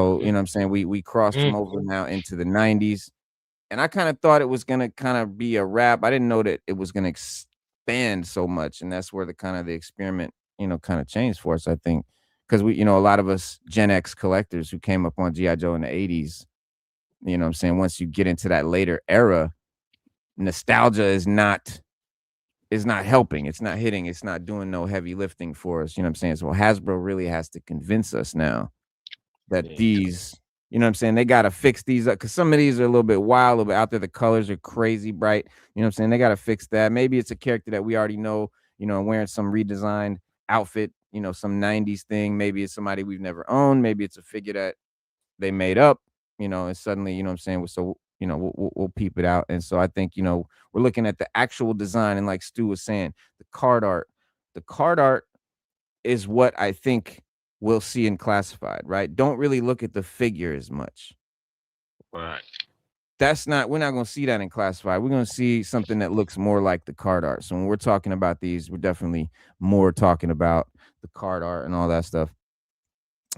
So, you know what I'm saying? We crossed from over now into the 90s. And I kind of thought it was gonna kind of be a wrap. I didn't know that it was gonna expand so much. And that's where the kind of the experiment, kind of changed for us, I think. Because a lot of us Gen X collectors who came up on G.I. Joe in the 80s, you know what I'm saying? Once you get into that later era, nostalgia is not helping. It's not hitting. It's not doing no heavy lifting for us. You know what I'm saying? So Hasbro really has to convince us now that Yeah. these, you know what I'm saying, they got to fix these up because some of these are a little bit wild, a little bit out there. The colors are crazy bright. You know what I'm saying? They got to fix that. Maybe it's a character that we already know, wearing some redesigned outfit, some 90s thing. Maybe it's somebody we've never owned. Maybe it's a figure that they made up, and suddenly, you know what I'm saying? So, we'll peep it out. And so I think, we're looking at the actual design. And like Stu was saying, the card art is what I think we'll see in classified, right? Don't really look at the figure as much. Right. We're not going to see that in classified. We're going to see something that looks more like the card art. So when we're talking about these, we're definitely more talking about the card art and all that stuff.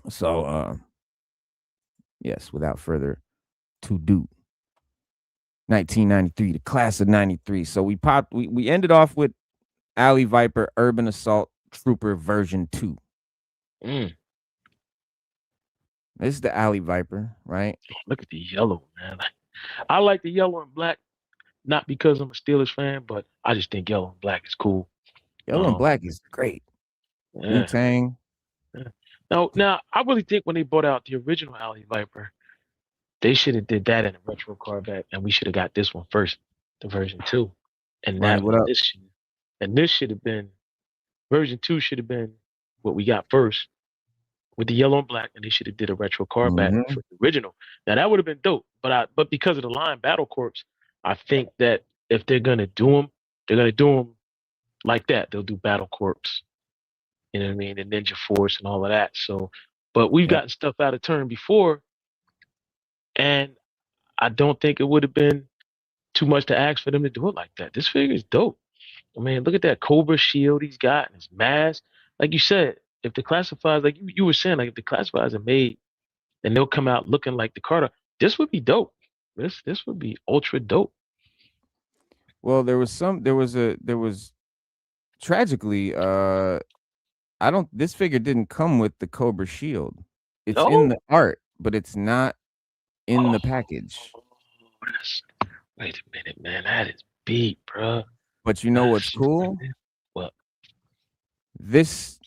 So, yes, without further to do, 1993, the class of 93. So we ended off with Alley Viper Urban Assault Trooper version 2. Mm. This is the Alley Viper, right? Look at the yellow, man. I like the yellow and black, not because I'm a Steelers fan, but I just think yellow and black is cool. Yellow and Um, black is great. Wu yeah, Tang. yeah. Now, I really think when they brought out the original Alley Viper, they should have did that in a retro Corvette, and we should have got this one first, the version 2, and Ronnie, that what and up? this should have been version 2 should have been what we got first with the yellow and black, and they should have did a retro Corvette Mm-hmm. for the original. Now that would have been dope, but because of the line Battle Corps, I think that if they're gonna do them, they're gonna do them like that. They'll do Battle Corps, you know what I mean, and Ninja Force and all of that. So, but we've Yep. gotten stuff out of turn before, and I don't think it would have been too much to ask for them to do it like that. This figure is dope. I mean, look at that Cobra shield he's got and his mask. Like you said, if the classifieds, like you were saying, like if the classifieds are made and they'll come out looking like the Carter, this would be dope. This would be ultra dope. Well, there was tragically, I don't this figure didn't come with the Cobra shield. It's in No? the art, but it's not in Oh, the package. that's, wait a minute, man. That is beat, bro. But you know what's cool? Well, This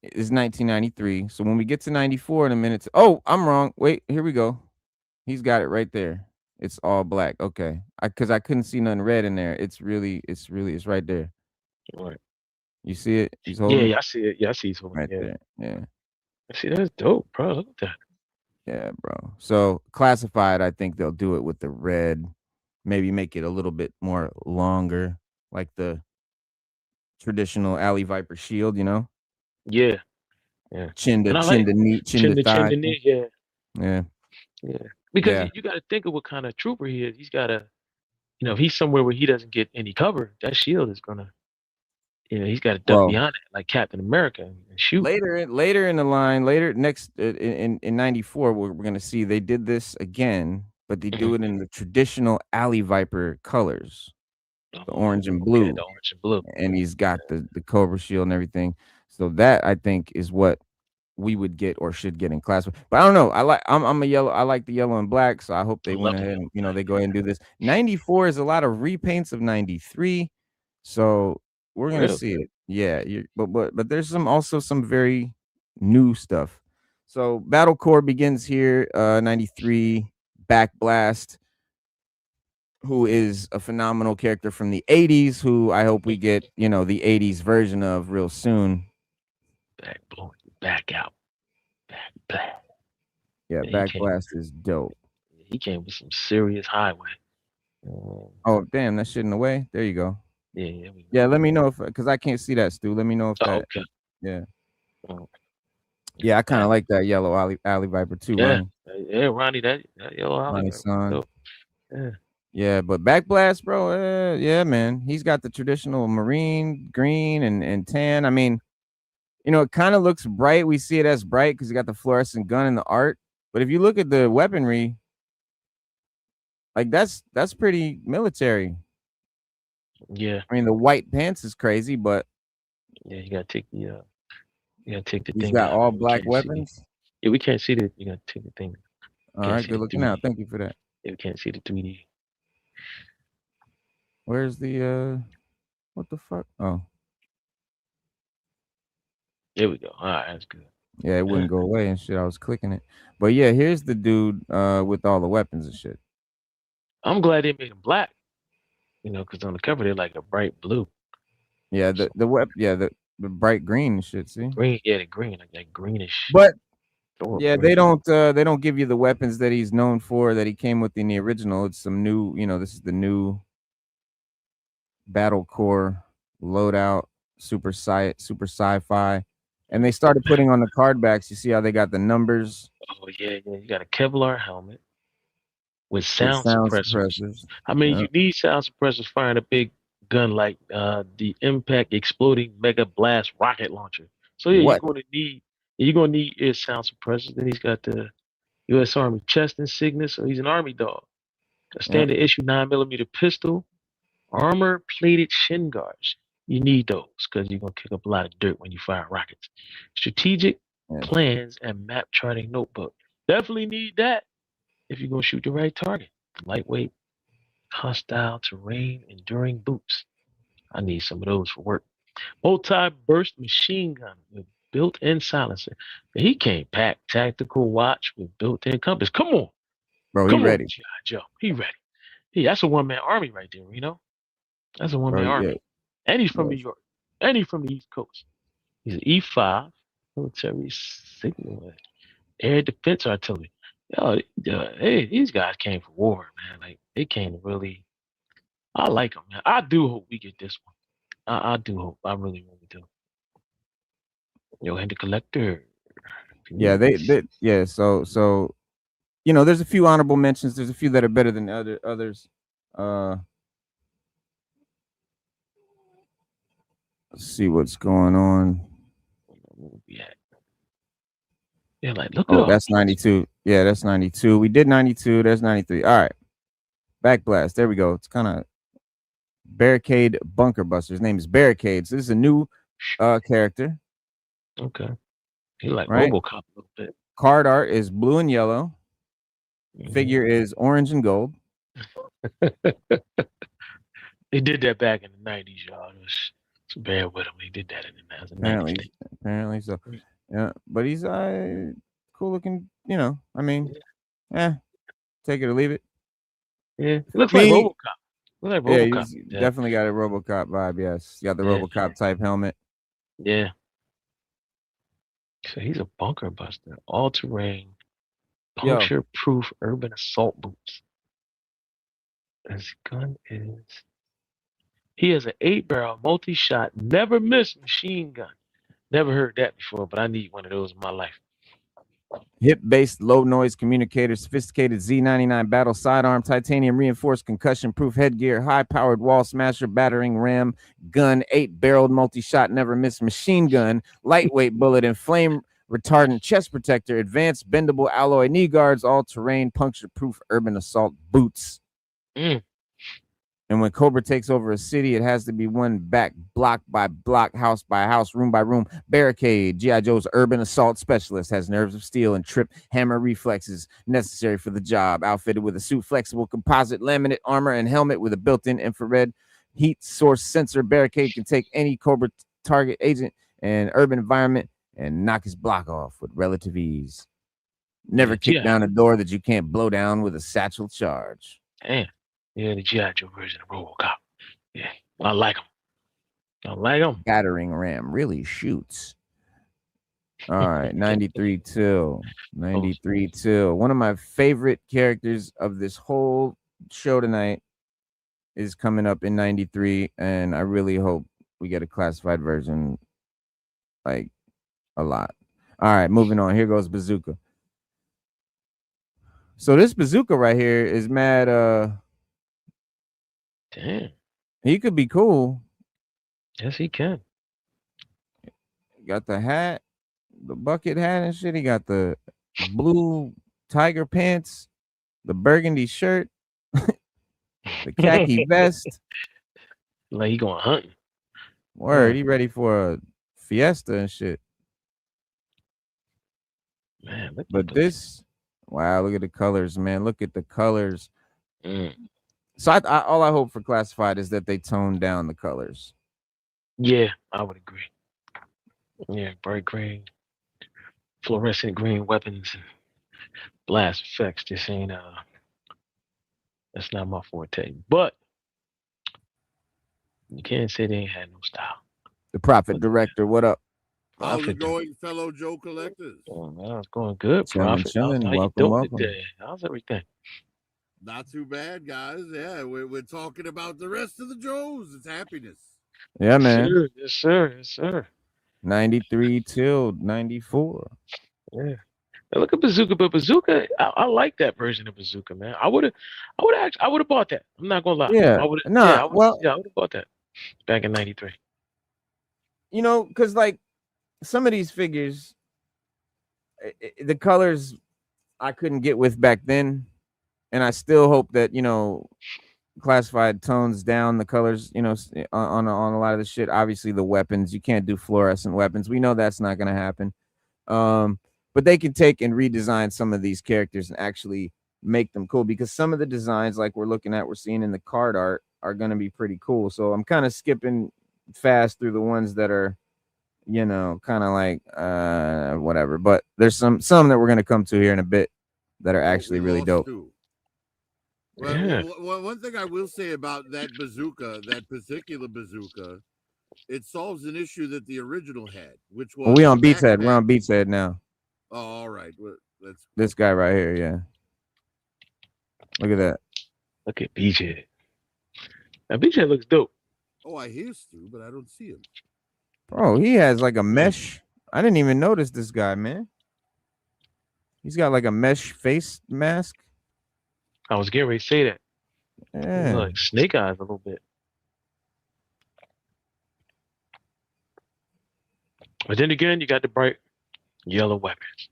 is 1993. So when we get to 94 in a minute, oh, I'm wrong. Wait, here we go. He's got it right there. It's all black. Okay. Because I couldn't see nothing red in there. It's right there. right. You see it? He's Yeah, holding yeah, I see it. Yeah, I see he's holding. right Yeah, there. Yeah. I see. That's dope, bro. Look at that. Yeah, bro. So classified, I think they'll do it with the red. Maybe make it a little bit more longer, like the traditional Alley Viper shield, Yeah, yeah. Chin to And I chin like to knee, chin to chin thigh. to knee. Yeah, Yeah. yeah. Because Yeah. you got to think of what kind of trooper he is. He's got to, if he's somewhere where he doesn't get any cover, that shield is gonna, he's got to duck Well, behind it like Captain America and shoot. later in the line, later next in 94, we're gonna see they did this again, but they Mhm. do it in the traditional Alley Viper colors, the orange and Oh, okay, blue. the orange and blue. And he's got the Cobra shield and everything. So that I think is what we would get or should get in class. But I don't know. I'm a yellow. I like the yellow and black. So I hope I they went love the ahead yellow and black. they go ahead and do this. 94 is a lot of repaints of 93. So we're gonna Really? see it. Yeah. But there's also some very new stuff. So Battle Core begins here, 93, Back Blast, who is a phenomenal character from the 80s, who I hope we get, the 80s version of real soon. Back blowing, back out, back black. Yeah, Yeah, he Back came. Blast is dope. He came with some serious highway. Oh, damn, that shit in the way. There you go. Yeah, yeah, we Yeah, know. let me know if because I can't see that, Stu. Let me know if Oh, that. okay. Yeah, Oh, yeah, I kind back. of like that yellow Alley Viper too, Yeah, Ronnie. yeah, Ronnie, that yellow alley, Ronnie's son. dope. Yeah, Yeah, but Back Blast, bro. Yeah, man. He's got the traditional marine green and tan. I mean, it kind of looks bright. We see it as bright because he got the fluorescent gun in the art. But if you look at the weaponry, like that's pretty military. Yeah, I mean, the white pants is crazy, but yeah. You gotta take the he's thing got out, all man. We black can't see. weapons. Yeah, we can't see the. You gotta take the thing. All Can't right, see good the looking out. 3D. Thank you for that. Yeah, we can't see the 3D. Where's the what the fuck? Oh, There we go. All right, that's good. yeah, it wouldn't go away and shit. I was clicking it. But yeah, here's the dude with all the weapons and shit. I'm glad they made them black. Because on the cover they're like a bright blue. Yeah, So the bright green and shit, see? green, yeah, the green, like that greenish But Thor yeah, green. they don't give you the weapons that he's known for that he came with in the original. It's some new, this is the new battle core loadout, super sci-fi. And they started putting on the card backs. You see how they got the numbers Oh yeah, yeah. You got a Kevlar helmet with with sound sound suppressors. suppressors. I mean, Yeah. you need sound suppressors firing a big gun like the Impact Exploding Mega Blast rocket launcher. So yeah, What? you're gonna need his sound suppressors. Then he's got the U.S. Army chest insignia, so he's an Army dog. A Yeah. standard issue 9mm pistol, armor plated shin guards. You need those because you're gonna kick up a lot of dirt when you fire rockets. Strategic Yes. plans and map charting notebook. Definitely need that if you're gonna shoot the right target. Lightweight, hostile terrain, enduring boots. I need some of those for work. Multi-burst machine gun with built-in silencer. He came packed. Tactical watch with built-in compass. Bro, he Come on, ready. G.I. Joe. He ready. Hey, that's a one-man army right there, That's a Bro, one-man yeah. army. And he's from New Yes. York. And he's from the East Coast. He's an E5 military signal air defense artillery. Hey, these guys came for war, man. Like they came to really. I like them, man. I do hope we get this one. I do hope. I really, really do. Yo, and the collector. Yeah, Please. yeah, so there's a few honorable mentions. There's a few that are better than others. Uh let's see what's going on. Yeah. Yeah, like look at Oh, all that's 92. Yeah, that's 92. We did 92. There's 93. All right. Backblast. There we go. It's kind of Barricade Bunker Buster. His name is Barricade. So this is a new character, Okay. He like right? RoboCop a little bit. Card art is blue and yellow. Mhm. Figure is orange and gold. They did that back in the 90s, y'all. It's bad with him. They did that in the 90s thing. Apparently so. Mm. Yeah, but he's cool looking, I mean, Yeah. eh, take it or leave it. Yeah. It For looks like me, RoboCop. Looks like yeah, RoboCop he's did that. definitely got a RoboCop vibe. Yes, he got the Yeah. RoboCop type helmet. Yeah. So he's a bunker buster. All terrain, Yo, puncture proof urban assault boots. His gun is. He has an 8-barrel multi shot, never miss machine gun. Never heard that before, but I need one of those in my life. hip-based low noise communicator, sophisticated Z99 battle sidearm, titanium reinforced concussion proof headgear, high powered wall smasher, battering ram gun, 8-barreled multi-shot never miss machine gun, lightweight bullet and flame retardant chest protector, advanced bendable alloy knee guards, all terrain puncture proof urban assault boots. Mm. And when Cobra takes over a city, it has to be won back block by block, house by house, room by room. Barricade, G.I. Joe's urban assault specialist, has nerves of steel and trip hammer reflexes necessary for the job. Outfitted with a suit, flexible composite laminate armor, and helmet with a built-in infrared heat source sensor, Barricade can take any Cobra target agent and urban environment and knock his block off with relative ease. Never kick Yeah. down a door that you can't blow down with a satchel charge. Damn. Yeah, the G.I. Joe version of RoboCop. Yeah. I like him. I like him. Battering ram really shoots. All right, 93 till 93 till. One of my favorite characters of this whole show tonight is coming up in 93, and I really hope we get a classified version like a lot. All right, moving on. Here goes Bazooka. So this Bazooka right here is mad Damn. he could be cool. Yes, he can. Got the hat, the bucket hat and shit. He got the blue tiger pants, the burgundy shirt, the khaki vest. Like he going hunting. Word, he ready for a fiesta and shit. Man, look But at this, wow, look at the colors, man. Look at the colors. Mm. So all I hope for Classified is that they tone down the colors. Yeah, I would agree. Yeah, bright green, fluorescent green weapons, and blast effects. This ain't that's not my forte. But you can't say they ain't had no style. The Profit Director, what up? How's it Profit going, fellow Joe collectors? Oh man, it's going good, Chilling, Prophet. chilling. How you Welcome, doing welcome. today? How's everything? Not too bad, guys. Yeah, we're talking about the rest of the Joes. It's happiness. Yeah, man. Sure. Yes, sir. Yes, sir. 93 till 94. Yeah. Now look at Bazooka, but Bazooka, I like that version of Bazooka, man. I would have bought that. I'm not gonna lie. Yeah. I would have. Nah, Yeah, well, I would have bought that back in '93. you know, because like some of these figures, the colors I couldn't get with back then. And I still hope that, you know, Classified tones down the colors, you know, on a lot of the shit. Obviously, the weapons, you can't do fluorescent weapons. We know that's not going to happen. But they can take and redesign some of these characters and actually make them cool, because some of the designs, like we're seeing in the card art, are going to be pretty cool. So I'm kind of skipping fast through the ones that are, you know, kind of like whatever. But there's some that we're going to come to here in a bit that are actually really dope. Well, Yeah. one thing I will say about that bazooka, that particular bazooka, it solves an issue that the original had, which was we on Beats Head. We're on Beats Head now. Oh, all right. Well, let's. This guy right here, yeah. Look at that. Look at BJ. Now BJ looks dope. Oh, I hear Stu, but I don't see him. Bro, he has like a mesh. I didn't even notice this guy, man. He's got like a mesh face mask. I was getting ready to say that. Yeah. Like Snake Eyes a little bit. But then again, you got the bright yellow weapons.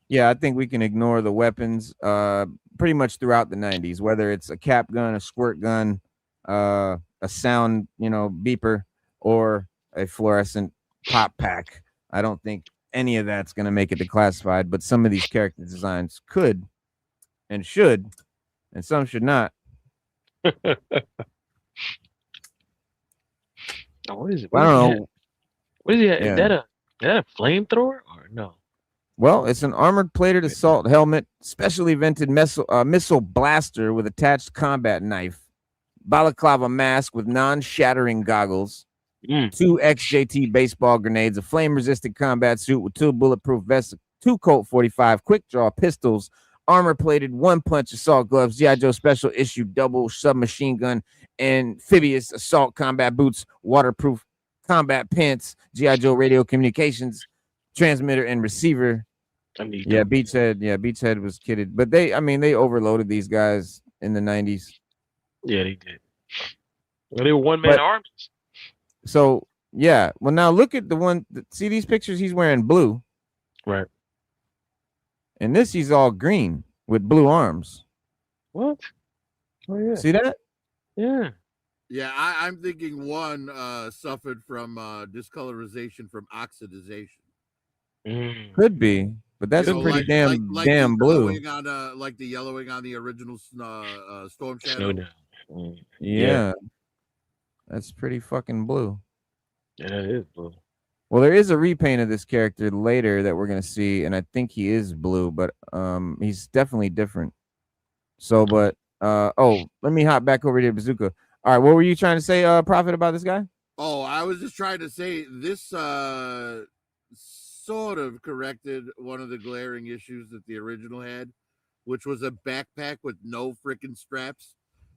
Yeah, I think we can ignore the weapons pretty much throughout the 90s, whether it's a cap gun, a squirt gun, a sound, you know, beeper, or a fluorescent pop pack. I don't think any of that's going to make it to Classified, but some of these character designs could and should, and some should not. What is it? I don't know. What is it? Yeah. Is that a flamethrower or no? Well, it's an armored plated assault helmet, specially vented missile blaster with attached combat knife, balaclava mask with non-shattering goggles, 2 XJT baseball grenades, a flame-resistant combat suit with 2 bulletproof vests, 2 Colt 45 quick draw pistols, armor-plated 1-punch assault gloves, G.I. Joe special issue double submachine gun, amphibious assault combat boots, waterproof combat pants, G.I. Joe radio communications transmitter and receiver. Beachhead was kitted, but they overloaded these guys in the 90s. Yeah, they did. Well, they were one-man armies. So yeah, well, now look at the one. See these pictures? He's wearing blue, right? And this, he's all green with blue arms. What? Oh yeah. See that? Yeah. Yeah, I'm thinking one suffered from discolorization from oxidization. Could be, but that's a pretty damn blue. Like the yellowing on the original Storm Shadow. Yeah, that's pretty fucking blue. Yeah, that is blue. Well, there is a repaint of this character later that we're gonna see, and I think he is blue, but he's definitely different. So, but let me hop back over to Bazooka. All right, what were you trying to say, Prophet, about this guy? Oh, I was just trying to say this sort of corrected one of the glaring issues that the original had, which was a backpack with no freaking straps.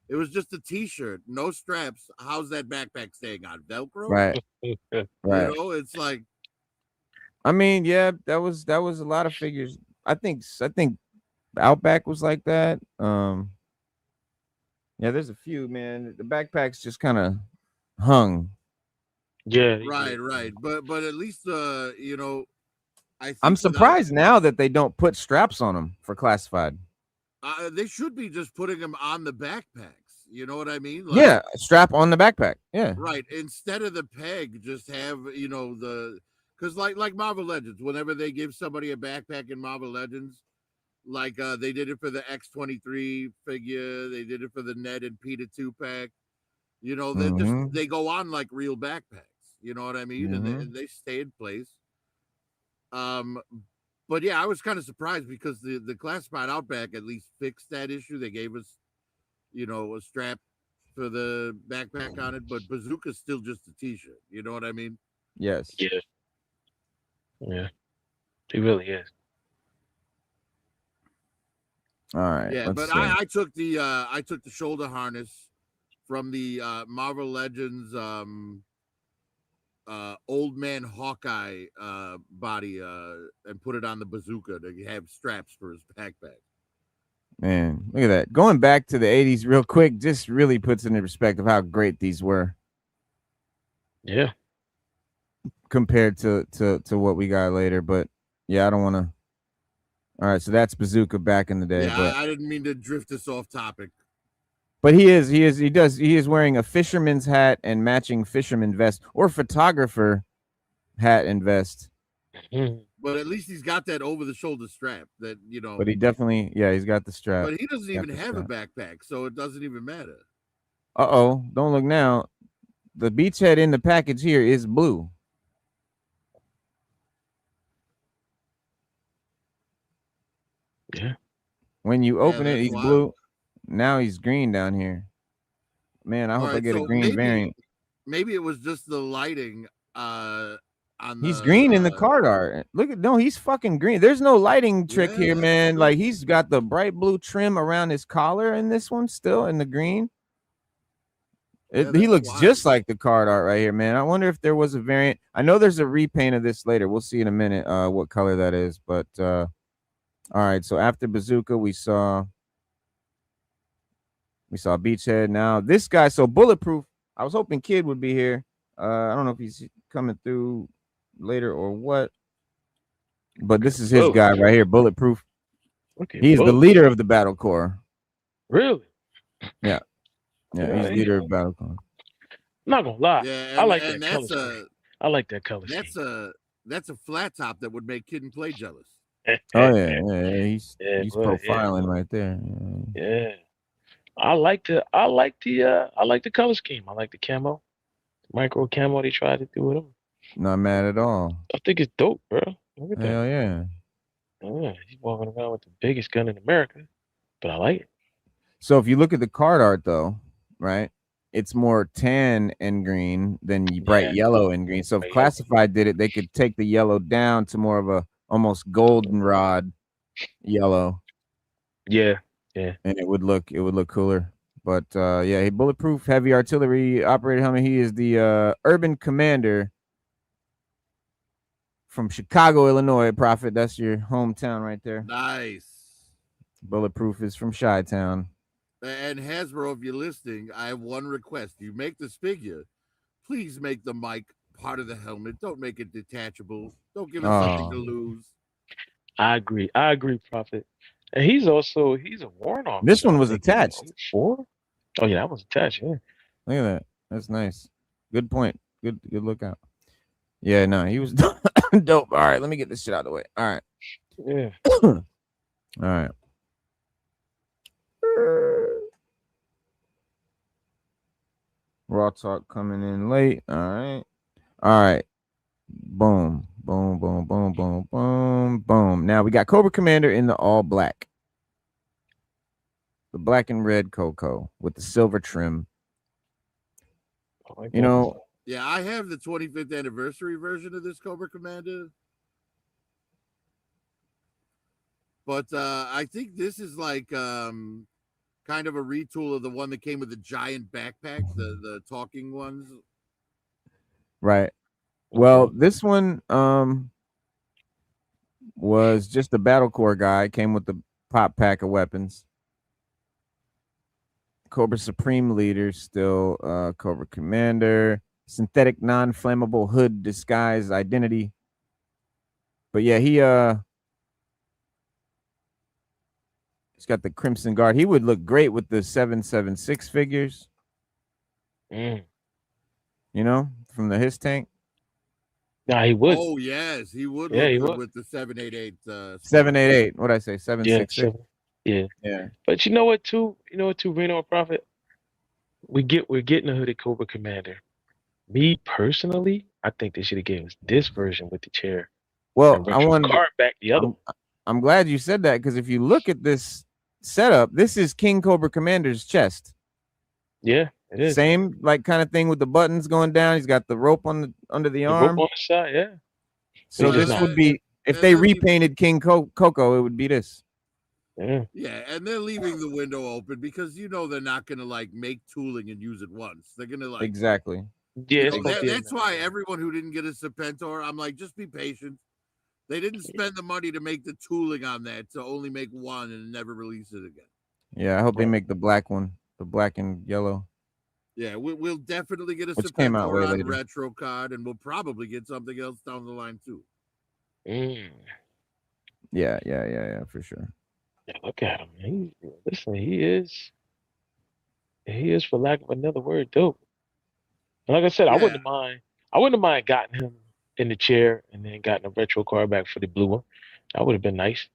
It was just a t-shirt, no straps. How's that backpack staying on? Velcro? Right. Right. You know, it's like, I mean, yeah, that was a lot of figures. I think Outback was like that. Yeah, there's a few, man. The backpacks just kind of hung. Yeah. Right. But at least you know, I'm surprised now that they don't put straps on them for classified. They should be just putting them on the backpacks. You know what I mean? Like, yeah, strap on the backpack. Yeah, right. Instead of the peg, just have because like Marvel Legends, whenever they give somebody a backpack in Marvel Legends, like they did it for the X-23 figure, they did it for the Ned and Peter 2-pack. They go on like real backpacks. You know what I mean? And they stay in place. But yeah, I was kind of surprised because the classified Outback at least fixed that issue. They gave us, a strap for the backpack on it, but Bazooka's still just a t-shirt. You know what I mean? Yes. Yeah. Yeah. He really is. All right. Yeah, but I took the shoulder harness from the Marvel Legends Old Man Hawkeye body and put it on the Bazooka to have straps for his backpack. Man, look at that. Going back to the 80s real quick just really puts into perspective how great these were. Yeah. Compared to what we got later. But yeah, I don't want to. All right, so that's Bazooka back in the day. Yeah, but I didn't mean to drift us off topic. But he is wearing a fisherman's hat and matching fisherman vest or photographer hat and vest. But at least he's got that over the shoulder strap that, But he definitely, he's got the strap. But he doesn't even have a backpack, so it doesn't even matter. Uh-oh, don't look now. The beachhead in the package here is blue. Yeah. When you open it, he's blue. Now he's green down here. Man, I hope I get a green variant. Maybe it was just the lighting he's green in the card art. Look at he's fucking green. There's no lighting trick here, man. Cool. Like he's got the bright blue trim around his collar in this one still in the green. He looks just like the card art right here, man. I wonder if there was a variant. I know there's a repaint of this later. We'll see in a minute what color that is. But all right, so after Bazooka, we saw Beachhead. Now this guy, so Bulletproof. I was hoping Kid would be here. I don't know if he's coming through later or what, but this is his guy right here, Bulletproof. Okay, he's the leader of the Battle Corps. Really? Yeah, he's leader of Battle Corps. I'm not gonna lie. Yeah, I like that color. I like that color. That's a flat top that would make Kid and Play jealous. Oh yeah, he's profiling right there. Yeah. I like the color scheme. I like the camo. Micro camo they tried to do with him. Not mad at all. I think it's dope, bro. Look at that. Hell yeah. Yeah, he's walking around with the biggest gun in America, but I like it. So if you look at the card art, though, right, it's more tan and green than bright yellow and green. So if Classified did it, they could take the yellow down to more of a almost goldenrod yellow. Yeah. And it would look cooler. But he Bulletproof heavy artillery operator helmet. He is the urban commander from Chicago, Illinois. Prophet, that's your hometown right there. Nice. Bulletproof is from Chi-Town. And Hasbro, if you're listening, I have one request. You make this figure, please make the mic part of the helmet. Don't make it detachable. Don't give us something to lose. I agree, Prophet. And he's a warrant officer. This one was attached. 4? Oh yeah, that was attached. Yeah. Look at that. That's nice. Good point. Good lookout. Yeah, no, he was dope. All right, let me get this shit out of the way. All right. Yeah. All right. Raw Talk coming in late. All right. All right. Boom. Boom, boom, boom, boom, boom, boom. Now we got Cobra Commander in the all black. The black and red Coco with the silver trim. Yeah, I have the 25th anniversary version of this Cobra Commander. But I think this is like kind of a retool of the one that came with the giant backpack, the talking ones. Right. Well, this one was just a Battle Corps guy. Came with the pop pack of weapons. Cobra Supreme Leader, still Cobra Commander. Synthetic non-flammable hood disguise identity. But yeah, he's got the Crimson Guard. He would look great with the 776 figures. Mm. You know, from the his tank. Nah, he would. Oh yes, he would Yeah, look he good would. with the 788. 788. What'd I say? Yeah, 766. yeah. Yeah. But you know what, too? You know what, too, Reno and Prophet? We're getting a hooded Cobra Commander. Me personally, I think they should have given us this version with the chair Well, and I retro wanted. card back the other I'm one. I'm glad you said that because if you look at this setup, this is King Cobra Commander's chest. Yeah, it is. Same like kind of thing with the buttons going down. He's got the rope on the under the The rope arm. on the side, yeah. So He's just this not. would be if and they they're leaving- repainted King Coco, it would be this. Yeah. Yeah, and they're leaving the window open because they're not gonna like make tooling and use it once. They're gonna like Exactly. Yeah, it's know, supposed to be that's why everyone who didn't get a Serpentor, I'm like, just be patient. They didn't spend the money to make the tooling on that to only make one and never release it again. Yeah, I hope they Right. make the black one, the black and yellow. Yeah, we'll definitely get a Which came out way Serpentor on later. retro card, and we'll probably get something else down the line too. Mm. Yeah, for sure. Yeah, look at him. Listen, he is, for lack of another word, dope. And like I said, I Yeah. wouldn't have mind gotten him in the chair and then gotten a retro card back for the blue one. That would have been nice.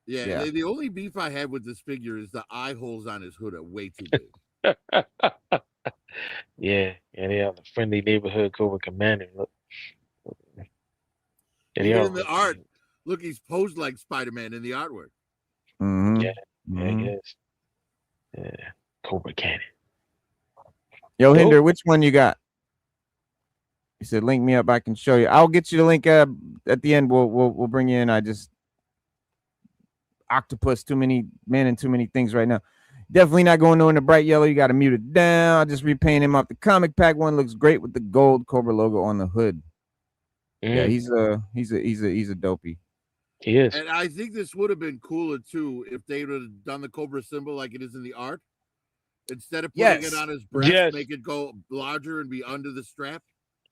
Yeah, Yeah. The only beef I have with this figure is the eye holes on his hood are way too big. Yeah, and they are the friendly neighborhood Cobra Commander. Look. Yeah, they Even are in the really art, neat. look, he's posed like Spider-Man in the artwork. Mm-hmm. Yeah, Mhm. he is. Yeah, Cobra Cannon. Yo, Dope. Hinder, which one you got? He said, "Link me up. I can show you. I'll get you the link at the end. We'll bring you in. I just octopus too many things right now. Definitely not going in the bright yellow. You got to mute it down. I just repaint him off the comic pack one. Looks great with the gold Cobra logo on the hood. Yeah, he's a dopey. He is. And I think this would have been cooler too if they would have done the Cobra symbol like it is in the art. Instead of putting it Yes. on his breast, Yes. make it go larger and be under the strap.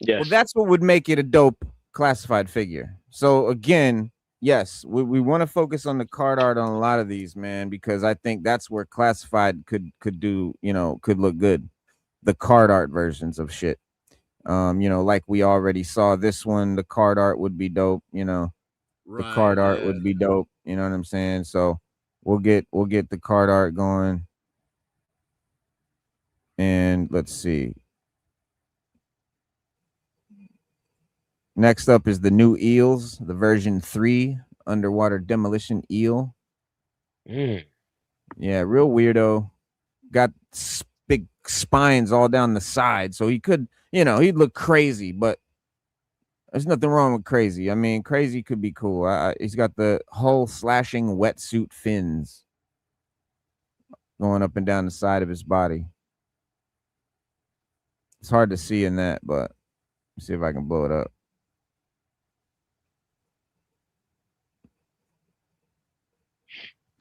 Yes. Well, that's what would make it a dope classified figure. So again, yes, we want to focus on the card art on a lot of these, man, because I think that's where classified could do, could look good. The card art versions of shit. Like we already saw this one, the card art would be dope, the card art would be dope, you know what I'm saying? So we'll get the card art going. And let's see. Next up is the new eels, the version 3 underwater demolition eel. Mm. Yeah, real weirdo. Got big spines all down the side. So he could, he'd look crazy, but there's nothing wrong with crazy. I mean, crazy could be cool. He's got the hull slashing wetsuit fins going up and down the side of his body. It's hard to see in that, but let's see if I can blow it up.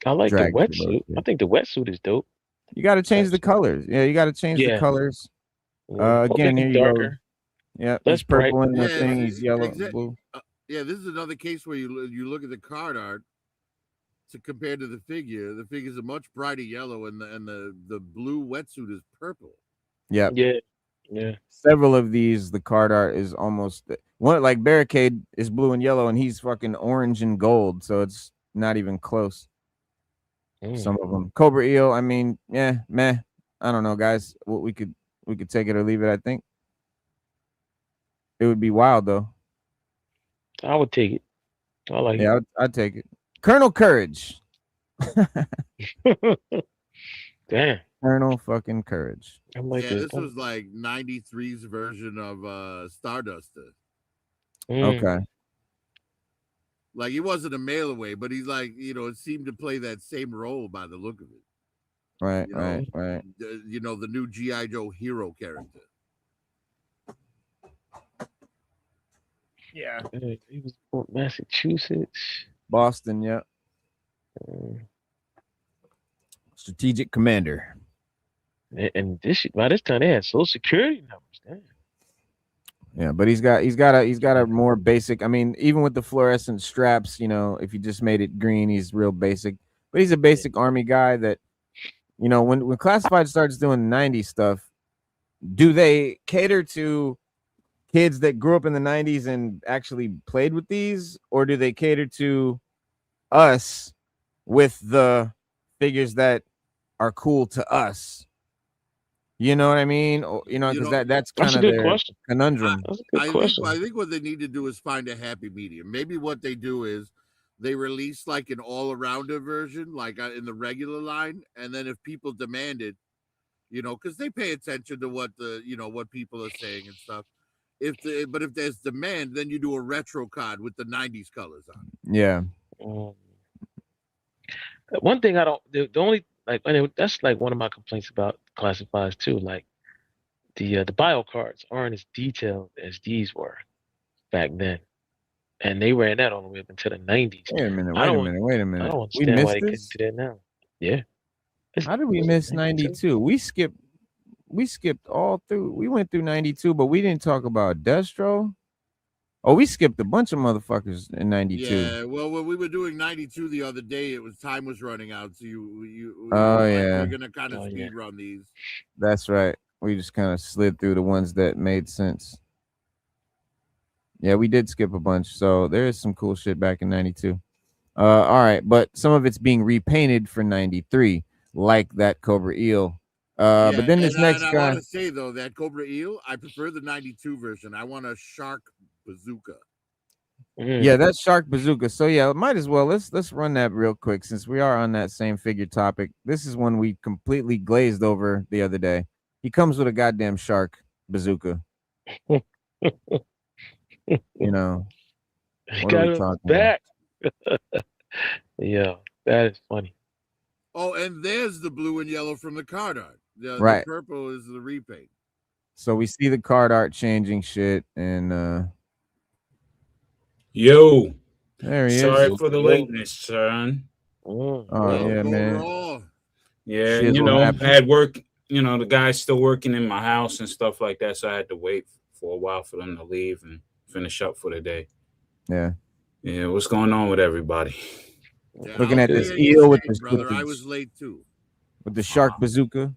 I like Drag the it a little wetsuit. bit. I think the wetsuit is dope. You got to change the colors. Yeah, you got to change the Yeah. colors. Hope Again, they here do you darker. go. Yeah, Less he's purple bright. in the Yeah, thing. He's yellow, blue. Yeah, this is another case where you look at the card art to compare to the figure. The figure's a much brighter yellow, and the blue wetsuit is purple. Yeah. Yeah. Several of these, the card art is almost one. Like Barricade is blue and yellow, and he's fucking orange and gold. So it's not even close. Some of them. Cobra Eel, I mean, yeah, meh. I don't know, guys. We could take it or leave it. I think it would be wild though. I would take it. I like Yeah, I'd take it. Colonel Courage. it. Damn. Colonel fucking Courage. I like Yeah, this. this was like 93's version of Starduster. Okay. Like he wasn't a mail away, but he's like, it seemed to play that same role by the look of it. Right. The new G.I. Joe hero character. Yeah. He was from Massachusetts. Boston, yeah. Strategic Commander. And by this time they had Social Security numbers. Damn. Yeah, but he's got a more basic. I mean, even with the fluorescent straps, you know, if you just made it green, he's real basic. But he's a basic army guy that, you know, when Classified starts doing 90s stuff, do they cater to kids that grew up in the 90s and actually played with these, or do they cater to us with the figures that are cool to us? You know what I mean? Or, you know, You because know, that's That's kind a of good their question. conundrum. That's a good question. I think what they need to do is find a happy medium. Maybe what they do is they release like an all-arounder version, like in the regular line, and then if people demand it, you know, because they pay attention to what what people are saying and stuff. But if there's demand, then you do a retro card with the '90s colors on it. Yeah. Um, one thing I don't, the only like, and that's like one of my complaints about classifieds too. Like the bio cards aren't as detailed as these were back then, and they ran that all the way up into the '90s. Wait a minute. I Wait a don't, minute. Wait a I minute. don't We understand why missed they couldn't this. do that now. Yeah, How did we was it miss 92? 92? We skipped all through. We went through 92, but we didn't talk about Destro. Oh, we skipped a bunch of motherfuckers in 92. Yeah, well, when we were doing '92 the other day, it was time was running out, so you Oh were like, yeah, we're gonna kind of Oh yeah. speed run these. that's right. We just kind of slid through the ones that made sense. Yeah, we did skip a bunch. So there is some cool shit back in 92. All right, but some of it's being repainted for 93, like that Cobra Eel. Yeah, But then this next and I guy, want to say though that Cobra Eel, I prefer the '92 version. I want a shark bazooka. yeah, that's Shark Bazooka. So yeah, might as well let's run that real quick since we are on that same figure topic. This is one we completely glazed over the other day. He comes with a goddamn shark bazooka. You know, He what are got we it on his talking about? back. Yeah, that is funny. Oh, and there's the blue and yellow from the card art. The Right. purple is the repaint. So we see the card art changing shit, and Yo, there he sorry is. for the lateness, son. Oh Well, yeah, go man. raw. Yeah, Shizzle I happens. had work. The guy's still working in my house and stuff like that, so I had to wait for a while for them to leave and finish up for the day. Yeah. Yeah, what's going on with everybody? Yeah, Looking I'll at this stay in your eel with shade, this brother. I was late too. with the shark bazooka.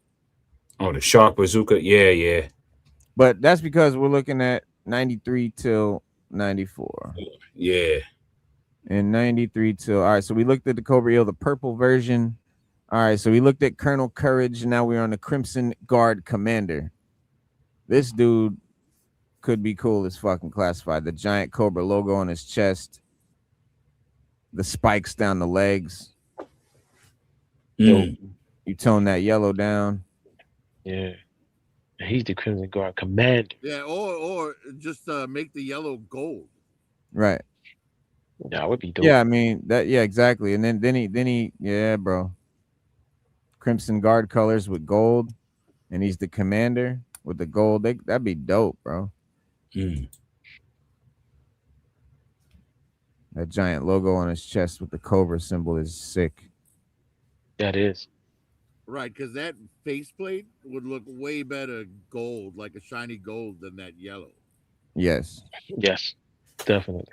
Oh, the shark bazooka. Yeah. But that's because we're looking at 93 till 94. Yeah. And 93 till all right. So we looked at the Cobra Eel, the purple version. All right, so we looked at Colonel Courage, and now we're on the Crimson Guard Commander. This dude could be cool as fucking classified. The giant Cobra logo on his chest, the spikes down the legs. Mm. You tone that yellow down. Yeah, and he's the Crimson Guard commander. Yeah, or just make the yellow gold. Right. Yeah, would be dope. Yeah, I mean that. Yeah, exactly. And then he, yeah, bro. Crimson Guard colors with gold, and he's the commander with the gold. That'd be dope, bro. Mm. That giant logo on his chest with the Cobra symbol is sick. That is. Right, because that faceplate would look way better gold, like a shiny gold, than that yellow. Yes. Yes, definitely.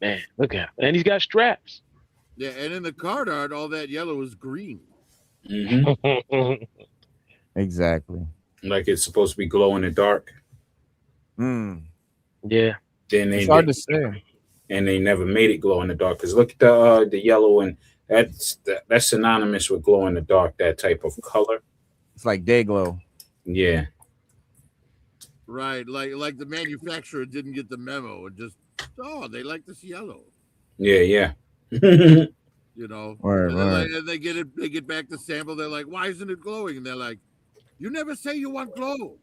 Man, look at him. And he's got straps. Yeah, and in the card art, all that yellow is green. Mm-hmm. Exactly. Like it's supposed to be glow in the dark. Yeah. Then It's hard to say. And they never made it glow in the dark. Because look at the yellow, and that's synonymous with glow in the dark. That type of color. It's like day glow. Yeah. Right, like the manufacturer didn't get the memo and just they like this yellow. Yeah. You know, Word. and they get back the sample. They're like, why isn't it glowing? And they're like, you never say you want glow.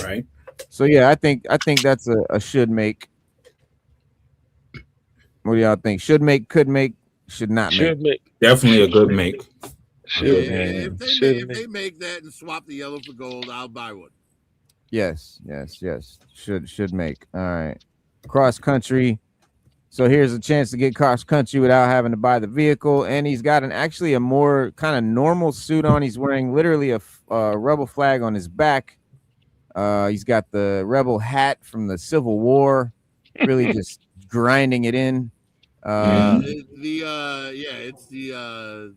Right. So yeah, I think that's a should make. What do y'all think? Should make, could make, should not Should make. Definitely a good make. Should Yeah, make. if they make that and swap the yellow for gold, I'll buy one. Yes. Should make. All right. Cross country. So here's a chance to get cross country without having to buy the vehicle. And he's got actually a more kind of normal suit on. He's wearing literally a rebel flag on his back. He's got the rebel hat from the Civil War, really just grinding it in. It's the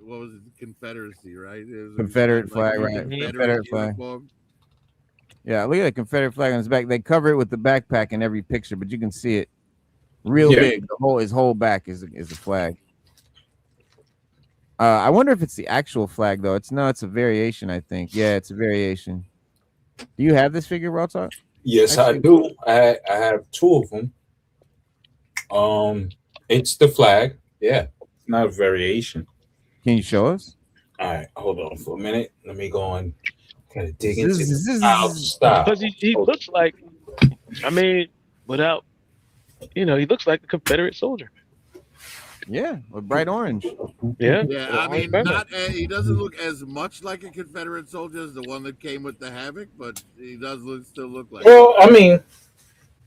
what was it? Confederacy, right? It was Confederate flag, right? Confederate flag. Yeah, look at the Confederate flag on his back. They cover it with the backpack in every picture, but you can see it real big. His whole back is a flag. I wonder if it's the actual flag though. It's a variation, I think. Yeah, it's a variation. Do you have this figure, RawTalk? Yes, I do. I have two of them. It's the flag. Yeah, it's not a variation. Can you show us? All right, hold on for a minute. Let me go and kind of dig into style. Because he looks like, I mean, without, he looks like a Confederate soldier. Yeah, with bright orange. Yeah. Yeah, I mean, he doesn't look as much like a Confederate soldier as the one that came with the Havoc, but he does still look like. Well, I mean,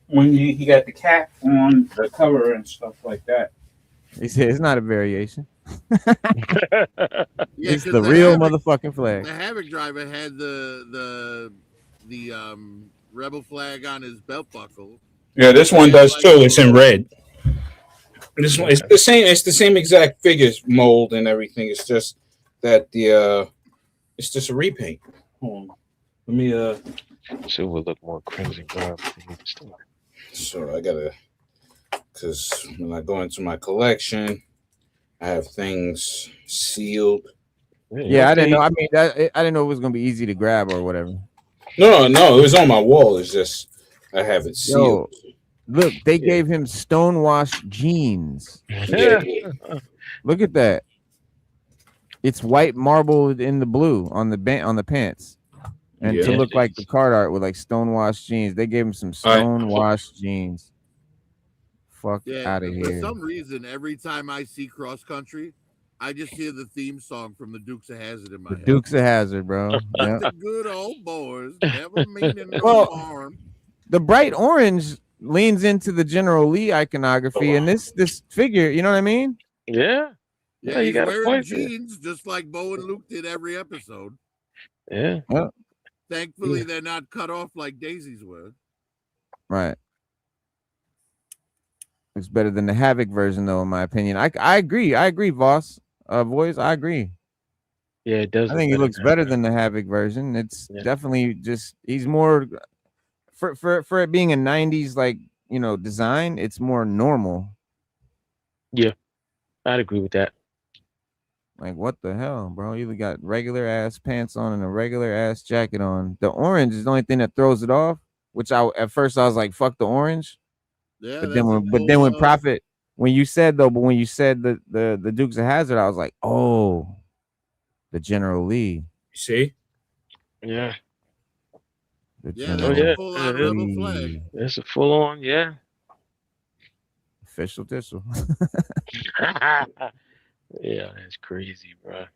when he got the cap on the cover and stuff like that. He said it's not a variation. Yeah, it's the real motherfucking flag. The Havoc driver had the rebel flag on his belt buckle. Yeah, this one does too. It's in red. This one, it's the same. It's the same exact figures mold and everything. It's just that it's just a repaint. Hold on. Let me So it would look more crimson brown. So I gotta, because when I go into my collection, I have things sealed. Yeah, I didn't know. I mean, I didn't know it was gonna be easy to grab or whatever. No, it was on my wall. It's just I have it sealed. Yo, look, they gave him stonewashed jeans. Yeah. Look at that. It's white marble in the blue on the pants. And to look like the card art with like stonewashed jeans. They gave him some stonewashed jeans. Fuck out of here. For some reason, every time I see cross country, I just hear the theme song from the Dukes of Hazzard in my head. Dukes of Hazzard, bro. Yep. The good old boys, never meaning no harm. The bright orange leans into the General Lee iconography, and this figure, you know what I mean? Yeah. Yeah, he's wearing jeans just like Bo and Luke did every episode. Yeah. Thankfully, they're not cut off like Daisy's were. Right. It's better than the Havoc version, though, in my opinion. I agree. I agree, Voss. Voice, I agree. Yeah, it does. I think he looks better than the Havoc version. It's definitely just he's more for it being a 90s like design. It's more normal. Yeah, I'd agree with that. Like what the hell, bro? You got regular ass pants on and a regular ass jacket on. The orange is the only thing that throws it off. Which at first I was like, fuck the orange. Yeah, but then when Prophet, when you said the Dukes of Hazzard, I was like, oh, the General Lee. You see? Yeah. Full on rebel flag. That's a full on, official tissue. Yeah, that's crazy, bro.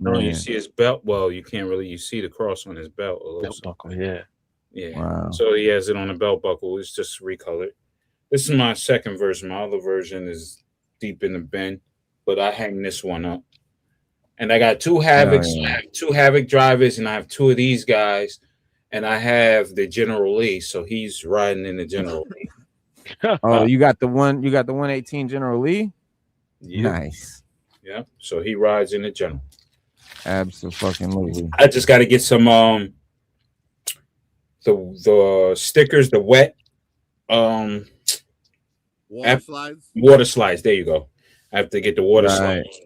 No, you see his belt. Well, you can't really. You see the cross on his belt. Belt buckle, yeah. Wow. So he has it on the belt buckle. It's just recolored. This is my second version. My other version is deep in the bin, but I hang this one up. And I got two Havocs, I have two Havoc drivers, and I have two of these guys, and I have the General Lee, so he's riding in the General Lee. Oh, you got the 118 General Lee? Yeah. Nice. Yeah, so he rides in the General. Absolutely. I just got to get some the stickers, the wet water slides. There you go. I have to get the water slides,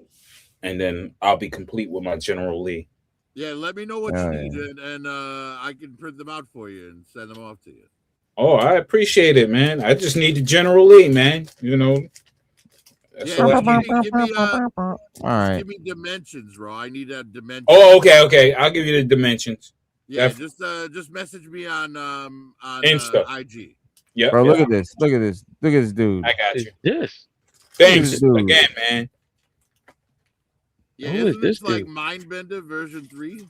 and then I'll be complete with my General Lee. Yeah, let me know what you need, and I can print them out for you and send them off to you. Oh, I appreciate it, man. I just need the General Lee, man. You know. Yeah, give me all right. Give me dimensions, Raw. I need a dimension. Oh, okay. I'll give you the dimensions. Yeah, just message me on Insta. IG. Yeah, bro. Look at this. Look at this dude. I got you. This. Thanks again, man. Yeah, isn't this like Mindbender version 3?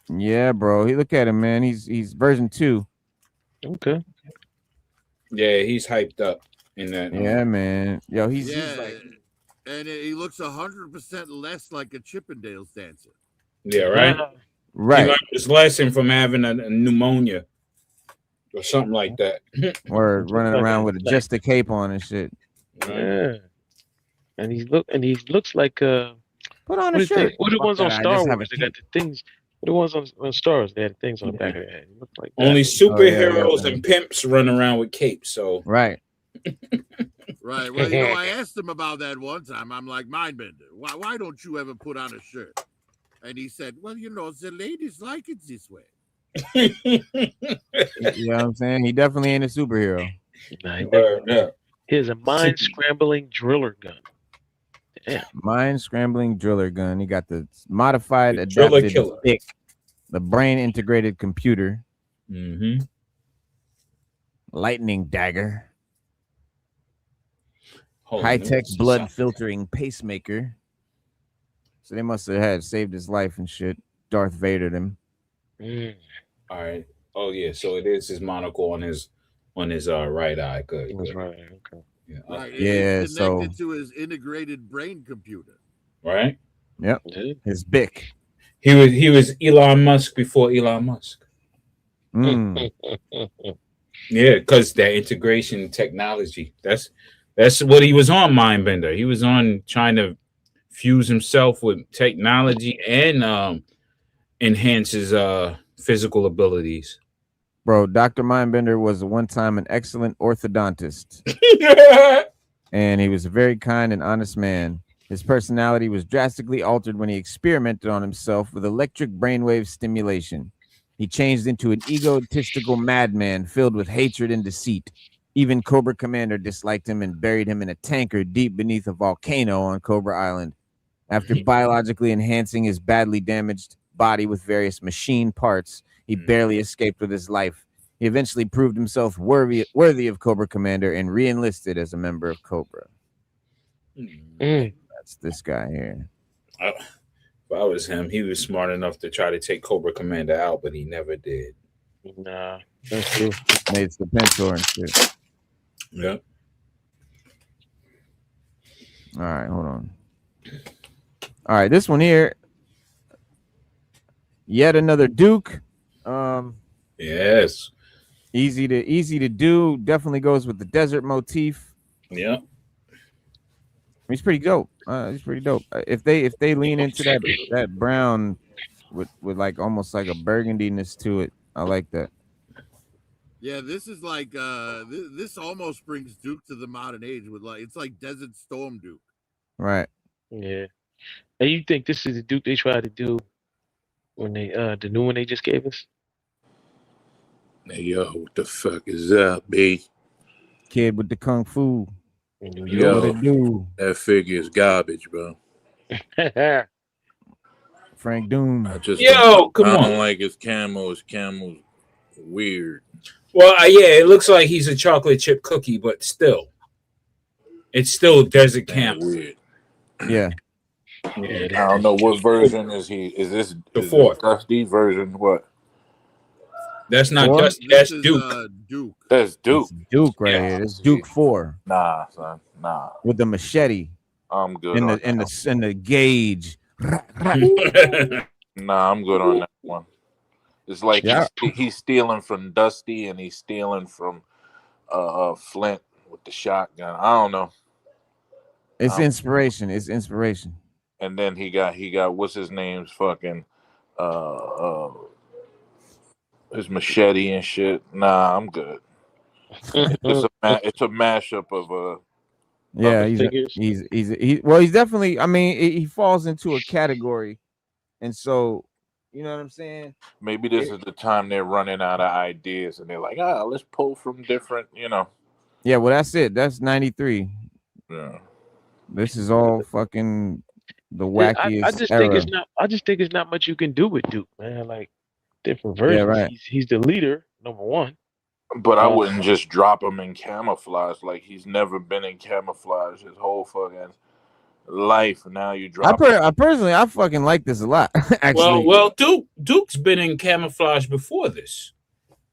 Yeah, bro. Look at him, man. He's version 2. Okay. Yeah, he's hyped up. in that. Yeah, man. Yo, he's like, and he looks 100% less like a Chippendales dancer. Yeah, right. right. He learned his lesson from having a pneumonia or something like that. Or running around with just a cape on and shit. Yeah. And he looks like Put on a shirt. What are the ones on I Star just have Wars? a They got the things. What are the ones on Star Wars? They had things on the back of their head. It looked like that. Only superheroes yeah. and pimps run around with capes. So right. Right. Well, you know, I asked him about that one time. I'm like, Mindbender, why don't you ever put on a shirt? And he said, well, you know, the ladies like it this way. You know what I'm saying? He definitely ain't a superhero. Nah, here's a mind-scrambling driller gun. Damn. Mind-scrambling driller gun. He got the modified adapted stick, the brain-integrated computer, lightning dagger, high-tech blood-filtering pacemaker. So they must have had saved his life and shit. Darth Vadered him. All right. Oh yeah. So it is his monocle on his right eye. Good. That's right. Okay. Yeah. Right. Yeah. It's connected to his integrated brain computer. Right. Yep. His BIC. He was Elon Musk before Elon Musk. Yeah, because that integration technology. That's what he was on, Mindbender. He was on trying to fuse himself with technology and enhance his physical abilities. Bro, Dr. Mindbender was one time an excellent orthodontist. And he was a very kind and honest man. His personality was drastically altered when he experimented on himself with electric brainwave stimulation. He changed into an egotistical madman filled with hatred and deceit. Even Cobra Commander disliked him and buried him in a tanker deep beneath a volcano on Cobra Island. After biologically enhancing his badly damaged body with various machine parts, he barely escaped with his life. He eventually proved himself worthy of Cobra Commander and re-enlisted as a member of Cobra. That's this guy here. If I was him, he was smart enough to try to take Cobra Commander out, but he never did. Nah, that's true. Made the Pentor and shit. Yep. All right, hold on. All right, this one here. Yet another Duke. Yes. Easy to do. Definitely goes with the desert motif. Yeah. He's pretty dope. He's pretty dope. If they lean into that brown with like almost like a burgundiness to it, I like that. Yeah, this is like this almost brings Duke to the modern age with like it's like Desert Storm Duke. Right. Yeah. And you think this is the Duke they tried to do when they the new one they just gave us? Hey yo, what the fuck is up, B? Kid with the kung fu. Yo, that figure is garbage, bro. Frank Doom. Come on. I don't like his camo. His camo's weird. Well, yeah, it looks like he's a chocolate chip cookie, but still, it's still desert camp. Weird. Yeah. I don't know what version is he. Is this the fourth Dusty version? What? That's not Dusty. That's Duke. Duke. That's Duke. It's Duke right here. It's Duke 4. Nah, son. Nah. With the machete. I'm good. In the gauge. Nah, I'm good on that one. It's like he's stealing from Dusty and he's stealing from Flint with the shotgun. I don't know. It's inspiration. It's inspiration. And then he got what's his name's fucking his machete and shit. Nah, I'm good. It's a mashup of he's definitely, I mean, he falls into a category, and so you know what I'm saying. Maybe this is the time they're running out of ideas, and they're like, let's pull from different, Yeah, well, that's it. That's 93. Yeah, this is all fucking the wackiest. I just think it's not much you can do with Duke, man. Like different versions. Yeah, right. He's the leader, number one. But I wouldn't just drop him in camouflage. Like he's never been in camouflage his whole fucking life. Now you drop. I personally fucking like this a lot. Actually, well, Duke's been in camouflage before this.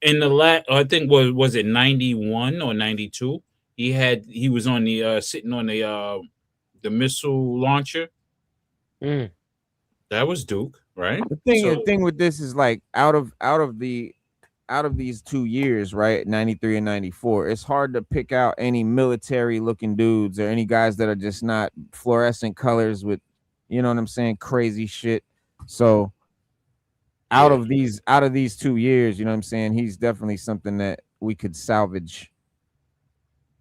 In the I think was it 91 or 92? He was on the sitting on the missile launcher. Mm. That was Duke, right? The thing with this is like out of these 2 years, right? 93 and 94, it's hard to pick out any military looking dudes or any guys that are just not fluorescent colors with, you know what I'm saying, crazy shit. So out of these 2 years, you know what I'm saying, he's definitely something that we could salvage.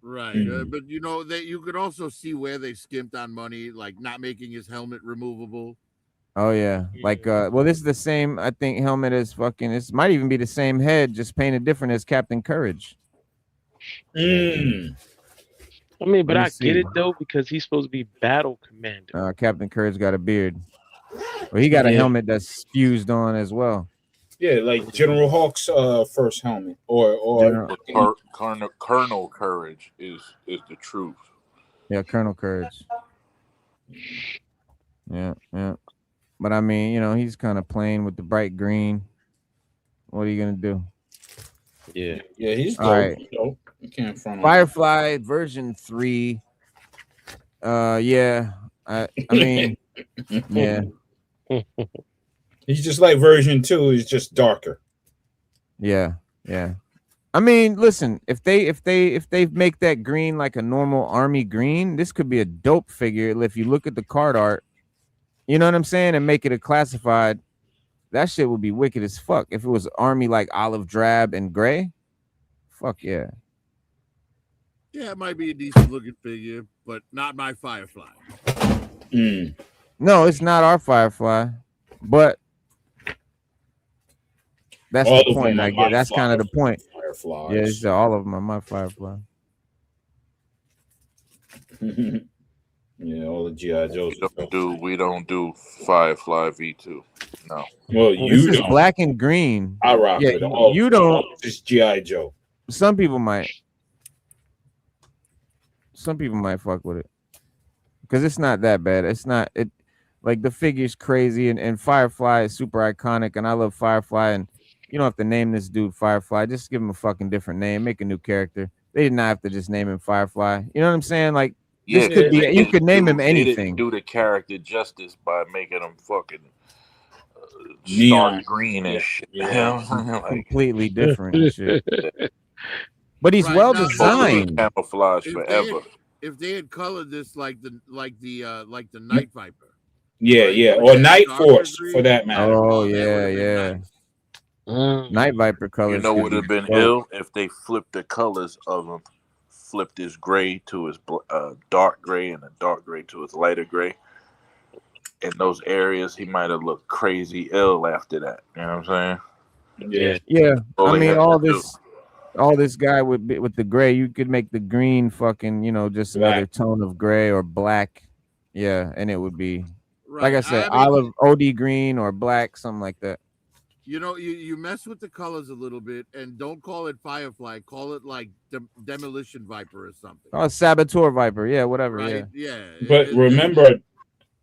Right. But you know, that you could also see where they skimped on money, like not making his helmet removable. Oh yeah, like well, this is the same, I think, helmet as fucking. This might even be the same head, just painted different as Captain Courage. I mean, but I get it though, because he's supposed to be battle commander. Captain Courage got a beard. Well, he got a helmet that's fused on as well. Yeah, like General Hawk's first helmet, or Colonel Courage is the truth. Yeah, Colonel Courage. Yeah. But I mean, you know, he's kind of playing with the bright green. What are you gonna do? Yeah, he's dope. All right. Dope. You can't front on Firefly version 3. Yeah. I mean, yeah. He's just like version 2. He's just darker. Yeah. I mean, listen, if they make that green like a normal army green, this could be a dope figure. If you look at the card art, you know what I'm saying, and make it a classified, that shit would be wicked as fuck. If it was army like olive drab and gray, fuck yeah. Yeah, it might be a decent looking figure, but not my Firefly. No, it's not our Firefly, but that's all the point. I guess that's kind of the point. Fireflies. Yeah, it's all of them are my Firefly. Yeah, all the G.I. Joes. We don't do Firefly V2. No. Well, this is black and green. I rock with all. You don't. It's G.I. Joe. Some people might fuck with it because it's not that bad. It's not it like the figure's crazy and Firefly is super iconic and I love Firefly, and you don't have to name this dude Firefly. Just give him a fucking different name. Make a new character. They did not have to just name him Firefly. You know what I'm saying? Like this could be. You could name him anything. They didn't do the character justice by making him fucking neon green and shit. Like, completely different and shit. But he's well designed. Camouflage forever. If they had colored this like the Night Viper. Yeah, or Night Force for that matter. Oh yeah. Night Viper colors. You know what would have been ill if they flipped the colors of him, flipped his gray to his dark gray and a dark gray to his lighter gray. In those areas, he might have looked crazy ill after that. You know what I'm saying? Yeah. I mean, all this guy with the gray, you could make the green fucking, you know, just another tone of gray or black. Yeah, and it would be like I said, olive OD green or black, something like that. You know, you mess with the colors a little bit and don't call it Firefly. Call it like Demolition Viper or something. Oh, Saboteur Viper. Yeah, whatever. Right? Yeah. But remember,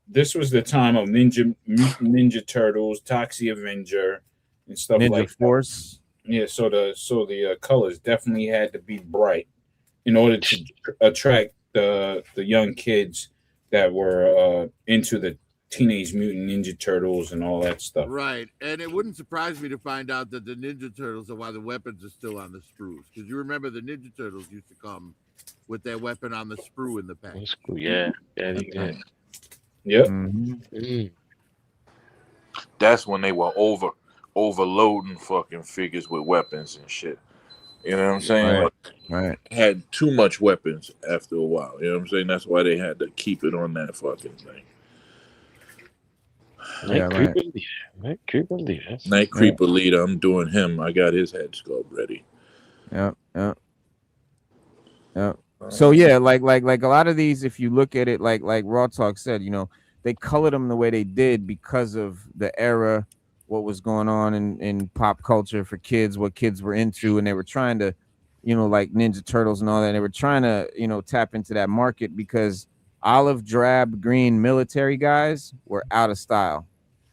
this was the time of Ninja Turtles, Toxie Avenger, and stuff Ninja like Force. That. Yeah, so the colors definitely had to be bright in order to attract the young kids that were into the Teenage Mutant Ninja Turtles and all that stuff. Right. And it wouldn't surprise me to find out that the Ninja Turtles are why the weapons are still on the sprues. Because you remember the Ninja Turtles used to come with their weapon on the sprue in the pack. Yeah, they did. Yep. That's when they were overloading fucking figures with weapons and shit. You know what I'm saying? Right. Had too much weapons after a while. You know what I'm saying? That's why they had to keep it on that fucking thing. Night Creeper Leader. I'm doing him. I got his head sculpt ready. Yep. So yeah, like a lot of these, if you look at it, like RawTalk said, you know, they colored them the way they did because of the era, what was going on in pop culture for kids, what kids were into, and they were trying to, you know, like Ninja Turtles and all that. And they were trying to, you know, tap into that market because olive drab green military guys were out of style.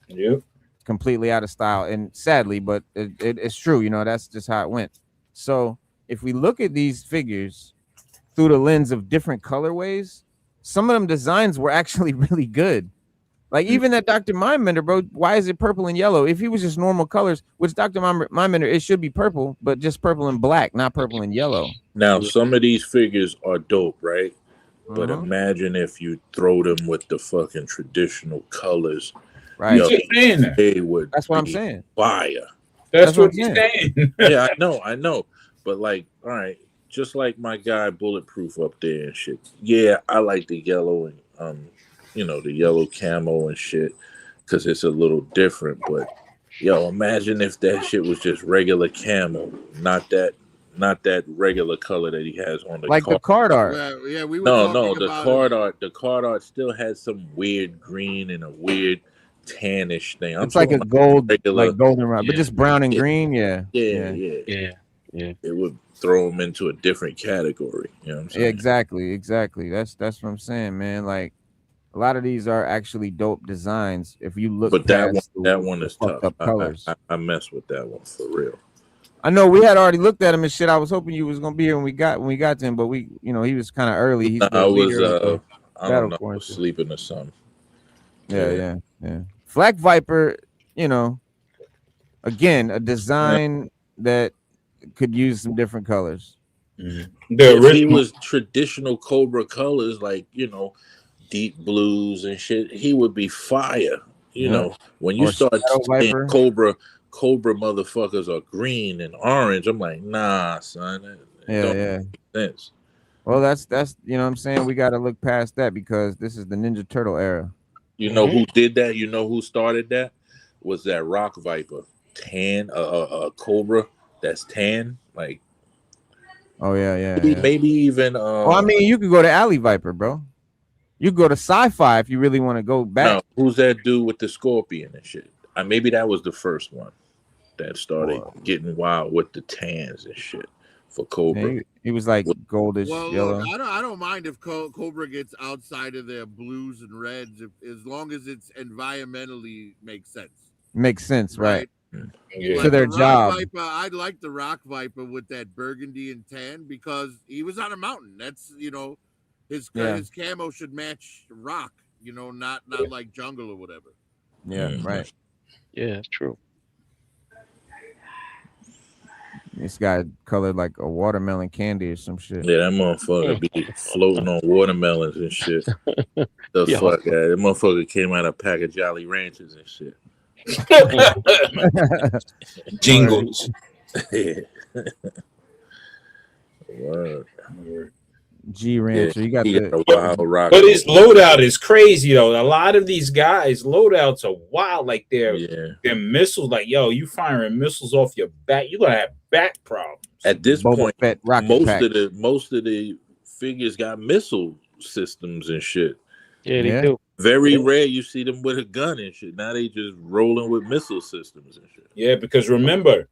Yep. Completely out of style. And sadly, but it's true, you know, that's just how it went. So if we look at these figures, through the lens of different colorways, some of them designs were actually really good. Like even that Dr. Mindbender, bro, why is it purple and yellow? If he was just normal colors, which Dr. Mindbender, it should be purple, but just purple and black, not purple and yellow. Now, some of these figures are dope, right? But Mhm. imagine if you throw them with the fucking traditional colors. Right. Yo, Keep saying that. they would That's what I'm be saying. fire. That's what what I'm he's saying. saying. Yeah, I know. But like, all right, just like my guy Bulletproof up there and shit. Yeah, I like the yellow and the yellow camo and shit because it's a little different. But yo, imagine if that shit was just regular camo, not that regular color that he has on the Like the card art. Yeah, we were No, talking the about card art. The card art still has some weird green and a weird tannish thing. I'm It's like a talking gold, regular, like golden, but just brown and Yeah. green. Yeah. yeah. Yeah. It would throw him into a different category. You know what I'm saying? Yeah, exactly. That's what I'm saying, man. Like a lot of these are actually dope designs. If you look But that past one the is fucked tough. up colors. I mess with that one for real. I know we had already looked at him and shit. I was hoping you was gonna be here when we got to him, but we, he was kind of early. He's the leader of the I don't know, battle I was quarantine. sleeping or something. Yeah. Flak Viper, again, a design that could use some different colors. The If he original, was traditional Cobra colors, like deep blues and shit, he would be fire. When you Or start Shadow saying Viper. Cobra motherfuckers are green and orange, I'm like, nah, son. That don't make sense. Well, that's what I'm saying. We got to look past that because this is the Ninja Turtle era. You know who did that? You know who started that? Was that Rock Viper tan? Cobra that's tan, like. Oh yeah. Maybe even. Well, I mean, you could go to Alley Viper, bro. You could go to Sci-Fi if you really want to go back. No, who's that dude with the scorpion and shit? Maybe that was the first one that started getting wild with the tans and shit for Cobra. Yeah, he was like goldish yellow. Look, I don't mind if Cobra gets outside of their blues and reds, as long as it's environmentally makes sense. Makes sense, right? Yeah. To their job. Viper, I like the Rock Viper with that burgundy and tan because he was on a mountain. That's his camo should match rock. Not like jungle or whatever. Yeah, right. Yeah, that's true. This guy colored like a watermelon candy or some shit. Yeah, that motherfucker be floating on watermelons and shit. Fuck that. That motherfucker came out of a pack of Jolly Ranchers and shit. Jingles. Word. G Rancher. You got the wild rock. But his loadout is crazy though. A lot of these guys' loadouts are wild. Like their missiles. Like you firing missiles off your back, you're gonna have back problems. At this point, Fett most of the figures got missile systems and shit. Yeah, they do. Very rare you see them with a gun and shit. Now they just rolling with missile systems and shit. Yeah, because remember,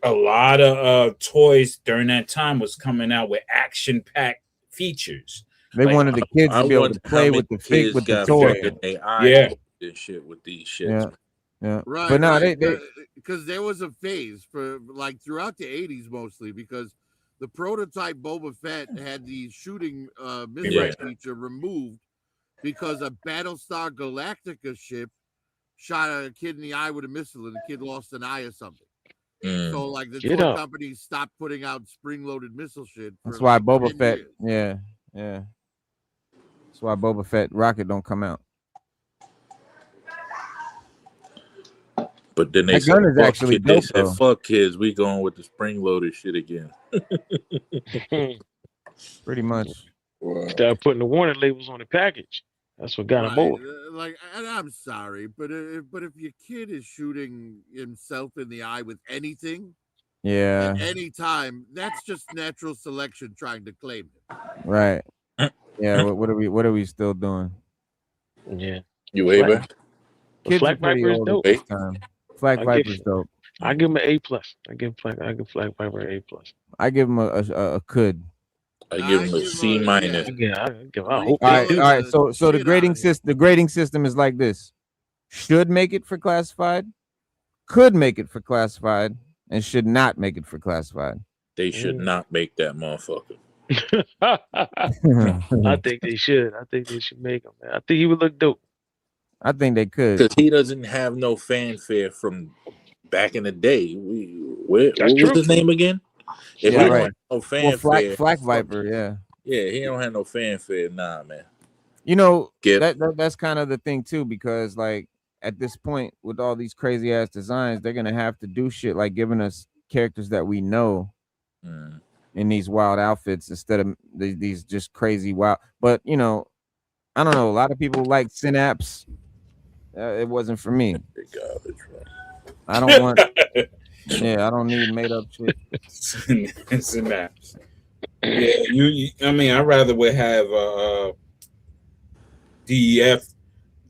a lot of toys during that time was coming out with action-packed features. They wanted the kids to be able to play with the toy. And shit with these shits. Yeah. Right. But no, they because there was a phase for like throughout the 80s mostly because the prototype Boba Fett had the shooting missile feature removed because a Battlestar Galactica ship shot a kid in the eye with a missile and the kid lost an eye or something. So like the toy companies stopped putting out spring-loaded missile shit. That's why Boba Fett, yeah. That's why Boba Fett rocket don't come out. But then they said, fuck kids, we going with the spring-loaded shit again. Pretty much. Start putting the warning labels on the package. That's what got him over. Like, and I'm sorry, but if your kid is shooting himself in the eye with anything, at any time, that's just natural selection trying to claim him. Right. Yeah. What are we still doing? Yeah. You able? Kids Flak Viper is dope. Flak Viper is dope. I give him an A+. I give Flak Viper an A+. I give him a could. I give him a C-. All right. So the grading system is like this: should make it for classified, could make it for classified, and should not make it for classified. They should not make that motherfucker. I think they should. I think they should make him, man. I think he would look dope. I think they could. Because he doesn't have no fanfare from back in the day. What was his name again? If Yeah, he don't right. have no Well, fanfare, Flak Viper, yeah. Yeah, he don't have no fanfare. Nah, man. You know, Get that's kind of the thing too, because like at this point with all these crazy ass designs, they're gonna have to do shit like giving us characters that we know in these wild outfits instead of these just crazy wild. But you know, I don't know. A lot of people like Synapse. It wasn't for me. garbage, I don't want. Yeah, I don't need made up shit. Synapse. Yeah, I mean, I'd rather would have a DEF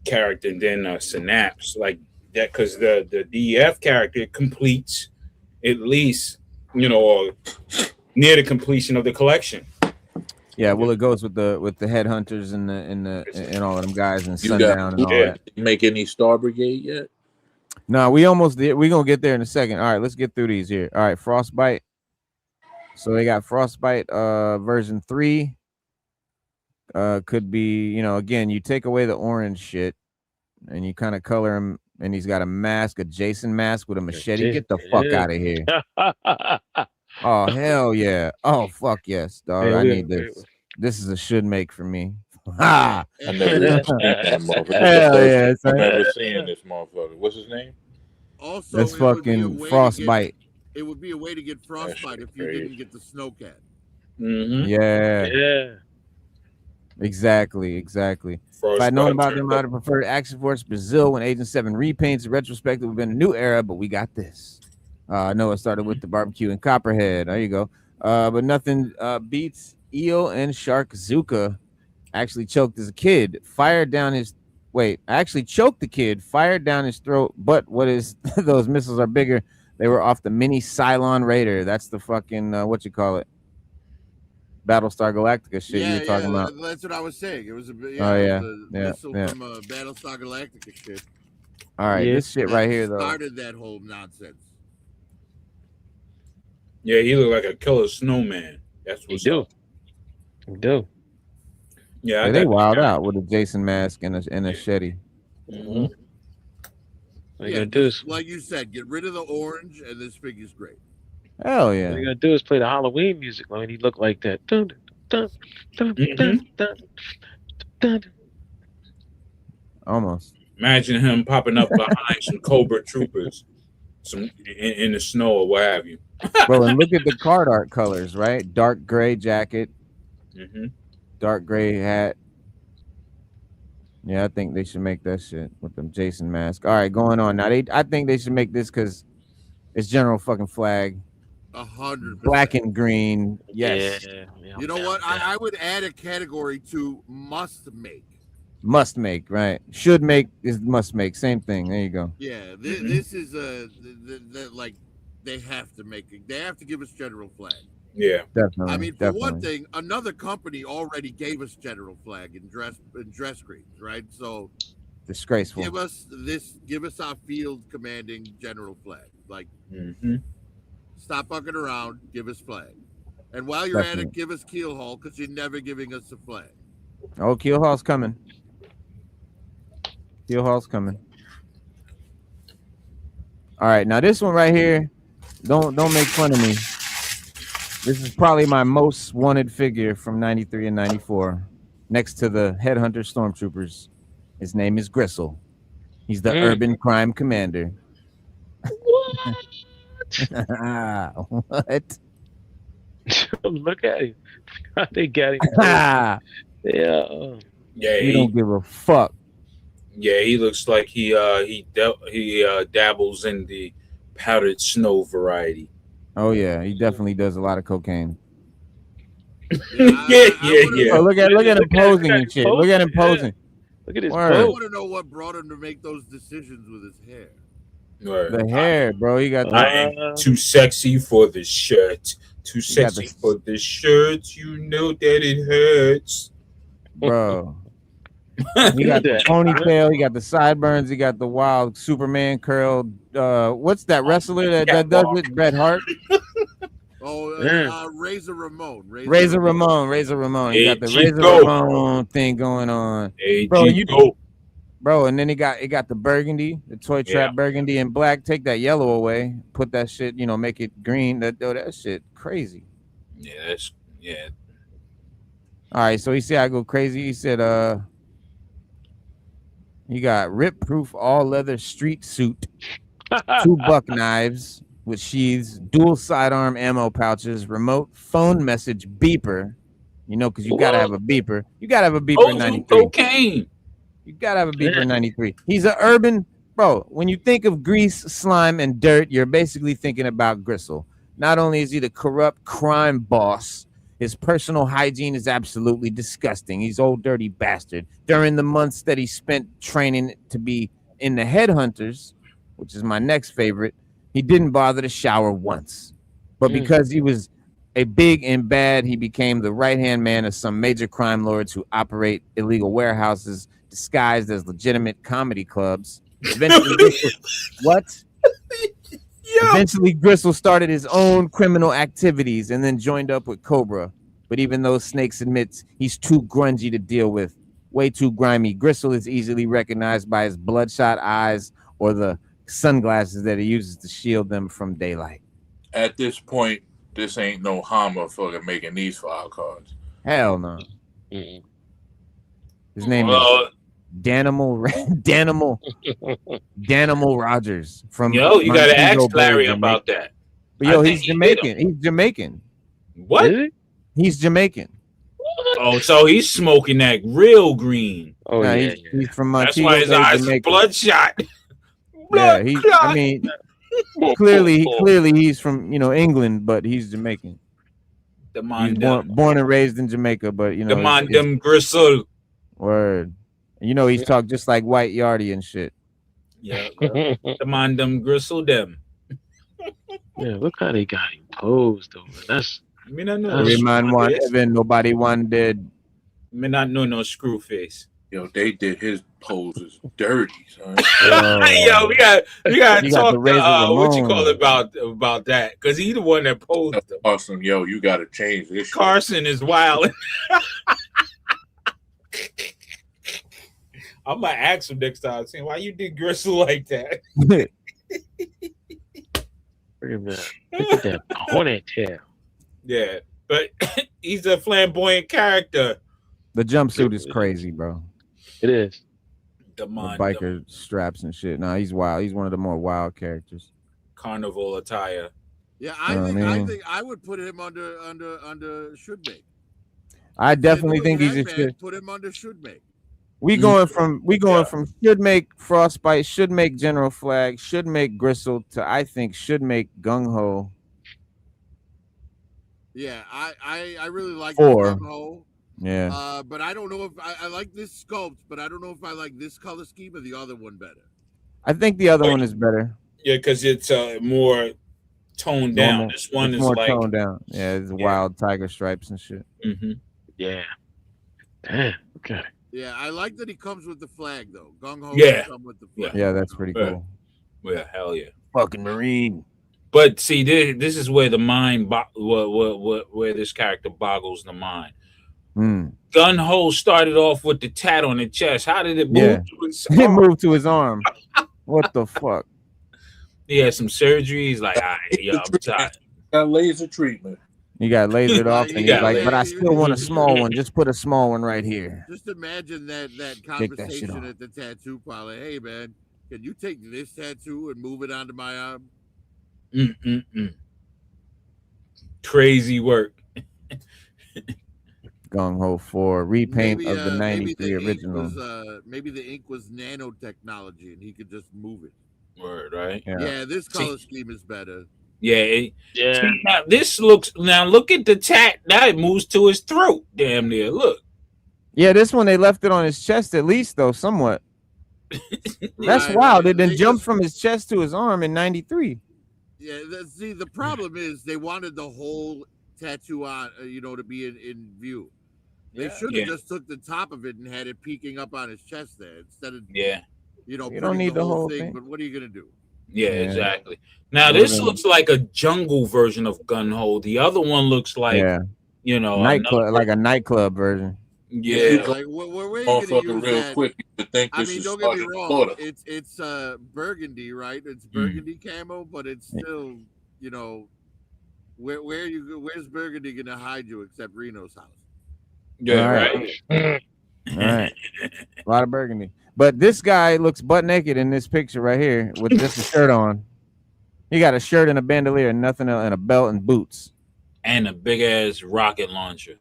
character than Synapse like that, because the DEF character completes at least, you know, or near the completion of the collection. Yeah, well, it goes with the headhunters and all of them guys and Sundown and all that. Make any Star Brigade yet? No, we almost did. We're gonna get there in a second. All right, let's get through these here. All right, Frostbite. So they got Frostbite version 3. Could be, you know, again, you take away the orange shit and you kind of color him, and he's got a mask, a Jason mask with a machete. Get the fuck out of here. Oh, hell yeah. Oh, fuck yes, dog. I need this. This is a should make for me. Ha! I never seen that motherfucker. Hell yeah. I've never seen this motherfucker. What's his name? Also, that's fucking Frostbite. It would be a way to get Frostbite if you didn't get the Snowcat. Yeah. Exactly. If I'd known about them, I'd have preferred Action Force Brazil when Agent 7 repaints. In retrospect, it would have been a new era, but we got this. I know it started with the barbecue and Copperhead. There you go. But nothing beats Eel and Shark Zuka. Actually choked as a kid. Fired down his... Wait, I actually choked the kid. Fired down his throat. But what is... Those missiles are bigger. They were off the mini Cylon Raider. That's the fucking... what you call it? Battlestar Galactica shit you were talking about. That's what I was saying. It was a missile from Battlestar Galactica shit. All right, this shit right here though started that whole nonsense. Yeah, he looked like a killer snowman. That's what he do. Yeah, they wild out with a Jason mask and a shetty. All you gotta do is, like you said, get rid of the orange, and this figure's great. Hell yeah! All you gotta do is play the Halloween music. I mean, he looked like that. Dun, dun, dun, dun, dun, dun. Almost. Imagine him popping up behind some Cobra troopers, in the snow or what have you. Bro, and look at the card art colors, right? Dark gray jacket, dark gray hat. Yeah, I think they should make that shit with them Jason mask. All right, going on now. I think they should make this because it's General fucking Flag. 100%. Black and green. Yes. Yeah, you know what? I would add a category to must make. Must make, right? Should make is must make. Same thing. There you go. Yeah, this is like they have to make it. They have to give us General Flag. Yeah, definitely. I mean, for one thing, another company already gave us General Flag in dress greens, right? So disgraceful. Give us our field commanding General Flag. Like, stop fucking around. Give us flag, and while you're at it, give us keel haul because you're never giving us a flag. Oh, keel haul's coming. Keel haul's coming. All right, now this one right here, don't make fun of me. This is probably my most wanted figure from 93 and 94, next to the Headhunter Stormtroopers. His name is Gristle. He's the urban crime commander. What? Look at him. They got him. Yeah. He don't give a fuck. Yeah, he looks like he dabbles in the powdered snow variety. Oh yeah, he definitely does a lot of cocaine. Yeah. Oh, look at him posing and shit. Look at him posing. Look at his I want to know what brought him to make those decisions with his hair. The hair, bro. He got. I am too sexy for the shirt. Too sexy for the shirt. You know that it hurts, bro. He got the ponytail. He got the sideburns. He got the wild Superman curl. What's that wrestler that does it? Bret Hart. Oh, Yeah. Razor Ramon. Razor Ramon. He got the Hey, Razor Chico. Ramon thing going on, Hey, bro. Chico. Bro, and then he got the burgundy, the toy trap Yeah. burgundy and black. Take that yellow away, put that shit, make it green. That shit crazy. Yeah, All right, so he said I go crazy. He said he got rip proof all leather street suit, 2 buck knives with sheaths, dual sidearm ammo pouches, remote phone message beeper. Because you gotta have a beeper. You gotta have a beeper in Oh, some 93. cocaine. You gotta have a beeper Yeah. in 93. He's an urban bro. When you think of grease, slime, and dirt, you're basically thinking about Gristle. Not only is he the corrupt crime boss, his personal hygiene is absolutely disgusting. He's old dirty bastard. During the months that he spent training to be in the Headhunters, which is my next favorite, he didn't bother to shower once. But because he was a big and bad, he became the right-hand man of some major crime lords who operate illegal warehouses disguised as legitimate comedy clubs. Eventually, Eventually, Gristle started his own criminal activities and then joined up with Cobra. But even though Snakes admits he's too grungy to deal with, way too grimy, Gristle is easily recognized by his bloodshot eyes or the sunglasses that he uses to shield them from daylight. At this point, this ain't no Hama fucking making these file cards. Hell no. Mm. His name is Danimal Rogers from. Yo, you gotta Montego ask Larry Bay, about that. But yo, I he's think he hit Jamaican. He's Jamaican. What? Is it? He's Jamaican. Oh, so he's smoking that real green. Oh Nah, yeah. he's from That's Montego why his Bay, eyes are Jamaica. bloodshot. Yeah, I mean, clearly he's from England, but he's Jamaican. The He's born and raised in Jamaica, but the Mandem Gristle. Word. He's talked just like White Yardie and shit. Yeah. The Mandem Gristle them. Yeah, look how they got him posed though. That's Me not know. Every Every man want heaven, nobody want dead. Me not know no screw face. Yo, they did his poses dirty, son. Yo, we got You got talk the Razor what you Ramon. call it about that, because he's the one that posed them. Awesome, yo, you gotta change this shit. Carson is wild. I might ask him next time, saying, why you did Gristle like that? look at that. Look at that ponytail. Yeah, but he's a flamboyant character. The jumpsuit is crazy, bro. It is. The The biker straps and shit. Nah, he's wild. He's one of the more wild characters. Carnival attire. Yeah, You know what I mean? I think I would put him under should make. I definitely think he's a Headband, shit. put him under should make. We going from should make Frostbite, should make General Flag, should make Gristle to I think should make Gung Ho. Yeah, I really like Four. Gung Ho. Yeah. But I don't know if I like this sculpt, but I don't know if I like this color scheme or the other one better. I think the other one is better. Yeah, because it's more toned down. This one is more like toned down. Yeah, it's wild tiger stripes and shit. Mm-hmm. Yeah. Damn. Okay. Yeah, I like that he comes with the flag though. Gung Ho come with the flag. Yeah, that's pretty cool. Yeah, hell yeah. Fucking Marine. But see, this is where the mind, where this character boggles the mind. Gun Ho started off with the tat on the chest. How did it move to his arm? It moved to his arm. What the fuck? He had some surgeries. Like, I'm tired. Got laser treatment. He got lasered off, and he's like, "But I still want a small one. Just put a small one right here." Just imagine that Take that shit conversation off. at the tattoo parlor. Hey man, can you take this tattoo and move it onto my arm? Crazy work. Gung Ho 4 repaint Maybe, of the '93 original. Maybe the ink was nanotechnology, and he could just move it. Word, right? Yeah, this color scheme is better. Yeah. Yeah. See, now look at the tat. Now it moves to his throat. Damn near. Look. Yeah, this one they left it on his chest at least though, somewhat. That's wild. It then jumped from his chest to his arm in '93. Yeah, see, the problem is they wanted the whole tattoo on, to be in view. They should have just took the top of it and had it peeking up on his chest there instead of you don't need the whole thing. But what are you gonna do? Yeah, Yeah. exactly. Now Those this are- looks like a jungle version of Gun-Ho. The other one looks like, Yeah, another nightclub, like a version. nightclub version. Yeah, Yeah. like where are you gonna use Motherfucker, real that? quick, you would think I this mean, is don't get me Sergeant wrong. Slaughter. It's burgundy, right? It's Mm. burgundy camo, but it's still, you know, where's burgundy gonna hide you except Reno's house? Yeah, Right. right. All right, a lot of burgundy. But this guy looks butt naked in this picture right here with just a shirt on. He got a shirt and a bandolier and nothing else, and a belt and boots. And a big ass rocket launcher.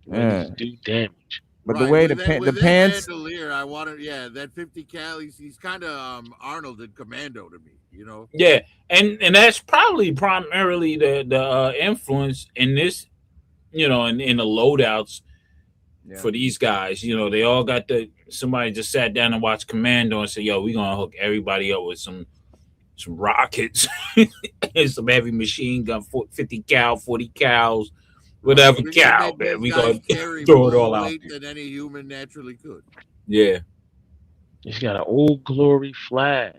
Yeah. Do damage. But the way the pants, bandolier, I wanted, that 50 cal. He's kind of Arnold and Commando to me, you know. Yeah, and that's probably primarily the influence in this, in the loadouts for these guys. They all got somebody just sat down and watched Commando and said, "Yo, we gonna hook everybody up with some rockets and some heavy machine gun, 50 cal, 40 cals, whatever cal, man. We gonna throw it all out there. Than any human naturally could. Yeah. He's got an old glory flag.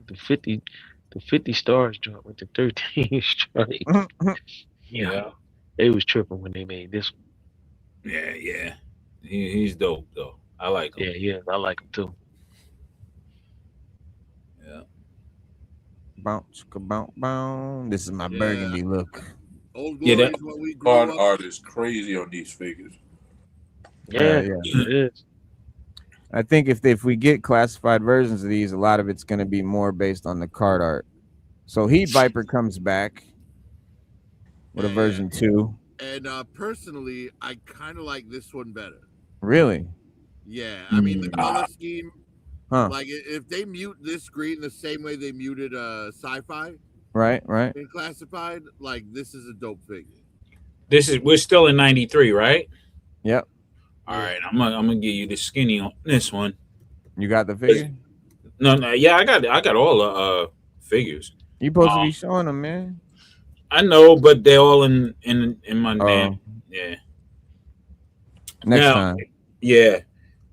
The 50 stars joint with the 13 strike. Yeah. They was tripping when they made this one. Yeah. He's dope though. I like him. Yeah, I like him too. Yeah. bounce, bounce, bounce. This is my burgundy look. Old glory is what we grew up. Art is crazy on these figures. Yeah, it is. I think if we get classified versions of these, a lot of it's going to be more based on the card art. So Heat Viper comes back with a version 2. And personally, I kind of like this one better. Really? Yeah, I mean the color scheme. Huh. Like if they mute this green the same way they muted Sci-Fi, right, in classified, like this is a dope figure. We're still in 93, right? Yep. All right, I'm gonna give you the skinny on this one. You got the figure? No, yeah, I got all the figures. You supposed to be showing them, man. I know, but they're all in my name. Yeah. Next time. Yeah.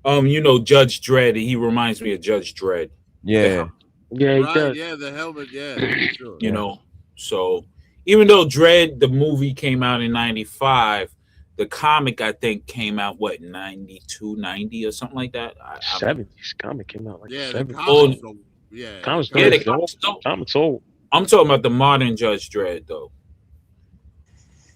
Judge Dredd. He reminds me of Judge Dredd. Yeah. Yeah, he does. Yeah, the helmet. Yeah, sure. So even though Dredd the movie came out in 95, the comic I think came out 92, 90 or something like that. 70s comic came out like 70s. Comics old. I'm talking about the modern Judge Dredd though.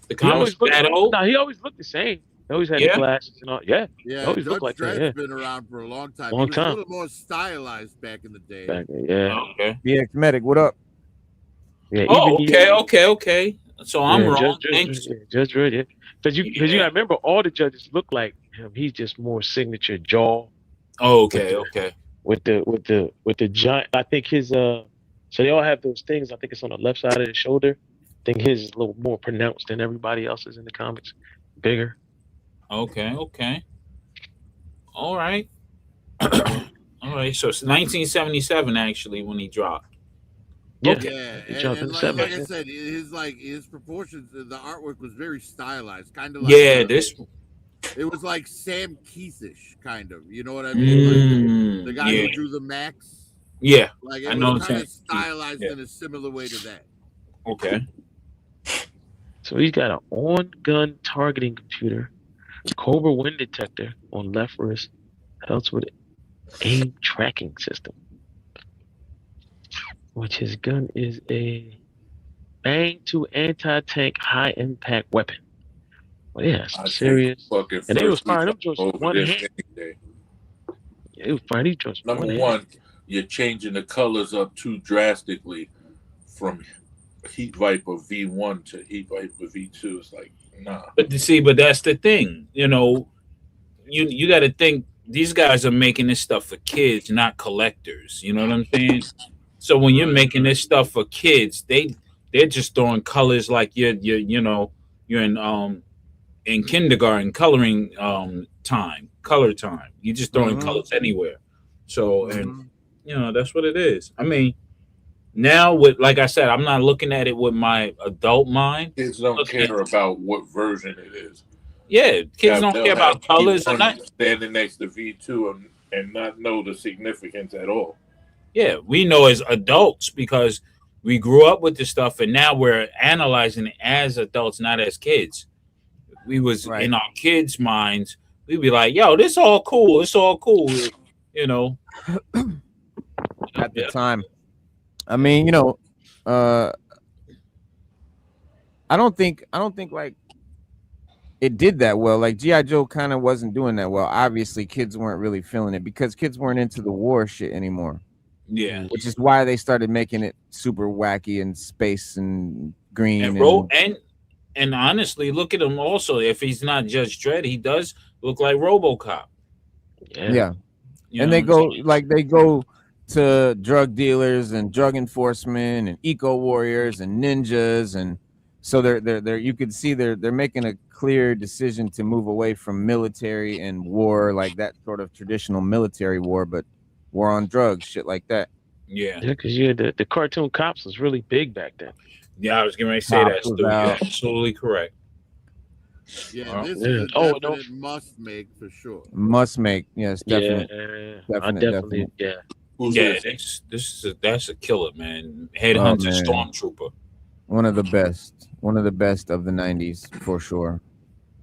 The comics that old? No, he always looked the same. He always had the glasses and all. Yeah. Judge Dredd's been around for a long time. He was a little more stylized back in the day. Okay. BX Medic, what up? Yeah. Okay. So I'm wrong. Judge Dredd, yeah. Because you gotta remember, all the judges look like him. He's just more signature jaw. Oh, okay. With the giant, I think his so they all have those things. I think it's on the left side of the shoulder. I think his is a little more pronounced than everybody else's in the comics. Bigger. Okay. All right. All right. So it's 1977 actually when he dropped. Yeah, and like I said, his proportions, the artwork was very stylized, kind of like it was like Sam Keith-ish, kind of. You know what I mean? Like the guy who drew the Max. Yeah, like it was kind of stylized in a similar way to that. Okay. So he's got an on-gun targeting computer, Cobra wind detector on left wrist, helps with aim tracking system. Which his gun is a Bang 2 anti-tank high-impact weapon. Well, yeah, serious. And they was firing them joints with one hand. Yeah, they was firing these joints with Number one, you're changing the colors up too drastically from Heat Viper V1 to Heat Viper V2. It's like, nah. But that's the thing. You got to think these guys are making this stuff for kids, not collectors. You know what I'm saying? So when you're making this stuff for kids, they're just throwing colors like you're in kindergarten coloring color time. You're just throwing colors anywhere. So and that's what it is. I mean, now like I said, I'm not looking at it with my adult mind. Kids don't care about what version it is. Yeah, kids don't care about colors and that. Standing next to V2 and not know the significance at all. Yeah, we know as adults because we grew up with this stuff, and now we're analyzing it as adults, not as kids. We was Right. in our kids' minds. We'd be like, "Yo, this all cool. It's all cool," you know. At the Yeah. time, I mean, you know, I don't think like it did that well. Like G.I. Joe kind of wasn't doing that well. Obviously, kids weren't really feeling it because kids weren't into the war shit anymore. Yeah, Which is why they started making it super wacky and space and green and honestly, look at him. Also, if he's not Judge Dredd, he does look like RoboCop. yeah. You And know they what I'm go saying? like they go to drug dealers and drug enforcement and eco warriors and ninjas, and so they're you could see they're making a clear decision to move away from military and war, like that sort of traditional military war, but war on drugs, shit like that. Yeah, because the cartoon cops was really big back then. yeah. I was getting ready to say that. Cops was Stu. You're out. absolutely correct. Yeah, this Yeah. is a Oh, no. definite must make for sure. Must make, yes, definite. Yeah, I definitely. Yeah, Who's Yeah, this? that's a killer, man. Oh, Headhunter, man. Stormtrooper. One of the best of the 90s for sure.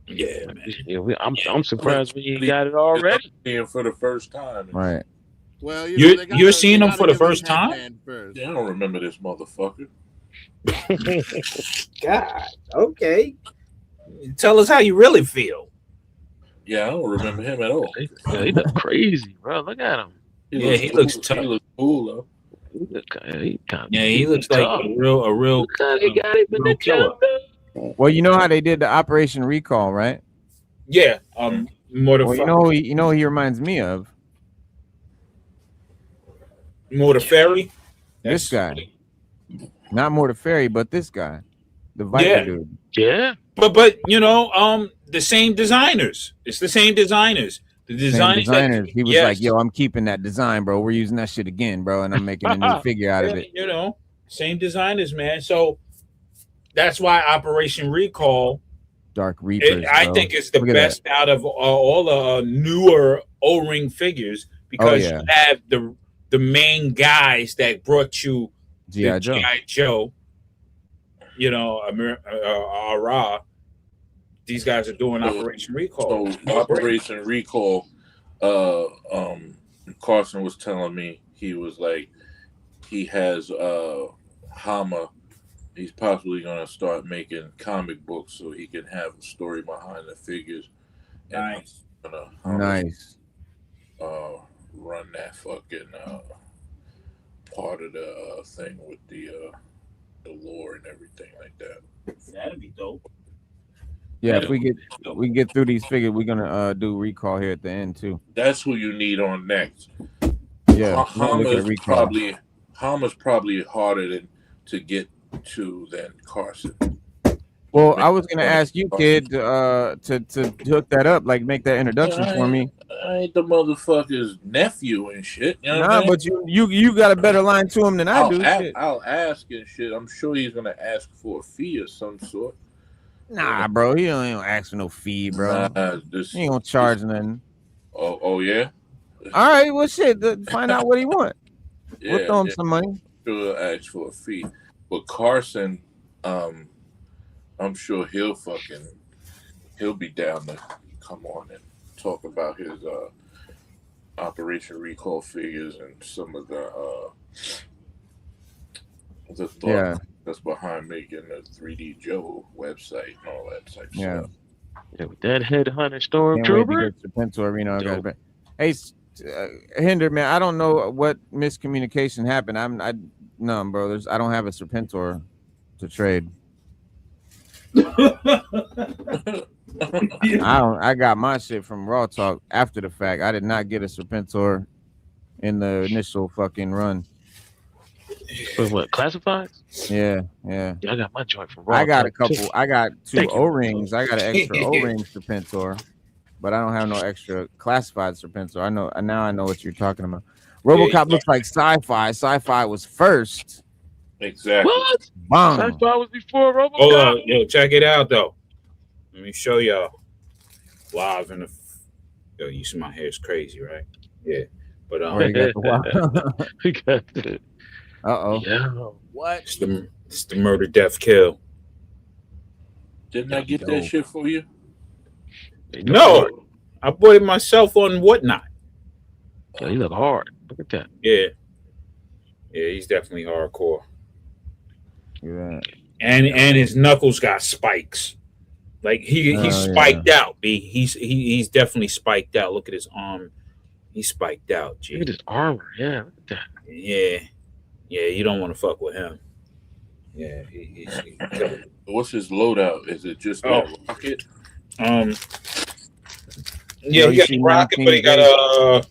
Yeah, man. yeah. I'm surprised we got it already. Seeing for the first time. Right. Well, You're seeing them for the first time? First. Yeah, I don't remember this motherfucker. God, okay. Tell us how you really feel. Yeah, I don't remember him at all. He look crazy, bro. Look at him. He looks tough. He looks cool though. He looks like tough. a real. Look how they got him in real the killer. jungle. Well, you know how they did the Operation Recall, right? Yeah, Mortar. Well, you know who he reminds me of? Mortar Ferry. This guy. Not Morteferi, but this guy. The Viper dude. Yeah. But you know, the same designers. It's the same designers. The designers. He was like, "Yo, I'm keeping that design, bro. We're using that shit again, bro, and I'm making a new figure out of it." You know, same designers, man. So that's why Operation Recall, Dark Reapers. I think it's the best out of all the newer O-ring figures because you have the main guys that brought you G.I. Joe. You know, ARAH. These guys are doing Operation Recall. So Operation Recall, Carson was telling me he was like, he has Hama. He's possibly going to start making comic books so he can have a story behind the figures. Nice. Nice. Run that fucking part of the thing with the lore and everything like that. That'd be dope. Yeah, if we get through these figures, we're gonna do Recall here at the end too. That's who you need on next. Yeah, Hama's probably harder to get to than Carson. Well, I was gonna ask you, kid, to hook that up, like make that introduction for me. I ain't the motherfucker's nephew and shit. You know what I mean? But you got a better line to him than I do. I'll ask and shit. I'm sure he's gonna ask for a fee of some sort. Nah, bro, he don't even ask for no fee, bro. He ain't gonna charge nothing. Oh yeah. All right, well, shit. Find out what he want. Yeah, we'll throw him some money. Sure, ask for a fee. But Carson, I'm sure he'll be down to come on and talk about his Operation Recall figures and some of the thought that's behind making the 3D Joe website and all that type of stuff. Yeah, with that headhunter Stormtrooper. Reno. Hey, Hinder, man, I don't know what miscommunication happened. No, bro. I don't have a Serpentor to trade. I got my shit from RawTalk after the fact. I did not get a Serpentor in the initial fucking run. What, classifieds? Yeah. I got my joint from RawTalk. I got a couple. I got two O-rings. I got an extra O-ring Serpentor, but I don't have no extra classified Serpentor. I know what you're talking about. RoboCop looks like sci-fi. Sci-fi was first. Exactly. What? Bomb. Sci-fi was before RoboCop. Hold on, yo, check it out though. Let me show y'all live in the. Yo, you see my hair is crazy, right? Yeah, But Or you got the wild. We got the Uh-oh. what? it's the murder, death, kill. Didn't I get that shit for you? No, I bought it myself on Whatnot. Yo, he look hard. Look at that. Yeah, he's definitely hardcore. Yeah. And his knuckles got spikes. Like he's spiked out. B. He's definitely spiked out. Look at his arm. He's spiked out. G. Look at his armor. Yeah, look at that. Yeah. You don't want to fuck with him. Yeah, What's his loadout? Is it just that rocket? Yeah, he got a rocket, but he got a.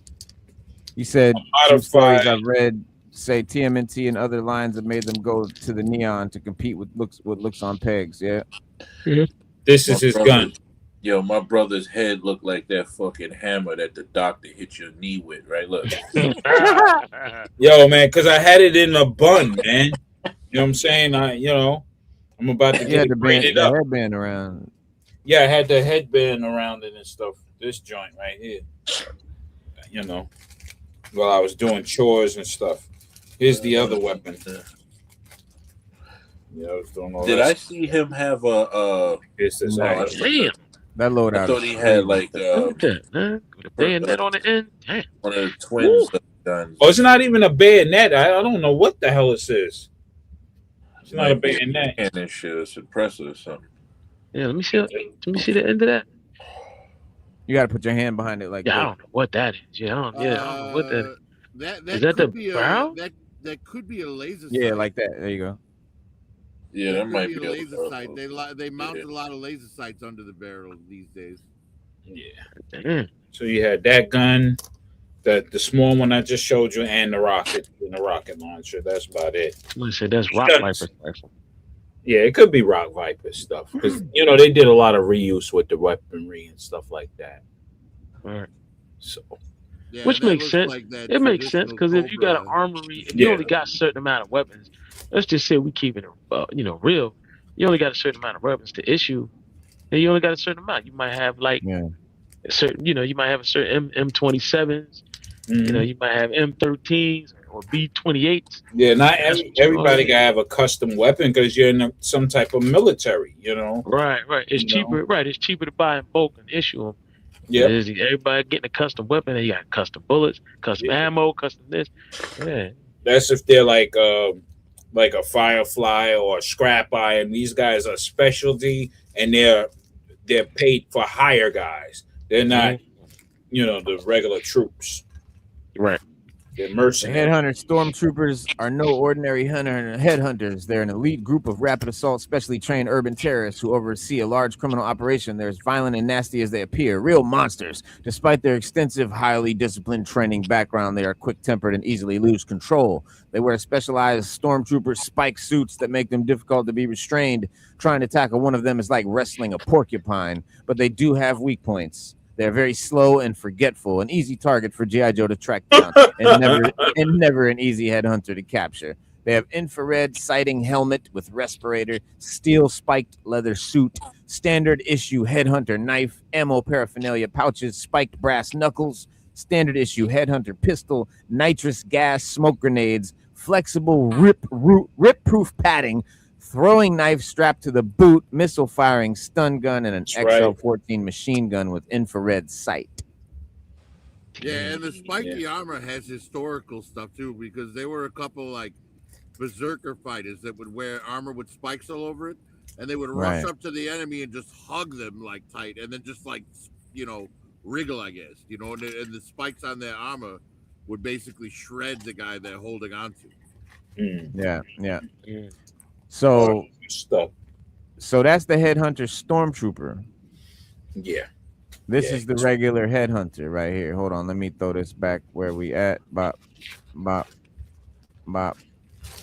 You said modified. Two stories I've read say TMNT and other lines have made them go to the neon to compete with looks on pegs. Yeah. This is his gun. Yo, my brother's head looked like that fucking hammer that the doctor hit your knee with, right? Look. Yo, man, because I had it in a bun, man. You know what I'm saying? I'm about to get it up. Headband around. Yeah, I had the headband around it and stuff. This joint right here. While I was doing chores and stuff. Here's the other weapon. Yeah, I was doing all Did I see him have a It's this damn. That loadout. I thought he had like Look at that, man. With a bayonet on the end. Damn. one of the twins guns. Oh, it's not even a bayonet. I don't know what the hell this is. It's not a bayonet. And this shit, a suppressor or something. Yeah, let me see the end of that. You got to put your hand behind it like Yeah, that. I don't know what that is. I don't know what that is. That Is that the could be barrel? That could be a laser Yeah, sight. like that. There you go. Yeah, that might be be a laser sight. They mounted a lot of laser sights under the barrel these days. Yeah. So you had that gun, the small one I just showed you, and the rocket launcher. That's about it. Somebody said that's Rock Viper rifle. Yeah, it could be Rock Viper stuff because they did a lot of reuse with the weaponry and stuff like that. All right. So. Yeah, which makes sense. Like it makes sense because if you got an armory, if you only got a certain amount of weapons, let's just say we keep it, real. You only got a certain amount of weapons to issue, and you only got a certain amount. You might have a certain, you might have a certain M27s. Mm-hmm. You might have M13s or B28s. Yeah, not everybody gotta have a custom weapon because you're in some type of military. Right. It's cheaper. Right, it's cheaper to buy in bulk and issue them. Yeah, everybody getting a custom weapon, and you got custom bullets, custom ammo, custom this. Yeah, that's if they're like a Firefly or a Scrap Iron. These guys are specialty, and they're paid for hire guys. They're not, the regular troops. Right. They're The mercenaries. headhunter stormtroopers are no ordinary headhunters. They're an elite group of rapid assault, specially trained urban terrorists who oversee a large criminal operation. They're as violent and nasty as they appear. Real monsters. Despite their extensive, highly disciplined training background, they are quick-tempered and easily lose control. They wear specialized stormtrooper spike suits that make them difficult to be restrained. Trying to tackle one of them is like wrestling a porcupine, but they do have weak points. They're very slow and forgetful, an easy target for G.I. Joe to track down, and never an easy headhunter to capture. They have infrared sighting helmet with respirator, steel spiked leather suit, standard issue headhunter knife, ammo paraphernalia pouches, spiked brass knuckles, standard issue headhunter pistol, nitrous gas smoke grenades, flexible rip-proof padding, throwing knife strapped to the boot, missile firing stun gun, and an XL-14 machine gun with infrared sight. Yeah, and the spiky armor has historical stuff too, because there were a couple like berserker fighters that would wear armor with spikes all over it, and they would rush up to the enemy and just hug them like tight, and then just like wriggle, I guess, and the spikes on their armor would basically shred the guy they're holding on to. Yeah. So that's the headhunter stormtrooper. Yeah. This is the regular headhunter right here. Hold on, let me throw this back where we at. Bop.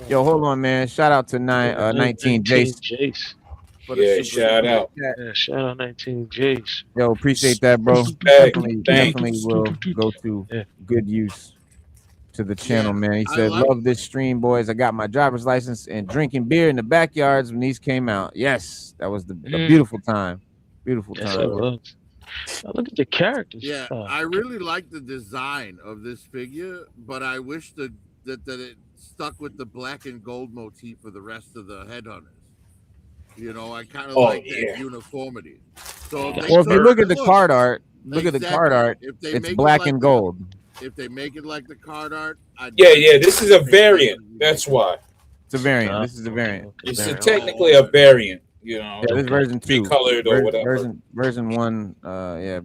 Yo, hold on, man. Shout out to 19 Jace. Yeah, shout out. Yeah, shout out 19 Jace. Yo, appreciate that, bro. Definitely will go to good use to the channel, man. He said, love this stream, boys. I got my driver's license and drinking beer in the backyards when these came out. Yes, that was a beautiful time. Beautiful time. Yes, it was. Now look at the characters. Yeah, I really like the design of this figure, but I wish that it stuck with the black and gold motif for the rest of the headhunters. You know, I kind of like that uniformity. So Well, Well, if you look at the card art, at the card art, if they it's make black it like and gold. If they make it like the card art, Yeah. This is a variant. That's why. It's a variant. This is a variant. It's technically a variant. You know, Yeah, this version 2, colored or whatever. Version 1,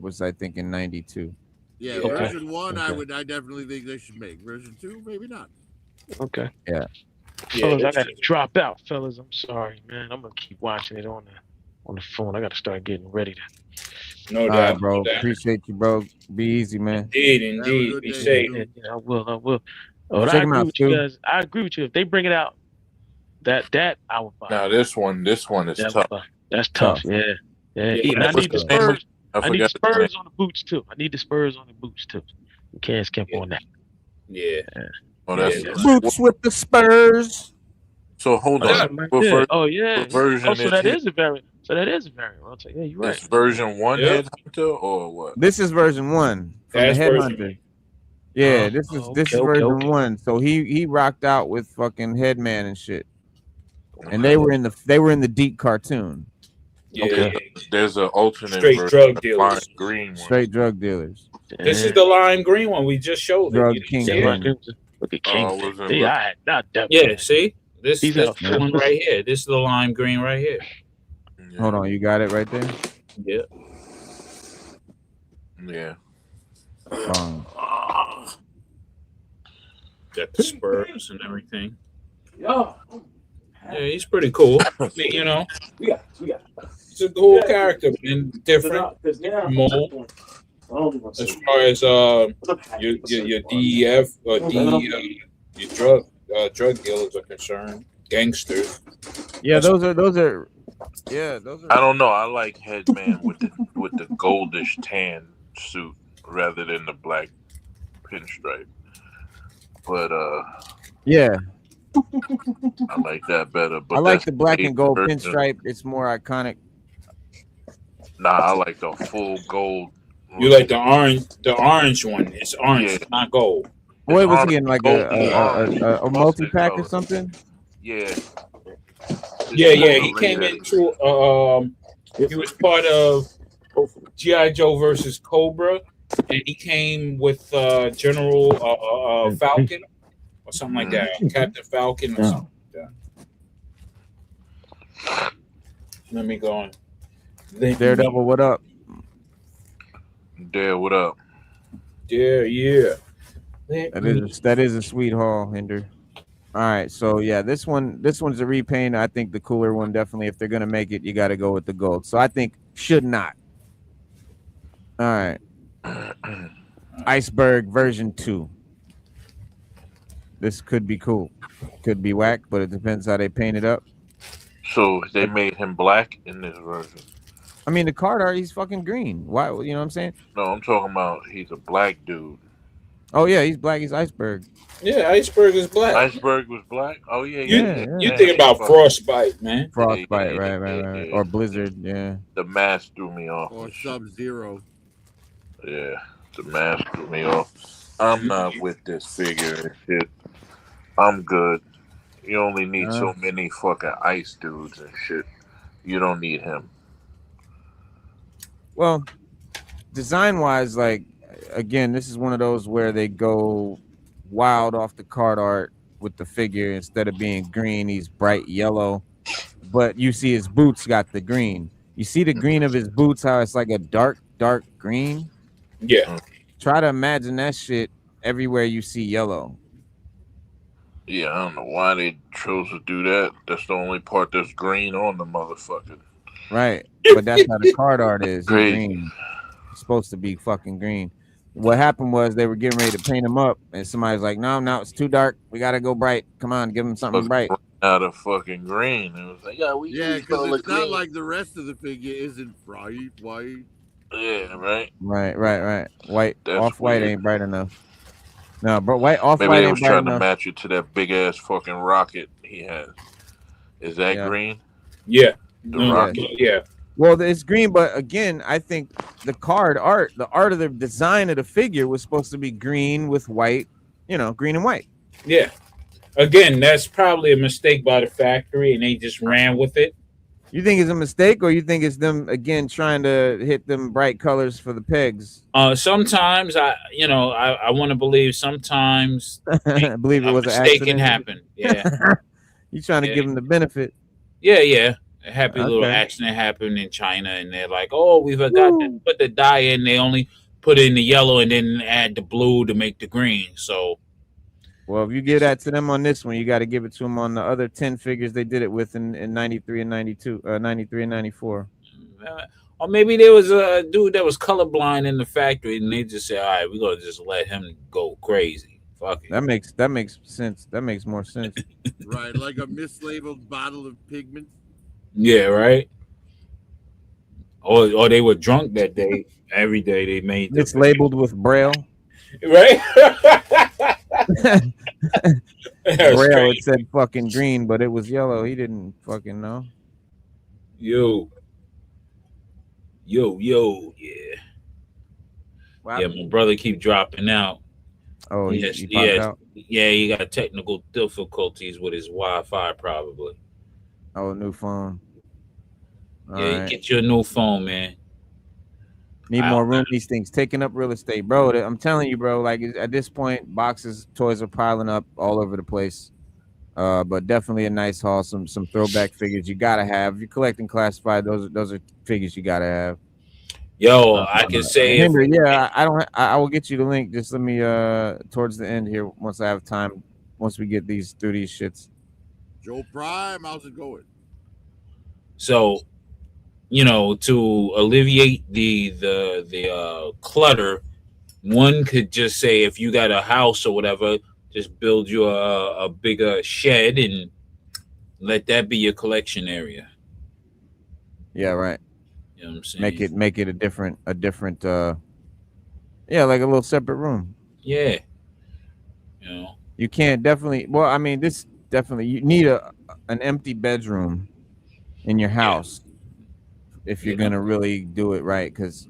was I think in '92. Yeah, version 1, I definitely think they should make. Version 2, maybe not. Okay. Yeah. Fellas, I gotta drop out, fellas. I'm sorry, man. I'm gonna keep watching it on the phone. I gotta start getting ready to. No doubt, All right, bro. Appreciate you, bro. Be easy, man. Indeed. Be safe. Yeah, I will. Oh, Check I them agree out, with you too. guys. I agree with you. If they bring it out, that I would buy. Now this one is tough. That's tough. Yeah. And I need the Spurs. I need the Spurs on the boots too. You can't skip on that. Yeah. Oh, that's Boots with the Spurs. So hold on. Oh yeah. What version so that is a variant. I'll tell you. Yeah, you're right. It's version 1 Headhunter or what? This is version 1 from the Headhunter. Yeah, this is version 1. So he rocked out with fucking Headman and shit. And they were in the Deep cartoon. Yeah. Okay. There's an alternate straight version, drug dealers. Green one. Straight drug dealers. This is the lime green one we just showed. Drug King. Look at King. Yeah, see? This one right here. This is the lime green right here. Yeah. Hold on, you got it right there? Yeah. Yeah. Got the Spurs and everything. Yeah, he's pretty cool. You know, he's a cool character and different mold. As far as your DEF or your drug dealers are concerned, gangsters. Yeah, those are. I don't know. I like Headman with the goldish tan suit rather than the black pinstripe. But yeah, I like that better. But I like the black and gold pinstripe. It's more iconic. Nah, I like the full gold. You like the orange one? It's orange, not gold. What was he in, like a multi-pack or something? Yeah. Yeah. He came into he was part of G.I. Joe versus Cobra, and he came with General Falcon or something like that, Captain Falcon or something like that. Let me go on. Daredevil, what up? Dare, what up? Yeah. That is a sweet haul, Hinder. All right, so yeah, this one's a repaint. I think the cooler one definitely. If they're gonna make it, you got to go with the gold. So I think should not. All right, Iceberg version 2. This could be cool, could be whack, but it depends how they paint it up. So they made him black in this version. I mean, the card art, he's fucking green. Why? You know what I'm saying? No, I'm talking about he's a black dude. Oh yeah, he's black. He's Iceberg. Yeah, Iceberg is black. Iceberg was black. Oh yeah. You think about Frostbite, man? Frostbite, right. Or Blizzard, yeah. The mask threw me off. Or Sub-Zero. Yeah, the mask threw me off. I'm not with this figure and shit. I'm good. You only need so many fucking ice dudes and shit. You don't need him. Well, design-wise, like, again, this is one of those where they go wild off the card art with the figure. Instead of being green, he's bright yellow. But you see his boots got the green. You see the green of his boots, how it's like a dark green? Yeah. Try to imagine that shit everywhere you see yellow. Yeah, I don't know why they chose to do that. That's the only part that's green on the motherfucker. Right. But that's how the card art is. Green. It's supposed to be fucking green. What happened was they were getting ready to paint him up, and somebody's like, no, it's too dark. We got to go bright. Come on, give him something bright. Out of fucking green. It was like, because it's not like the rest of the figure isn't bright white. Yeah, right. Right. White, off-white ain't bright enough. No, but white, off-white maybe they ain't was bright trying enough. to match it to that big-ass fucking rocket he has. Is that green? Yeah. The rocket? Yeah. Well, it's green, but again, I think the art of the design of the figure was supposed to be green with white, green and white. Yeah. Again, that's probably a mistake by the factory, and they just ran with it. You think it's a mistake, or you think it's them again trying to hit them bright colors for the pegs? Sometimes I want to believe sometimes I believe it a was an mistake can accident. happen. Yeah. You trying to Yeah. give them the benefit? Yeah. A happy little Okay. accident happened in China, and they're like, "Oh, we forgot to put the dye in. They only put in the yellow and then add the blue to make the green." So, Well, if you give that to them on this one, you got to give it to them on the other 10 figures they did it with in 93 and 92, 93 and 94. Or maybe there was a dude that was colorblind in the factory, and they just said, "All right, we're gonna just let him go crazy." Fuck it. That makes sense. That makes more sense. Right, like a mislabeled bottle of pigment. Yeah, right. Or they were drunk that day. Every day they made It's labeled with Braille. right. Braille, it said fucking green, but it was yellow. He didn't fucking know. Yo, yeah. Wow. Yeah, my brother keep dropping out. Oh, Yes, he popped out. yeah, he got technical difficulties with his Wi-Fi probably. Oh, new phone. All Yeah, right. get you a new phone, man. Need more room. These things taking up real estate, bro. I'm telling you, bro. Like at this point, boxes, toys are piling up all over the place. But definitely a nice haul. Some throwback figures you gotta have. If you're collecting classified, those are figures you gotta have. Yo, I can say Henry, yeah, I will get you the link. Just let me towards the end here once I have time. Once we get through these shits. Joe Prime, how's it going? so. To alleviate the clutter, one could just say if you got a house or whatever, just build you a bigger shed and let that be your collection area. Yeah, right. You know what I'm saying? Make it a different like a little separate room. Yeah. You can't definitely. Well, I mean, this definitely you need an empty bedroom in your house if you're gonna really do it right, because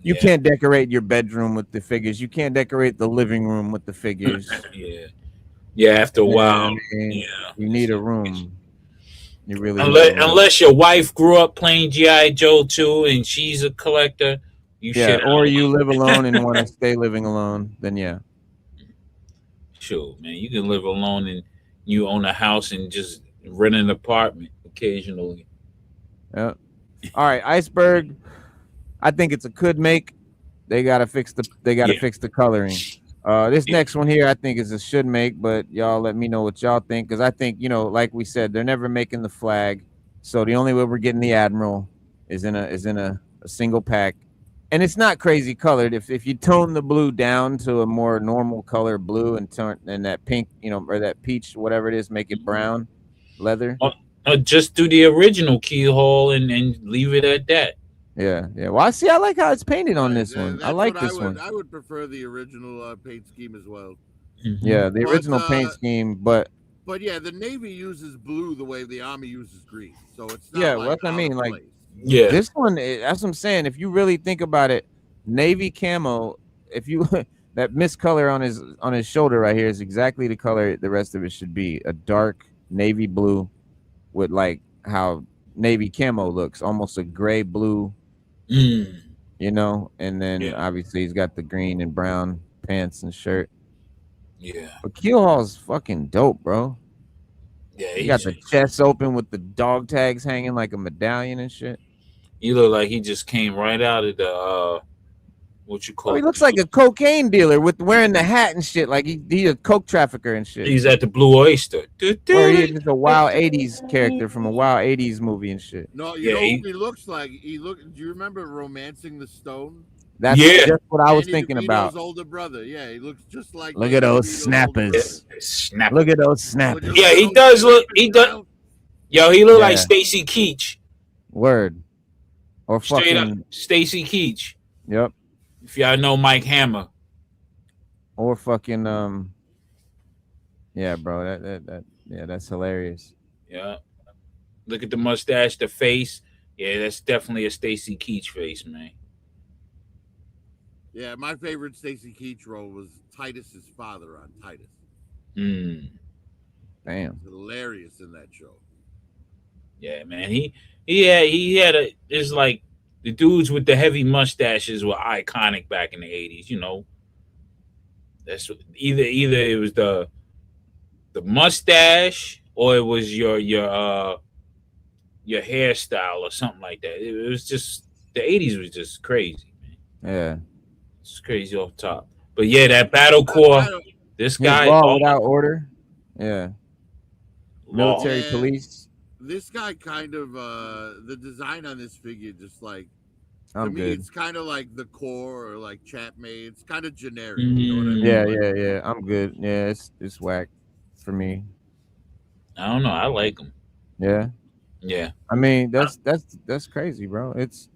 you can't decorate your bedroom with the figures. You can't decorate the living room with the figures. Yeah. After a while, you need a room. You really unless your wife grew up playing GI Joe too, and she's a collector. Or you live alone and want to stay living alone. Then sure, man. You can live alone and you own a house and just rent an apartment occasionally. Yeah. All right, Iceberg. I think it's a could make. They gotta fix the coloring. This next one here, I think is a should make, but y'all let me know what y'all think, because I think like we said, they're never making the flag, so the only way we're getting the Admiral is in a single pack, and it's not crazy colored. If you tone the blue down to a more normal color blue and that pink, or that peach, whatever it is, make it brown leather. Just do the original keyhole and leave it at that. Yeah. Well, I like how it's painted on this one. I like this one. I would prefer the original paint scheme as well. Yeah, the original paint scheme, but yeah, the Navy uses blue the way the Army uses green, so it's not that's what I mean. Like, this one, that's what I'm saying. If you really think about it, Navy camo, if you that mist color on his shoulder right here is exactly the color the rest of it should be, a dark navy blue with like how Navy camo looks, almost a gray blue. And then obviously he's got the green and brown pants and shirt. Yeah. But Keelhaul's fucking dope, bro. Yeah, he got the chest open with the dog tags hanging like a medallion and shit. He look like he just came right out of the what you call he looks like a cocaine dealer with wearing the hat and shit, like he a coke trafficker and shit. He's at the Blue Oyster. Or he's just a wild 80s character from a wild 80s movie and shit. No, you know who he looks like? Do you remember Romancing the Stone? That's just what I was thinking DeVito's about. older brother. Yeah, he looks just like. Look at those snappers. Look at those snappers. Yeah, he does look. He does. Yo, he look like Stacy Keach. Word. Or straight fucking up Stacy Keach. Yep. If y'all know Mike Hammer. Or fucking yeah, bro. That's hilarious. Yeah. Look at the mustache, the face. Yeah, that's definitely a Stacy Keach face, man. Yeah, my favorite Stacy Keach role was Titus's father on Titus. Mm. Damn. He's hilarious in that show. Yeah, man. He had a. It's like the dudes with the heavy mustaches were iconic back in the 80s. You know, that's either it was the mustache or it was your hairstyle or something like that. It was just the 80s was just crazy, man. Yeah. It's crazy off top. But yeah, that battle I core. don't- This His guy, law without order. Yeah. law. Military Yeah. police. This guy kind of the design on this figure just like to I'm me good. it's kind of like the core or like Chapmate. It's kind of generic. You know what I mean? Yeah, Like, yeah. I'm good. Yeah, it's whack for me. I don't know. I like him. Yeah. Yeah. I mean, that's crazy, bro. It's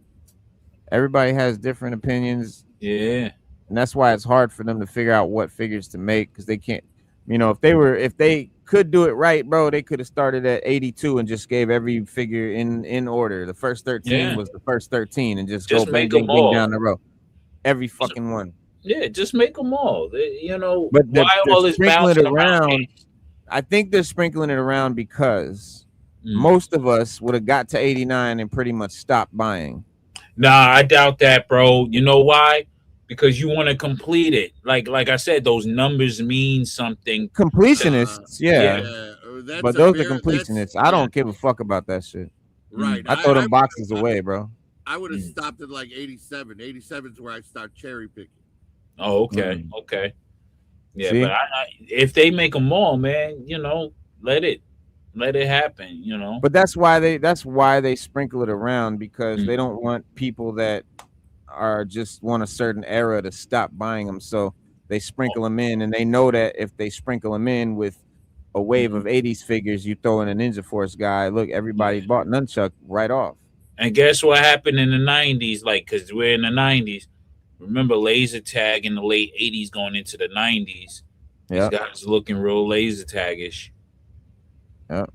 everybody has different opinions, Yeah. and that's why it's hard for them to figure out what figures to make because they can't. You know, if they could do it right, bro, they could have started at 82 and just gave every figure in order. The first 13 Yeah. was the first 13, and just Just go make bang, them bang, bang all. down the row. Every fucking one. Yeah, just make them all. You know, But why they're all this sprinkling bouncing it around. around? I think they're sprinkling it around because most of us would have got to 89 and pretty much stopped buying. Nah, I doubt that, bro. You know why? Because you want to complete it. Like I said, those numbers mean something. Completionists, yeah. that's But a those are fair- completionists. that's- I yeah, don't give a fuck about that shit. right. I throw them boxes away, bro. I would have stopped at like 87. 87 is where I start cherry picking. Oh, okay, okay. Yeah, See? but if they make them all, man, you know, let it happen, you know. But that's why they sprinkle it around because they don't want people that are just want a certain era to stop buying them. So they sprinkle them in, and they know that if they sprinkle them in with a wave of 80s figures, you throw in a Ninja Force guy. Look, everybody bought Nunchuck right off. And guess what happened in the 90s? Like, because we're in the 90s. Remember laser tag in the late 80s going into the 90s. These guys looking real laser taggish. Yeah,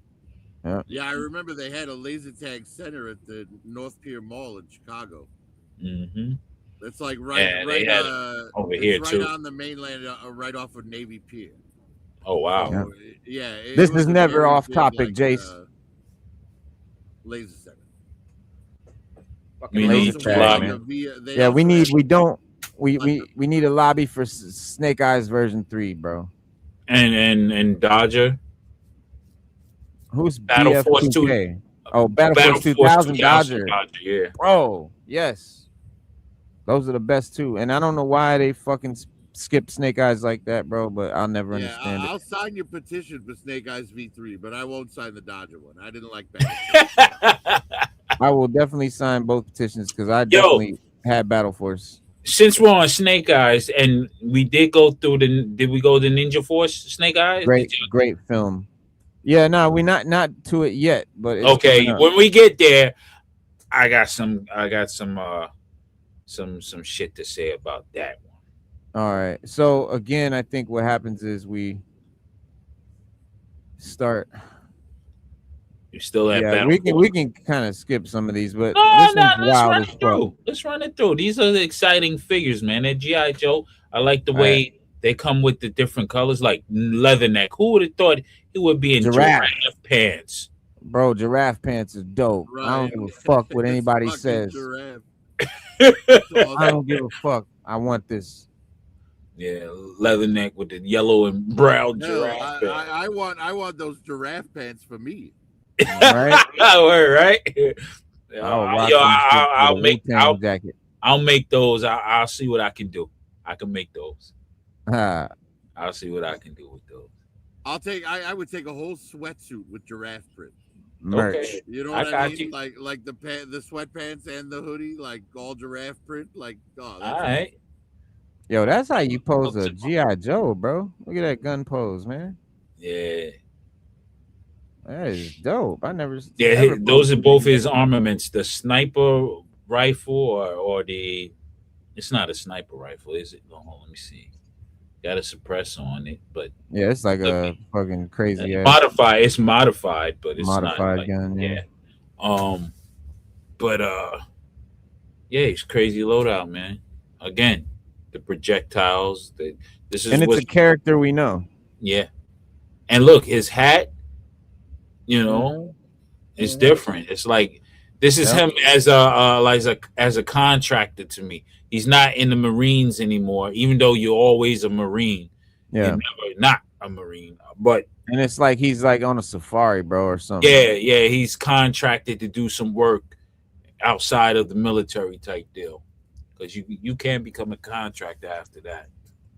I remember they had a laser tag center at the North Pier Mall in Chicago. Mm-hmm. It's like right over here right too. on the mainland, right off of Navy Pier. Oh wow! So, yeah, this is never off topic, Jace. Laser center. Fucking laser tag, man. Yeah, we need a lobby for Snake Eyes version 3, bro. And Dodger. Who's Battle BF Force 2K? 2? Oh, Battle Force 2000 Dodger. Yeah. Bro, yes. Those are the best too. And I don't know why they fucking skip Snake Eyes like that, bro, but I'll never understand it. I'll sign your petition for Snake Eyes V3, but I won't sign the Dodger one. I didn't like that. I will definitely sign both petitions because I definitely had Battle Force. Since we're on Snake Eyes, and we did go through did we go to Ninja Force Snake Eyes? Great film. Yeah, no, we're not to it yet, but it's okay. When we get there, I got some shit to say about that one. All right. So again, I think what happens is we start. You still have Battle we can kind of skip some of these, but let's run it through. These are the exciting figures, man. At G.I. Joe, I like the way they come with the different colors, like Leatherneck. Who would have thought he would be in giraffe pants? Bro, giraffe pants is dope. Right. I don't give a fuck what anybody says. I don't give a fuck. I want this. Yeah, Leatherneck with the yellow and brown giraffe. I want those giraffe pants for me. Right? Right? I'll make those. I'll see what I can do. I can make those. I'll see what I can do with those. I would take a whole sweatsuit with giraffe print. Merch. Okay. You know what I mean? Like the sweatpants and the hoodie, like all giraffe print. Like, oh, that's all right. Yo, that's how you pose a G.I. Joe, bro. Look at that gun pose, man. Yeah. That is dope. Those are both his armaments. The sniper rifle or the... It's not a sniper rifle, is it? Oh, let me see. Got a suppressor on it, but... Yeah, it's like a fucking crazy... Modified. It's modified, but it's modified not gun, yeah. But yeah, he's crazy loadout, man. Again, the projectiles. This is And it's what. a character we know. Yeah, and look, his hat. You Mm. know, it's different. It's like this is Yep. him as a contractor to me. He's not in the Marines anymore, even though you're always a Marine. Yeah. You're never not a Marine. But And it's like he's like on a safari, bro, or something. yeah, he's contracted to do some work outside of the military type deal. Because you can't become a contractor after that.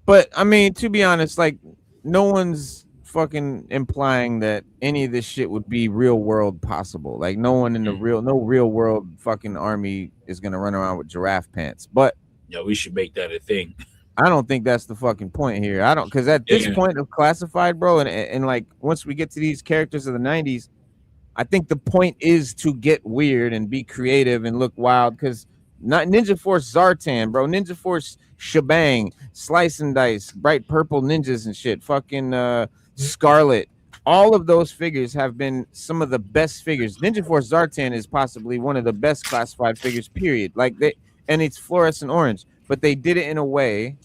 But I mean, to be honest, like no one's fucking implying that any of this shit would be real world possible. Like no one in the no real world fucking army is gonna run around with giraffe pants. But yeah, we should make that a thing. I don't think that's the fucking point here. I don't, because at this point of classified, bro, and like once we get to these characters of the 90s, I think the point is to get weird and be creative and look wild. Because not Ninja Force Zartan, bro, Ninja Force Shebang, Slice and Dice, Bright Purple Ninjas and shit, fucking Scarlet. All of those figures have been some of the best figures. Ninja Force Zartan is possibly one of the best classified figures, period. Like and it's fluorescent orange, but they did it in a way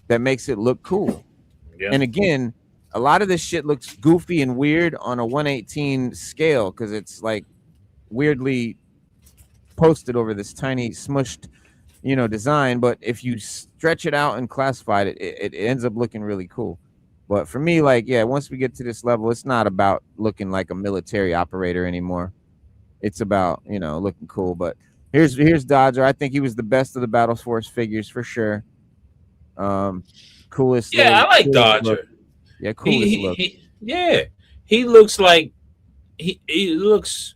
that makes it look cool. Yeah. And again, a lot of this shit looks goofy and weird on a 1/18 scale because it's like weirdly posted over this tiny smushed, design. But if you stretch it out and classify it, it ends up looking really cool. But for me, like, yeah, once we get to this level, it's not about looking like a military operator anymore. It's about, looking cool. But here's Dodger. I think he was the best of the Battle Force figures for sure. Coolest. Yeah, I like Dodger. Look. Yeah, coolest look. He looks like he looks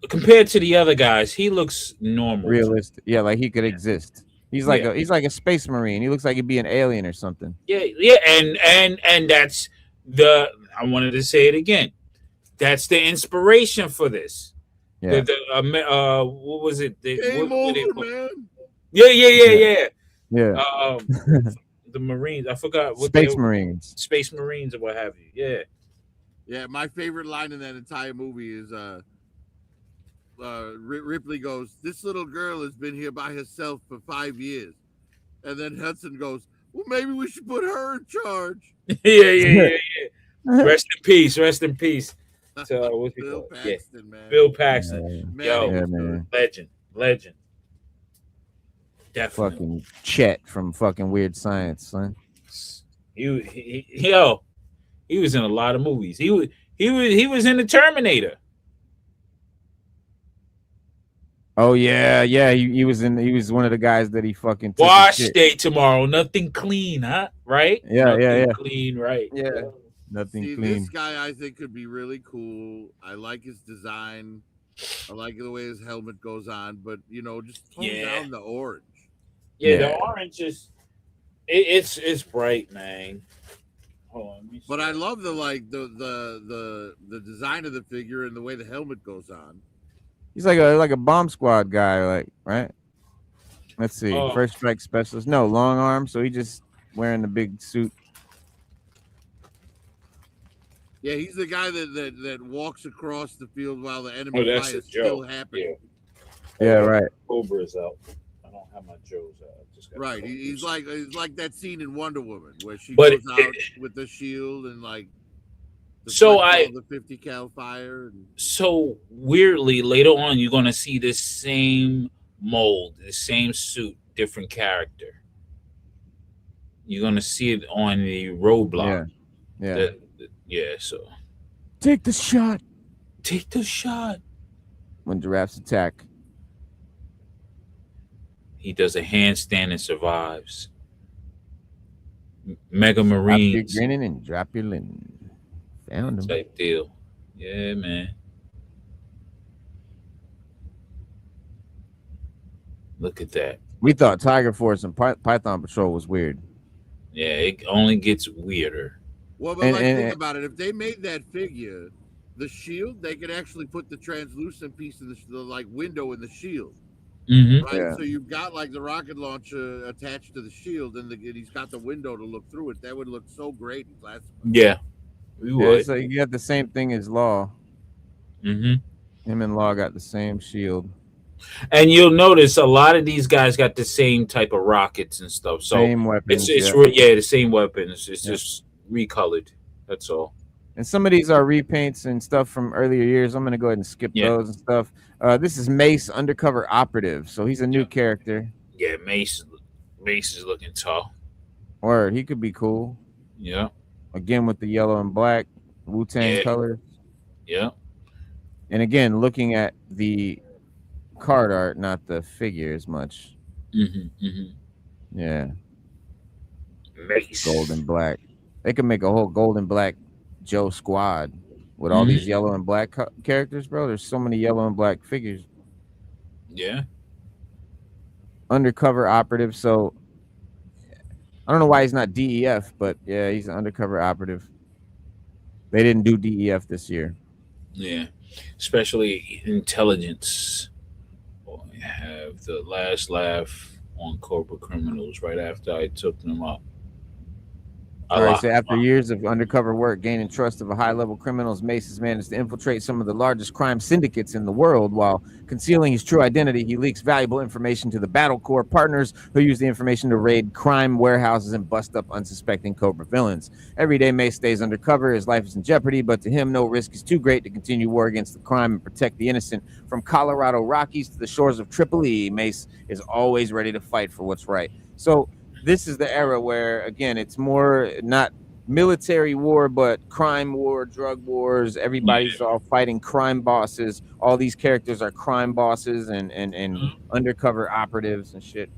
compared to the other guys. He looks normal, realistic. Yeah, like he could exist. He's like a space marine. He looks like he'd be an alien or something. Yeah, and that's I wanted to say it again. That's the inspiration for this. Yeah. What was it? Game over, man. Yeah. Yeah. The Marines. I forgot what Marines. Space Marines or what have you. Yeah. Yeah, my favorite line in that entire movie is Ripley goes, "This little girl has been here by herself for 5 years," and then Hudson goes, "Well, maybe we should put her in charge." Yeah. Rest in peace. So what's Bill Paxton, man. Bill Paxton. Man, legend. Definitely. Fucking Chet from fucking Weird Science, son. He was in a lot of movies. He was in the Terminator. Oh yeah. He was one of the guys that he fucking took Wash day tomorrow. Nothing clean, huh? Right? Yeah. Clean, right? Yeah. Nothing clean. This guy I think could be really cool. I like his design. I like the way his helmet goes on, but just tone down the orange. Yeah, the orange is it's bright, man. Hold on, but I love the design of the figure and the way the helmet goes on. He's like a bomb squad guy, like, right? Let's see. First strike specialist. No, long arm, so he just wearing the big suit. Yeah, he's the guy that walks across the field while the enemy fight is still happening. Yeah, right. Cobra's out. I don't have my Joe's out. Right, he's like that scene in Wonder Woman where she goes out with the shield and like. The 50 cal fire. So weirdly, later on, you're gonna see this same mold, the same suit, different character. You're gonna see it on the roadblock. Yeah. So take the shot. When giraffes attack. He does a handstand and survives. Mega Marines. Drop your grinning and drop your linen. Found him. Type deal. Yeah, man. Look at that. We thought Tiger Force and Python Patrol was weird. Yeah, it only gets weirder. Well, but think about it. If they made that figure, the shield, they could actually put the translucent piece of the window in the shield. Mm-hmm. Right, yeah. So you've got like the rocket launcher attached to the shield, and he's got the window to look through it. That would look so great in classified. Yeah, we would. So you got the same thing as Law. Mm-hmm. Him and Law got the same shield. And you'll notice a lot of these guys got the same type of rockets and stuff. So Same weapons. yeah, the same weapons. It's Yeah. just recolored. That's all. And some of these are repaints and stuff from earlier years. I'm gonna go ahead and skip Yeah. those and stuff. This is Mace, undercover operative. So he's a new character. Yeah, Mace is looking tall. Word, he could be cool. Yeah. Again with the yellow and black Wu-Tang Yeah. colors. Yeah. And again, looking at the card art, not the figure as much. Yeah. Mace. Gold and black. They could make a whole gold and black Joe squad with all these yellow and black characters, bro. There's so many yellow and black figures. Yeah. Undercover operative. So I don't know why he's not DEF, but yeah, he's an undercover operative. They didn't do DEF this year. Yeah. Especially intelligence. I have the last laugh on corporate criminals right after I took them up. All right, so after years of undercover work, gaining trust of a high-level criminals, Mace has managed to infiltrate some of the largest crime syndicates in the world. While concealing his true identity, he leaks valuable information to the Battle Corps partners who use the information to raid crime warehouses and bust up unsuspecting Cobra villains. Every day, Mace stays undercover. His life is in jeopardy, but to him, no risk is too great to continue war against the crime and protect the innocent. From Colorado Rockies to the shores of Tripoli, Mace is always ready to fight for what's right. So this is the era where, again, it's more not military war, but crime war, drug wars. Everybody's all fighting crime bosses. All these characters are crime bosses and undercover operatives and shit.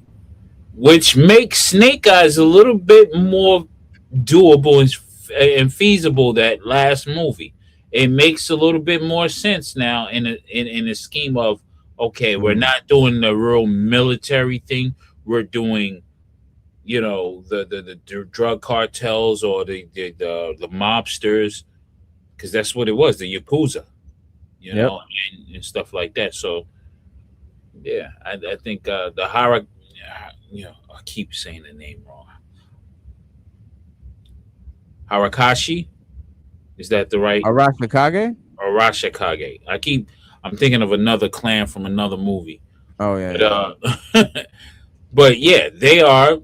Which makes Snake Eyes a little bit more doable and feasible. That last movie, it makes a little bit more sense now in a scheme of, okay, we're not doing the real military thing. We're doing, you know, the drug cartels or the mobsters, because that's what it was, the Yakuza, you know, and stuff like that. So yeah, I think the Hara, you know, I keep saying the name wrong. Harakashi, is that the right? Arashikage? Arashikage. I'm thinking of another clan from another movie. Oh yeah. But, but yeah, they are,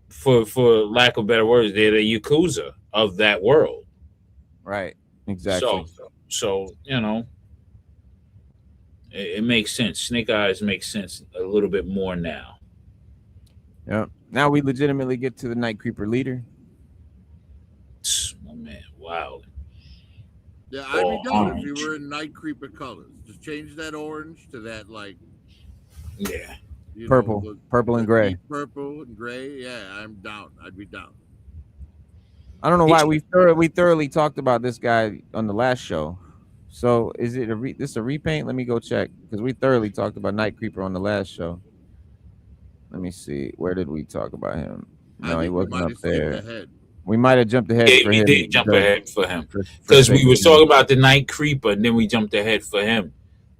for lack of better words, they're the Yakuza of that world. Right. Exactly. So you know, it makes sense. Snake Eyes makes sense a little bit more now. Yeah. Now we legitimately get to the Night Creeper leader. Oh man, wow. Yeah, I'd be down if you were in Night Creeper colors. Just change that orange to that, like, yeah, purple, purple and gray. Purple and gray. Yeah, I'm down. I'd be down. I don't know why we thoroughly talked about this guy on the last show. So is it this a repaint? Let me go check, because we thoroughly talked about Night Creeper on the last show. Let me see. Where did we talk about him? No, he wasn't up there. We might have jumped ahead for him. We did jump ahead for him, because we were talking about the Night Creeper, and then we jumped ahead for him,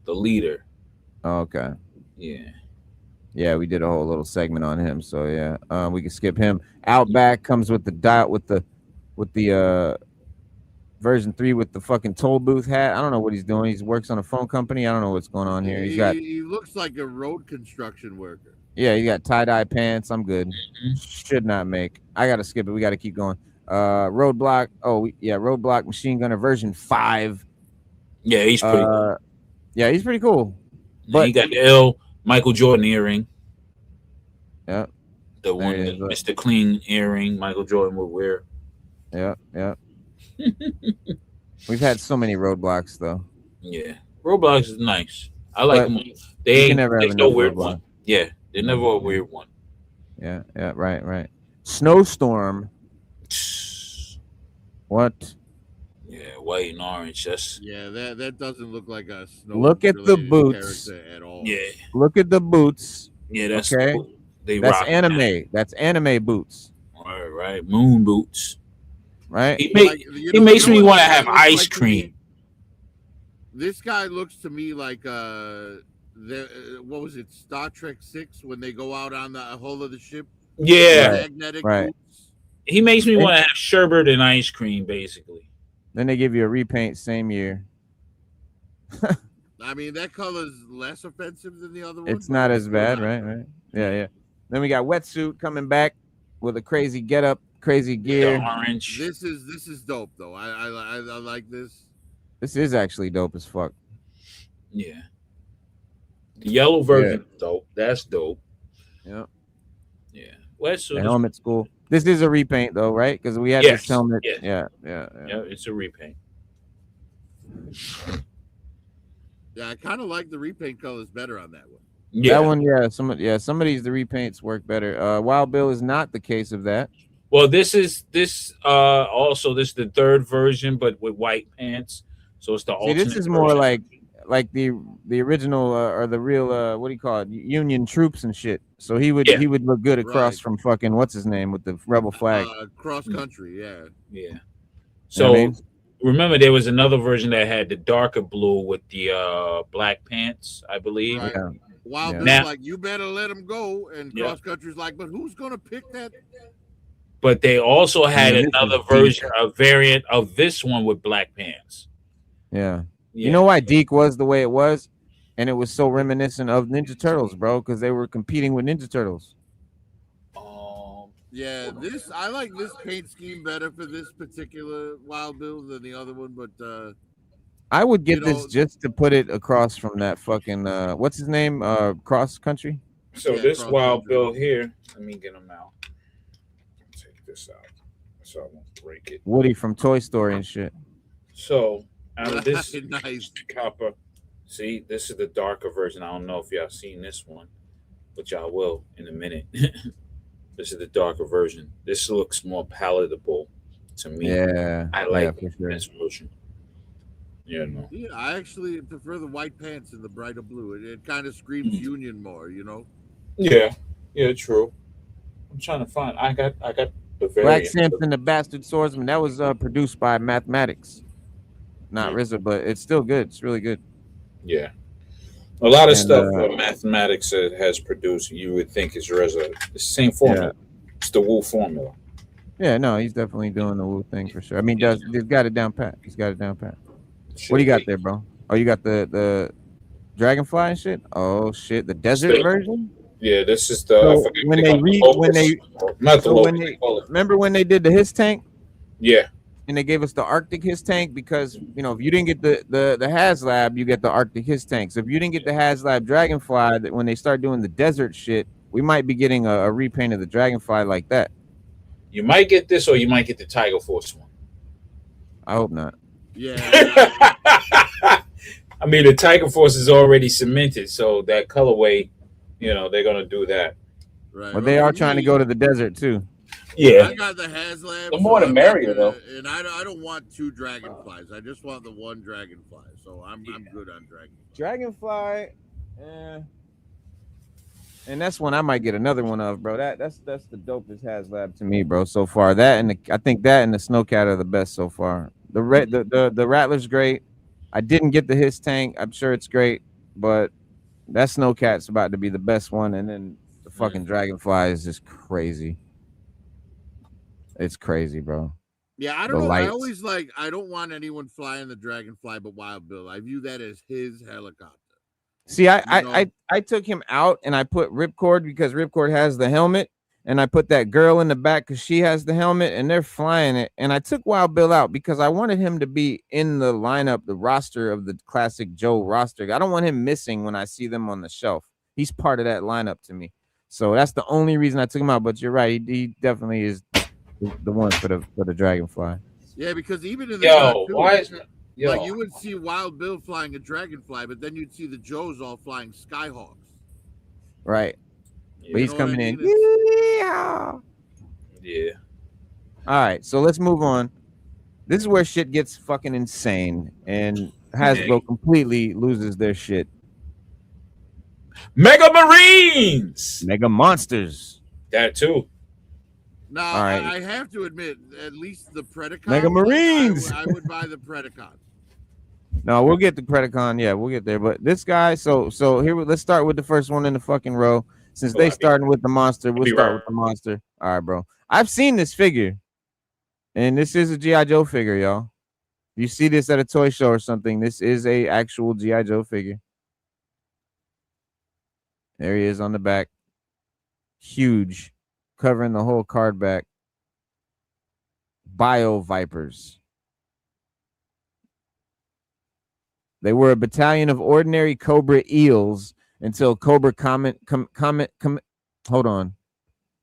the leader. Oh, okay. Yeah, we did a whole little segment on him. So yeah, we can skip him. Outback comes with the version 3 with the fucking toll booth hat. I don't know what he's doing. He works on a phone company. I don't know what's going on here. He looks like a road construction worker. Yeah, you got tie-dye pants. I'm good. Should not make. I gotta skip it. We gotta keep going. Roadblock. Roadblock machine gunner version 5. Yeah, he's pretty cool. Yeah, he's pretty cool. But he got the Michael Jordan earring. Yeah. The one that Mr. Clean earring Michael Jordan would wear. Yeah. We've had so many roadblocks though. Yeah. Roadblocks is nice. I like them. They never have no weird one. Yeah. They're never a weird one. Yeah, right. Snowstorm. What? Yeah, white and orange. That doesn't look like a snow. Look at the boots at all. Yeah. Look at the boots. Yeah, that's okay. Cool. That's anime. That. That's anime boots. Right. Moon boots. Right. He makes me want to have ice cream. This guy looks to me like what was it, Star Trek 6, when they go out on the hull of the ship? Yeah. Magnetic boots. He makes me want to have sherbet and ice cream, basically. Then they give you a repaint same year. I mean, that color's less offensive than the other one. It's but not as still bad, not- right? Yeah. Then we got Wetsuit coming back with a crazy getup, crazy The gear. orange. This is dope though. I like this. This is actually dope as fuck. Yeah. The yellow version is dope. That's dope. Yeah. Yeah. The Wetsuit is helmet's cool. This is a repaint though, right? Because we had Yes, this helmet. yes. Yeah. yeah, it's a repaint. Yeah, I kind of like the repaint colors better on that one. Yeah. That one, some of these the repaints work better. Wild Bill is not the case of that. Well, this is also this is the third version, but with white pants. So it's the See, alternate. this is more version. like the original or the real what do you call it? Union troops and shit. So he would look good across Right. from fucking what's his name with the rebel flag. Cross country, yeah. Yeah. You know So what I mean? remember, there was another version that had the darker blue with the black pants, I believe. Right. Yeah. Wild Yeah. Bill's Now- like, you better let him go, and Yeah. cross country's like, but who's gonna pick that? But they also had Man, this another is version, a variant of this one with black pants. Yeah. Yeah. You know why Deke was the way it was? And it was so reminiscent of Ninja Turtles, bro, because they were competing with Ninja Turtles. Yeah, I like this paint scheme better for this particular Wild Bill than the other one, but I would get You this know- just to put it across from that fucking what's his name? Cross Country. So Yeah, this cross Wild country. Bill here, let me get him out. Take this out so I won't break it. Woody from Toy Story and shit. So out of this Nice. copper, see, this is the darker version. I don't know if y'all seen this one, but y'all will in a minute. This is the darker version. This looks more palatable to me. Yeah. I like for sure. this version. Yeah, no. Yeah, I actually prefer the white pants and the brighter blue. It kind of screams Union more, you know. Yeah, true. I'm trying to find. I got the Black variant. Samson, the Bastard Swordsman. That was produced by Mathematics, not RZA, but it's still good. It's really good. Yeah. A lot of And, stuff Mathematics has produced, you would think is RZA. It's the same formula. It's the Wu formula. Yeah, no, he's definitely doing the Wu thing for sure. I mean, he's got it down pat. He's got it down pat. What do you got there, bro? Oh, you got the Dragonfly and shit. Oh shit, the desert Still- version. Yeah, this is the. So I forget when what they call it, read- locust. when they- Not the so when locust, they- they call it. Remember when they did the his tank Yeah, and they gave us the Arctic his tank because if you didn't get the HasLab, you get the Arctic his tank. So if you didn't get the HasLab Dragonfly, that when they start doing the desert shit, we might be getting a repaint of the Dragonfly like that. you might get this, or you might get the Tiger Force one. I hope not. Yeah, I mean, the Tiger Force is already cemented, so that colorway, they're gonna do that. right. But they are trying to go to the desert too. I got the HasLab. The more the I got merrier, though. And I don't want 2 dragonflies. I just want the 1 dragonfly. So I'm good on Dragonfly, and that's one I might get another one of, bro. That's the dopest HasLab to me, bro. So far, I think that and the Snowcat are the best so far. The Rattler's great. I didn't get the his tank. I'm sure it's great, but that Snowcat's about to be the best one. And then the fucking Dragonfly is just crazy. It's crazy, bro. Yeah, I The don't know. I lights. always I don't want anyone flying the dragonfly but Wild Bill. I view that as his helicopter. See, know? I took him out and I put Ripcord because Ripcord has the helmet, and I put that girl in the back because she has the helmet, and they're flying it. And I took Wild Bill out because I wanted him to be in the lineup, the roster of the classic Joe roster. I don't want him missing when I see them on the shelf. He's part of that lineup to me. So that's the only reason I took him out. But you're right, he definitely is the one for the Dragonfly. Yeah, because even in the cartoon, why is like you would see Wild Bill flying a dragonfly, but then you'd see the Joes all flying Skyhawks. Right. Yeah. But he's know what I coming in. mean? Yeah. Yeah. All right, so let's move on. This is where shit gets fucking insane, and Hasbro completely loses their shit. Mega Marines. Mega Monsters. That too. Now, All right. I have to admit, at least the Predacon. Mega Marines! I would buy the Predacon. No, we'll get the Predacon. Yeah, we'll get there. But this guy, so here, let's start with the first one in the fucking row. Since they starting with the monster, we'll start with the monster. All right, bro. I've seen this figure, and this is a G.I. Joe figure, y'all. you see this at a toy show or something, this is a actual G.I. Joe figure. There he is on the back. Huge, covering the whole card back. Bio Vipers. They were a battalion of ordinary Cobra eels until Cobra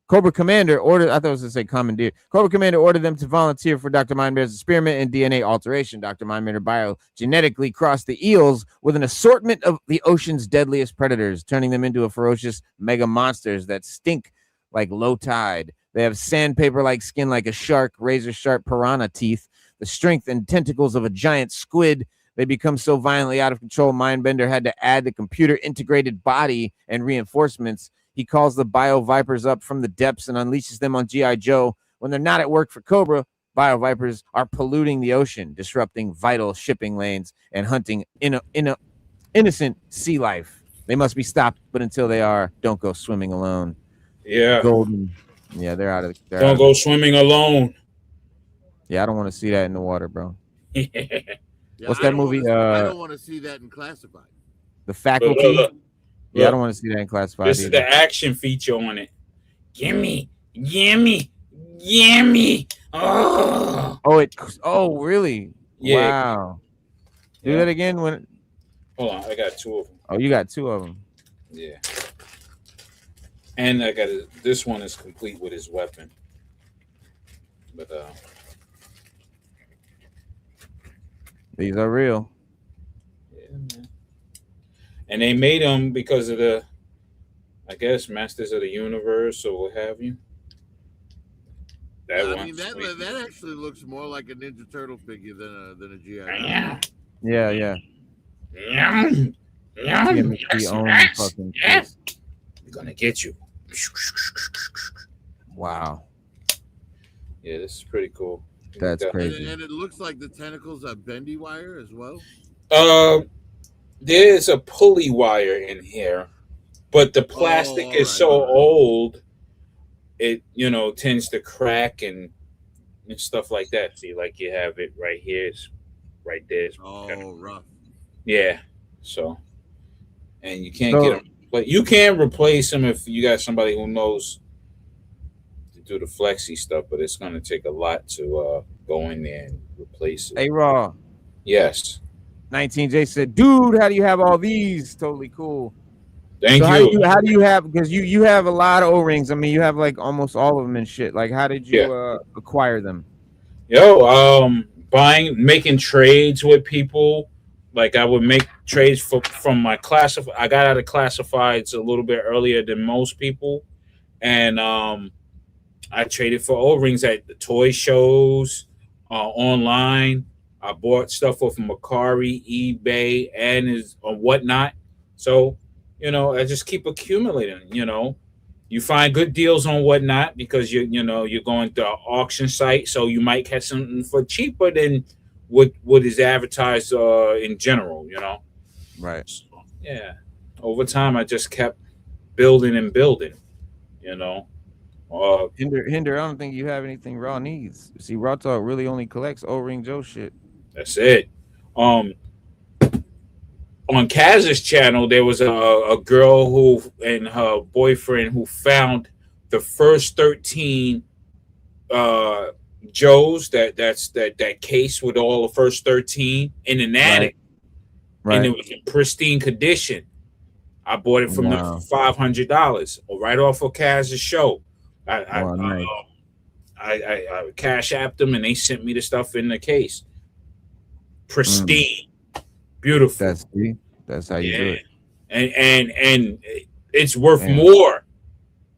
Cobra Commander ordered, I thought it was to say commandeer. Cobra Commander ordered them to volunteer for Dr. Mindbearer's experiment in DNA alteration. Dr. Mindbearer biogenetically crossed the eels with an assortment of the ocean's deadliest predators, turning them into a ferocious mega monsters that stink like low tide. They have sandpaper-like skin like a shark, razor-sharp piranha teeth, the strength and tentacles of a giant squid. They become so violently out of control, Mindbender had to add the computer-integrated body and reinforcements. He calls the Bio Vipers up from the depths and unleashes them on G.I. Joe. When they're not at work for Cobra, Bio Vipers are polluting the ocean, disrupting vital shipping lanes, and hunting innocent sea life. They must be stopped, but until they are, don't go swimming alone. Yeah. Golden. Yeah, they're out of. Don't go swimming alone. Yeah, I don't want to see that in the water, bro. Yeah, What's that movie? I don't want to see that in Classified. The Faculty. Look. Yeah, I don't want to see that in Classified. This is the action feature on it. Gimme. Oh. Oh, really? Yeah. Wow. Do that again when. Hold on, I got 2 of them. Oh, you got 2 of them. Yeah. And I got this one is complete with his weapon. But these are real. Yeah, man. And they made them because of the, I guess, Masters of the Universe or what have you. I mean, that actually looks more like a Ninja Turtle figure than a G.I. Yeah. We're gonna get you. Wow. Yeah, this is pretty cool. That's crazy. And it looks like the tentacles are bendy wire as well. There's a pulley wire in here, but the plastic is so old, it tends to crack and stuff like that. See, like you have it right here, it's right there. It's rough. Yeah. So, and you can't get them, but you can replace them if you got somebody who knows to do the flexi stuff. But it's going to take a lot to go in there and replace it. Hey, Raw. Yes. 19J said, "Dude, how do you have all these? Totally cool." Thank you. How do you have? Because you have a lot of O-rings. I mean, you have like almost all of them and shit. Like, how did you acquire them? Making trades with people. Like I would make trades from my classified. I got out of classifieds a little bit earlier than most people, and I traded for O-rings at the toy shows, online. I bought stuff off of Mercari, eBay, and whatnot. So, I just keep accumulating. You find good deals on whatnot because you're going to an auction site, so you might catch something for cheaper than what is advertised in general. Right. So, yeah. Over time, I just kept building and building. Hinder, I don't think you have anything Raw needs. See, RawTalk really only collects O-ring Joe shit. That's it. On Kaz's channel, there was a girl who and her boyfriend who found the first 13 Joes that case with all the first 13 in an attic, and it was in pristine condition. I bought it from them for $500, right off of Kaz's show. I cash apped them and they sent me the stuff in the case. Pristine, beautiful. That's how you do it. And it's worth more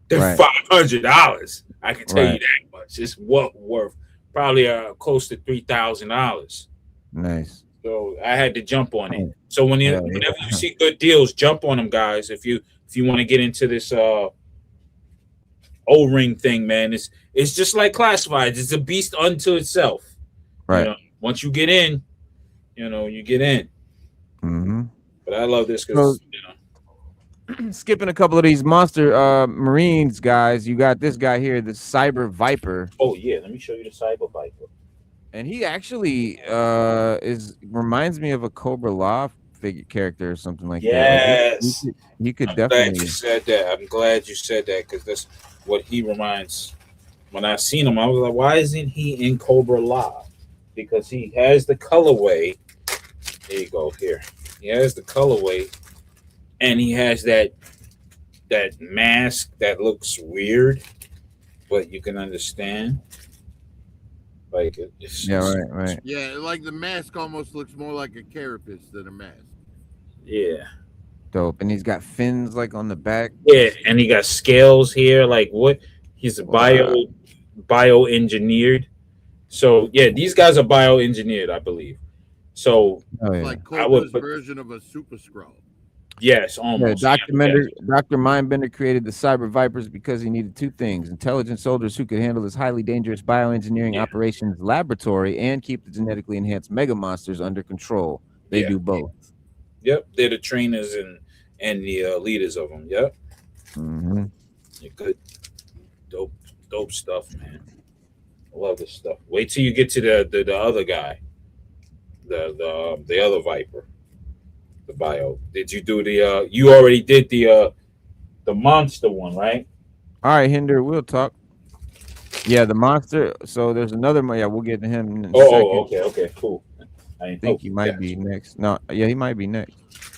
than $500. I can tell you that much. It's worth probably close to $3,000. Nice. So I had to jump on it. So whenever you see good deals, jump on them, guys. If you want to get into this O-ring thing, man, it's just like classifieds. It's a beast unto itself. Right. Once you get in, you get in. Mm-hmm. But I love this because skipping a couple of these monster Marines guys, you got this guy here, the Cyber Viper. Oh yeah, let me show you the Cyber Viper. And he actually is reminds me of a Cobra Law figure character or something like that. Like Yes. he could I'm glad you definitely. said that. I'm glad you said that because that's what he reminds. When I seen him, I was like, why isn't he in Cobra Law? Because he has the colorway. There you go. Here, he has the colorway, and he has that mask that looks weird, but you can understand. Like Yeah, right. Yeah, like the mask almost looks more like a carapace than a mask. yeah, Dope. And he's got fins like on the back. yeah, and he got scales here. Like what? He's a Wow. bioengineered. So yeah, these guys are bioengineered, I believe. So Oh It's yeah. like I would Cobra's put version of a Super Skrull. yes, Yeah, almost. Dr. Yeah, Dr. Mindbender created the Cyber Vipers because he needed two things: intelligent soldiers who could handle his highly dangerous bioengineering yeah, operations laboratory and keep the genetically enhanced mega monsters under control. They yeah. do both. Yep, they're the trainers and the leaders of them. Yep, Hmm. yeah, good, dope stuff, man. I love this stuff. Wait till you get to the other guy, the other Viper, the bio. Did you do the? You already did the monster one, right? All right, Hinder, we'll talk. Yeah, the monster. So there's another. Yeah, we'll get to him in a second. Okay, cool. I Think he might got be you. next. No, yeah, he might be next.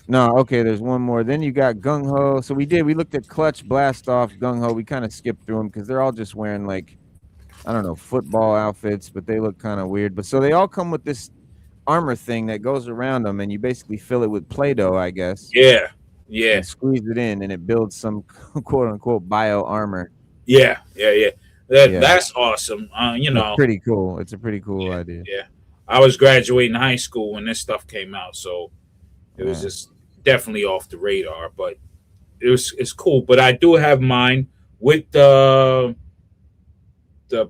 No, okay, there's one more. Then you got Gung Ho. So we looked at Clutch, Blast Off, Gung Ho. We kind of skipped through them because they're all just wearing like, I don't know, football outfits, but they look kind of weird. But so they all come with this armor thing that goes around them, and you basically fill it with Play-Doh, I guess, Yeah, yeah, and squeeze it in, and it builds some quote unquote bio armor. yeah. Yeah, That's awesome. it's pretty cool. It's a pretty cool yeah, idea. yeah. I was graduating high school when this stuff came out, so it was Yeah. just definitely off the radar. But it's cool. But I do have mine with the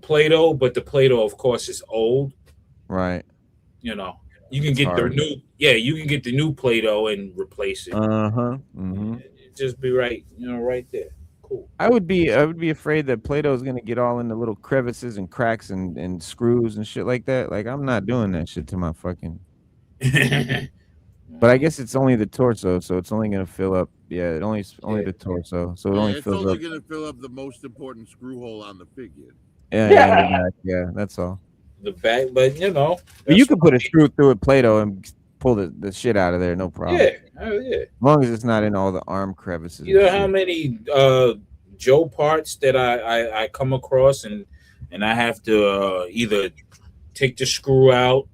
Play-Doh, but the Play-Doh, of course, is old. Right. You know, you can It's get the hard. new, yeah, you can get the new Play-Doh and replace it. Uh-huh. Mm-hmm. Just be right, right there. Cool. I would be afraid that Play-Doh is gonna get all in the little crevices and cracks and screws and shit like that. Like I'm not doing that shit to my fucking. But I guess it's only the torso, so it's only gonna fill up. Yeah, only the torso, so it Yeah, only it's fills only up. going to fill up the most important screw hole on the figure. Yeah, in the back. Yeah, that's all. The back, but But you that's can put a screw through it, Play-Doh, and pull the shit out of there, no problem. yeah, yeah. As long as it's not in all the arm crevices. You know and how shit. many Joe parts that I come across and I have to either take the screw out,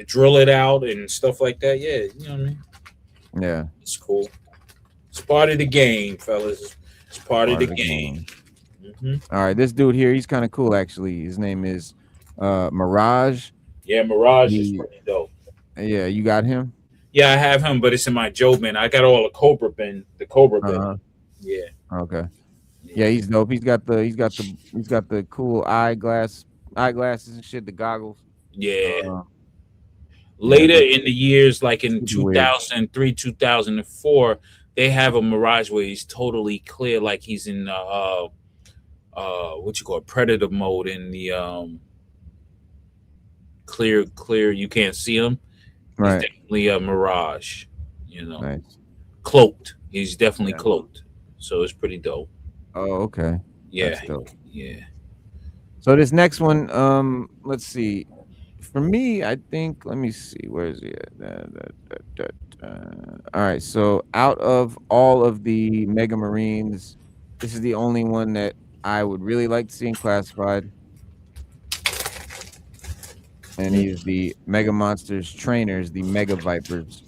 drill it out, and stuff like that. Yeah, you know what I mean. Yeah, It's cool. It's part of the game, fellas. It's part of the game. All right, this dude here, he's kind of cool actually. His name is Mirage. Yeah, Mirage is He- pretty dope. Yeah, you got him. Yeah, I have him, but it's in my Joe bin. I got all the Cobra bin. Yeah. Okay. Yeah, he's dope. He's got the cool eyeglasses and shit, the goggles. Yeah. Later in the years, like in Super weird. 2003, 2004, they have a Mirage where he's totally clear, like he's in what you call it, predator mode in the clear. You can't see him. Right. He's definitely a Mirage. Nice. Cloaked. He's definitely cloaked. So it's pretty dope. Oh, okay. Yeah. That's dope. Yeah. So this next one, let's see. For me, I think, let me see, where is he at? All right, so out of all of the Mega Marines, this is the only one that I would really like to see in classified. And he's the Mega Monsters trainers, the Mega Vipers.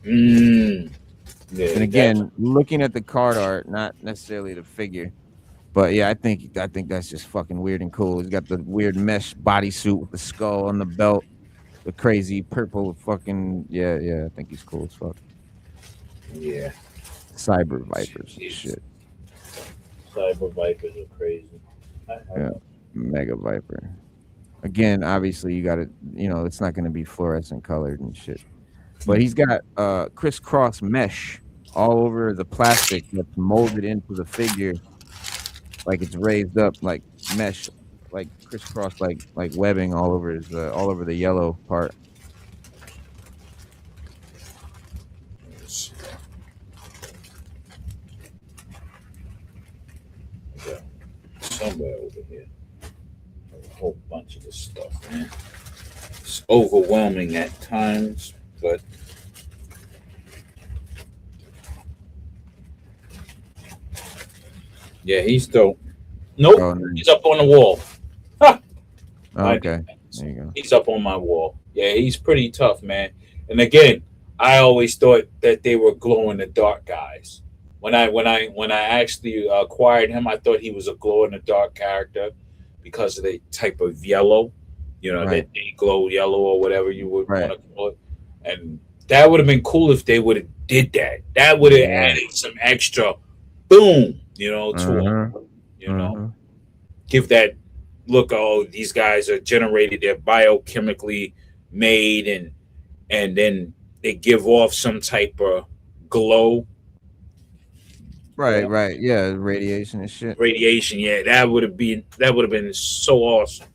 Yeah, And again, looking at the card art, not necessarily the figure, but yeah, I think that's just fucking weird and cool. He's got the weird mesh bodysuit with the skull on the belt, the crazy purple fucking yeah. I think he's cool as fuck. Yeah. Cyber Vipers and Jeez. shit. Cyber Vipers are crazy. Yeah, Mega Viper. Again, obviously you got to, it's not going to be fluorescent colored and shit. But he's got crisscross mesh all over the plastic that's molded into the figure, like it's raised up like mesh like crisscross like webbing all over his all over the yellow part. Somewhere over here. A whole bunch of this stuff, man. It's overwhelming at times, but yeah, he's dope. Nope, Oh, nice. he's up on the wall. Ha! Oh, okay, there you go. He's up on my wall. Yeah, he's pretty tough, man. And again, I always thought that they were glow in the dark guys. When I actually acquired him, I thought he was a glow in the dark character because of the type of yellow, Right. that day glow yellow or whatever you would Right. want to call it. And that would have been cool if they would have did that. That would have Yeah. added some extra boom, to him. Give that look. Oh, these guys are generated, they're biochemically made, and then they give off some type of glow. Right, right. Yeah, radiation and shit. Radiation, yeah, that would have been so awesome.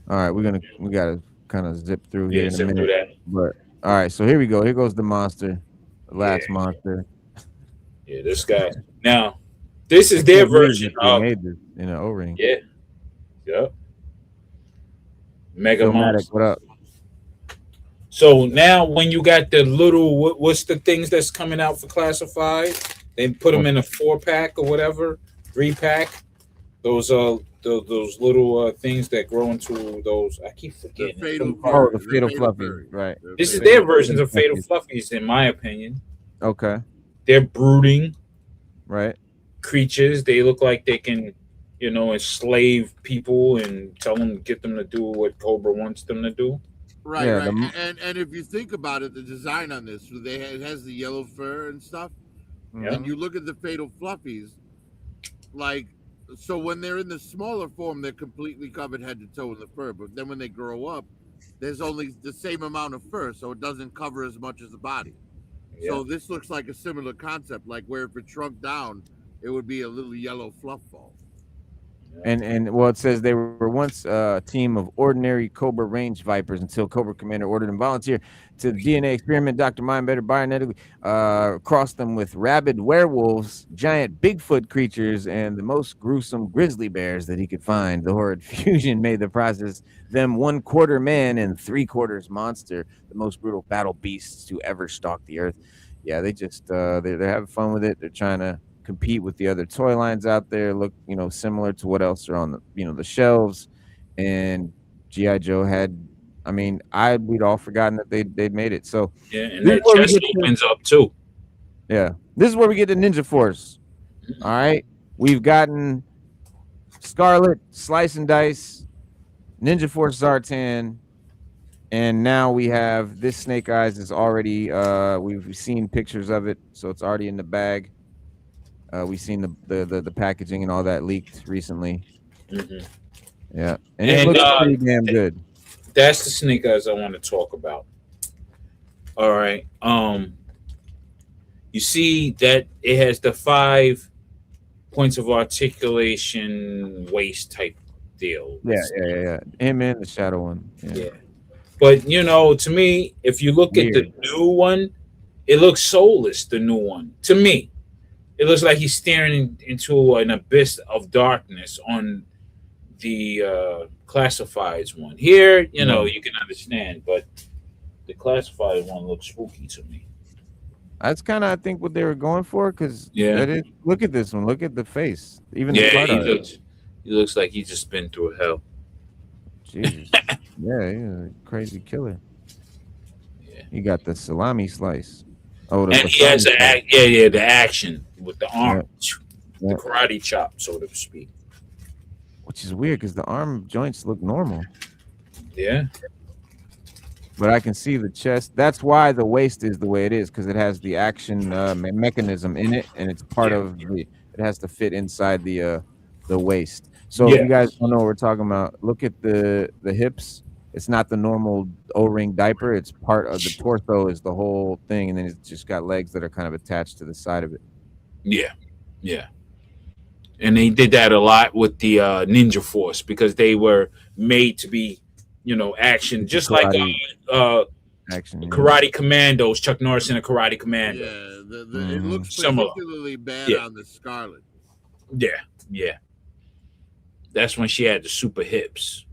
All right, we gotta kind of zip through here Yeah, in a zip minute. through that. But all right, so here we go. Here goes the monster, the last Yeah. monster. Yeah, this guy. Now, this is their version They of made this in an O-ring. yeah. Mega Philmatic, Monster. what up? So now, when you got the little, what's the things that's coming out for classified? They put them in a 4-pack or whatever, 3-pack. Those those little things that grow into those. I keep forgetting. The fatal fluffy, right? This is their versions of fatal fluffies, in my opinion. Okay. They're brooding, right? Creatures. They look like they can, enslave people and get them to do what Cobra wants them to do. Right, right. And if you think about it, the design on this, it has the yellow fur and stuff. Yeah. And you look at the fatal fluffies, so when they're in the smaller form, they're completely covered head to toe in the fur. But then when they grow up, there's only the same amount of fur, so it doesn't cover as much as the body. Yeah. So this looks like a similar concept, like where if it shrunk down, it would be a little yellow fluff ball. And well, it says they were once a team of ordinary Cobra range vipers until Cobra Commander ordered them volunteer to the DNA experiment. Dr. Mindbetter bionetically crossed them with rabid werewolves, giant Bigfoot creatures, and the most gruesome grizzly bears that he could find. The horrid fusion made the process them 1/4 man and 3/4 monster, the most brutal battle beasts to ever stalk the earth. Yeah, they just they're having fun with it. They're trying to compete with the other toy lines out there, look similar to what else are on the the shelves. And GI Joe had, we'd all forgotten that they'd made it. So yeah, and that chest opens up too. Yeah, this is where we get the Ninja Force. All right, we've gotten Scarlet, Slice and Dice, Ninja Force Zartan, and now we have this Snake Eyes is already we've seen pictures of it, so it's already in the bag. We've seen the packaging and all that leaked recently. Yeah, and it looks pretty damn good. That's the Snake Eyes I want to talk about. All right. You see that it has the 5 points of articulation waist type deal. Yeah. Him and the Shadow one. Yeah. But to me, if you look at the new one, it looks soulless. The new one, to me. It looks like he's staring into an abyss of darkness on the classifieds one. Here, you can understand, but the classified one looks spooky to me. That's kind of, I think, what they were going for. Because look at this one. Look at the face. Even the he looks like he's just been through hell. Jesus. Yeah, he's a crazy killer. Yeah. He got the salami slice. Oh, and he has the action with the arm, the karate chop, so to speak. Which is weird because the arm joints look normal. Yeah. But I can see the chest. That's why the waist is the way it is, because it has the action mechanism in it, and it's part of it has to fit inside the waist. So if you guys don't know what we're talking about, look at the hips. It's not the normal O-ring diaper. It's part of the torso is the whole thing, and then it's just got legs that are kind of attached to the side of it. Yeah. And they did that a lot with the Ninja Force because they were made to be, action, just like action. Yeah. Karate Commandos, Chuck Norris in a Karate Yeah, Commando. it looks Similar. particularly bad Yeah. on the Scarlet. Yeah. That's when she had the super hips.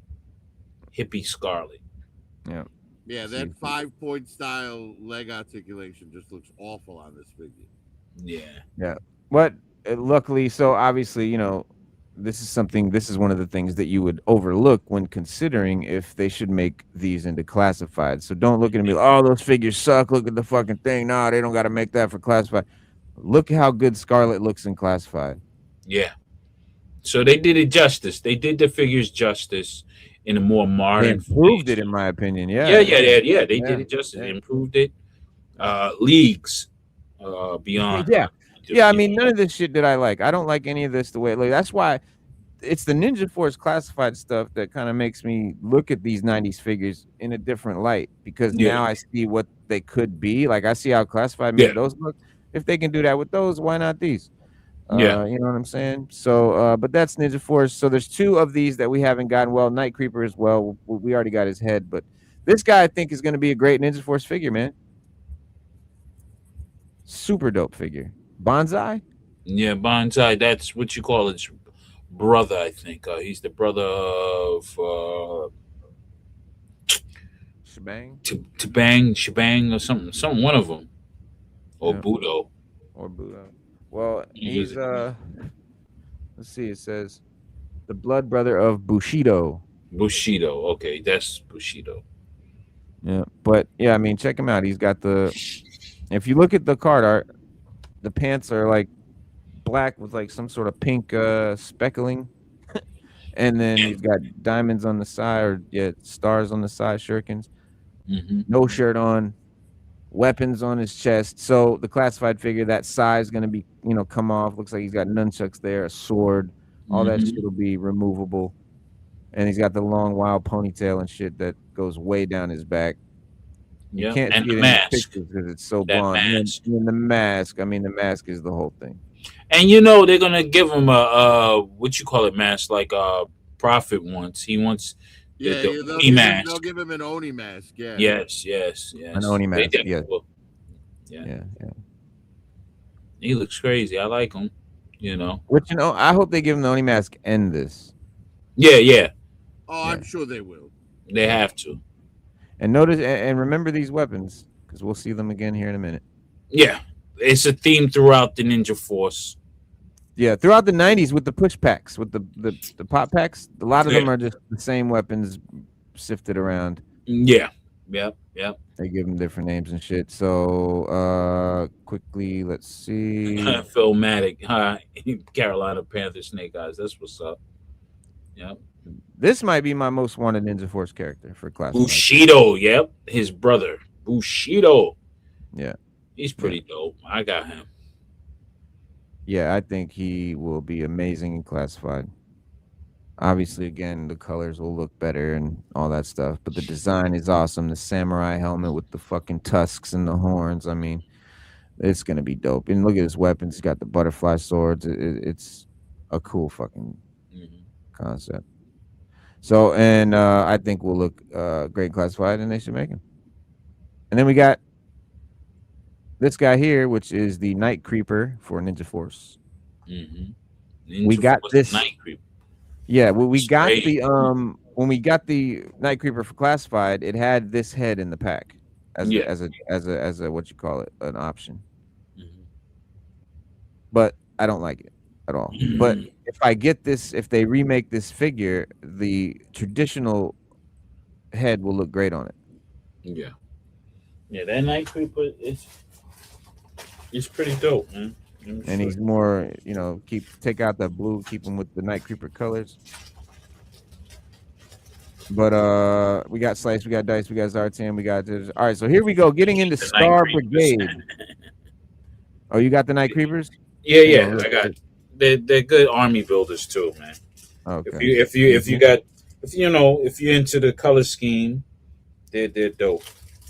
Hippie Scarlet. Yeah, that 5-point style leg articulation just looks awful on this figure. Yeah. But luckily, so obviously, this is one of the things that you would overlook when considering if they should make these into classified. So don't look at me, oh, those figures suck. Look at the fucking thing. No, they don't got to make that for classified. Look how good Scarlet looks in classified. Yeah. So they did it justice. They did the figures justice in a more modern. They improved it, in my opinion. Yeah. They did it justice. They improved it. Leagues beyond. Yeah, I mean, none of this shit that I like. I don't like any of this the way it looks. That's why it's the Ninja Force classified stuff that kind of makes me look at these 90s figures in a different light, because now I see what they could be. Like, I see how classified made those look. If they can do that with those, why not these? You know what I'm saying? So, but that's Ninja Force. So there's 2 of these that we haven't gotten. Well, Night Creeper as well. We already got his head, but this guy I think is going to be a great Ninja Force figure, man. Super dope figure. Bonsai? Yeah, Bonsai. That's what you call his brother, I think. He's the brother of Shebang or something. One of them, or Budo. Well, he's let's see. It says the blood brother of Bushido. Okay, that's Bushido. Yeah, but yeah, I mean, check him out. He's got if you look at the card art, the pants are like black with like some sort of pink speckling, and then he's got diamonds on the side, or stars on the side, shurikens. No shirt on, weapons on his chest. So the classified figure, that size going to be, come off. Looks like he's got nunchucks there, a sword. All that shit will be removable. And he's got the long, wild ponytail and shit that goes way down his back. You can't see it in the pictures because it's so blonde. And the mask, I mean, the mask is the whole thing. And they're gonna give him a what you call it mask, like Prophet wants. He wants the Oni mask. They'll give him an Oni mask. Yeah. Yes. An Oni mask. Yeah. He looks crazy. I like him. Which I hope they give him the Oni mask and this. Yeah. Oh, I'm sure they will. They have to. And notice and remember these weapons, because we'll see them again here in a minute. Yeah. It's a theme throughout the Ninja Force. Yeah, throughout the 90s with the push packs, with the pop packs, a lot of them are just the same weapons sifted around. Yeah. Yep. They give them different names and shit. So quickly, let's see. Philmatic, Carolina Panther Snake Eyes. That's what's up. Yep. This might be my most wanted Ninja Force character for class. Bushido, yep. His brother. Bushido. Yeah. He's pretty dope. I got him. Yeah, I think he will be amazing in classified. Obviously, again, the colors will look better and all that stuff, but the design is awesome. The samurai helmet with the fucking tusks and the horns. I mean, it's going to be dope. And look at his weapons. He's got the butterfly swords. It's a cool fucking concept. So, and I think we'll look great classified, and they should make him. And then we got this guy here, which is the Night Creeper for Ninja Force. We got this Night Creeper. Yeah, we got the when we got the Night Creeper for classified, it had this head in the pack as a what you call it, an option. But I don't like it at all. But if I get this, if they remake this figure, the traditional head will look great on it. Yeah, that Night Creeper is pretty dope, man. And he's more, take out that blue, keep him with the Night Creeper colors. But we got Slice, we got Dice, we got Zartan, we got this. All right, so here we go, getting into Star Brigade. Oh, you got the Night Creepers? Yeah, I got. They're good army builders too, man. Okay. If you're into the color scheme, they're dope.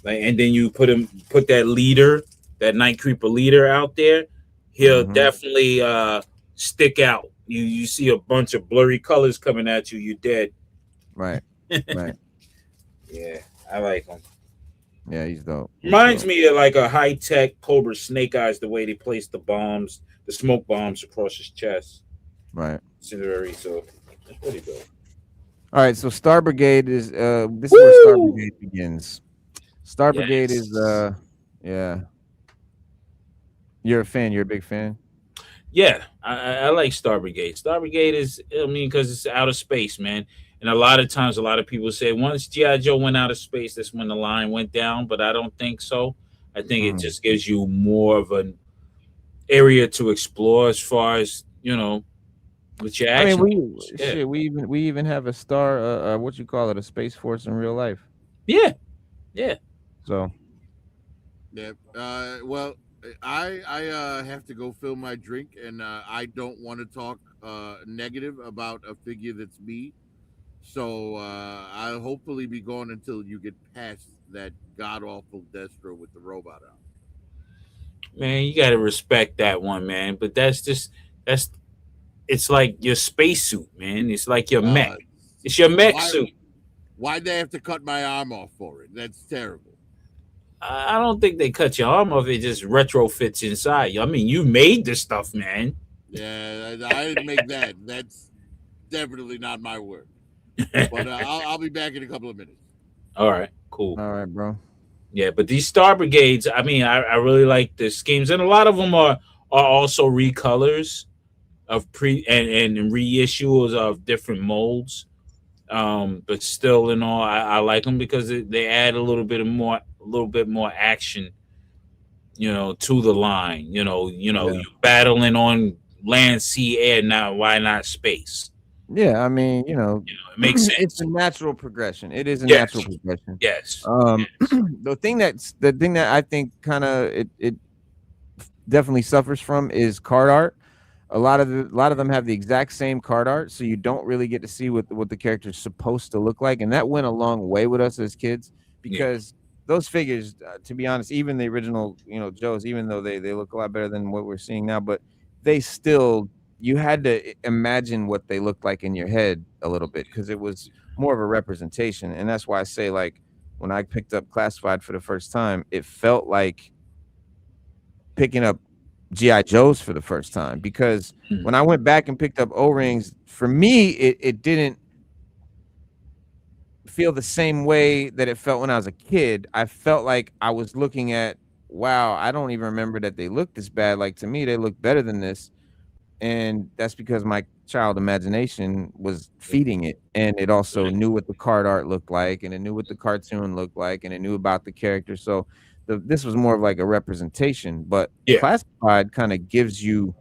Like, and then you put that leader, that Night Creeper leader out there. He'll definitely stick out you see a bunch of blurry colors coming at you, you're dead. Right. Right. Yeah, I like him. Yeah, he's dope. Reminds me of like a high tech Cobra Snake Eyes, the way they place the bombs, the smoke bombs across his chest. Right. Scenery, so that's pretty dope. All right, so Star Brigade is this is where Star Brigade begins. Star Brigade is yeah. You're a fan. You're a big fan. Yeah, I like Star Brigade. Star Brigade is, I mean, because it's outer space, man. And a lot of times, a lot of people say once G.I. Joe went out of space, that's when the line went down. But I don't think so. I think it just gives you more of an area to explore as far as, you know, with your action. I mean, we even have a star, what you call it, a space force in real life. Yeah, yeah. So. Yeah. Well, I have to go fill my drink, and I don't want to talk negative about a figure that's me. So I'll hopefully be gone until you get past that god awful Destro with the robot out. Man, you gotta respect that one, man. But it's like your spacesuit, man. It's like your mech. It's your mech suit. Why'd they have to cut my arm off for it? That's terrible. I don't think they cut your arm off. It just retrofits inside. I mean, you made this stuff, man. Yeah, I didn't make that. That's definitely not my work. But I'll be back in a couple of minutes. All right, cool. All right, bro. Yeah, but these Star Brigades, I mean, I really like the schemes, and a lot of them are also recolors of and reissues of different molds. But still, in all, I like them because they add a little bit more action, you know, to the line. You're battling on land, sea, air. Now, why not space? Yeah, I mean, it makes sense. It's a natural progression. It is a natural progression. Yes. The thing that I think kind of it definitely suffers from is card art. A lot of them have the exact same card art, so you don't really get to see what the character's supposed to look like, and that went a long way with us as kids because those figures, to be honest, even the original, Joes, even though they look a lot better than what we're seeing now, but they still, you had to imagine what they looked like in your head a little bit because it was more of a representation, and that's why I say, like, when I picked up Classified for the first time, it felt like picking up G.I. Joes for the first time because when I went back and picked up O-rings, for me, it didn't feel the same way that it felt when I was a kid. I felt like I was looking at, wow, I don't even remember that they looked this bad. Like, to me, they look better than this. And that's because my child imagination was feeding it. And it also knew what the card art looked like, and it knew what the cartoon looked like, and it knew about the character. So this was more of like a representation, but Classified kind of gives you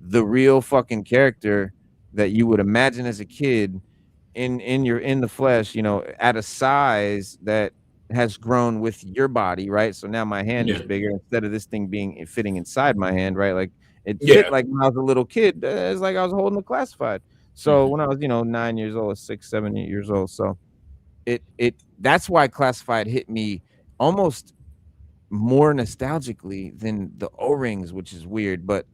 the real fucking character that you would imagine as a kid in the flesh, at a size that has grown with your body, right? So now my hand is bigger instead of this thing fitting inside my hand, right? Like it fit like when I was a little kid. It's like I was holding a Classified. So when I was, 9 years old, 6, 7, 8 years old. So that's why Classified hit me almost more nostalgically than the O-rings, which is weird, but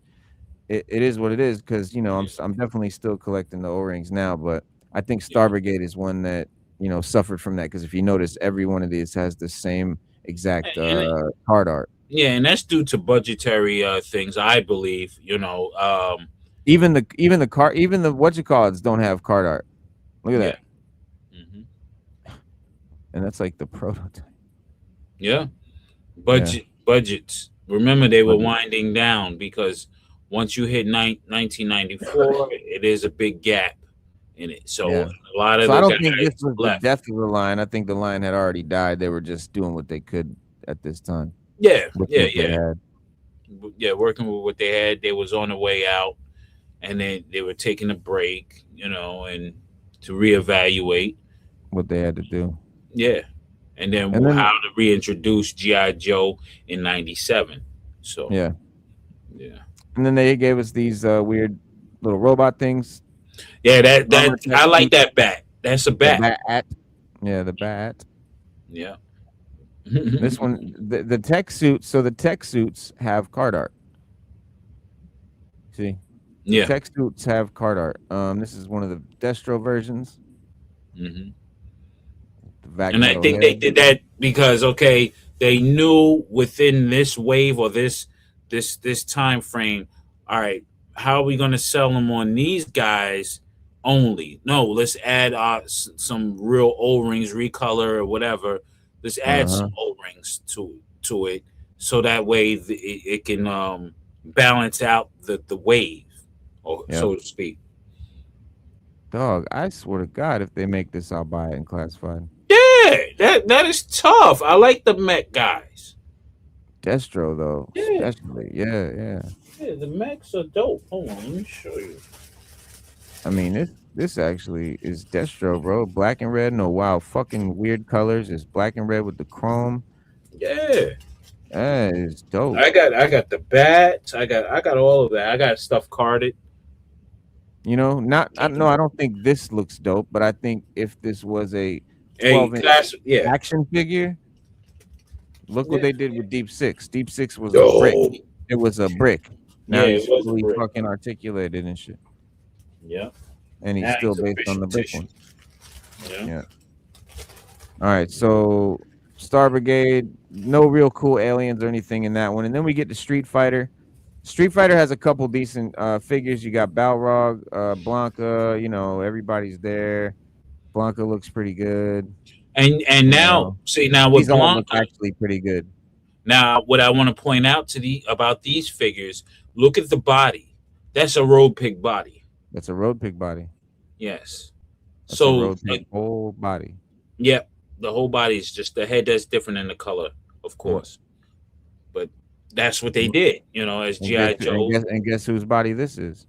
it is what it is because I'm definitely still collecting the O-rings now, but I think Star Brigade is one that suffered from that because if you notice, every one of these has the same exact card art. Yeah, and that's due to budgetary things, I believe. Even the what you call it don't have card art. Look at that. And that's like the prototype. Yeah. Budgets. Remember, they were winding down because once you hit 1994, it is a big gap in it. So a lot of I don't think this was the death of the line. I think the line had already died. They were just doing what they could at this time. Yeah, working with what they had. They was on the way out, and then they were taking a break, and to reevaluate what they had to do. Yeah. And then how to reintroduce G.I. Joe in '97. So yeah. And then they gave us these weird little robot things. Yeah, that I like that bat. That's a bat. The bat. Yeah, the bat. Yeah. This one, the tech suit. So the tech suits have card art. See, Yeah. Tech suits have card art. This is one of the Destro versions. Mm-hmm. The vac And I metal think they head. did that because they knew within this wave or this time frame, all right, how are we going to sell them on these guys only? No, let's add some real O-rings, recolor or whatever. Let's add some O-rings to it so that way it can balance out the wave, or Yeah. so to speak. Dog, I swear to God, if they make this, I'll buy it in classified. Yeah, that is tough. I like the Met guys. Destro though, Yeah. especially. Yeah. Yeah, the mechs are dope. Hold on, let me show you. I mean, this actually is Destro, bro. Black and red, no wow, fucking weird colors. It's black and red with the chrome. Yeah, That is dope. I got the bats. I got all of that. I got stuff carded. You know, I don't think this looks dope, but I think if this was a Hey, 12-inch yeah. action figure, look what they did with Deep Six. Deep Six was a Oh, brick. It was a brick. Now Yeah, he's it was a fully brick. fucking articulated and shit. Yeah, And he's now still he's a based on fish the brick tissue. one. Yeah. All right, so Star Brigade, no real cool aliens or anything in that one. And then we get to Street Fighter. Street Fighter has a couple decent figures. You got Balrog, Blanca, you know, everybody's there. Blanca looks pretty good. And now, see, now with These all look Blanca, actually pretty good. now what I want to point out about these figures, look at the body. That's a road pig body. That's a road pig body. Yes. That's a So, road pig whole body. yeah, the whole body is just the head that's different in the color, of course. But that's what they did, you know, as G.I. Joe. And guess whose body this is?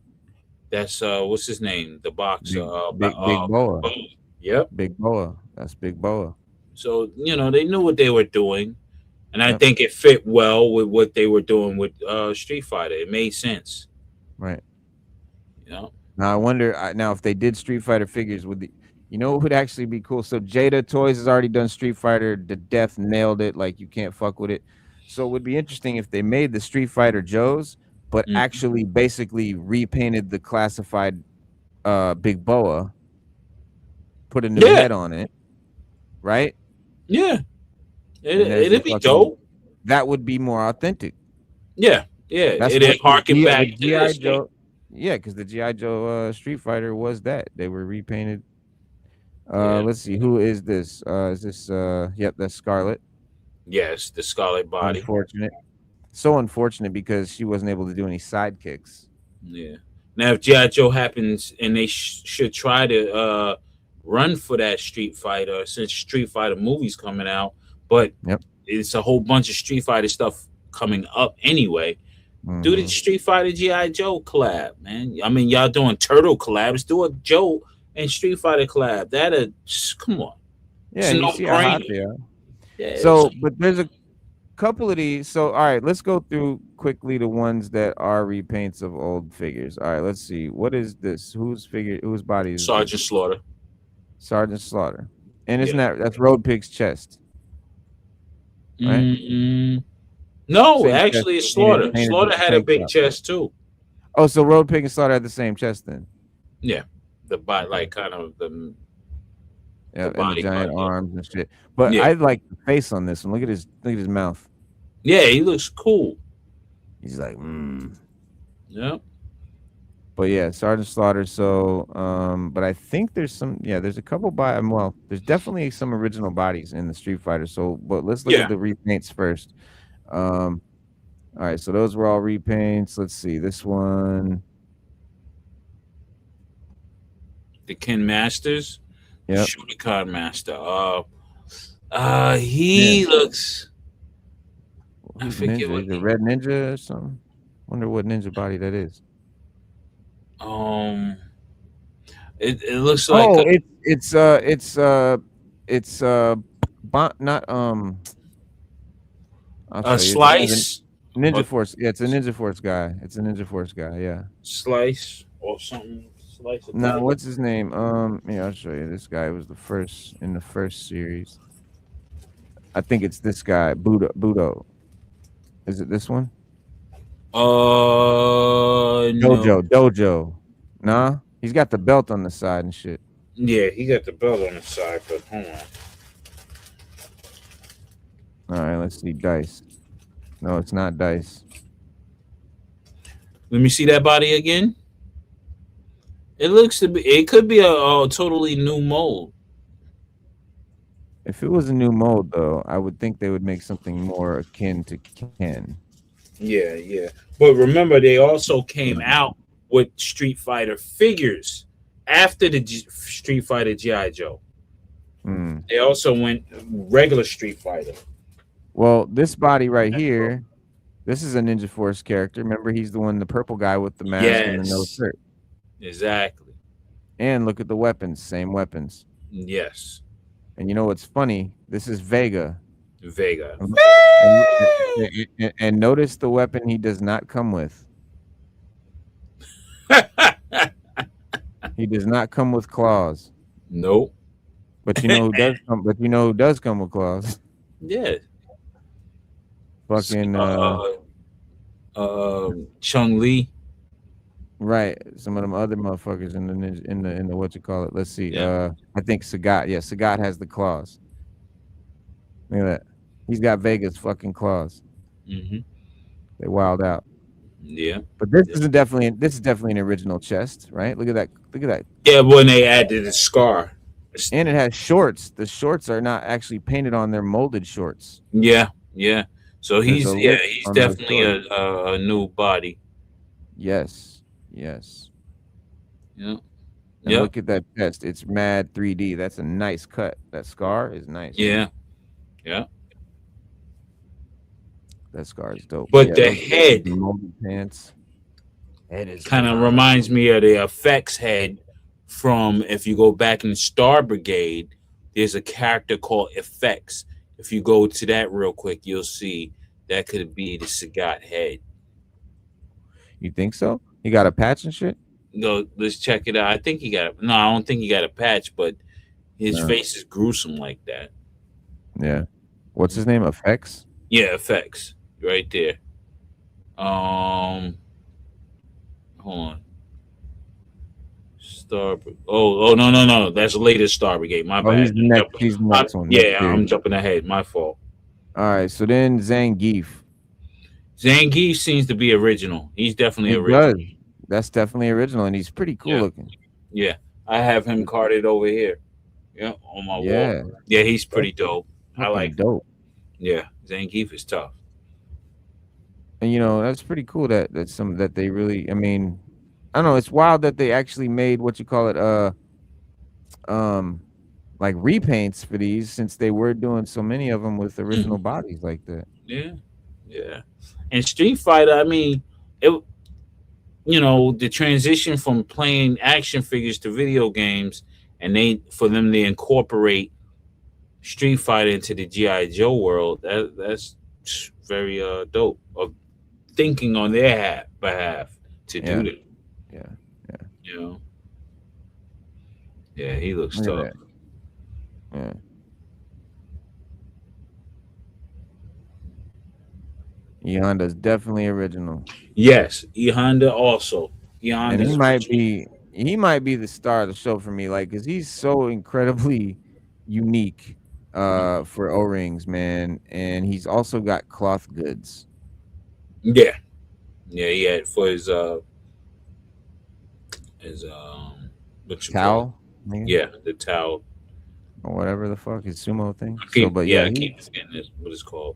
That's what's his name? The boxer. Big Boa. Yep. Big Boa. That's Big Boa. So, you know, they knew what they were doing. And I Yep. think it fit well with what they were doing with Street Fighter. It made sense. Right. You know? Now I wonder now if they did Street Fighter figures would you know what would actually be cool? So Jada Toys has already done Street Fighter to death, nailed it, like you can't fuck with it. So it would be interesting if they made the Street Fighter Joes, but actually basically repainted the classified Big Boa, put a new head on it, right? Yeah. It'd be dope. That would be more authentic. Yeah. Yeah. It'd harken back to G.I. Joe. Yeah, because the G.I. Joe Street Fighter was that. They were repainted. Let's see, who is this? Is this yep, that's Scarlet. Yes, the Scarlet body. Unfortunate. So unfortunate because she wasn't able to do any sidekicks. Yeah. Now if G.I. Joe happens and they should try to run for that Street Fighter, since Street Fighter movie's coming out, but it's a whole bunch of Street Fighter stuff coming up anyway. Do the Street Fighter G.I. Joe collab, man. I mean, y'all doing Turtle collabs. Do a Joe and Street Fighter collab. Come on. Yeah, you see how hot they are. Yeah, so, but there's a couple of these. So, all right, let's go through quickly the ones that are repaints of old figures. All right, let's see. What is this? Whose body is Sergeant Slaughter. Sergeant Slaughter. And isn't that's Road Pig's chest? Right? No, Same actually, chest. it's Slaughter. Painted Slaughter had a big chest too. Oh, so Road Pig and Slaughter had the same chest then? Yeah, the body, like kind of the and the giant arms and shit. But I like the face on this one. Look at his mouth. Yeah, he looks cool. He's like, Yeah. But yeah, Sergeant Slaughter. So, but I think there's there's a couple there's definitely some original bodies in the Street Fighter. So, but let's look at the repaints first. All right, so those were all repaints. Let's see this one. The Ken Masters. Yeah. Shotokan Master. He looks. I forget what the Red Ninja or something. Wonder what ninja body that is. It looks like a Slice. Ninja Force. Yeah, it's a Ninja Force guy. It's a Ninja Force guy. Yeah. Slice or something. Slice. No, what's his name? Yeah, I'll show you. This guy was the first in the first series. I think it's this guy, Budo. Is it this one? No. Dojo. Nah, he's got the belt on the side and shit. Yeah, he got the belt on the side, but hold on. All right, let's see. Dice. No, it's not Dice. Let me see that body again. It looks to be. It could be a totally new mold. If it was a new mold, though, I would think they would make something more akin to Ken. Yeah, yeah. But remember, they also came out with Street Fighter figures after the Street Fighter G.I. Joe. They also went regular Street Fighter. Well, this body right here, this is a Ninja Force character. Remember, he's the one, the purple guy with the mask and the no shirt. Exactly. And look at the weapons, same weapons. Yes. And you know what's funny? This is Vega. Vega. And notice the weapon he does not come with. He does not come with claws. Nope. But you know who does come? But you know who does come with claws? Yeah. Fucking Chung Li. Right. Some of them other motherfuckers in the what you call it. Let's see. Yeah. I think Sagat. Yeah, Sagat has the claws. Look at that. He's got Vega's fucking claws. Mm-hmm. They wild out. Yeah. But this is definitely an original chest, right? Look at that. Look at that. Yeah, when they added the scar. And it has shorts. The shorts are not actually painted on, they're molded shorts. Yeah, yeah. So he's on definitely a new body. Yes. Yes. Yeah. And look at that chest. It's mad 3D. That's a nice cut. That scar is nice. Yeah. Yeah. That scar is dope. But the head, molded pants. Head is kind of reminds me of the effects head from, if you go back in Star Brigade, there's a character called Effects. If you go to that real quick, you'll see that could be the Sagat head. You think so? He got a patch and shit? No, let's check it out. I think he got I don't think he got a patch, but his face is gruesome like that. Yeah. What's his name? Effects? Yeah, Effects. Right there. Hold on. No. That's the latest Star Brigade. My bad. He's the next one. Yeah, I'm jumping ahead. My fault. All right, so then Zangief. Zangief seems to be original. He's definitely original. Does. That's definitely original, and he's pretty cool looking. Yeah, I have him carded over here. Yeah, on my wall. Yeah, he's pretty dope. I like dope. Yeah, Zangief is tough. And you know, that's pretty cool that they really, I mean, I don't know, it's wild that they actually made what you call it like repaints for these, since they were doing so many of them with original bodies like that. Yeah. Yeah. And Street Fighter, I mean, the transition from playing action figures to video games, and for them to incorporate Street Fighter into the G.I. Joe world, that's very dope of thinking on their behalf to do that. Yeah. Yeah, he looks tough. Yeah. E Honda's definitely original. Yes, E Honda also. And he might be the star of the show for me, like, because he's so incredibly unique for O-rings, man. And he's also got cloth goods. Yeah. Yeah, he had for his towel. Yeah, the towel. Or whatever the fuck, his sumo thing. I keep forgetting this, what it's called.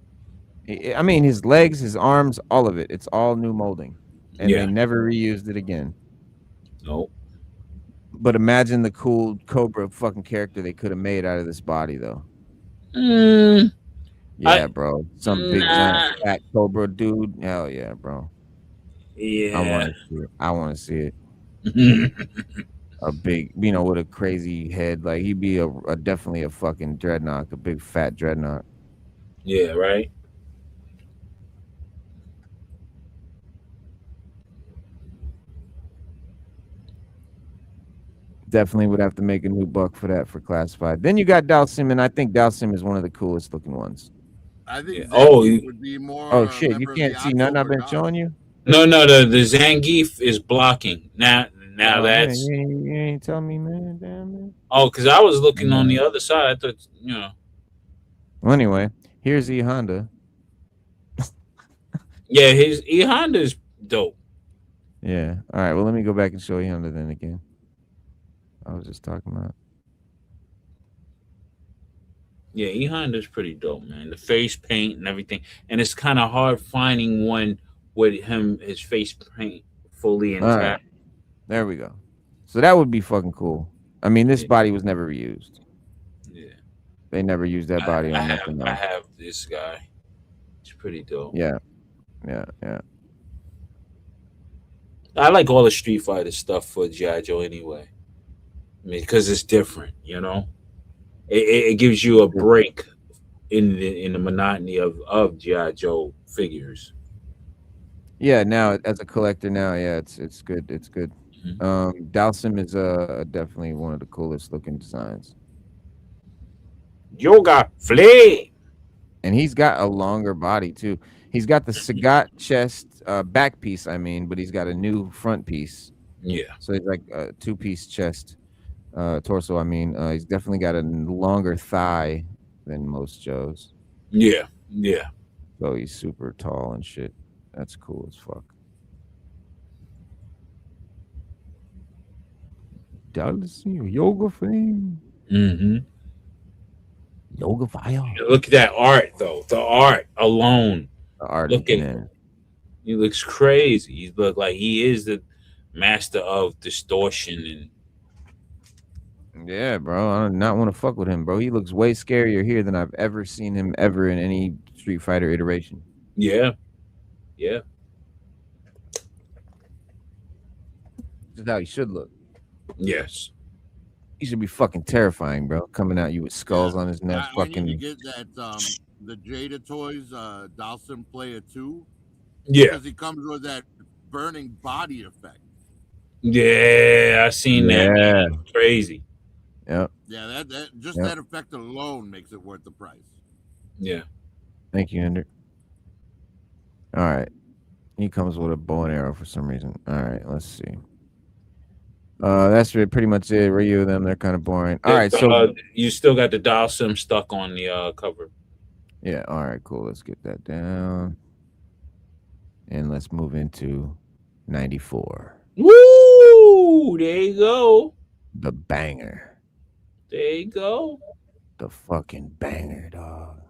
I mean, his legs, his arms, all of it. It's all new molding. And they never reused it again. Nope. But imagine the cool Cobra fucking character they could have made out of this body, though. Yeah, bro. Some big giant fat Cobra dude. Hell yeah, bro. Yeah. I want to see it. A big, with a crazy head. Like, he'd be a definitely a fucking dreadnought, a big fat dreadnought. Yeah, right. Definitely would have to make a new buck for that for classified. Then you got Dalsim, and I think Dalsim is one of the coolest looking ones. I think he would be more. Oh shit! You can't see nothing I've been showing you. No, the Zangief is blocking. Now Oh man, that's you ain't tell me, man. Damn man. because I was looking on Yeah. the other side. I thought, you know. Well, anyway, here's E Honda. Yeah, his E Honda is dope. Yeah. All right. Well, let me go back and show E Honda then again. I was just talking about. Yeah, E Honda's pretty dope, man. The face paint and everything, and it's kind of hard finding one with his face paint fully All right. intact. There we go. So that would be fucking cool. I mean, this Yeah. body was never reused. Yeah, They never used that body on nothing I else. have this guy. It's pretty dope. Yeah. I like all the Street Fighter stuff for G.I. Joe anyway. I mean, because it's different, you know. It gives you a break in the monotony of G.I. Joe figures. Yeah. Now, as a collector, now, yeah, it's good. It's good. Mhm. Dalsim is definitely one of the coolest looking designs. Yoga Flay. And he's got a longer body too. He's got the Sagat chest back piece, I mean, but he's got a new front piece. Yeah. So he's like a two-piece chest, torso. I mean, he's definitely got a longer thigh than most Joes. Yeah. So he's super tall and shit. That's cool as fuck. Dallas, yoga fame. Mm-hmm. Yoga fire. Look at that art, though. The art alone. The art Look is at man. he looks crazy. He look like he is the master of distortion and Yeah, bro. I do not want to fuck with him, bro. He looks way scarier here than I've ever seen him ever in any Street Fighter iteration. yeah. This is how he should look. Yes. He should be fucking terrifying, bro. Coming at you with skulls on his neck. I need to Fucking get that the Jada Toys Dalsim Player 2. Yeah. Because he comes with that burning body effect. Yeah, I seen that. Man. Crazy. Yep. Yeah, that effect alone makes it worth the price. Yeah. Thank you, Hendrik. All right. He comes with a bow and arrow for some reason. All right, let's see. That's pretty much it. Ryu, them, they're kind of boring. All right, so you still got the Dalsim stuck on the cover. Yeah, all right, cool. Let's get that down. And let's move into 94. Woo! There you go. The banger. There you go. The fucking banger, dog.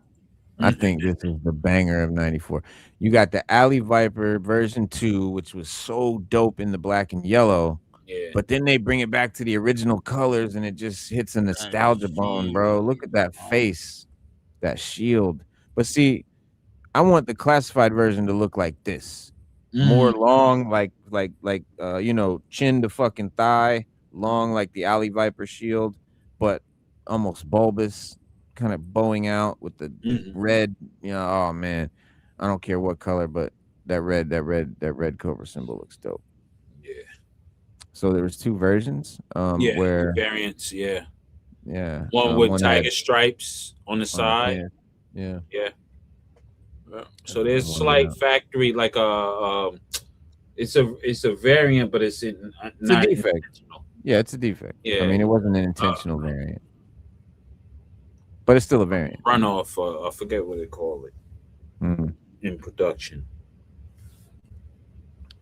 I think this is the banger of 94. You got the Alley Viper version 2, which was so dope in the black and yellow. Yeah. But then they bring it back to the original colors and it just hits a nostalgia bone, bro. Look at that face, that shield. But see, I want the classified version to look like this. More long, like chin to fucking thigh, long like the Alley Viper shield, but almost bulbous, kind of bowing out with the red. Oh man, I don't care what color, but that red Cobra symbol looks dope. Yeah. So there was two versions. Where variants, yeah. One with tiger stripes on the side. Yeah. So there's slight factory, like it's a variant, but it's not a defect. Yeah, it's a defect. Yeah, I mean, it wasn't an intentional variant, but it's still a variant. Runoff. I forget what they call it in production.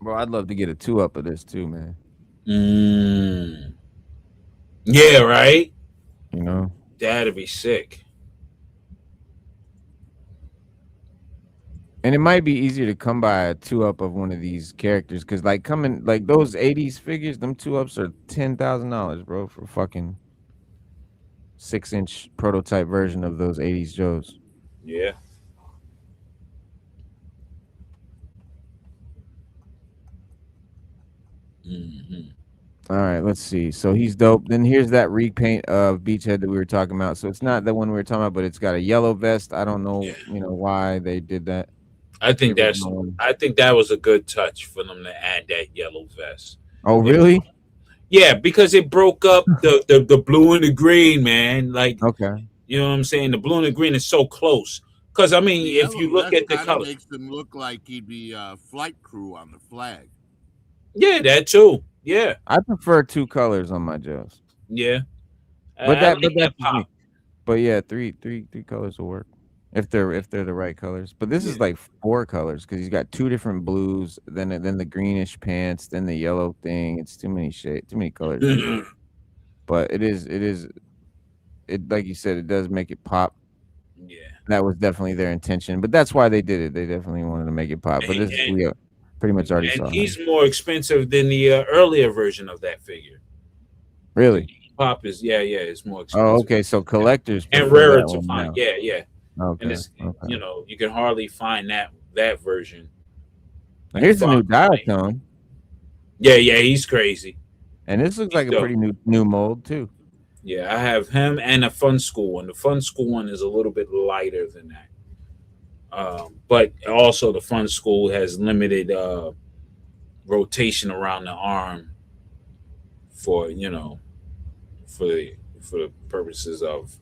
Bro, I'd love to get a 2-up of this too, man. Yeah, right. That'd be sick. And it might be easier to come by a 2-up of one of these characters, because like those 80s figures, them 2-ups are $10,000, bro, for fucking 6-inch prototype version of those 80s Joes. Yeah. All right, let's see. So he's dope. Then here's that repaint of Beachhead that we were talking about. So it's not the one we were talking about, but it's got a yellow vest. I don't know, why they did that. I think that was a good touch for them to add that yellow vest. Oh, really? Yeah, because it broke up the blue and the green, man. Like, okay, you know what I'm saying? The blue and the green is so close Because I mean, The if you yellow look at the kind of color, makes him look like he'd be a flight crew on the flag. yeah, that too. Yeah, I prefer 2 colors on my Joes. yeah. But I like that's that just me. pop. But yeah, three colors will work if they're the right colors. But this is Yeah. like 4 colors because he's got 2 different blues, then the greenish pants, then the yellow thing. It's too many shades, too many colors. But it is it like you said, it does make it pop. Yeah. That was definitely their intention, but that's why they did it. They definitely wanted to make it pop. But this And, we pretty much already and saw he's him. more expensive than the earlier version of that figure. Really? Pop is it's more Oh, expensive. okay. So collectors And prefer rarer that to one find. now. Yeah. And Okay. it's you can hardly find that version. Now, here's the new Find- diatone, Yeah, he's crazy. and this looks He's like a dope. pretty new mold too. Yeah, I have him and a Fun School one. The Fun School one is a little bit lighter than that. But also the Fun School has limited rotation around the arm for for the purposes of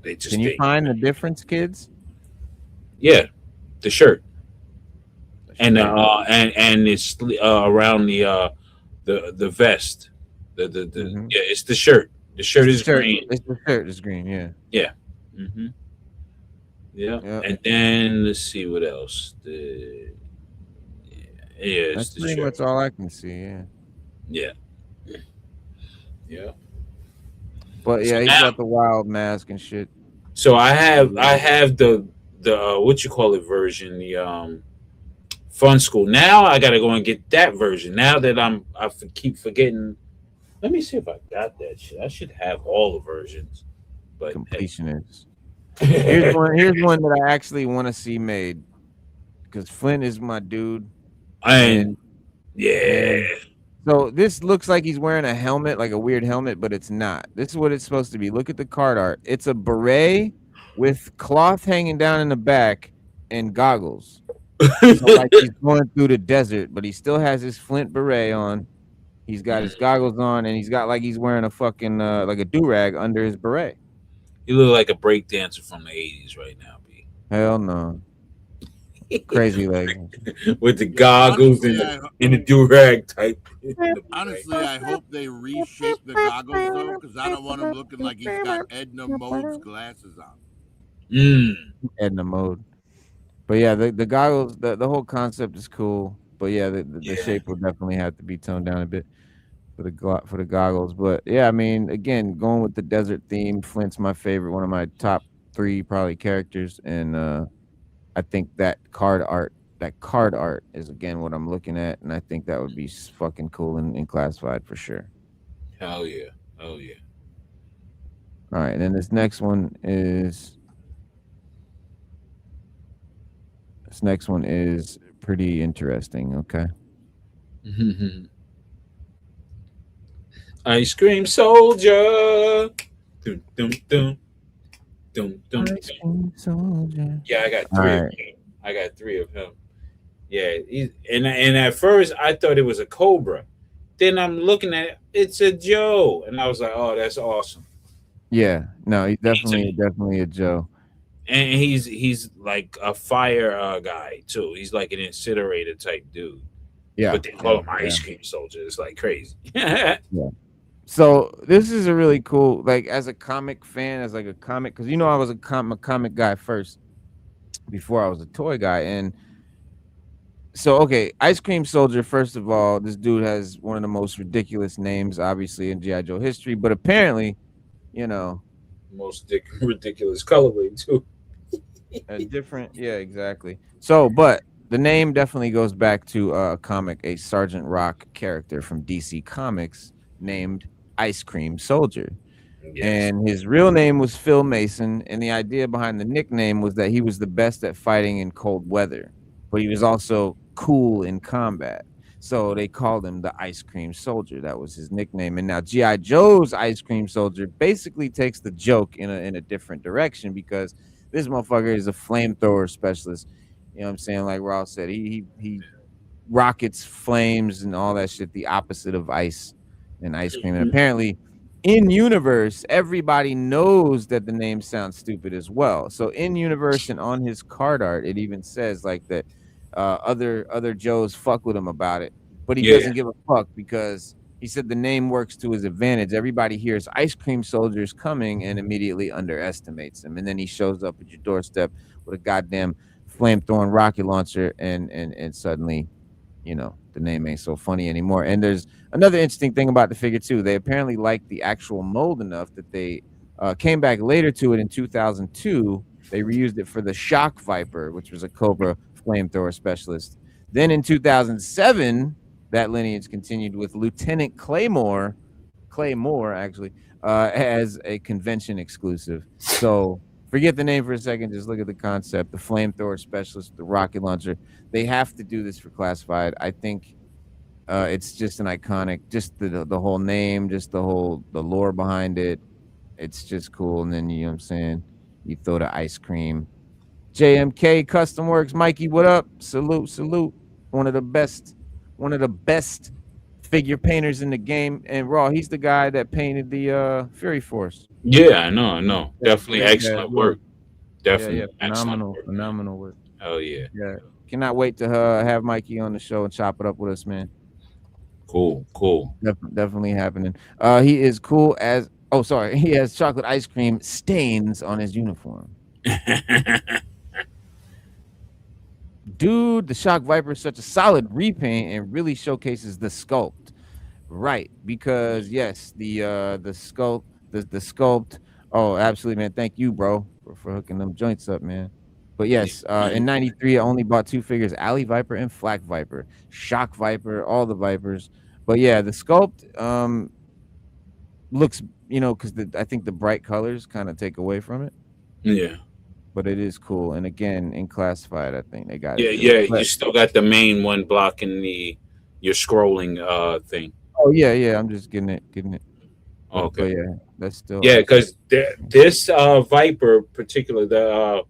they just Can you find the difference, kids? the shirt and it's around the vest it's the shirt. The shirt is green. It's the shirt is green. Yeah. Mm-hmm. Yeah. Yep. And then let's see what else. It's That's the pretty shirt. much all I can see. Yeah. Yeah. But yeah, So he's now- got the wild mask and shit. So I have the what you call it version, the Fun School. Now I gotta go and get that version. Now that I keep forgetting. Let me see if I got that shit. I should have all the versions. But Completionist. Here's one that I actually want to see made because Flint is my dude. And Man. So this looks like he's wearing a helmet, like a weird helmet, but it's not. This is what it's supposed to be. Look at the card art. It's a beret with cloth hanging down in the back and goggles. So like he's going through the desert, but he still has his Flint beret on. He's got his goggles on, and he's got like he's wearing a fucking like a do-rag under his beret. You look like a break dancer from the 80s right now, B. Hell no. Crazy legs. With the goggles and the do-rag type. Honestly, I hope they reshape the goggles though, because I don't want him looking like he's got Edna Mode's glasses on. Edna Mode. But yeah, the goggles, the whole concept is cool. But yeah, the shape will definitely have to be toned down a bit for the goggles. But yeah, I mean, again, going with the desert theme, Flint's my favorite, one of my top 3 probably characters, and I think that card art is again what I'm looking at, and I think that would be fucking cool and classified for sure. Hell yeah. Oh yeah. All right, and then this next one is pretty interesting. Okay. Ice Cream Soldier. Dum, dum, dum. Dum, dum, dum. Soldier. Yeah, I got 3 of him. I got 3 of him. Yeah, and at first I thought it was a Cobra. Then I'm looking at it, it's a Joe, and I was like, "Oh, that's awesome." Yeah, no, he's definitely a Joe. And he's like a fire guy too. He's like an incinerator type dude. Yeah, but they call him Ice Cream Soldier. It's like crazy. Yeah. So this is a really cool, like as a comic fan, as like a comic, because I was a comic guy first before I was a toy guy, and so okay, Ice Cream Soldier. First of all, this dude has one of the most ridiculous names, obviously in G.I. Joe history, but apparently, most ridiculous colorway too. A different, yeah, exactly. So, but the name definitely goes back to a comic, a Sergeant Rock character from DC Comics named Ice Cream Soldier. Yes. And his real name was Phil Mason, and the idea behind the nickname was that he was the best at fighting in cold weather, but he was also cool in combat. So they called him the Ice Cream Soldier. That was his nickname. And now G.I. Joe's Ice Cream Soldier basically takes the joke in a different direction, because this motherfucker is a flamethrower specialist. You know what I'm saying? Like Ross said, he rockets flames and all that shit, the opposite of ice and ice cream. And apparently in universe, everybody knows that the name sounds stupid as well. So in universe and on his card art, it even says like that other Joes fuck with him about it, but he Yeah. doesn't give a fuck because he said the name works to his advantage. Everybody hears Ice Cream Soldier's coming and immediately underestimates him, and then he shows up at your doorstep with a goddamn flame throwing rocket launcher, and suddenly, you know, the name ain't so funny anymore. And there's another interesting thing about the figure too. They apparently liked the actual mold enough that they came back later to it in 2002. They reused it for the Shock Viper, which was a Cobra flamethrower specialist. Then in 2007, that lineage continued with Lieutenant Claymore actually, as a convention exclusive. So forget the name for a second. Just look at the concept. The flamethrower specialist, the rocket launcher. They have to do this for classified. I think it's just an iconic, just the whole name, just the lore behind it. It's just cool. And then, you know what I'm saying, you throw the ice cream. JMK Custom Works, Mikey, what up? Salute. One of the best figure painters in the game. And Raw, he's the guy that painted the Fury Force. Yeah, I know. Definitely excellent work. Definitely phenomenal work. Oh yeah. Yeah. Cannot wait to have Mikey on the show and chop it up with us, man. Cool. Definitely happening. He is cool as he has chocolate ice cream stains on his uniform. Dude, the Shock Viper is such a solid repaint and really showcases the sculpt. Right, because yes, the sculpt, the sculpt. Oh, absolutely, man. Thank you, bro, for hooking them joints up, man. But yes, in '93, I only bought 2 figures: Alley Viper and Flak Viper, Shock Viper, all the Vipers. But yeah, the sculpt looks, you know, because I think the bright colors kind of take away from it. Yeah. But it is cool, and again, in classified, I think they got it. Yeah. You still got the main one blocking your scrolling thing. Oh yeah. I'm just getting it. Okay. But yeah, that's still because this Viper, particular the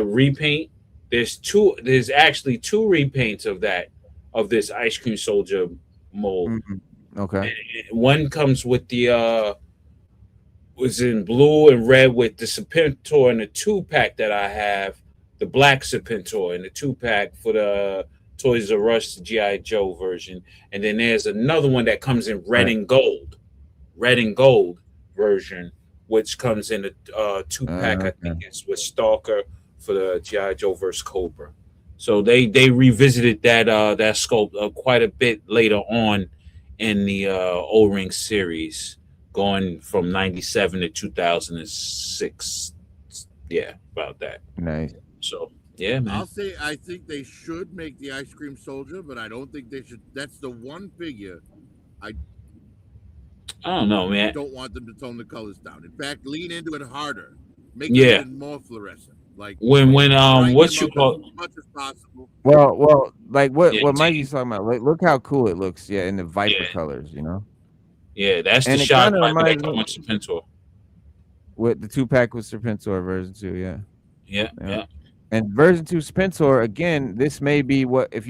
repaint. There's actually 2 repaints of this Ice Cream Soldier mold. Mm-hmm. Okay. And one comes with the was in blue and red with the Serpentor in the 2-pack that I have, the black Serpentor in the 2-pack for the Toys R Us G.I. Joe version. And then there's another one that comes in red and gold version, which comes in a 2-pack. I think it's with Stalker for the G.I. Joe versus Cobra. So they revisited that sculpt quite a bit later on in the O-ring series, going from 97 to 2006. Yeah, about that. Nice. So yeah, man. I'll say I think they should make the Ice Cream Soldier, but I don't think they should. That's the one figure I don't know, man. Don't want them to tone the colors down. In fact, lean into it harder. Make it even more fluorescent. Like when what you call as much as possible. Well, like what Mikey's talking about. Like, look how cool it looks. Yeah, in the Viper colors, you know. Yeah, that's the Shock Viper that comes with Serpentor. With the 2-pack with Serpentor version 2, yeah. Yeah. And version 2 Serpentor, again, this may be what if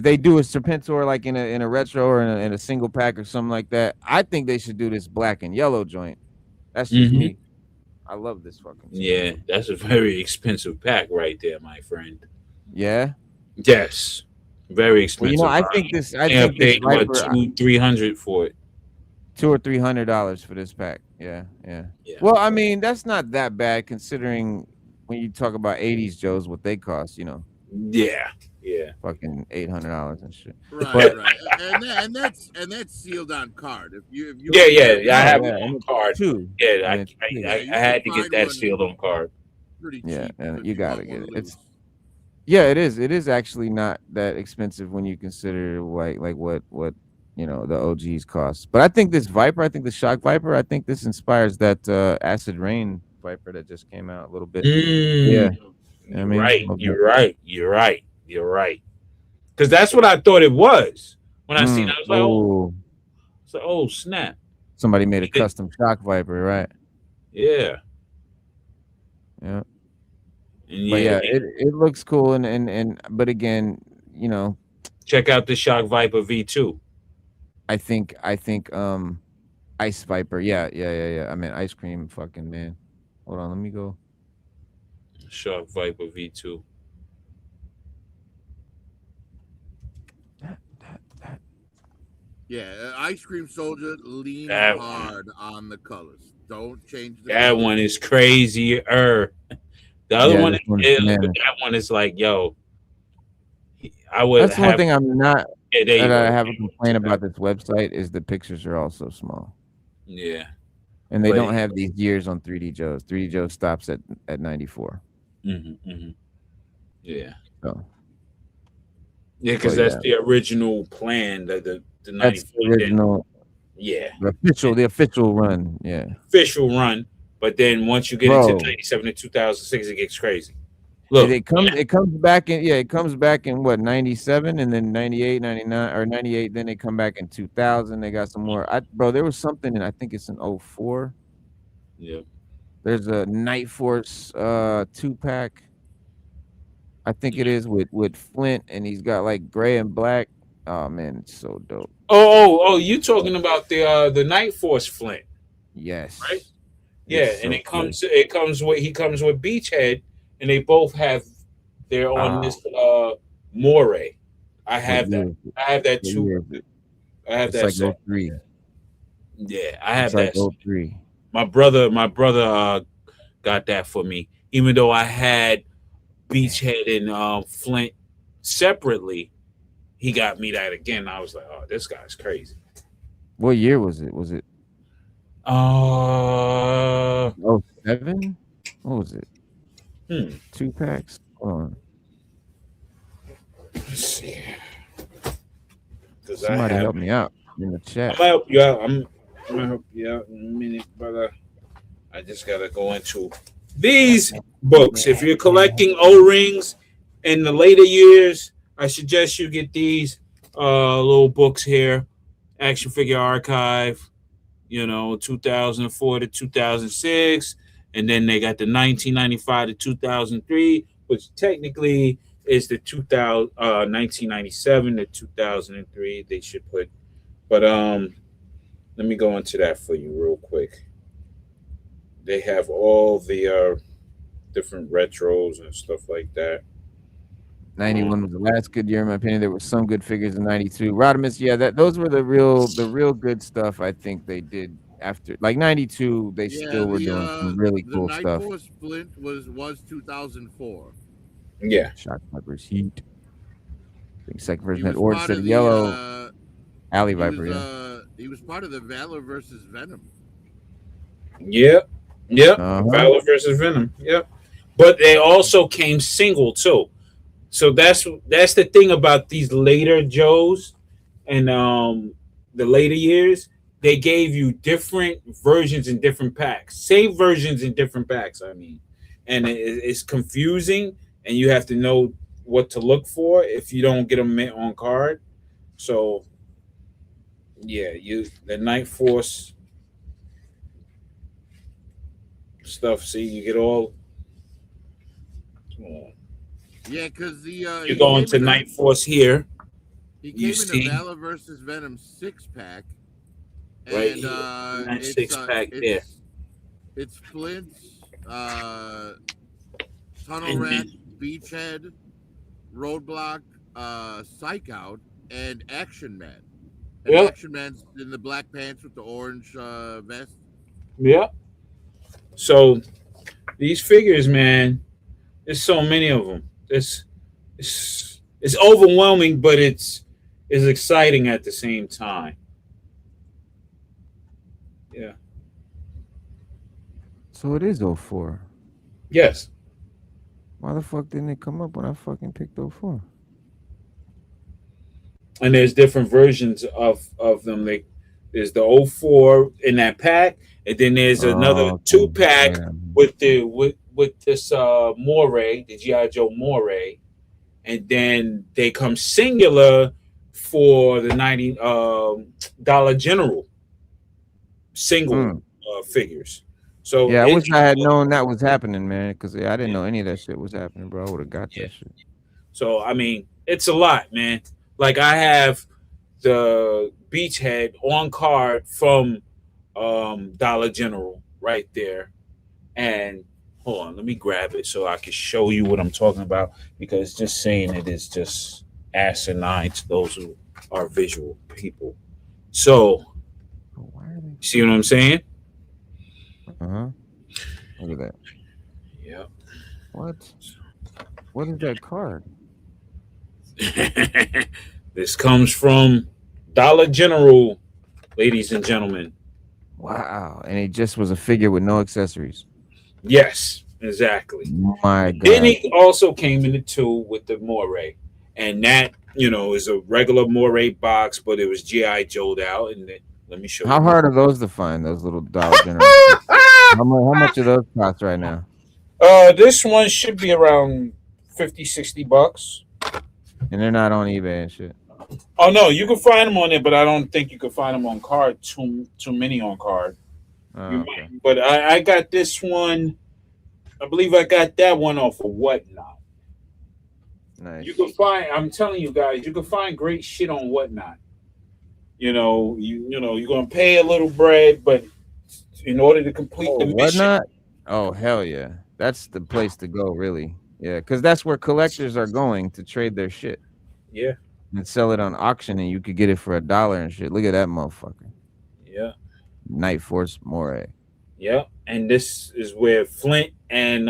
they do a Serpentor like in a retro or in a single pack or something like that. I think they should do this black and yellow joint. That's just me. I love this fucking stuff. Yeah, that's a very expensive pack right there, my friend. Yeah. Yes, very expensive. Well, you know, I think this Viper, $200-300 for it. $200 or $300 for this pack. Yeah. Well, I mean, that's not that bad considering when you talk about 80s Joes, what they cost, you know. Yeah. Fucking $800 and shit. Right. And that's sealed on card. If you I have it on card too. Yeah, I had to get that sealed on card. Pretty cheap. Yeah, and you gotta get it. It is actually not that expensive when you consider like what you know the OGs cost. But I think this Viper, the Shock Viper, I think this inspires that Acid Rain Viper that just came out a little bit. Yeah. I mean, you're right. Because that's what I thought it was when I seen it. I was like, oh snap! Somebody made a custom Shock Viper, right? Yeah. But yeah, it looks cool and but again, you know, check out the Shock Viper V2. I think Ice Viper. Yeah. I mean ice cream fucking man. Hold on, let me go. Shark Viper V2. Yeah, Ice Cream Soldier, lean That hard on the colors. Don't change the That colors. one is crazier. The other Yeah, one this one's is, but bananas. that one is like, yo, I would That's the one have. thing I'm not Yeah, there you that I go. have a complaint about this website is the pictures are all so small. Yeah, And they but don't have these years on 3D Joe's. 3D Joe stops at 94. yeah, So because but that's yeah, the original plan. The that's the 94. Then original yeah, the official run. Yeah. official run. But then once you get into Bro. 97 to 2006, it gets crazy. Look, It comes back in what 97 and then 98, 99 or 98, then they come back in 2000. They got some more. Bro, there was something I think it's an 04. yeah. There's a Night Force 2-pack. I think it is with Flint and he's got like gray and black. Oh man, it's so dope. Oh! You talking about the Night Force Flint, right? Yes. It's Yeah, and so good. it comes with Beachhead, and they both have they're on Oh, this Moray. I what have that. year is it? I have that What too. year is it? I have It's that like set. 03. Yeah, I It's have like that set. 03. My brother got that for me. Even though I had Beachhead and Flint separately, he got me that again. I was like, oh, this guy's crazy. What year was it? Was it Uh, 07? What was it? hmm. 2 packs? Hold on. Let's see. Because Somebody help me out in the I'm chat. gonna help you out. I'm gonna help you out in a minute, brother. I just gotta go into these books. If you're collecting O-rings in the later years, I suggest you get these little books here. Action Figure Archive, 2004 to 2006, and then they got the 1995 to 2003, which technically is the 1997 to 2003. They should put, but let me go into that for you real quick. They have all the different retros and stuff like that. 91 was the last good year in my opinion. There were some good figures in 92. Rodimus, yeah, those were the real good stuff I think they did after like 92. They Yeah, still were doing some really the cool Night stuff. Force Flint was 2004. Yeah. Shock Viper's Heat. I think second He version had was Orange part City of Yellow. Alley he Viper, he was part of the Valor versus Venom. Yep. Valor versus Venom. Yep. But they also came single too. So that's the thing about these later Joes and the later years. They gave you different versions in different packs. Same versions in different packs, I mean. And it's confusing and you have to know what to look for if you don't get them on card. So yeah, the Night Force stuff. See, you get all. Yeah, because You're going to Night Force here. He You came in the see? Valor versus Venom 6-pack, Right and here. That it's 6-pack there. It's Flint's Tunnel And Rat, Beachhead, Roadblock, Psych Out, and Action Man. And Yep. Action Man's in the black pants with the orange vest. Yeah. So these figures, man, there's so many of them. It's overwhelming, but it's exciting at the same time. Yeah. So it is 04. Yes. Why the fuck didn't it come up when I fucking picked 04? And there's different versions of them. There's the 04 in that pack, and then there's another 2-pack with this Moray, the G.I. Joe Moray, and then they come singular for the $90 Dollar General single figures. So yeah, I wish I had known that was happening, man, because I didn't know any of that shit was happening, bro. I would have got that shit. So I mean, it's a lot, man. Like I have the Beachhead on card from Dollar General right there. And hold on, let me grab it so I can show you what I'm talking about, because just saying it is just asinine to those who are visual people. So, see what I'm saying? Uh-huh. Look at that. Yep. What is that card? This comes from Dollar General, ladies and gentlemen. Wow. And it just was a figure with no accessories. Yes, exactly. My God. Then he also came in the two with the Moray. And that, is a regular Moray box, but it was G.I. Joe'd out. And then, let me show you. How hard are those to find, those little Dollar General? How much are those cost right now? This one should be around $50-$60. And they're not on eBay and shit. Oh no, you can find them on there, but I don't think you can find them on card. Too many on card. Okay. But I got this one. I believe I got that one off of Whatnot. Nice. You can find. I'm telling you guys, you can find great shit on Whatnot. You're gonna pay a little bread, but in order to complete the mission. Whatnot? Oh hell yeah, that's the place to go, really. Yeah, because that's where collectors are going to trade their shit. Yeah. And sell it on auction, and you could get it for $1 and shit. Look at that motherfucker. Yeah. Night Force Moray. Yeah, and this is where Flint and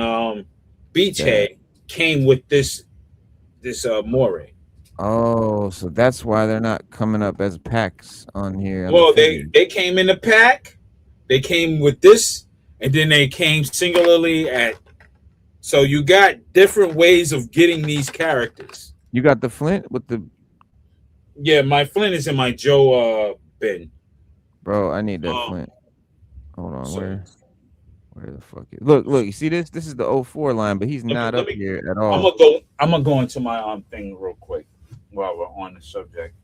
Beachhead came with this Moray. Oh, so that's why they're not coming up as packs on here. Well, they came in the pack. They came with this, and then they came singularly at. So you got different ways of getting these characters. You got the Flint with the. Yeah, my Flint is in my Joe bin. Bro, I need that Flint. Hold on, where the fuck is? Look, you see this? This is the 04 line, but he's not up here at all. I'm gonna go into my thing real quick while we're on the subject.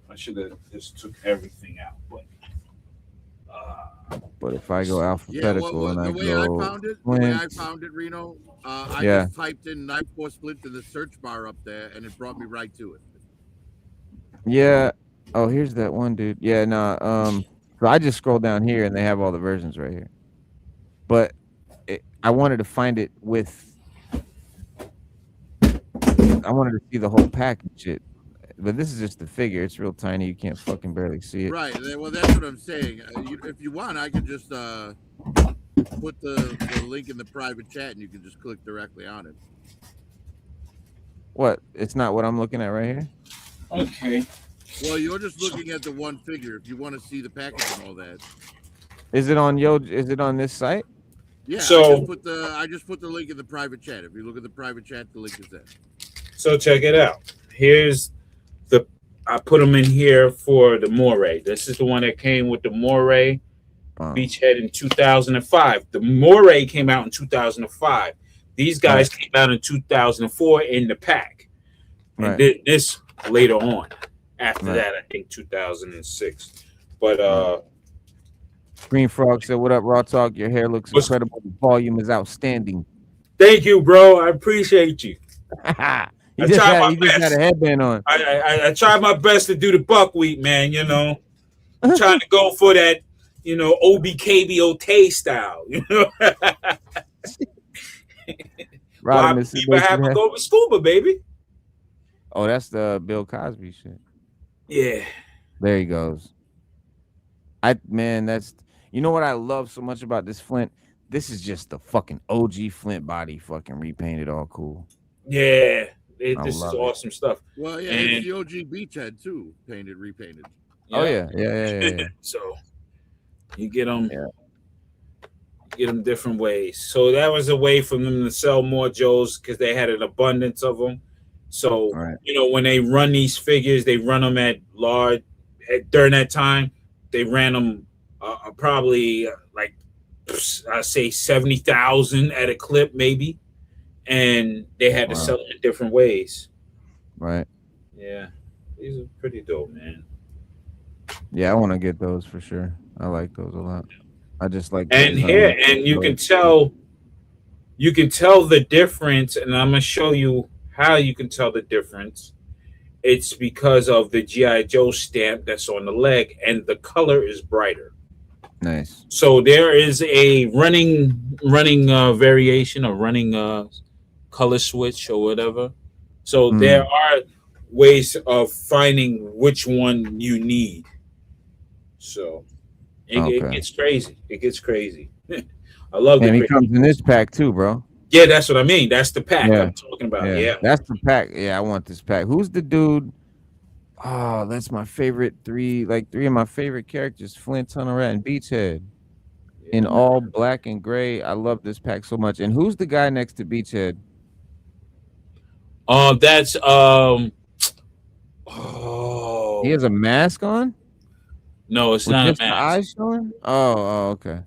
I should have just took everything out, but if I go alphabetical and I go the way I found it, Reno, I just typed in Night Force Flint in the search bar up there, and it brought me right to it. Yeah. Oh, here's that one, dude. Yeah, no. So I just scrolled down here, and they have all the versions right here. But I wanted to find it with. I wanted to see the whole pack and shit. But this is just the figure. It's real tiny. You can't fucking barely see it. Right. Well, that's what I'm saying. If you want, I could just put the link in the private chat, and you can just click directly on it. What? It's not what I'm looking at right here? Okay. Well, you're just looking at the one figure. If you want to see the package and all that. Is it on Is it on this site? Yeah. So I just put the link in the private chat. If you look at the private chat, the link is there. So check it out. Here's I put them in here for the Moray. This is the one that came with the Moray Beachhead in 2005. The Moray came out in 2005. These guys came out in 2004 in the pack. And did this later on. After that, I think 2006. But Green Frog said, "What up, RawTalk? Your hair looks incredible. The volume is outstanding." Thank you, bro. I appreciate you. He just had a headband on. I tried my best to do the buckwheat, man. I'm trying to go for that, OBKBO style. Right, people have to go with scuba, baby. Oh, that's the Bill Cosby shit. Yeah. There he goes. That's what I love so much about this Flint. This is just the fucking OG Flint body, fucking repainted, all cool. Yeah. This is awesome stuff. Well, yeah, it's the OG Beachhead too, repainted. Yeah. Oh yeah. So you get them, different ways. So that was a way for them to sell more Joes because they had an abundance of them. So when they run these figures, they run them at large. During that time, they ran them probably I say 70,000 at a clip, maybe. And they had to sell them in different ways. Right. Yeah. These are pretty dope, man. Yeah, I want to get those for sure. I like those a lot. I just like and you can tell the difference, and I'm gonna show you how you can tell the difference it's because of the GI Joe stamp that's on the leg, and the color is brighter. Nice. So there is a running variation, a running color switch or whatever. So there are ways of finding which one you need. So it gets crazy. It gets crazy. I love and the he comes in this pack too, bro. Yeah, that's what I mean. That's the pack I'm talking about. Yeah, that's the pack. Yeah, I want this pack. Who's the dude? Oh, that's my favorite three. Like three of my favorite characters: Flint, Tunnel Rat, and Beachhead. In all black and gray. I love this pack so much. And who's the guy next to Beachhead? That's he has a mask on? No, it's with not just a mask. The eyes showing? Oh, okay.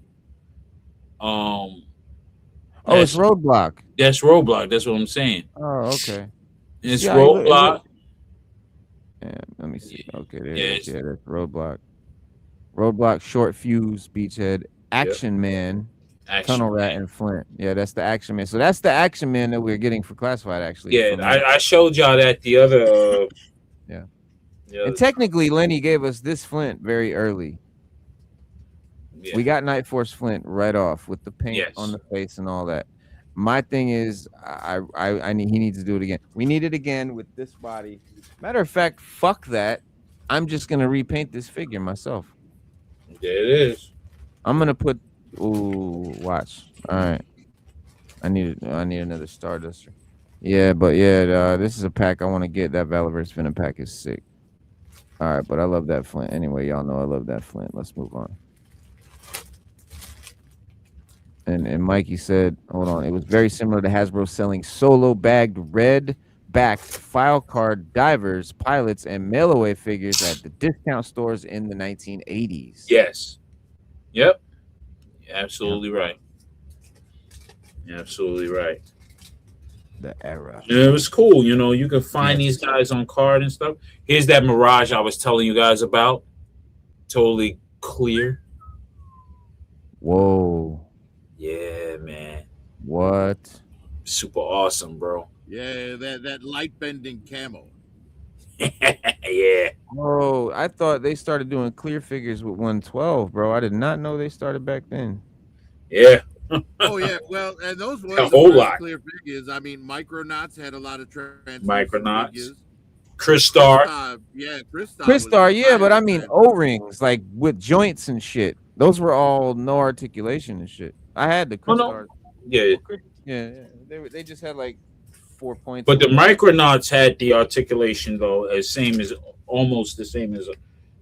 It's Roadblock. That's Roadblock. That's what I'm saying. Oh, okay. It's Roadblock. Yeah, let me see. Okay, there it is. Yeah, that's Roadblock. Roadblock, Short Fuse, Beachhead, Action Man, Tunnel Rat, and Flint. Yeah, that's the Action Man. So that's the Action Man that we're getting for Classified, actually. Yeah, I showed y'all that the other. Yeah. And technically, Lenny gave us this Flint very early. Yeah. We got Night Force Flint right off with the paint on the face and all that. My thing is, I need he needs to do it again. We need it again with this body. Matter of fact, fuck that. I'm just gonna repaint this figure myself. There it is. I'm gonna put. Ooh, watch. All right. I need another Starduster. Yeah, but this is a pack I want to get. That Valiverse Venom pack is sick. All right, but I love that Flint. Anyway, y'all know I love that Flint. Let's move on. And Mikey said, hold on, it was very similar to Hasbro selling solo bagged red backed file card divers, pilots, and mail away figures at the discount stores in the 1980s. Yes. Yep. Absolutely right. Absolutely right. The era. Yeah, it was cool. You know, you can find these guys on card and stuff. Here's that Mirage I was telling you guys about. Totally clear. Whoa. Yeah, man. What? Super awesome, bro. Yeah, that light bending camo. Yeah. Oh, I thought they started doing clear figures with 112, bro. I did not know they started back then. Yeah. Oh yeah, well, and those were a whole lot clear figures. I mean, Micronauts had a lot of Micronauts. figures. Crystar. Yeah, Crystar, yeah, but I mean O-rings, like with joints and shit. Those were all no articulation and shit. I had the Crystar. Yeah. Yeah. They just had like 4 points. But the Micronauts had the articulation though, almost the same as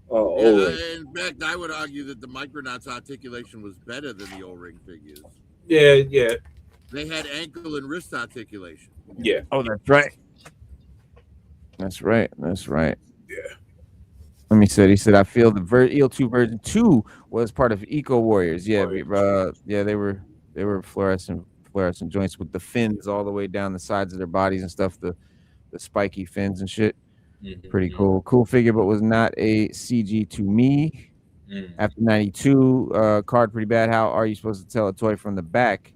O-ring. In fact, I would argue that the Micronauts articulation was better than the O-ring figures. Yeah. They had ankle and wrist articulation. Yeah. Oh, that's right. That's right. Yeah. Let me say. He said, I feel the EL2 version 2 was part of Eco Warriors. Yeah, they were fluorescent joints with the fins all the way down the sides of their bodies and stuff. The spiky fins and shit. Mm-hmm. Pretty cool figure, but was not a CG to me. After 92, card pretty bad. How are you supposed to tell a toy from the back?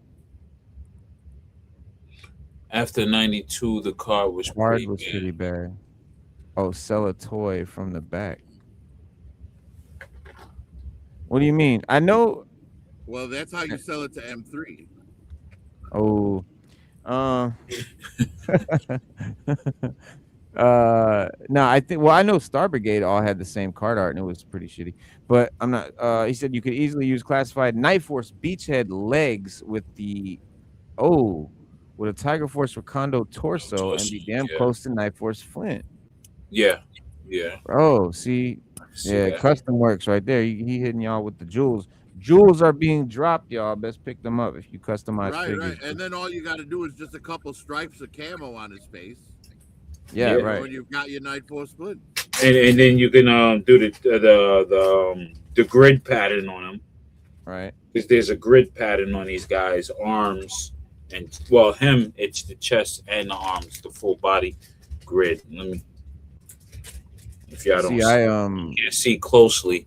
After 92, the card was pretty bad. Oh, sell a toy from the back. What do you mean? I know. Well, that's how you sell it to M3. Oh. No, I know Star Brigade all had the same card art and it was pretty shitty. But I'm not he said you could easily use classified Night Force Beachhead legs with with a Tiger Force Wakando torso and be damn close to Night Force Flint. Yeah. Oh, see that. Custom works right there. He hitting y'all with the jewels. Jewels are being dropped, y'all. Best pick them up if you customize figures. Right. And then all you got to do is just a couple stripes of camo on his face. Yeah, right. When you've got your Night Force Split. And then you can do the grid pattern on them. Right. Because there's a grid pattern on these guys' arms. And him, it's the chest and the arms, the full body grid. Let me, if y'all don't can't see closely,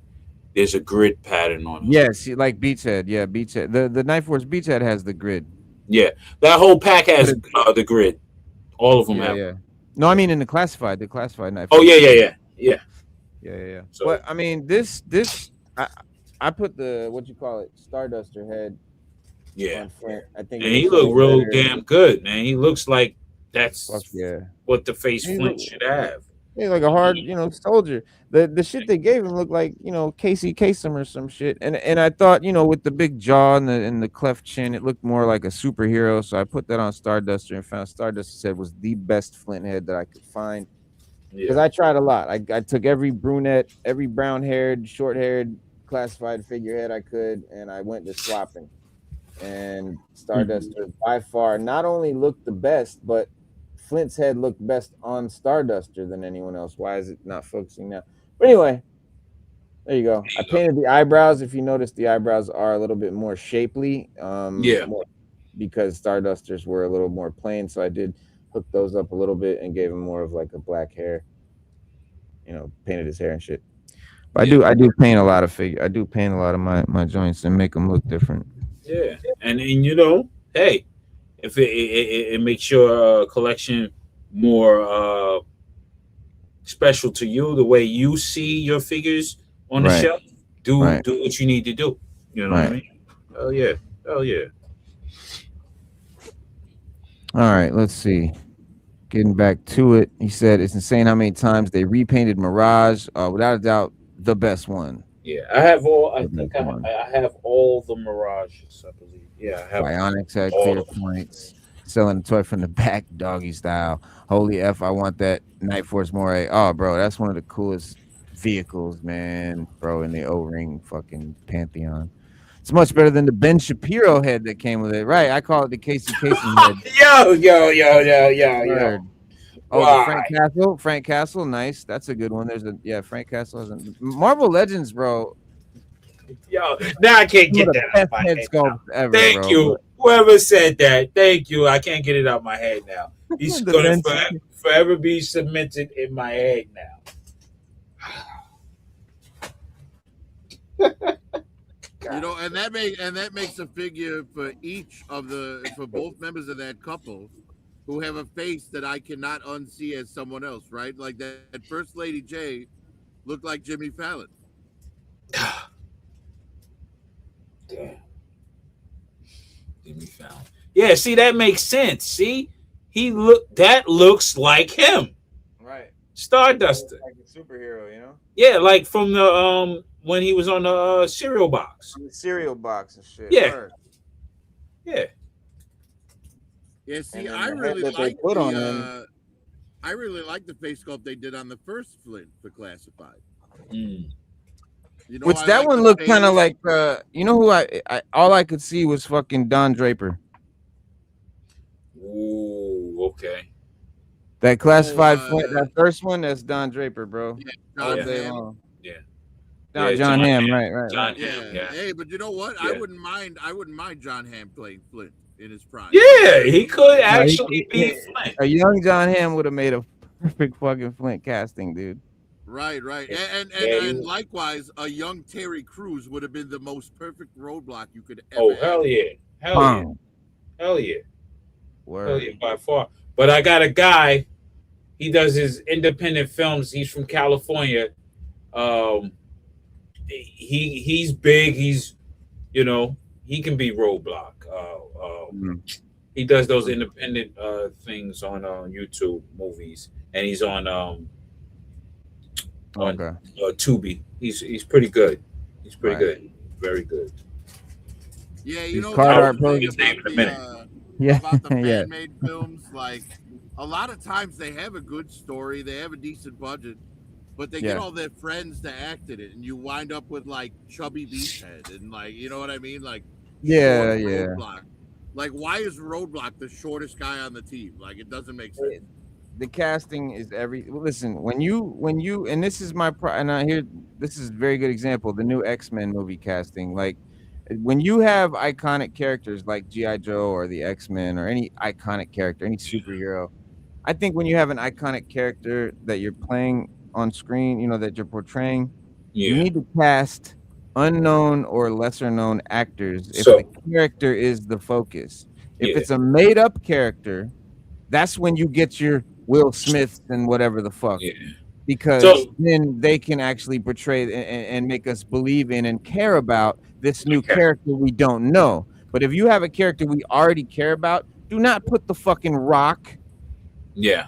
there's a grid pattern on it. Yeah, see, like Beachhead. Yeah, Beachhead. The Night Force Beachhead has the grid. Yeah, that whole pack has the grid. All of them have. Yeah. No, I mean in the classified knife. Oh yeah. Yeah. So But I mean, I put the what you call it, Starduster head yeah, on Flint. I think it and he looks looked way real better. damn good, man. He looks like Fuck that's yeah. what the face He Flint look, should have. he's like a hard, soldier. The shit they gave him looked like, Casey Kasem or some shit. And I thought, with the big jaw and the cleft chin, it looked more like a superhero. So I put that on Starduster and found Starduster said was the best Flint head that I could find. Because Yeah, I tried a lot. I took every brunette, every brown haired, short haired classified figurehead I could, and I went to swapping. And Starduster by far not only looked the best, but Flint's head looked best on Starduster than anyone else. Why is it not focusing now? But anyway, there you go. I painted the eyebrows. If you notice, the eyebrows are a little bit more shapely. Yeah. Because Stardusters were a little more plain, so I did hook those up a little bit and gave him more of like a black hair. Painted his hair and shit. But I do paint a lot of I do paint a lot of my joints and make them look different. Yeah, and hey, if it makes your collection more special to you, the way you see your figures on the shelf, do what you need to do. You know what I mean? Hell yeah. All right, let's see. Getting back to it, he said it's insane how many times they repainted Mirage. Without a doubt, the best one. Yeah, I have all. I think I have all the Mirages. I believe. Yeah, I have. Bionics had clear points. Selling a toy from the back, doggy style. Holy F! I want that Night Force Moray. Oh, bro, that's one of the coolest vehicles, man. Bro, in the O-ring fucking pantheon. It's much better than the Ben Shapiro head that came with it. Right, I call it the Casey Kasem head. Yo. Oh, Frank Castle, nice. That's a good one. Frank Castle hasn't. Marvel Legends, bro. Yo, now I can't get that out of my head. Ever, Thank you. Whoever said that, thank you. I can't get it out of my head now. He's gonna forever be cemented in my head now. And that makes a figure for both members of that couple who have a face that I cannot unsee as someone else, right? Like that First Lady J looked like Jimmy Fallon. Damn. Jimmy Fallon. Yeah, see, that makes sense. See, that looks like him. Right. Starduster. Like a superhero, Yeah, like from the when he was on the cereal box. On the cereal box and shit. Yeah. Yeah. Yeah, see, I really like the face sculpt they did on the first Flint for Classified. Which that one looked kind of like who I all I could see was fucking Don Draper. Ooh, okay. That Classified Flint, that first one, that's Don Draper, bro. Yeah, John Hamm. Yeah. John Hamm, right. John Hamm, yeah. Hey, but you know what? Yeah. I wouldn't mind John Hamm playing Flint in his prime. Yeah, he could actually be Flint. A young John Hamm would have made a perfect fucking Flint casting, dude. Right. And likewise, a young Terry Crews would have been the most perfect roadblock you could ever have. Hell yeah. Word. Hell yeah, by far. But I got a guy, he does his independent films. He's from California. He's big. He's, he can be roadblock. He does those independent things on YouTube movies, and he's on Tubi. He's pretty good. He's pretty good. Very good. Yeah, about the fan-made films, like a lot of times they have a good story, they have a decent budget, but they get all their friends to act in it, and you wind up with like Chubby Beachhead and like, you know what I mean? Like Roadblock. Like, why is Roadblock the shortest guy on the team? Like, it doesn't make sense. The casting is listen, when you and this is this is a very good example, the new X-Men movie casting. Like, when you have iconic characters like G.I. Joe or the X-Men or any iconic character, any superhero, I think when you have an iconic character that you're playing on screen, that you're portraying, you need to cast unknown or lesser known actors if the character is the focus. If it's a made up character, that's when you get your Will Smiths and whatever the fuck. Yeah. Because So then they can actually portray and make us believe in and care about this new character we don't know. But if you have a character we already care about, do not put the fucking Rock. yeah.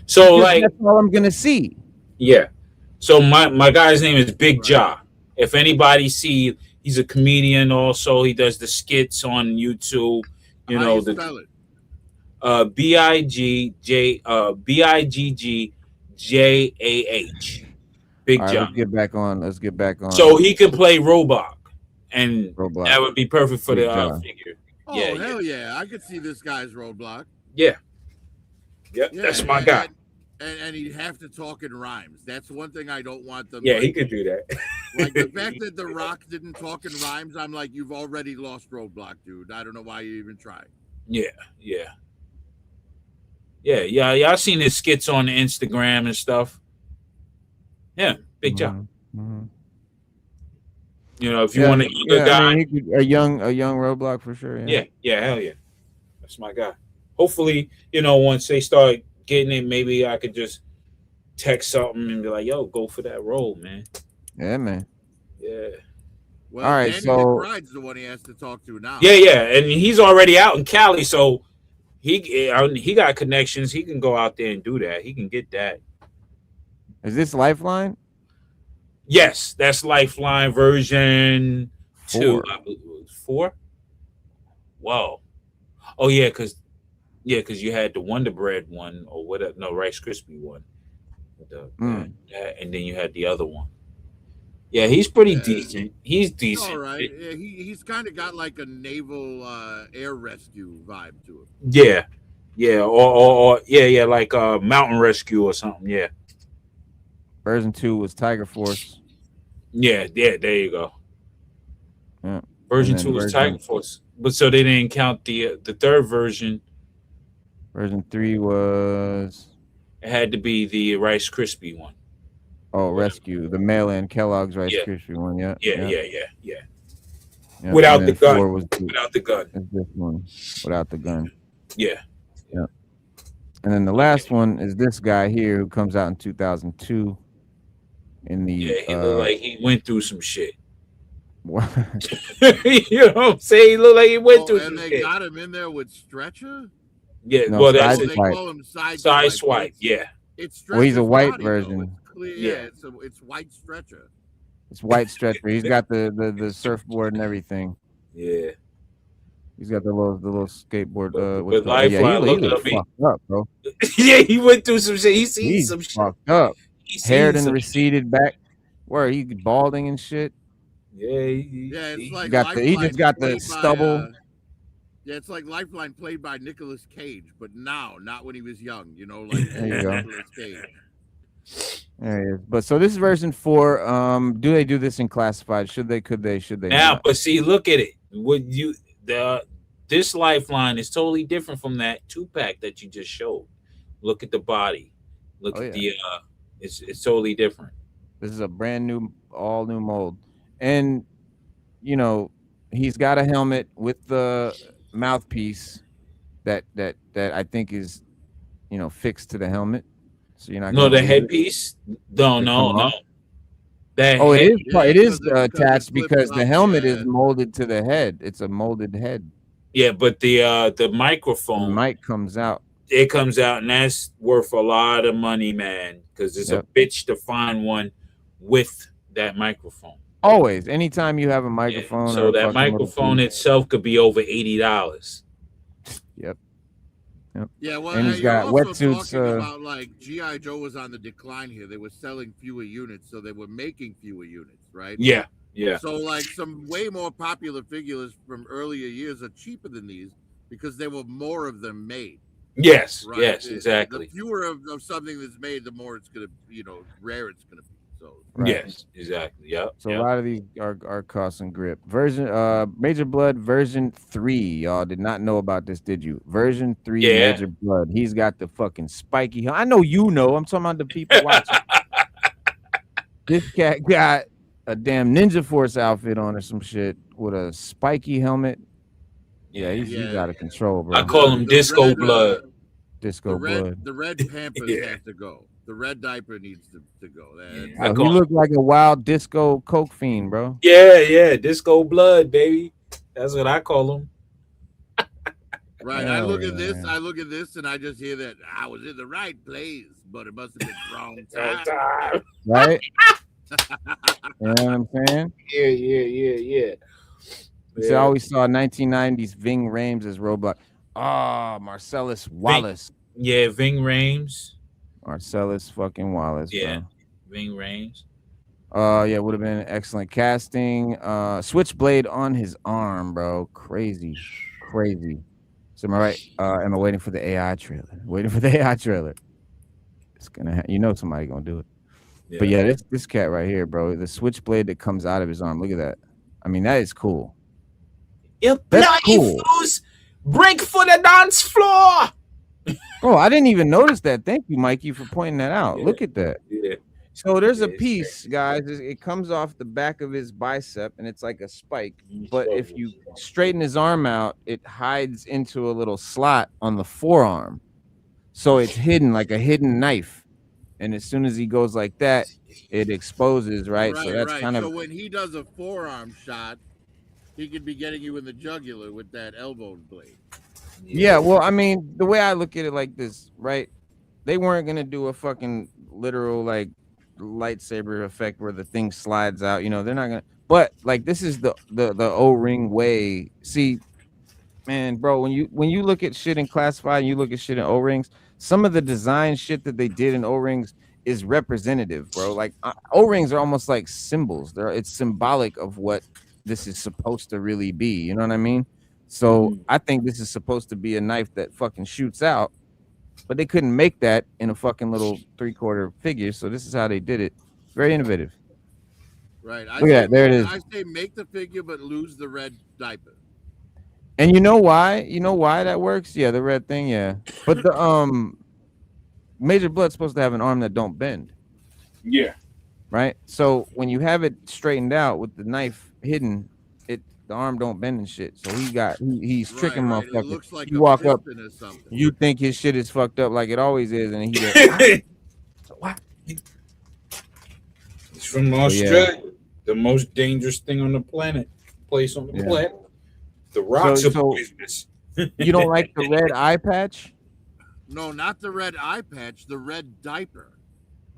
So like that's all I'm gonna see. Yeah. So my guy's name is Big Ja. If anybody see, he's a comedian also. He does the skits on YouTube. You know, spell it? Bigggjah. Big All right, Ja. let's get back on. So he could play Roblox, and Roblox. that would be perfect for Big the Ja. figure. Oh, hell yeah. I could see this guy's Roadblock. Yeah. Yeah, that's my guy. And he'd have to talk in rhymes. That's one thing I don't want them. Yeah, he could do that. Like the fact that The Rock didn't talk in rhymes, I'm like, you've already lost Roadblock, dude. I don't know why you even tried. Yeah. Y'all seen his skits on Instagram and stuff. Yeah, Big Ja. You know, if you want a guy, I mean, a young Roadblock for sure. Yeah, hell yeah, that's my guy. Hopefully, you know, once they start getting it, maybe I could just text something and be like, "Yo, go for that role, man." Yeah, man. Yeah. Well, all right, Danny so McBride's the one he has to talk to now. Yeah, and he's already out in Cali, so he got connections. He can go out there and do that. He can get that. Is this Lifeline? Yes, that's Lifeline version 2. 4. Whoa. Oh yeah, because you had the Wonder Bread one or whatever. No, Rice Krispie one. And then you had the other one. Yeah, he's pretty decent. He's decent. All right. Yeah, he's kind of got like a naval air rescue vibe to him. Yeah, or like Mountain Rescue or something. Yeah. Version 2 was Tiger Force. Yeah, there you go. Yeah. Version 2 was Tiger Force, but so they didn't count the third version. Version 3 was. It had to be the Rice Krispie one. Oh, Rescue, the mail-in Kellogg's Rice Krispie one. Yeah. Without the gun. Without the gun. This one, without the gun. Yeah. And then the last one is this guy here who comes out in 2002. In the he looked like he went through some shit. What? You know what I'm saying? He looked like he went through some shit. And they got him in there with Stretcher? Yeah, no, well, that's they call him side swipe. Yeah. It's well, he's a white body, version. It's white Stretcher. It's white Stretcher. He's got the surfboard and everything. Yeah. He's got the little skateboard. With Lifeline, he looked fucked up, bro. Yeah, he went through some shit. He's some shit. Fucked up. Hair and receded back. Where he balding and shit. Yeah, it's like he just got the stubble. It's like Lifeline played by Nicolas Cage, but now, not when he was young. You know, like there you go. Nicolas Cage. There he is. But so this is version 4. Do they do this in classified? Should they? Could they? Should they? Now, not? but see, look at it. This Lifeline is totally different from that 2-pack that you just showed. Look at the body. Look at the it's totally different. This is a brand new, all new mold. And you know, he's got a helmet with the mouthpiece that I think is, you know, fixed to the helmet. So you're not the headpiece? No. It is attached because the helmet is molded to the head. It's a molded head. Yeah, but the microphone, the mic comes out. It comes out, and that's worth a lot of money, man. Because it's a bitch to find one with that microphone. Always, anytime you have a microphone. So that microphone itself could be over $80. Yep. Yeah, well, and he's got wetsuits. About like G.I. Joe was on the decline here. They were selling fewer units, so they were making fewer units, right? Yeah. So like some way more popular figures from earlier years are cheaper than these because there were more of them made. Yes, right? yes, exactly. The fewer of something that's made, the more it's gonna, rare it's gonna be. So yes, exactly. Yep. So a lot of these are cost and grip. Version Major Blood version 3. Y'all did not know about this, did you? Version 3 Major Blood. He's got the fucking spiky. I know you know. I'm talking about the people watching. This cat got a damn Ninja Force outfit on or some shit with a spiky helmet. Yeah, he's out of control, bro. I call him Disco Blood. Disco blood. The red Pampers has to go. The red diaper needs to go. I Yo, call he looked like a wild disco coke fiend, bro. yeah, disco blood, baby. That's what I call him. Right. Hell I look yeah. at this, and I just hear that I was in the right place, but it must have been wrong time. Right? You know what I'm saying? Yeah. See, I always saw 1990s Ving Rhames as Roadblock. Ah, Marcellus Wallace. Yeah, Ving Rhames. Marcellus fucking Wallace, Yeah, bro. Ving Rhames. Yeah, would have been excellent casting. Switchblade on his arm, bro. Crazy. So am I right? Am I waiting for the AI trailer? Waiting for the AI trailer. It's gonna somebody gonna do it. Yeah. But yeah, this cat right here, bro. The switchblade that comes out of his arm. Look at that. I mean, that is cool. That's cool. Break for the dance floor. Bro, I didn't even notice that. Thank you, Mikey, for pointing that out. Look at that. Yeah. So there's a piece, guys. It comes off the back of his bicep, and it's like a spike. But if you straighten his arm out, it hides into a little slot on the forearm. So it's hidden like a hidden knife. And as soon as he goes like that, it exposes, right? So that's kind of. So when he does a forearm shot, he could be getting you in the jugular with that elbow blade. Yeah, well, I mean, the way I look at it like this, right? They weren't gonna do a fucking literal like lightsaber effect where the thing slides out. You know, they're not gonna. But like, this is the O-ring way. See, man, bro, when you look at shit in classified, and you look at shit in O-rings, some of the design shit that they did in O-rings is representative, bro. Like O-rings are almost like symbols. It's symbolic of what this is supposed to really be. You know what I mean? So I think this is supposed to be a knife that fucking shoots out, but they couldn't make that in a fucking little 3/4 figure. So this is how they did it. Very innovative. Right. Look at that. There it is. I say make the figure, but lose the red diaper. And you know why? You know why that works? Yeah, the red thing, yeah. But the Major Blood's supposed to have an arm that don't bend. Yeah. Right? So when you have it straightened out with the knife hidden, the arm don't bend and shit. So he's tricking motherfuckers. It looks like you walk up, or something. You think his shit is fucked up like it always is, and he goes, what? It's from Australia. Yeah. The most dangerous thing on the planet. Place on the planet. The rocks of business. You don't like the red eye patch? No, not the red eye patch, the red diaper.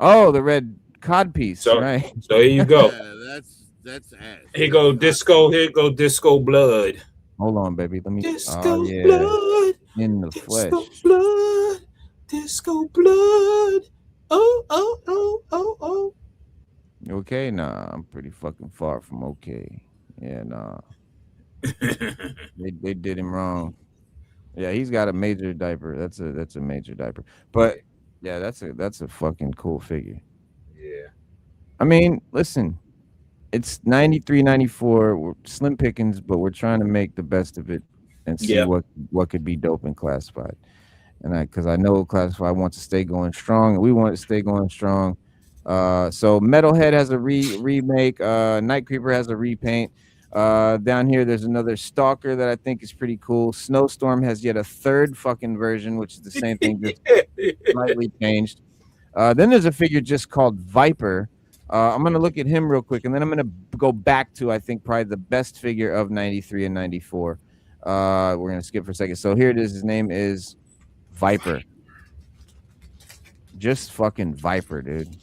Oh, the red cod piece. Right. So here you go. Yeah, that's ass. Here go disco blood. Hold on, baby. Let me disco blood in the flesh. Disco blood. Oh. Okay, nah, I'm pretty fucking far from okay. Yeah, nah. they did him wrong. Yeah, he's got a major diaper. That's a major diaper. But yeah, that's a fucking cool figure. Yeah. I mean, listen, it's 93, 94. We're slim pickings, but we're trying to make the best of it and see what could be dope in classified. And because I know classified wants to stay going strong, and we want to stay going strong. So Metalhead has a remake. Night Creeper has a repaint. Down here, there's another Stalker that I think is pretty cool. Snowstorm has yet a third fucking version, which is the same thing, just slightly changed. Then there's a figure just called Viper. I'm going to look at him real quick, and then I'm going to go back to, I think, probably the best figure of 93 and 94. We're going to skip for a second. So here it is. His name is Viper. Just fucking Viper, dude.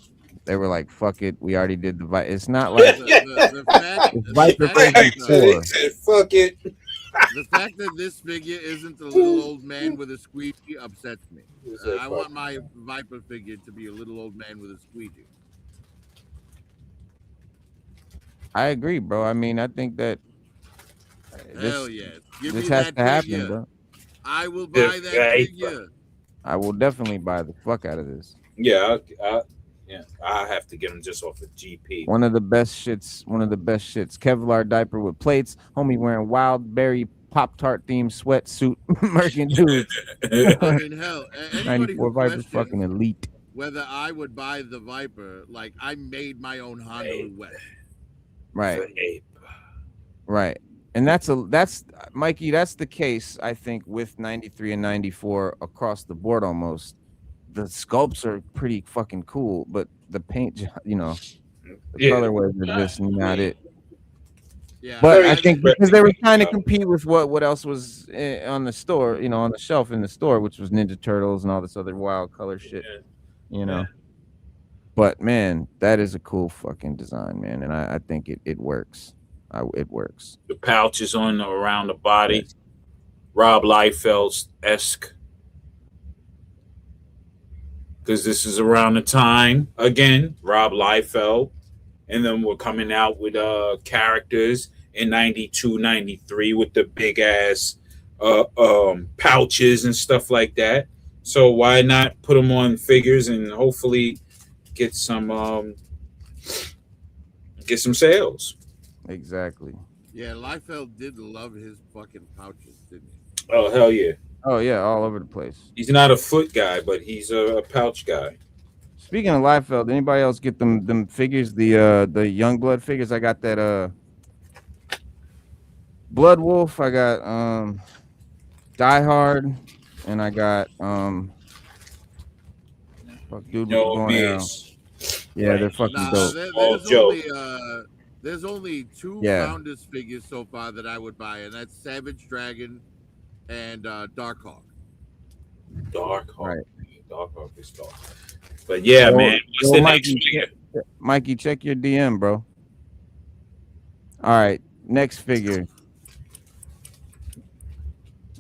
They were like, fuck it. We already did the Viper. It's not like Viper fuck it. The fact that this figure isn't the little old man with a squeegee upsets me. I want my Viper figure to be a little old man with a squeegee. I agree, bro. I mean, I think that hell yes. This has to happen, bro. I will buy that figure. I will definitely buy the fuck out of this. Yeah, I have to get him just off of GP. One of the best shits. Kevlar diaper with plates. Homie wearing wild berry Pop-Tart themed sweatsuit. Merkin dude. I mean, hell, 94 Viper's fucking elite. Whether I would buy the Viper, like I made my own Honda West. Right. Right. And that's Mikey, that's the case, I think, with 93 and 94 across the board almost. The sculpts are pretty fucking cool, but the paint, the colorways are just not it. Yeah, But Very I think interesting because they were paint trying to job. compete with what else was on the store, on the shelf in the store, which was Ninja Turtles and all this other wild color shit, Yeah. But man, that is a cool fucking design, man, and I think it works. It works. The pouches on around the body, Yes. Rob Liefeld-esque. Because this is around the time again, Rob Liefeld, and then we're coming out with characters in 92, 93 with the big ass pouches and stuff like that. So why not put them on figures and hopefully get some sales? Exactly. Yeah, Liefeld did love his fucking pouches, didn't he? Oh hell yeah! Oh yeah, all over the place. He's not a foot guy, but he's a pouch guy. Speaking of Liefeld, anybody else get them figures? The Youngblood figures. I got that Blood Wolf. I got Die Hard, and I got fuck dude with the No bow and arrow. miss. Yeah, Right. they're fucking Nah, dope. there's only two Yeah. Founders figures so far that I would buy, and that's Savage Dragon and Darkhawk. Darkhawk. Right. Darkhawk is dark. But yeah, Yo, man. What's yo, the Mikey, next figure? Mikey, check your DM, bro. All right, next figure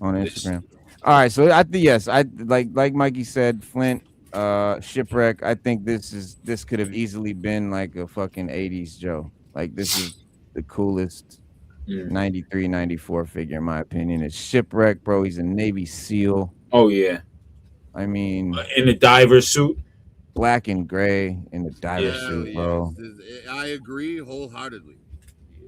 on Instagram. All right, so I think yes, I like Mikey said, Flint, Shipwreck. I think this could have easily been like a fucking 80s Joe. Like this is the coolest 93, 94 figure in my opinion. It's Shipwreck, bro. He's a Navy SEAL. Oh yeah. I mean, In the diver suit. black and gray in the diver Hell suit, yes. bro. I agree wholeheartedly.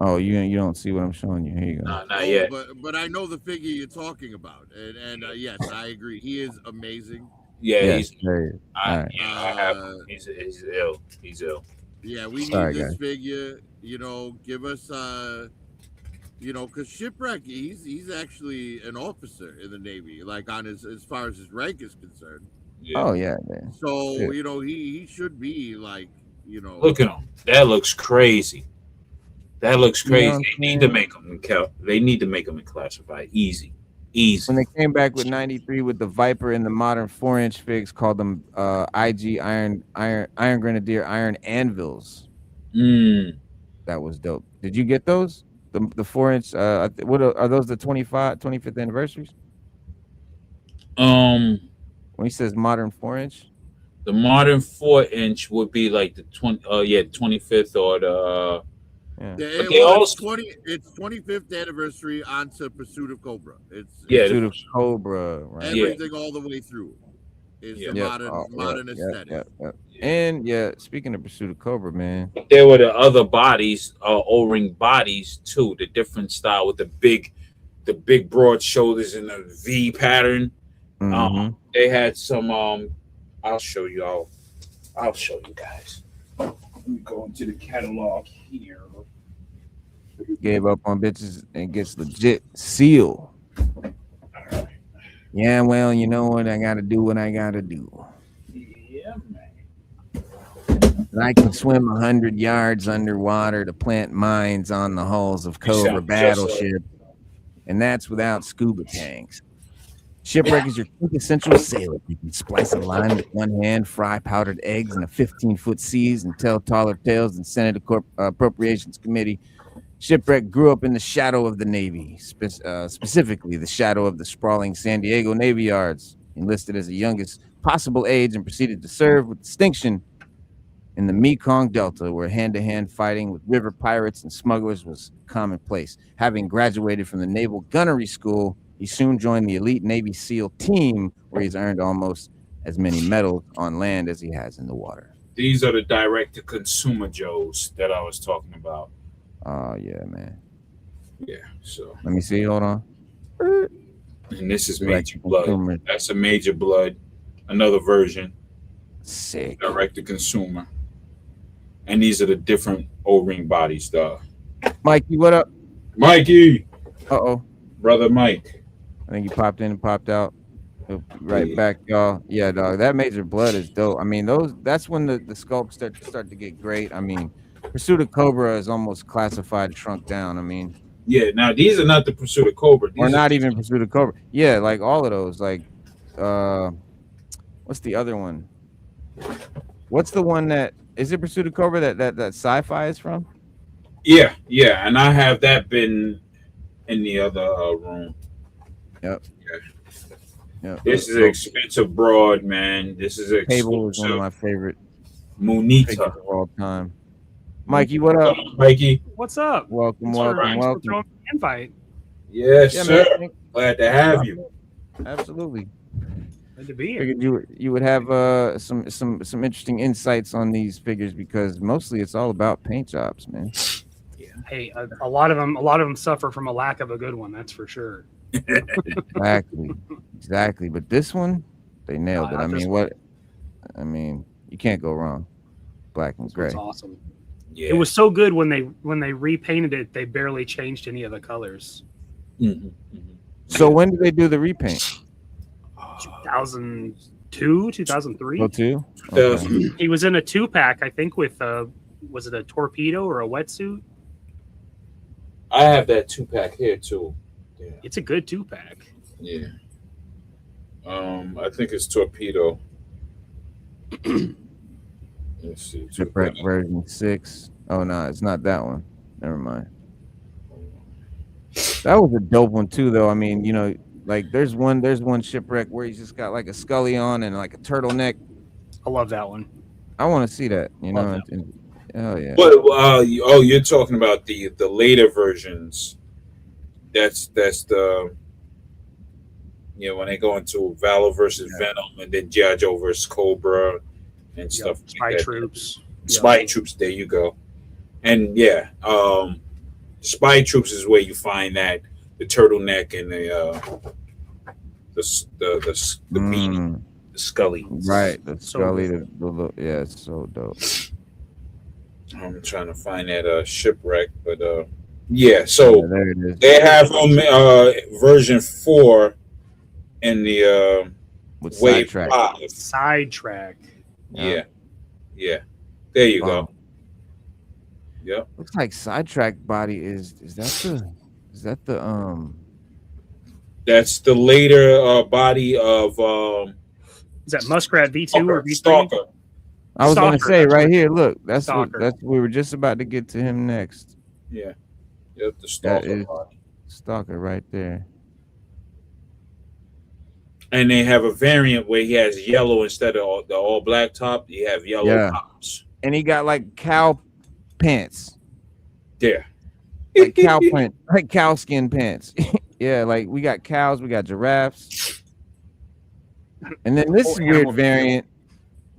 Oh, you don't see what I'm showing you. Here you go. No, not yet. But I know the figure you're talking about, and yes, I agree. He is amazing. Yeah, Yes, he's. there he is. I, All right. yeah, I have. He's ill. He's ill. Yeah, we Sorry, need this guys. figure. Give us because Shipwreck, he's actually an officer in the Navy, like on as far as his rank is concerned. Yeah. Uh, Oh yeah, man. So Yeah. he should be like Look at him. That looks crazy. That looks You know crazy. what I'm They need saying? to make them. They need to make them classified. Easy. When they came back with 93 with the Viper and the modern 4-inch figs, called them IG Iron Grenadier Iron Anvils. That was dope. Did you get those? The 4-inch. What are those? The 25th anniversaries? Um, When he says modern 4-inch. the modern 4-inch would be like the 25th or the. Yeah. But they also- it's 25th anniversary onto Pursuit of Cobra. It's Pursuit of Cobra, right? everything all the way through. It's the modern aesthetic. Yep. And yeah, speaking of Pursuit of Cobra, man. There were the other bodies, O-ring bodies too, the different style with the big broad shoulders and the V pattern. Mhm. They had some. I'll show you all. I'll show you guys. Let me go into the catalog here. Gave up on bitches and gets legit seal. Yeah, well, you know what? I gotta do what I gotta do. Yeah, man. And I can swim 100 yards underwater to plant mines on the hulls of You Cobra sound just battleship, and that's without scuba tanks. Shipwreck is your quintessential sailor. You can splice a line with one hand, fry powdered eggs in a 15-foot seas, and tell taller tales than Senate Appropriations Committee. Shipwreck grew up in the shadow of the Navy, specifically the shadow of the sprawling San Diego Navy Yards. Enlisted as the youngest possible age and proceeded to serve with distinction in the Mekong Delta, where hand-to-hand fighting with river pirates and smugglers was commonplace. Having graduated from the Naval Gunnery School, he soon joined the elite Navy SEAL team, where he's earned almost as many medals on land as he has in the water. These are the direct-to-consumer Joes that I was talking about. Oh, yeah, man. Yeah, so. Let me see. Hold on. And this is Major Blood. Direct-to-consumer. That's a Major Blood. Another version. Sick. Direct-to-consumer. And these are the different O-ring bodies, though. Mikey, what up? Mikey! Uh-oh. Brother Mike. I think he popped in and popped out. He'll be right back, y'all. Yeah, dog. That Major Blood is dope. I mean, that's when the sculpts start to get great. I mean, Pursuit of Cobra is almost classified shrunk down. I mean, Yeah, now these are not the Pursuit of Cobra. These or are not even Pursuit of Cobra. Yeah, like all of those. Like, what's the other one? What's the one that is it? Pursuit of Cobra that sci-fi is from? Yeah, and I have that been in the other room. Yep. Yep. This is an expensive broad, man. This is Cable is one of my favorite Munita of all time. Mikey, what up? Mikey, what's up? Welcome. Invite. Yes, sir. Man. Glad to have you. Absolutely. Good to be here. Figured you would have some interesting insights on these figures because mostly it's all about paint jobs, man. Yeah. Hey, a lot of them suffer from a lack of a good one. That's for sure. Exactly. But this one, they nailed it. I mean, you can't go wrong. Black and gray. That's awesome. Yeah. It was so good when they repainted it. They barely changed any of the colors. Mm-hmm. So when did they do the repaint? 2002, 2003. Oh, two. Okay. He was in a 2-pack, I think, with was it a torpedo or a wetsuit? I have that 2-pack here too. Yeah. It's a good 2-pack. Yeah. I think it's torpedo. Let's see. Shipwreck version 6. Oh no, it's not that one. Never mind. That was a dope one too, though. I mean, you know, like there's one shipwreck where he's just got like a scully on and like a turtleneck. I love that one. I want to see that. You know. Oh yeah. But you're talking about the later versions. That's the when they go into Valor versus Venom and then G.I. Joe versus Cobra and stuff. Spy like Troops. Spy Troops. There you go. And Spy Troops is where you find that the turtleneck and the beanie, the Scully. Right, the Scully. It's so dope. I'm trying to find that shipwreck, but so there it is. They have version 4 in the with wave sidetrack. 5. Sidetrack. Yeah. There you go. Yep. Looks like sidetrack body is that the That's the later body of is that Muskrat V2 or V3? Stalker. I was going to say right here. Look, that's we were just about to get to him next. Yeah. Yep. The Stalker body. Stalker right there. And they have a variant where he has yellow instead of the all black top. You have yellow tops. And he got like cow pants. Yeah. Like cow print, like cow skin pants. Yeah, like we got cows, we got giraffes. And then this weird variant.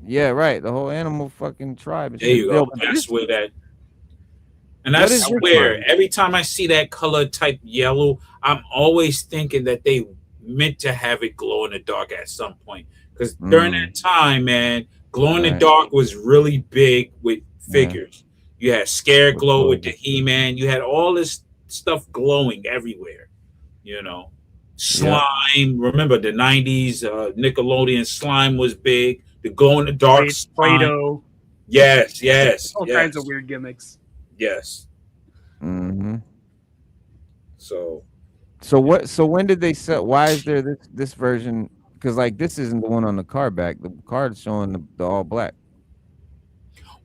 Yeah, right. The whole animal fucking tribe. There you go. That's where that. And I swear, every time I see that color type yellow, I'm always thinking that they meant to have it glow in the dark at some point. Because during that time, man, glow in the dark was really big with figures. You had Scare Glow with the He-Man. You had all this stuff glowing everywhere. You know, slime. Remember the 90s? Nickelodeon slime was big. The glow in the dark Play-Doh. Yes. All kinds of weird gimmicks. Yes. Mm-hmm. So when did they sell? Why is there this version? Because like this isn't the one on the card back. The card's showing the all black.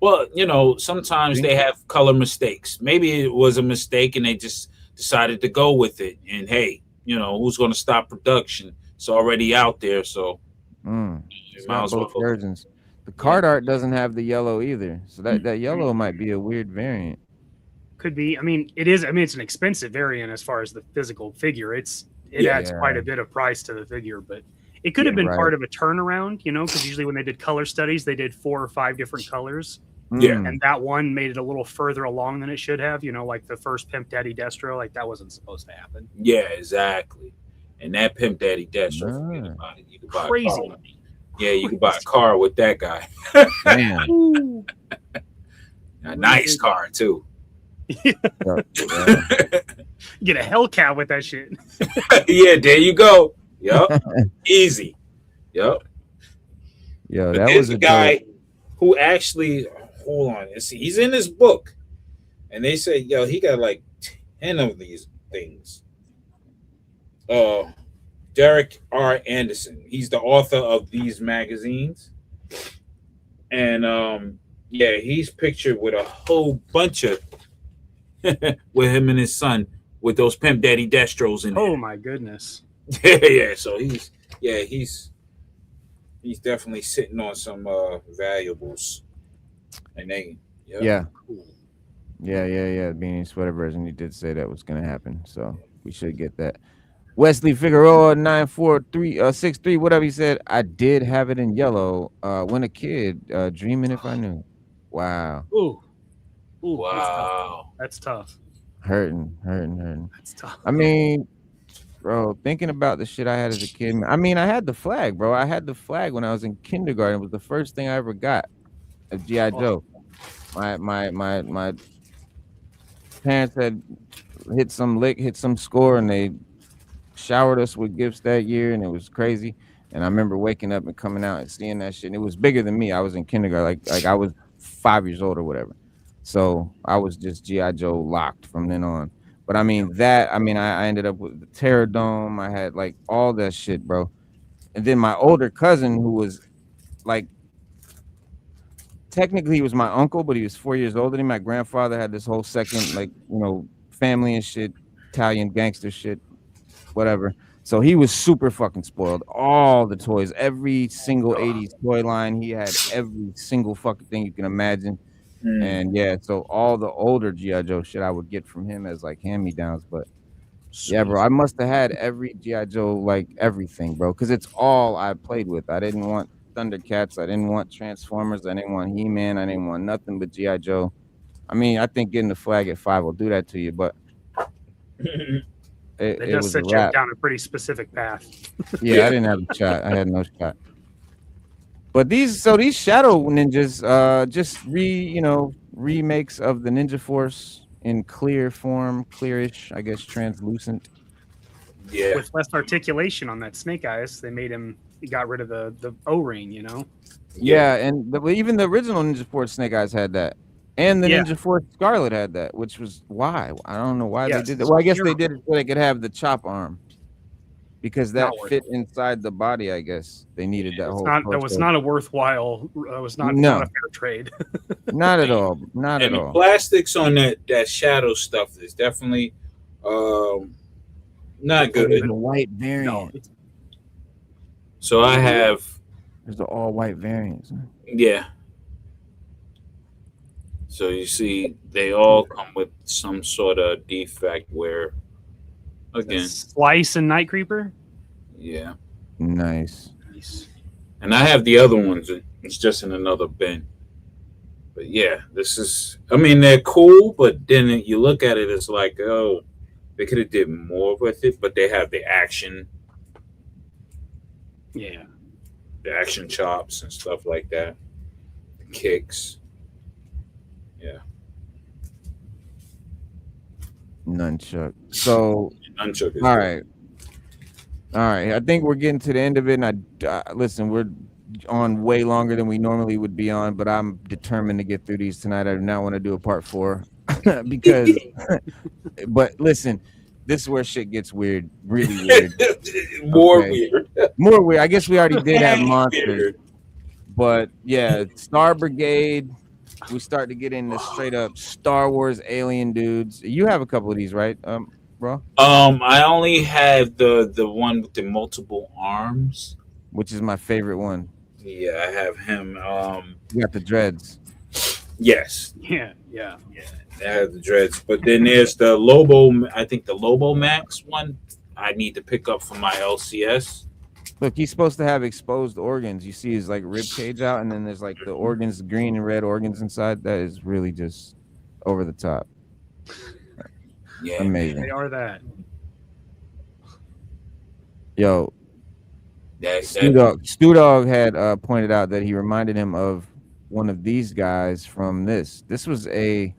Well, sometimes they have color mistakes. Maybe it was a mistake and they just decided to go with it. And hey, who's going to stop production? It's already out there, so it's might as well. Both versions. The card art doesn't have the yellow either, so that yellow might be a weird variant. Could be. I mean, it is. I mean, it's an expensive variant as far as the physical figure. It adds quite a bit of price to the figure, but it could have been part of a turnaround. Because usually when they did color studies, they did 4 or 5 different colors. Yeah. And that one made it a little further along than it should have, like the first Pimp Daddy Destro, like that wasn't supposed to happen. Yeah, exactly. And that Pimp Daddy Destro, forget about it. You could buy crazy. A car. Yeah, you could buy a car with that guy. Man. A nice car too. Get a Hellcat with that shit. Yeah, there you go. Yep. Easy. Yep. Yo, But that there's was a a guy dope. who actually, hold on, he's in this book, and they say, yo, he got like 10 of these things. Derek R. Anderson, he's the author of these magazines, and yeah, he's pictured with a whole bunch of with him and his son with those Pimp Daddy Destros in there. Oh my goodness. Yeah, so he's definitely sitting on some valuables, and they Yeah. cool. Yeah. Beanie Sweater version. He did say that was gonna happen, so we should get that. Wesley Figueroa 94363, whatever he said. I did have it in yellow. When a kid, dreaming if I knew. Wow. Ooh. Wow. That's tough. Hurting. That's tough. I mean, bro, thinking about the shit I had as a kid. I mean, I had the flag, bro. I had the flag when I was in kindergarten. It was the first thing I ever got of G.I. Joe. My parents had hit some score, and they showered us with gifts that year, and it was crazy. And I remember waking up and coming out and seeing that shit. And it was bigger than me. I was in kindergarten, like I was 5 years old or whatever. So I was just G.I. Joe locked from then on. But I mean I ended up with the Terror Dome. I had like all that shit, bro. And then my older cousin, who was like, technically he was my uncle, but he was 4 years older than me. My grandfather had this whole second, like, family and shit, Italian gangster shit, whatever. So he was super fucking spoiled. All the toys, every single 80s toy line, he had every single fucking thing you can imagine. And yeah, so all the older G.I. Joe shit I would get from him as like hand-me-downs. But yeah, bro, I must have had every G.I. Joe, like everything, bro, because it's all I played with. I didn't want Thundercats, I didn't want Transformers, I didn't want He-Man, I didn't want nothing but G.I. Joe. I mean, I think getting the flag at 5 will do that to you, but It it does was set a you wrap. down a pretty specific path. Yeah, I didn't have a shot. I had no shot. But these Shadow Ninjas, just remakes of the Ninja Force in clear form, clearish, I guess, translucent. Yeah. With less articulation on that Snake Eyes, they got rid of the O-ring, Yeah, and even the original Ninja Force Snake Eyes had that. And the Ninja Force Scarlet had that, which was why. I don't know why they did that. Well, I guess they did it so they could have the chop arm. Because that fit inside the body, I guess. They needed that whole That was not a worthwhile, was not a fair trade. Not at all. Not and at the all. plastics on that shadow stuff is definitely not good. The white variant. No. So I have. There's the all white variants. Yeah. So you see, they all come with some sort of defect where, again, Slice and Night Creeper. Yeah. Nice. And I have the other ones. It's just in another bin. But yeah, this is. I mean, they're cool, but then you look at it, it's like, oh, they could have did more with it. But they have the action. Yeah. The action chops and stuff like that. The kicks. Yeah. Nunchuck. So, Nunchuck is all good. right. All right. I think we're getting to the end of it. And listen, we're on way longer than we normally would be on, but I'm determined to get through these tonight. I do not want to do a part 4 because, but listen, this is where shit gets weird, really weird. Weird. More weird. I guess we already did have monsters, but yeah, Star Brigade. We start to get into straight up Star Wars alien dudes. You have a couple of these, right, bro? I only have the one with the multiple arms, which is my favorite one. Yeah, I have him. You got the dreads. Yes. Yeah. I have the dreads, but then there's the Lobo. I think the Lobo Max one. I need to pick up for my LCS. Look, he's supposed to have exposed organs. You see his like rib cage out, and then there's like the organs, green and red organs inside. That is really just over the top. Yeah, amazing. They are that. Yo, Stu Dog had pointed out that he reminded him of one of these guys from this. This was a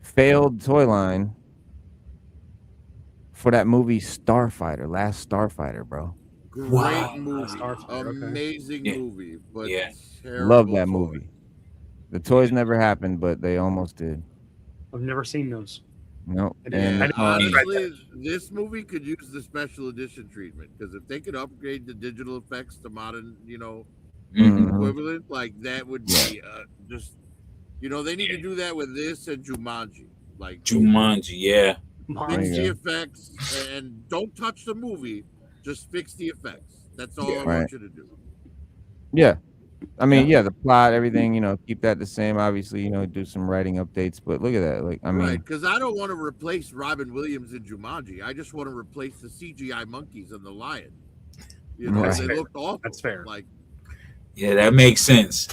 failed toy line for that movie Starfighter, Last Starfighter, bro. Great Wow. movie, Starfighter, okay. amazing Yeah. movie, but Yeah. terrible Love that toy. movie. The toys never happened, but they almost did. I've never seen those. Nope. I didn't- And Yeah, I didn't try honestly, this movie could use the special edition treatment because if they could upgrade the digital effects to modern, Mhm. equivalent, like that would be just, they need to do that with this and Jumanji. Like, Jumanji, yeah. fix you the go. effects and don't touch the movie, just fix the effects. That's all I Right. want you to do. Yeah. I mean, yeah, the plot, everything, keep that the same. Obviously, do some writing updates. But look at that. Like, I mean, Right, because I don't want to replace Robin Williams in Jumanji. I just want to replace the CGI monkeys and the lion. Right. They looked awful. That's fair. Like, Yeah, that makes sense.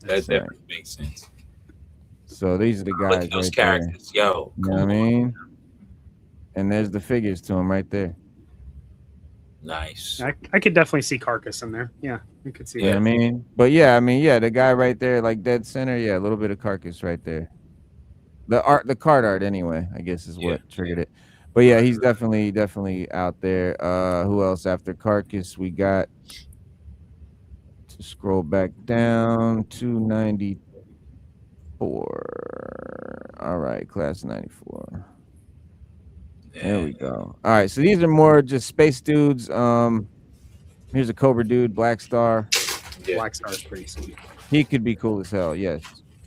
That That's right. definitely makes sense. So these are the Look guys at those right there. characters. Yo, You know what I mean? And there's the figures to them right there. nice. I could definitely see Carcass in there. Yeah, I could see You know that. what I mean? But yeah, I mean, yeah, the guy right there, like dead center, yeah, a little bit of Carcass right there. The card art anyway, I guess is what triggered it. But yeah, he's definitely out there. Who else after Carcass? We got to scroll back down to 94. All right, class 94. There we go. All right, so these are more just space dudes. Here's a Cobra dude, Black Star. Yeah. Black Star's pretty sweet. He could be cool as hell. Yes.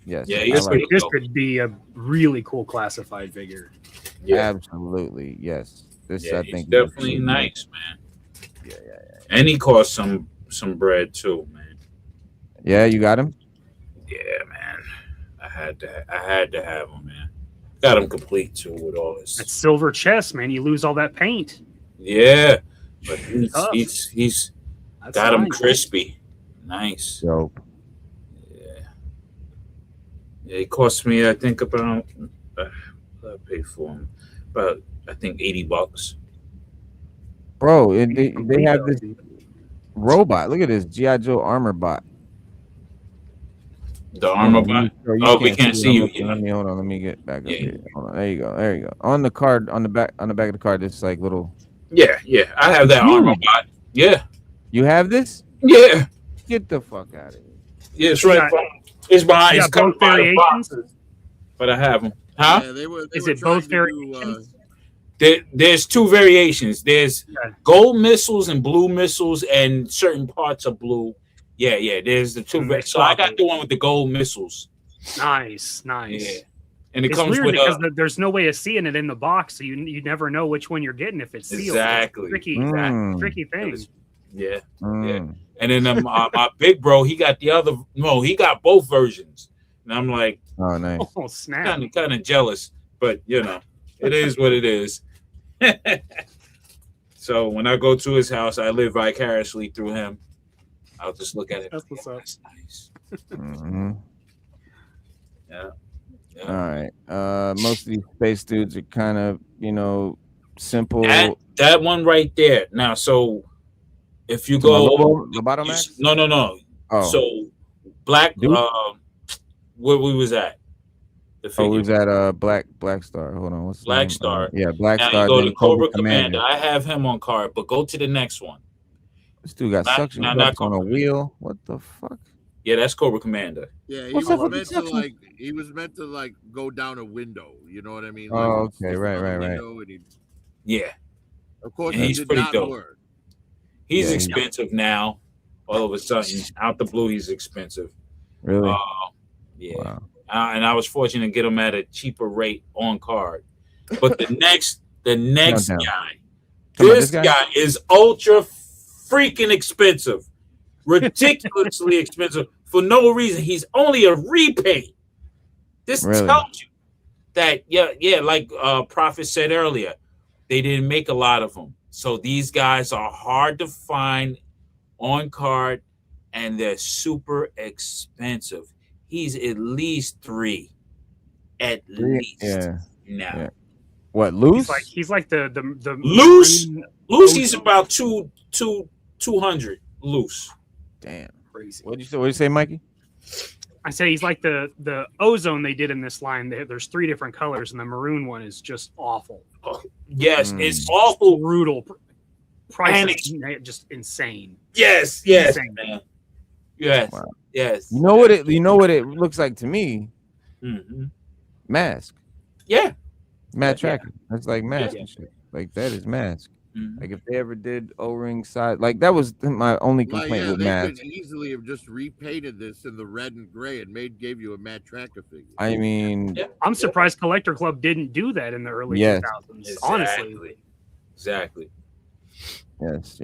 Yeah, I he's like This could be a really cool classified figure. Yeah, absolutely. Yes. This yeah, I he's think is definitely cool. nice, man. Yeah. And he cost some bread too, man. Yeah, you got him? Yeah, man. I had to have him, man. Got him complete too with all That this. silver chest, man. You lose all that paint. Yeah, but Tough. he's That's got him fine. crispy. Nice. Dope. Yeah, it cost me, I think, about I paid for him about I think $80. Bro, they have this robot. Look at this G.I. Joe armor bot. The armor bot. Oh, we can't see you. Let me hold on. Let me get back up Yeah. here. Hold on. There you go. On the card, on the back of the card, this like little. Yeah. I have that armor bot. Yeah. You have this? Yeah. Get the fuck out of here. Yeah, it's right. It's behind. You It's got covered both by the variations? boxes. But I have them. Huh? Yeah, they were Is it trying both to do, variations? There's two variations. There's Okay. gold missiles and blue missiles and certain parts of blue. Yeah. There's the two. So I got the one with the gold missiles. Nice. Yeah. And it It's comes weird with because there's no way of seeing it in the box, so you never know which one you're getting if it's sealed. Exactly. It's tricky thing. Yeah. Mm. And then my big bro, he got the other. No, he got both versions. And I'm like, Oh, nice. Oh snap! kind of jealous, but it is what it is. So when I go to his house, I live vicariously through him. I'll just look at it. That's what's up. That's nice. Mm-hmm. Yeah. All right. Most of these space dudes are kind of, simple. That one right there. Now, so if you go, Loboto Max? No. Oh, So Black. Dude? Where we was at? The figure. we was at Black Star. Hold on, what's the Black name? Star. Yeah, Black Now Star. you go then to Cobra Commander. I have him on card, but go to the next one. This dude got suction not cups on a Cobra. wheel. What the fuck? Yeah, that's Cobra Commander. Yeah, he What's was up with the meant to suction? he was meant to go down a window. You know what I mean? Oh, Like, okay, stick right. on the window and Yeah, of course, And it he's did pretty not dope. work. he's Yeah, expensive now. All of a sudden, out the blue, he's expensive. Really? Yeah. Wow. And I was fortunate to get him at a cheaper rate on card. But the next Down. guy, Talking about this guy is ultra freaking expensive, ridiculously expensive for no reason. He's only a repaint. This Really? tells you that, like Prophet said earlier, they didn't make a lot of them. So these guys are hard to find on card, and they're super expensive. He's at least $3. At least. Yeah. Now. Yeah. What, loose? He's like the Loose? Loose, he's about 200 loose. Damn. Crazy. What'd you say, Mikey? I say he's like the ozone they did in this line. There's 3 different colors, and the maroon one is just awful. Yes, it's awful. Brutal. Price And is just insane. Yes, Insane. man. Yes, Wow. yes. You know what it? You know what it looks like to me? Mm-hmm. Mask. Yeah. Matte tracking. That's like mask Yeah. and shit. Like that is mask. Mm-hmm. Like if they ever did O-ring side, like that was my only complaint with they mask. could easily have just repainted this in the red and gray and gave you a matte tracker figure. I mean, I'm surprised Collector Club didn't do that in the early 2000s. Honestly, Exactly. yes.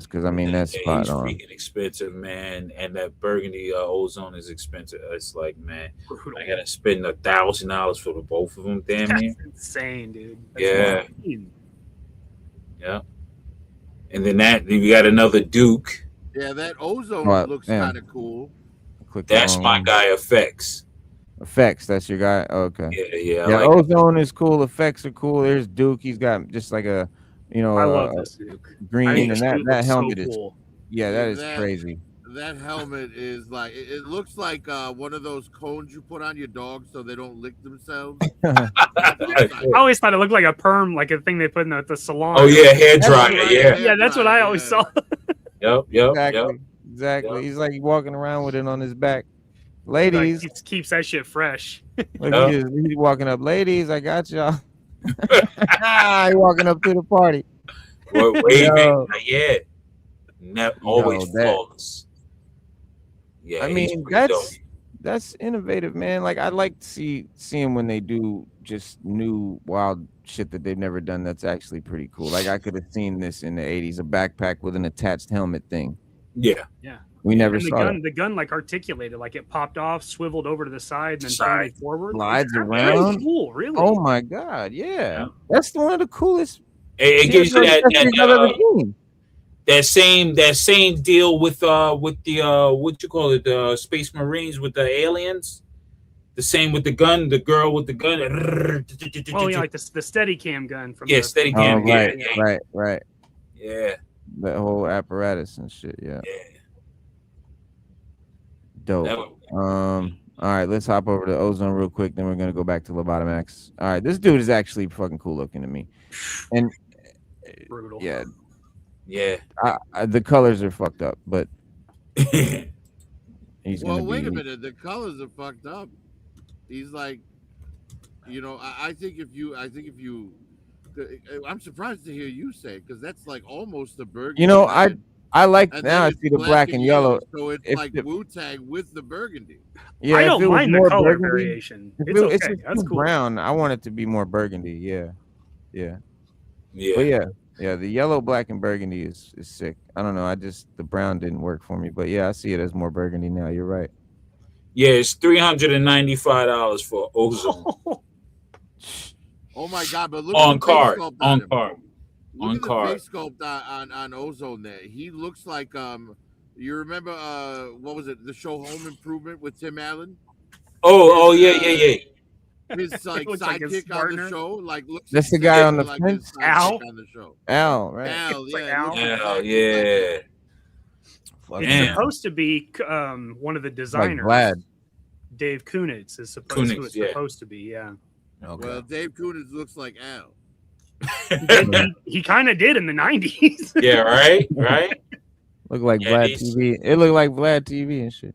Because I mean that's spot he's on. freaking expensive, man, and that burgundy ozone is expensive. It's like, man, I gotta spend $1,000 for the both of them. Damn near. That's insane, dude. That's insane. Yeah. And then we got another Duke. Yeah, that ozone looks kind of cool. That's my guy, Effects. Effects, that's your guy. Okay. Yeah. Yeah, like ozone is cool. Effects are cool. There's Duke. He's got just like a, I love this Duke. Green, and that helmet is cool. Yeah, that is crazy. That helmet is like it looks like one of those cones you put on your dog so they don't lick themselves. I always thought it looked like a perm, like a thing they put in the salon. Oh yeah, hair dryer. Yeah, that's what I always saw. Yep. Exactly. He's like walking around with it on his back. Ladies, like, keeps that shit fresh. Look, he's walking up. Ladies, I got y'all. He's walking up to the party. Waving. Yeah. Always flawless. Yeah, I mean that's innovative, man. Like I like to seeing when they do just new wild shit that they've never done. That's actually pretty cool. Like I could have seen this in the 80s, a backpack with an attached helmet thing. Yeah. We never saw that. The gun like articulated, like it popped off, swiveled over to the side, and then turned forward. Slides around. Cool, really. Oh my god, yeah. That's one of the coolest. It gives you that same deal with the what you call it, the Space Marines with the aliens. The same with the gun, the girl with the gun. Oh yeah, like the Steadicam gun from Steadicam. Right. Yeah. That whole apparatus and shit. Yeah. Dope. All right, let's hop over to Ozone real quick. Then we're gonna go back to Lobotomax. All right, this dude is actually fucking cool looking to me, and brutal. Yeah. The colors are fucked up, but he's wait a minute. The colors are fucked up. He's like, I think if you, I'm surprised to hear you say it because that's like almost a burgundy. I like now. I see the black and yellow. So it's like Wu-Tang with the burgundy. Yeah, I don't mind the color variation. It's okay. It's That's cool. Brown. I want it to be more burgundy. Yeah. But yeah. The yellow, black, and burgundy is sick. I don't know. The brown didn't work for me. But yeah, I see it as more burgundy now. You're right. Yeah, it's $395 for Ozone. Oh my god! But look on card. Look On at card. the face sculpt on Ozone there. He looks like you remember what was it? The show Home Improvement with Tim Allen. Oh yeah. His sidekick on the show, looks. That's the guy on the fence. Al on the show. Al, right? Al, yeah. It's supposed to be one of the designers. Like Vlad. Dave Kunitz is supposed to be. Yeah. Okay. Well, Dave Kunitz looks like Al. he kind of did in the 90s. Yeah, right. Look like Vlad TV. It looked like Vlad TV and shit.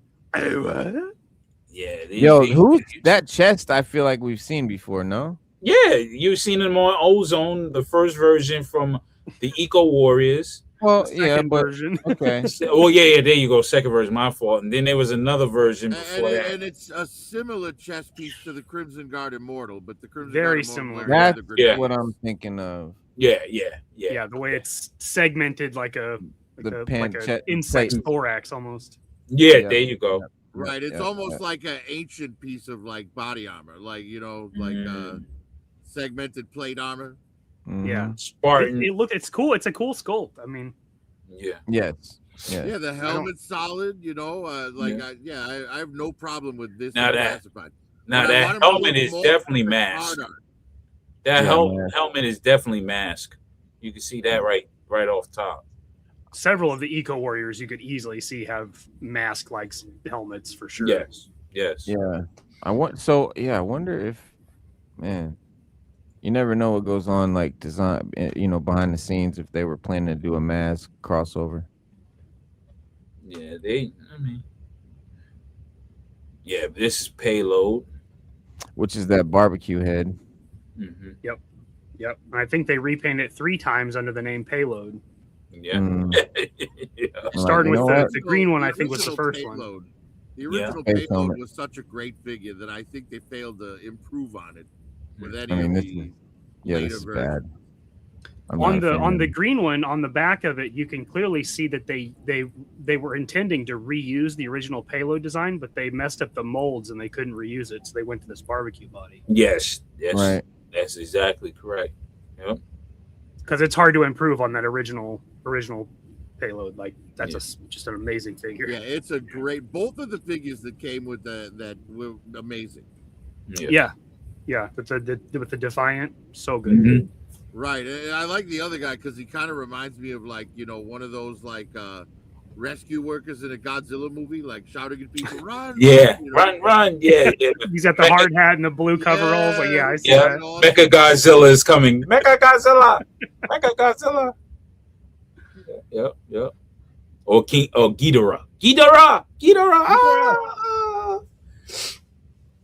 Yeah. Who's that chest? I feel like we've seen before. No. Yeah, you've seen him on Ozone, the first version from the Eco Warriors. Well, version. Okay. Oh yeah. There you go. Second version. My fault. And then there was another version before that. And it's a similar chest piece to the Crimson Guard Immortal, but the Crimson Guard Immortal That's what I'm thinking of. Yeah. The way it's segmented like an insect thorax almost. Yeah, there you go. Right. It's almost like an ancient piece of body armor, segmented plate armor. Mm-hmm. Yeah, Spartan. It's cool. It's a cool sculpt. I mean, yes. Yeah, the helmet's solid. I have no problem with this. Now that helmet is definitely masked. That helmet is definitely masked. You can see that right off top. Several of the Eco Warriors you could easily see have mask-like helmets for sure. Yes. Yeah. I wonder if, man. You never know what goes on, like design, behind the scenes if they were planning to do a mass crossover. Yeah, this is Payload, which is that barbecue head. Mm-hmm. Yep. I think they repainted it 3 times under the name Payload. Yeah. Yeah. Starting Like, with the green one, I think was the first Payload. one. The original Payload was such a great figure that I think they failed to improve on it with any of the later versions. On the green one, on the back of it, you can clearly see that they were intending to reuse the original Payload design, but they messed up the molds and they couldn't reuse it, so they went to this barbecue body. Yes, right. That's exactly correct. Yep. Because it's hard to improve on that original Payload. Like that's just an amazing figure. Yeah, it's a great. Both of the figures that came with that were amazing. Yeah. With the Defiant, so good. Mm-hmm. Right, and I like the other guy because he kind of reminds me of like one of those like rescue workers in a Godzilla movie, like shouting at people, "Run!" Yeah, run! Yeah. He's got the hard hat and the blue coveralls. Like, I see that. Mecha Godzilla is coming. Mecha Godzilla. Yep. Or Ghidorah. Ah!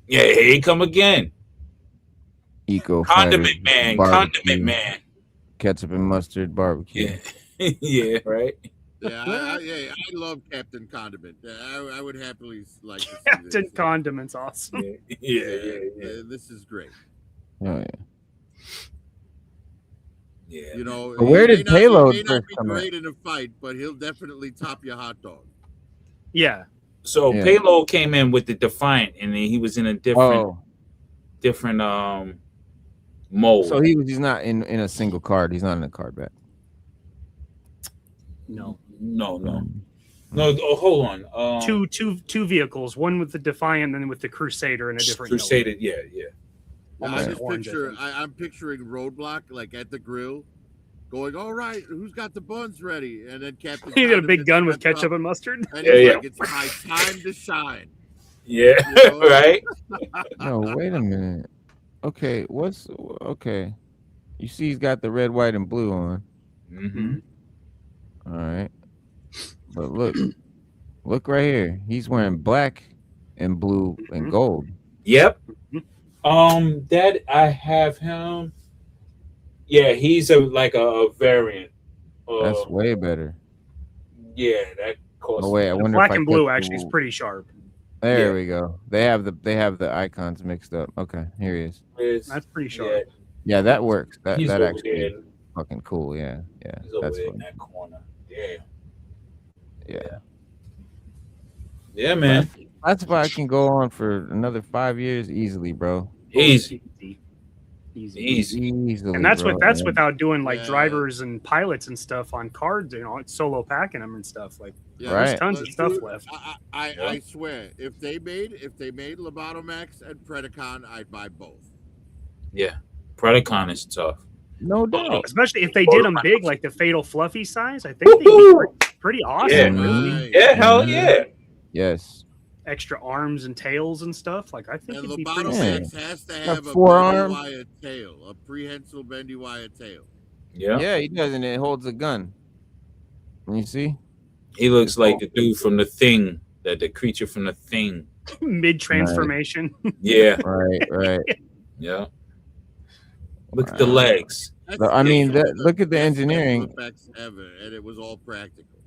Yeah, here he come again. Condiment man. Ketchup and mustard barbecue. Yeah, yeah, right. Yeah, I love Captain Condiment. I would happily like to see Captain this. Condiment's awesome. Yeah. This is great. Oh yeah. But where did Payload he may not be great in a fight, but he'll definitely top your hot dog. Yeah. So Payload came in with the Defiant, and then he was in a different mold. So he's not in a single card. He's not in a card back. No. Oh, hold on. Two vehicles. One with the Defiant, and then with the Crusader in a different Crusader. yellow. Yeah. I'm picturing Roadblock like at the grill, going, "All right, who's got the buns ready?" And then Captain. He got a big gun with ketchup and mustard. And he's like, "It's my time to shine." Yeah, right. No, wait a minute. Okay, okay? You see, he's got the red, white, and blue on. Mm-hmm. All right, but look right here. He's wearing black and blue and gold. Yep. That I have him. Yeah, he's a variant. That's way better. Yeah, that costs. Oh wait, I wonder black if and blue actually is pretty sharp. There we go. They have the icons mixed up. Okay, here he is. That's pretty sharp. Yeah, that works. That actually is fucking cool. Yeah. He's over there in that corner. Yeah, man. That's why I can go on for another 5 years easily, bro. Easy. Easily, and that's without doing like drivers and pilots and stuff on cards. It's solo packing them and stuff. Like there's tons of stuff left. I swear, if they made Lobotomax and Predacon, I'd buy both. Yeah, Predacon is tough. No doubt. Especially if they did them big, like the Fatal Fluffy size. I think they'd be pretty awesome. Yeah, hell yeah. Yes. Extra arms and tails and stuff. Like I think and it'd be pretty Lobotomax has to have a forearm bendy wire tail, a prehensile bendy wire tail. Yeah, he does, and it holds a gun. You see? He looks like the dude from The Thing, the creature from The Thing. Mid transformation. Yeah. Right. Yeah. Look at the legs. I mean, look at the engineering. Effects ever, and it was all practical.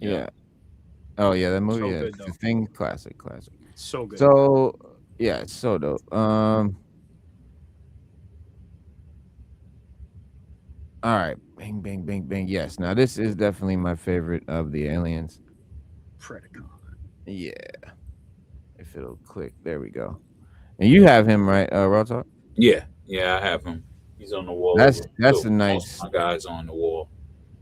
Yeah. Oh yeah, that movie. So good, The Thing, classic. So good. So yeah, it's so dope. All right, bang. Yes, now this is definitely my favorite of the aliens. Predacon. Yeah. If it'll click, there we go. And you have him, right, RawTalk? Yeah, I have him. He's on the wall. That's a nice. My guy's on the wall.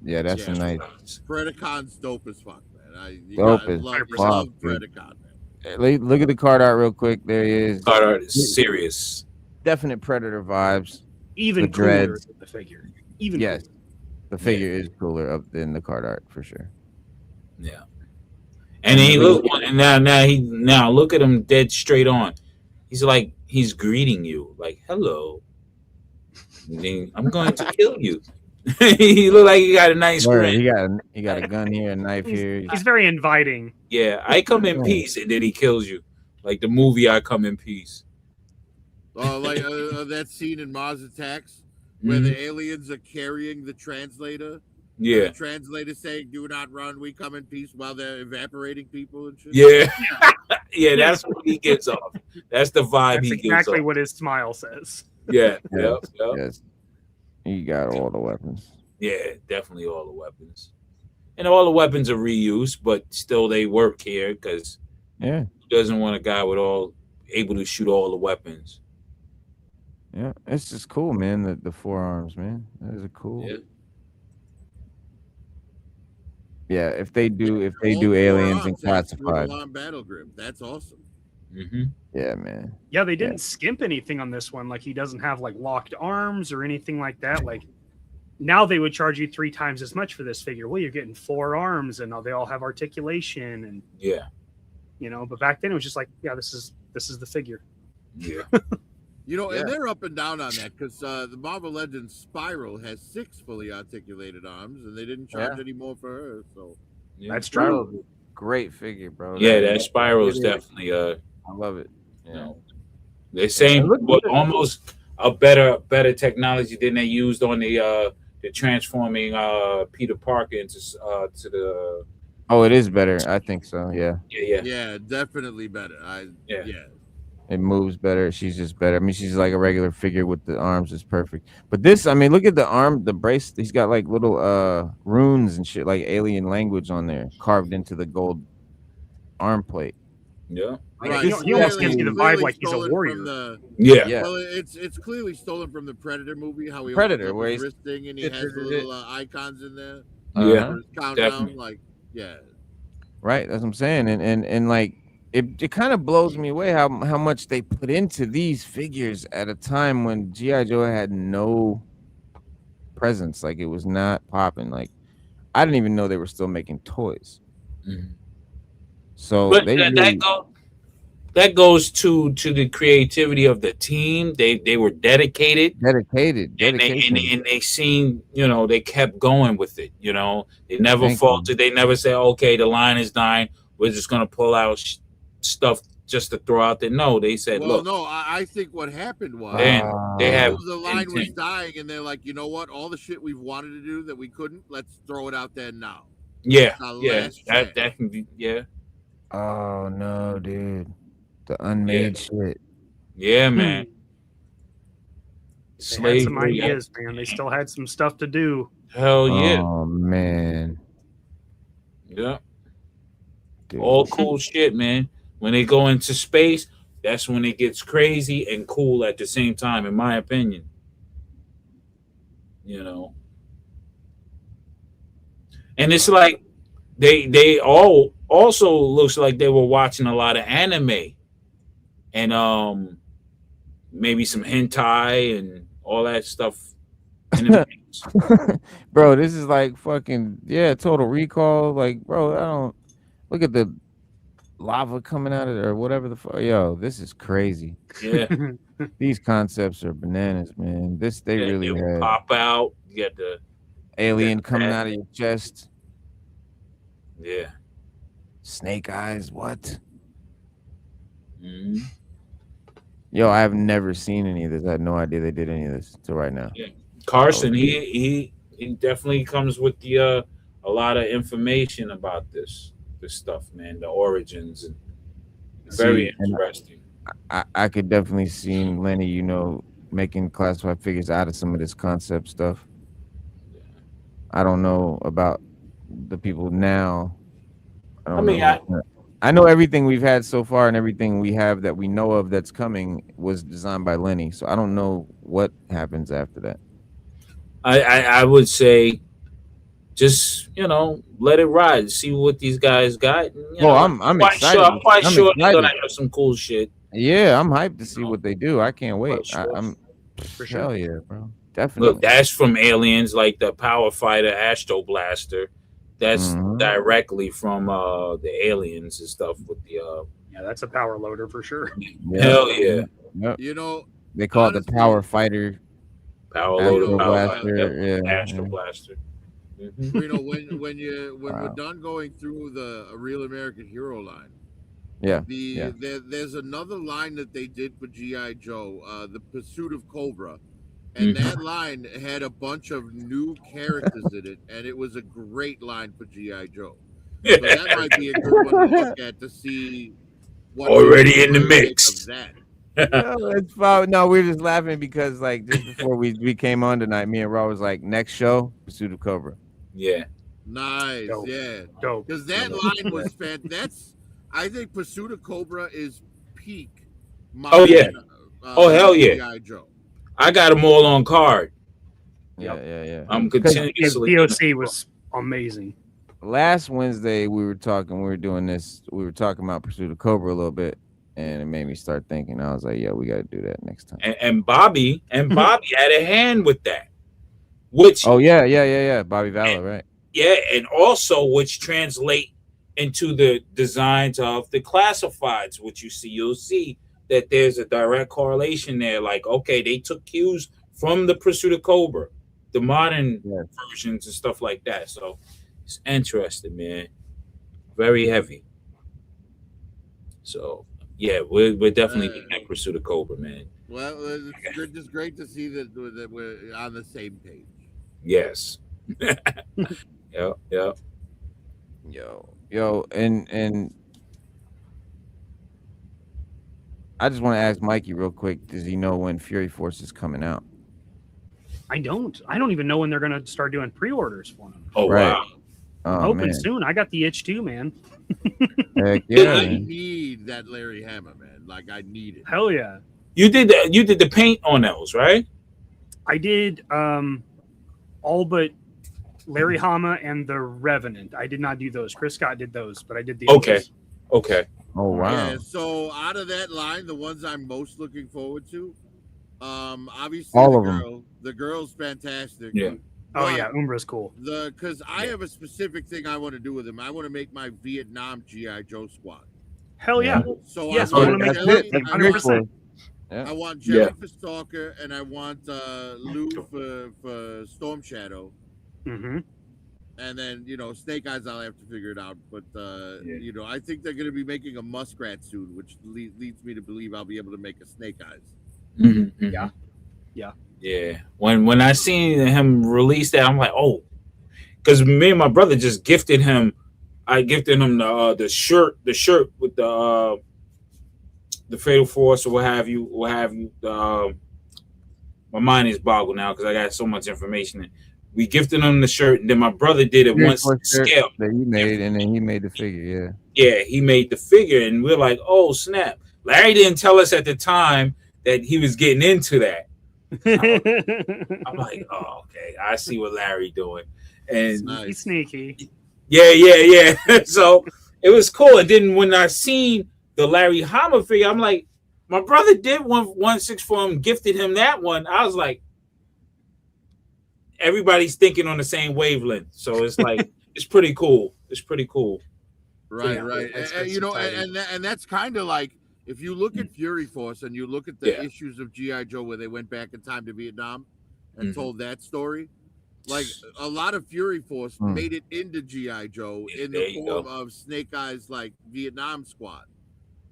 Yeah, that's a nice. Predacon's dope as fuck, man. I love Predacon, man. Look at the card art real quick. There he is. Card art is serious. Definite Predator vibes. Even cooler than the figure. Yes, the figure is cooler up than the card art for sure. Yeah, and now look at him dead straight on. He's greeting you like hello. I'm going to kill you. He look like he got a nice grin. He got a gun here, a knife here. He's very inviting. Yeah, I come in peace, and then he kills you, like the movie I Come in Peace. Oh, like that scene in Mars Attacks where the aliens are carrying the translator. Yeah, the translator saying, "Do not run, we come in peace," while they're evaporating people and shit. Yeah, yeah, that's what he gets off. That's the vibe he gives off. Exactly what his smile says. Yeah, yes. He got all the weapons. Yeah, definitely all the weapons. And all the weapons are reused, but still they work here because he doesn't want a guy with able to shoot all the weapons. Yeah, it's just cool, man. The forearms, man. That is cool. Yeah, if they do aliens and classified battle grip, that's awesome. Yeah, man. Yeah, they didn't skimp anything on this one. Like he doesn't have like locked arms or anything like that. Like now they would charge you 3 times as much for this figure. Well, you're getting 4 arms and they all have articulation and but back then it was just like, yeah, this is the figure. Yeah. And they're up and down on that because the Marvel Legends Spiral has 6 fully articulated arms, and they didn't charge any more for her. So that's true. Great figure, bro. Yeah, that Spiral is definitely. I love it. They're saying almost a better technology than they used on the transforming Peter Parker into to the. Oh, it is better. I think so. Yeah. Yeah, definitely better. It moves better. She's just better. I mean, she's like a regular figure with the arms is perfect. But this, I mean, look at the arm, the brace. He's got like little runes and shit, like alien language on there, carved into the gold arm plate. Yeah. Right. He almost gives you the vibe like he's a warrior. Well, it's clearly stolen from the Predator movie. How he Predator, where he's wrist thing and he has the little icons in there. Countdown, definitely. Right. That's what I'm saying. And like. It kind of blows me away how much they put into these figures at a time when G.I. Joe had no presence. Like it was not popping. Like I didn't even know they were still making toys. So but that goes to the creativity of the team. They were dedicated, and they seen, they kept going with it. They never faltered. They never said, okay, the line is dying, we're just gonna pull out stuff just to throw out there. No, they said, well, look. No, I think what happened was they have the line was dying, and they're like, you know what? All the shit we've wanted to do that we couldn't, let's throw it out there now. That can be, Oh no, dude, the unmade shit. Yeah, man. They had some ideas, man. They still had some stuff to do. Hell yeah. Oh man. Yeah. Dude. All cool shit, man. When they go into space, that's when it gets crazy and cool at the same time, in my opinion. And it's like they all also looks like they were watching a lot of anime and maybe some hentai and all that stuff. Bro, this is like fucking Total Recall. Like, bro, I don't. Look at the lava coming out of it or whatever the fuck. Yo, this is crazy. Yeah. These concepts are bananas, man. They really had. Pop out. You got the alien coming out of your chest. Yeah. Snake eyes. What? Yo, I have never seen any of this. I had no idea they did any of this until right now. Yeah. Carson, he definitely comes with the a lot of information about this stuff, man, the origins, and very interesting. I could definitely see Lenny, making classified figures out of some of this concept stuff. I don't know about the people now. I know everything we've had so far and everything we have that we know of that's coming was designed by Lenny. So I don't know what happens after that. I would say just, let it ride. See what these guys got. I'm excited. I'm quite sure they're going to have some cool shit. Yeah, I'm hyped to see what they do. I can't wait. Sure. For sure. Hell yeah, bro. Definitely. Look, that's from Aliens, like the Power Fighter Astro Blaster. That's directly from the Aliens and stuff with the that's a power loader for sure. Hell yeah. Yep. They call it the Power Fighter. Power Reno, loader, power Blaster, yeah, Astro yeah. Blaster. Reno, when we're done going through the Real American Hero line, Yeah. there's another line that they did for GI Joe, the Pursuit of Cobra, and that line had a bunch of new characters in it, and it was a great line for GI Joe. So that might be a good one to look at to see what already in the might make mix. of that. No, it's fine. No, we were just laughing because like just before we came on tonight, me and Raw was like, next show, Pursuit of Cobra. Yeah. Nice. Dope. Yeah. Dope. Because that line was fantastic. I think Pursuit of Cobra is peak. Oh, yeah. Oh, hell yeah. G.I. Joe. I got them all on card. Yeah. I'm His continuously. POC was amazing. Last Wednesday we were talking about Pursuit of Cobra a little bit, and it made me start thinking. I was like, yeah, we got to do that next time. And Bobby had a hand with that. Which Bobby Valor, right? Yeah, and also which translate into the designs of the classifieds, which you'll see that there's a direct correlation there. Like, okay, they took cues from the Pursuit of Cobra, the modern versions and stuff like that. So it's interesting, man. Very heavy. So yeah, we're definitely getting that Pursuit of Cobra, man. Well, it's just great to see that we're on the same page. Yes. Yep. Yo, and I just want to ask Mikey real quick. Does he know when Fury Force is coming out? I don't even know when they're going to start doing pre-orders for them. Oh, right. Wow. I'm hoping soon. I got the itch too, man. Heck yeah, I man. need that Larry Hama, man. Like, I need it. Hell yeah. You did the paint on those, right? I did all but Larry Hama and the Revenant. I did not do those. Chris Scott did those, but I did the others. Okay. Oh wow. Yeah, so out of that line, the ones I'm most looking forward to, obviously all of them. The girl's fantastic. Yeah. Oh yeah, Umbra's cool. Because I have a specific thing I want to do with him. I want to make my Vietnam GI Joe squad. Hell yeah. So yes, I I want want to make it 100%. I want Jelly for Stalker, and I want Lou for Storm Shadow. Mm-hmm. And then, Snake Eyes, I'll have to figure it out. But, I think they're going to be making a Muskrat soon, which leads me to believe I'll be able to make a Snake Eyes. Mm-hmm. Yeah. When I seen him release that, I'm like, oh, because me and my brother just gifted him. I gifted him the shirt with the Fatal Force or what have you. My mind is boggled now because I got so much information. We gifted him the shirt, and then my brother did it once scale that he made, and then he made the figure. Yeah, he made the figure, and we're like, oh snap! Larry didn't tell us at the time that he was getting into that. I'm like, oh, okay, I see what Larry doing, and sneaky. Yeah. So it was cool. And then when I seen the Larry Hama figure, I'm like, my brother did 1/6 for him, gifted him that one. I was like, everybody's thinking on the same wavelength, so it's like it's pretty cool. Right. And that's kind of like, if you look at Fury Force and you look at the issues of G.I. Joe where they went back in time to Vietnam and told that story, like a lot of Fury Force made it into G.I. Joe in the form of Snake Eyes, like Vietnam squad.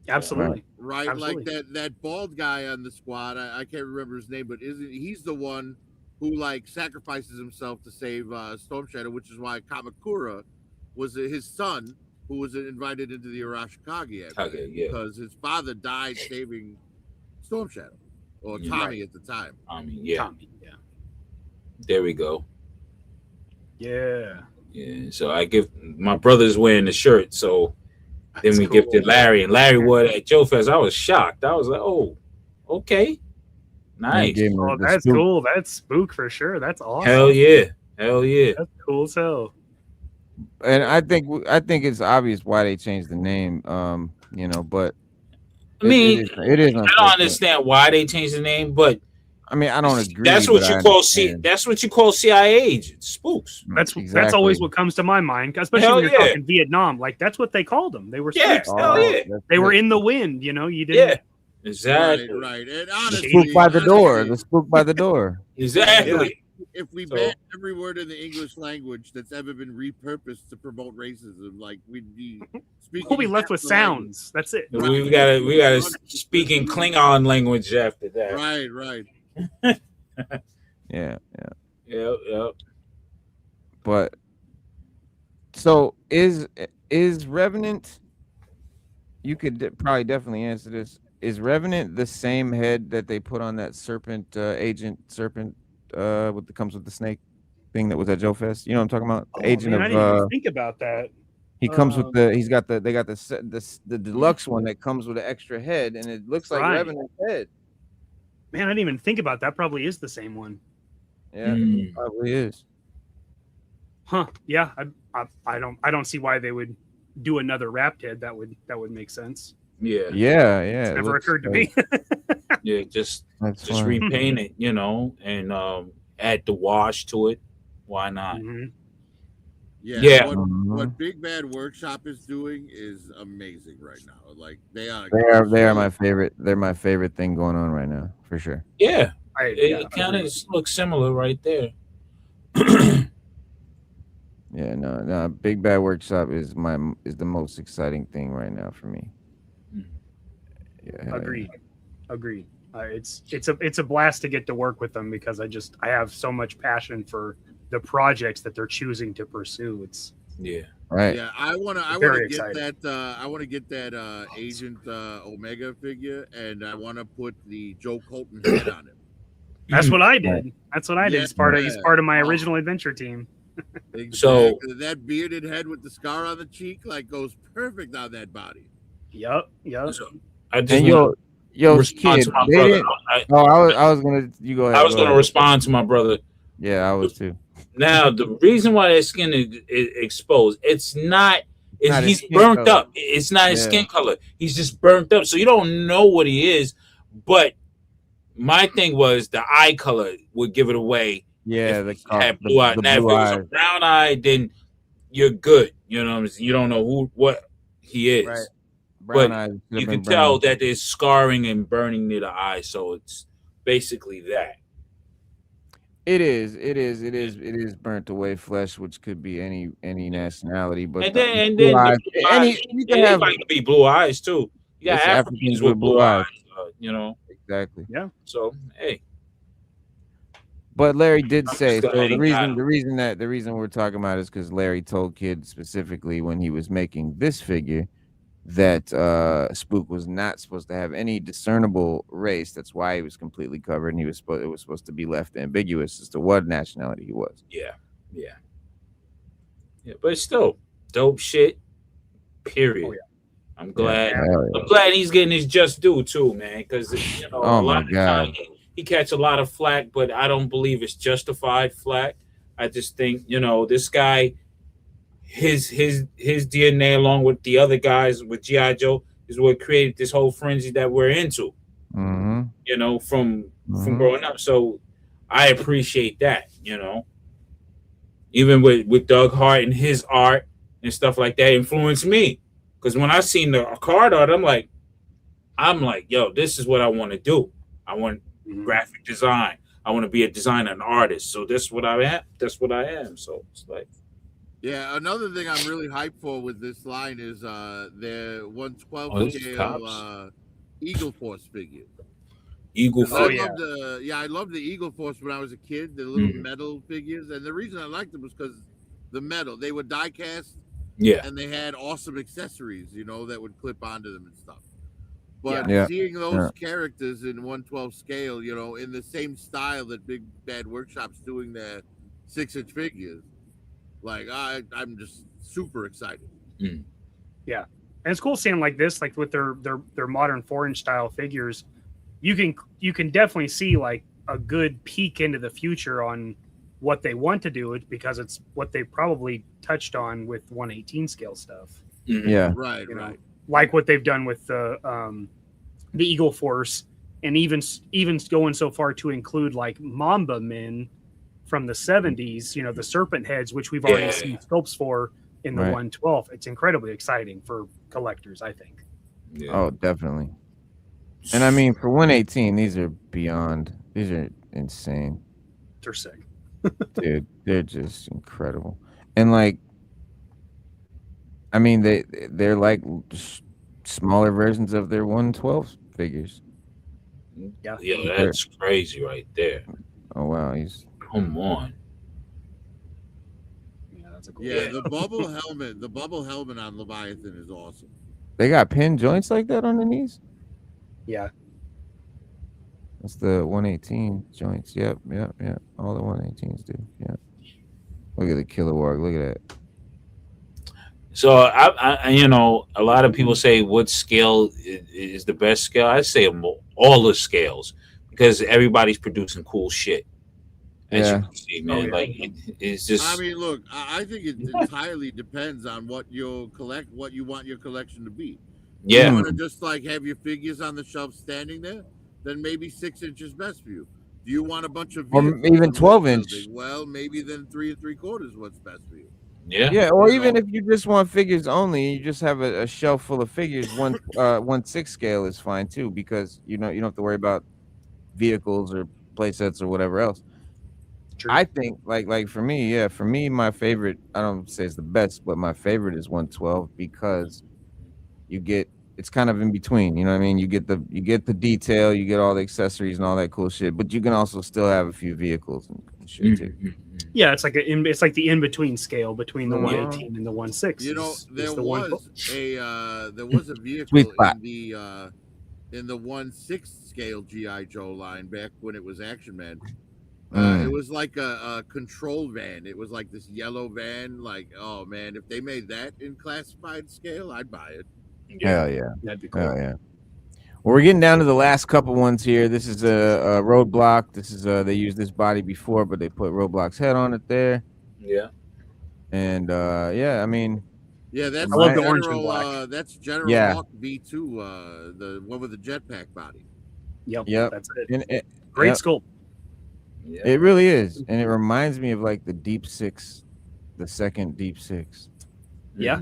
Absolutely. Right. Absolutely. Like that bald guy on the squad, I can't remember his name, but he's the one who like sacrifices himself to save Storm Shadow, which is why Kamakura was his son who was invited into the Arashikage because his father died saving Storm Shadow, or Tommy at the time. Tommy, There we go. Yeah. So I give my brother's wearing the shirt, so then we gifted Larry, and Larry wore it at Joe Fest. I was shocked. I was like, oh, okay. Nice. Oh, that's cool. That's spook for sure. That's awesome. Hell yeah. That's cool as hell. And I think it's obvious why they changed the name. But I mean, it is. I don't understand why they changed the name, but I mean, I don't agree. That's what you call That's what you call CIA agents, spooks. That's always what comes to my mind, especially when you're talking Vietnam. Like that's what they called them. They were spooks. Hell yeah. They were in the wind. You didn't. Exactly. Right. And The honestly, spook by the door. The spook by the door. Exactly. if we So- ban every word in the English language that's ever been repurposed to promote racism, like we'd be speaking. We'll be left with half the language. sounds. That's it. We gotta speak in Klingon language after that. Right. Yeah. Yep. But so is Revenant? You could probably definitely answer this. Is Revenant the same head that they put on that serpent agent serpent with comes with the snake thing that was at Joe Fest? You know what I'm talking about? The agent Man, I of didn't even think about that. he comes with they got the deluxe one that comes with an extra head, and it looks like Right. Revenant's head. Man, I didn't even think about that. Probably is the same one. Yeah, probably is. Huh? Yeah, I don't see why they would do another wrapped head. That would make sense. Yeah. It's It never looks occurred to like- me. Yeah, just That's fine. repaint it, and add the wash to it. Why not? Mhm. Yeah. What Big Bad Workshop is doing is amazing right now. Like they are my favorite. They're my favorite thing going on right now, for sure. Yeah. Yeah, It kind of looks similar right there. Yeah, no. Big Bad Workshop is the most exciting thing right now for me. Yeah. Agreed. It's a blast to get to work with them because I have so much passion for the projects that they're choosing to pursue. It's right. Yeah, I want to get that. I want to get that Agent Omega figure, and I want to put the Joe Colton head on it. That's what I did. That's what I did. Yeah. He's part of my original adventure team. Exactly. So- that bearded head with the scar on the cheek like goes perfect on that body. Yep. So I just And wanna yo, respond kid, to my they brother. didn't- I was gonna. You go ahead. I was go going to ahead. respond to my brother. Yeah, I was too. Now, the reason why that skin is exposed, it's not. Not his He's skin burnt color. up. It's not his Yeah. skin color. He's just burnt up. So you don't know what he is. But my thing was the eye color would give it away. Yeah, If he had blue eyes. the Now, if it blue was a eyes. brown eye, then you're good. You know what I'm saying? You don't know what he is. Right. But Brown eyes. Should've you been can tell brown. that there's scarring and burning near the eye. So it's basically that. It is burnt away flesh, which could be any nationality, but And then blue the eyes, blue eyes, you can have anybody can be blue eyes too. You got It's Africans with blue eyes, exactly. Yeah. So hey, But Larry did I'm say just so. glad The he got reason we're talking about it is because Larry told Kid specifically when he was making this figure that Spook was not supposed to have any discernible race. That's why he was completely covered, and it was supposed to be left ambiguous as to what nationality he was. yeah. But it's still dope shit. Period. Oh, yeah. I'm glad. Hell yeah. I'm glad he's getting his just due too, man. Because Oh, a my lot of God. times he catch a lot of flack, but I don't believe it's justified flack. I just think this guy, his DNA along with the other guys with G.I. Joe is what created this whole frenzy that we're into. Mm-hmm. From growing up. So I appreciate that. Even with Doug Hart and his art and stuff like that influenced me. Because when I seen the card art, I'm like, yo, this is what I want to do. I want graphic design. I want to be a designer, an artist. So that's what I am. That's what I am. So it's like, yeah. Another thing I'm really hyped for with this line is their 1/12 this is scale Cops. Eagle Force figure. Eagle I Force. loved the Eagle Force when I was a kid. The little metal figures, and the reason I liked them was because the metal. They were die cast. Yeah. And they had awesome accessories, that would clip onto them and stuff. But Yeah. seeing those characters in 1/12 scale, in the same style that Big Bad Workshop's doing their 6-inch figures, like I'm just super excited. Yeah, and it's cool seeing like this, like with their modern 4-inch style figures. You can definitely see like a good peek into the future on what they want to do, it because it's what they probably touched on with 1/18 scale stuff. Yeah. Right. Like what they've done with the Eagle Force, and even going so far to include like Mamba Men from the 70s, the serpent heads, which we've already seen sculpts for in the 1/12. It's incredibly exciting for collectors, I think. Oh, definitely. And I mean, for 118, these are beyond. These are insane, They're sick. dude. They're just incredible. And like, I mean, they're like smaller versions of their 112 figures. Yeah. Yeah, that's crazy right there. Oh wow, he's Come on. Yeah, that's a cool. Yeah, the bubble helmet on Leviathan is awesome. they got pin joints like that on the knees. Yeah. That's the 118 joints. Yep. All the 118s do. Yeah. Look at the killer warg. Look at that. So I you know, a lot of people say what scale is the best scale. I say all the scales because everybody's producing cool shit. As you can see, man, like it's just. I mean, look, I think it entirely depends on what you'll collect, what you want your collection to be. Yeah. You want to just like have your figures on the shelf standing there, then maybe 6 inches best for you. Do you want a bunch of or even 12-inch? Well, maybe then 3 3/4 is what's best for you. Yeah, or even if you just want figures only, you just have a shelf full of figures. 1/6 scale is fine too, because you don't have to worry about vehicles or play sets or whatever else. True. I think like for me, my favorite, I don't say it's the best, but my favorite is 112 because it's kind of in between, you know what I mean? You get the detail, you get all the accessories and all that cool shit, but you can also still have a few vehicles and shit too. Yeah, it's like the in between scale between the 118 and the 16. You know, there was a vehicle in the 1/6 scale GI Joe line back when it was Action Man. It was like a control van. It was like this yellow van. Like, oh man, if they made that in classified scale, I'd buy it. Hell yeah, that'd be cool. Hell yeah. Well, we're getting down to the last couple ones here. This is a Roadblock. This is they used this body before, but they put Roadblock's head on it there. Yeah. And I mean, yeah, that's I love the orange and black. That's General Hawk V2, the one with the jetpack body. Yep. That's it. And Great sculpt. Yeah. It really is, and it reminds me of like the Deep Six, the second Deep Six. Yeah.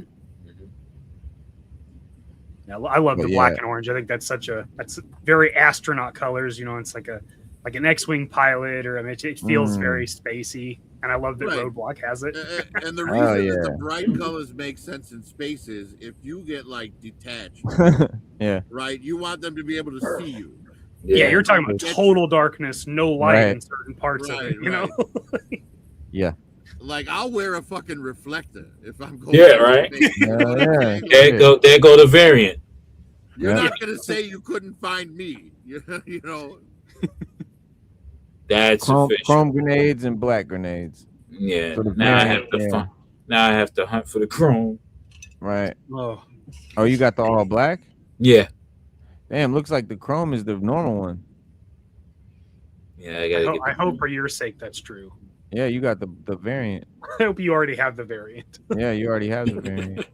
Yeah, I love the black and orange. I think that's very astronaut colors. You know, it's like an X-wing pilot, or I mean, it feels very spacey. And I love that Roadblock has it. And the reason that the bright colors make sense in space is if you get like detached, right? You want them to be able to see you. Yeah, you're talking about total darkness, no light in certain parts of it. You know. Yeah. Like I'll wear a fucking reflector if I'm going. Yeah, right. There go the variant. You're not gonna say you couldn't find me. You know. That's chrome grenades and black grenades. Yeah. Now I have to hunt for the chrome. Right. Oh, you got the all black? Yeah. Damn, looks like the chrome is the normal one. Yeah, I hope for your sake that's true. Yeah, you got the variant. I hope you already have the variant. Yeah, you already have the variant.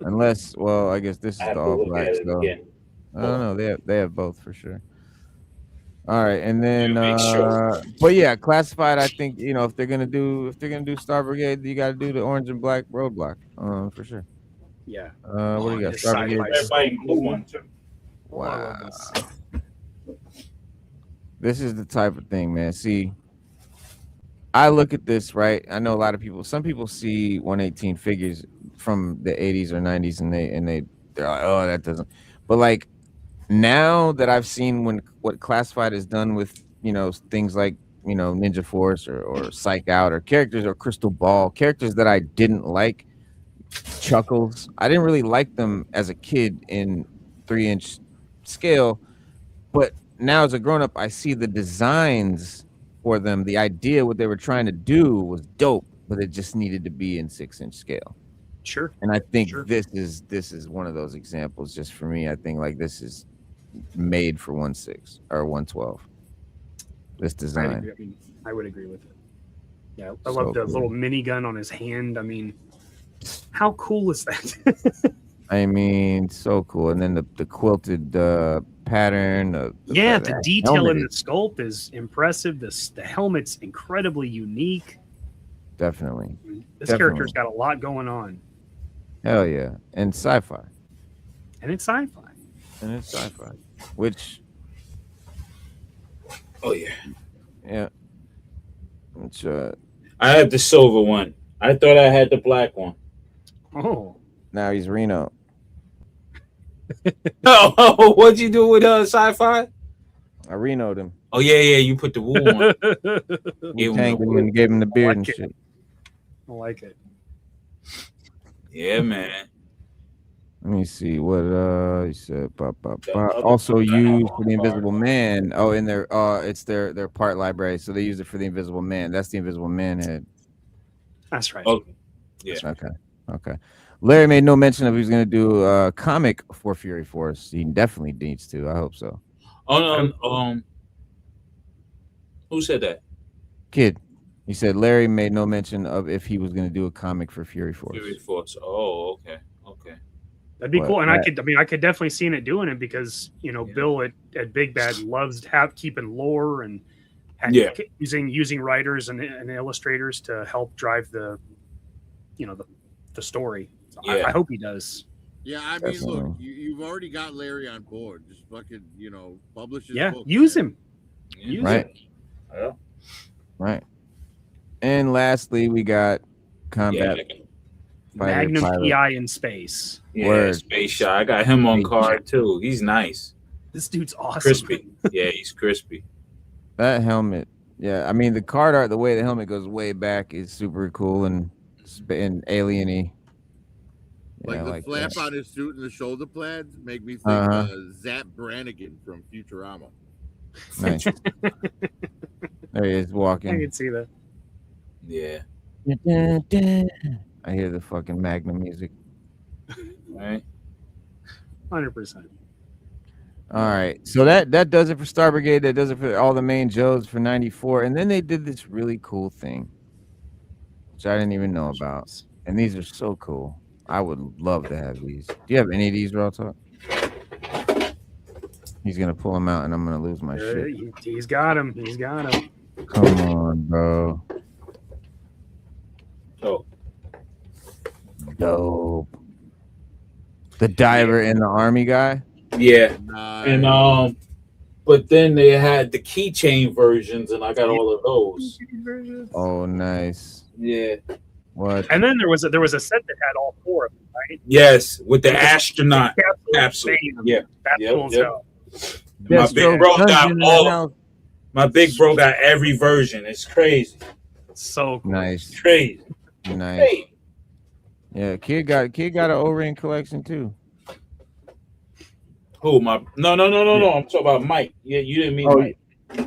Unless, well, I guess this is the all black. So I don't know. They have both for sure. All right, and then but yeah, classified. I think if they're gonna do Star Brigade, you got to do the orange and black Roadblock for sure. Yeah. What do you got? Star Brigade. Everybody blue one too. Wow. This is the type of thing, man. See, I look at this, right? I know a lot of people. Some people see 118 figures from the 80s or 90s, and they're like, oh, that doesn't. But like now that I've seen what Classified has done with things like Ninja Force or Psych Out or characters or Crystal Ball, characters that I didn't like, Chuckles. I didn't really like them as a kid in 3-inch scale, but now as a grown-up, I see the designs for them. The idea, what they were trying to do was dope, but it just needed to be in 6-inch scale. Sure. And I think this is one of those examples. Just for me, I think like this is made for 1/6 or 112. This design. I would agree with it. Yeah, I love the little minigun on his hand. I mean, how cool is that? I mean, so cool. And then the quilted pattern. The detail in the sculpt is impressive. The helmet's incredibly unique. Definitely. This character's got a lot going on. Hell yeah. And sci-fi. And it's sci-fi. which. Oh yeah. Yeah. Which I have the silver one. I thought I had the black one. Oh. Now he's Reno. Oh, what'd you do with sci-fi? I Reno'd him. Oh yeah, you put the wool on. You tanked him and gave him the beard and shit. I like it. Yeah, man. Let me see what he said. Also used for the Invisible Man. Oh, in their it's their part library, so they use it for the Invisible Man. That's the Invisible Man head. That's right. Oh, yeah. Okay. Larry made no mention of he was going to do a comic for Fury Force. He definitely needs to. I hope so. Oh no. Who said that? Kid. He said Larry made no mention of if he was going to do a comic for Fury Force. Fury Force. Oh, okay. That'd be cool, and I could definitely see it doing it because Bill at Big Bad loves keeping lore and using writers and illustrators to help drive the story. So I hope he does. Yeah, I mean, look, you've already got Larry on board. Just fucking publish his book. Use him. Use him. Yeah. Right. And lastly, we got Combat. Magnum PI in space. Yeah, Space Shot. I got him on card too. He's nice. This dude's awesome. Crispy. Yeah, he's crispy. That helmet. Yeah, I mean the card art, the way the helmet goes way back is super cool and alien-y. Like the flap on his suit and the shoulder pads make me think Zap Brannigan from Futurama. Nice. There he is walking. I can see that. Yeah. I hear the fucking Magnum music. Right. 100%. All right. So that does it for Star Brigade. That does it for all the main Joes for 94. And then they did this really cool thing, which I didn't even know about. And these are so cool. I would love to have these. Do you have any of these, RawTalk? He's going to pull them out and I'm going to lose my shit. He's got him. Come on, bro. Oh. Dope. The diver and the army guy? Yeah. And but then they had the keychain versions and I got all of those. Oh, nice. Yeah. What? And then there was a set that had all four of them, right? Yes, with the astronaut capsule. Yeah. My big bro got all. My big bro got every version. It's crazy. So cool. Nice. It's crazy. Nice. Hey. Yeah, kid got an O-ring collection too. Who? No. I'm talking about Mike. Yeah, you didn't mean Mike.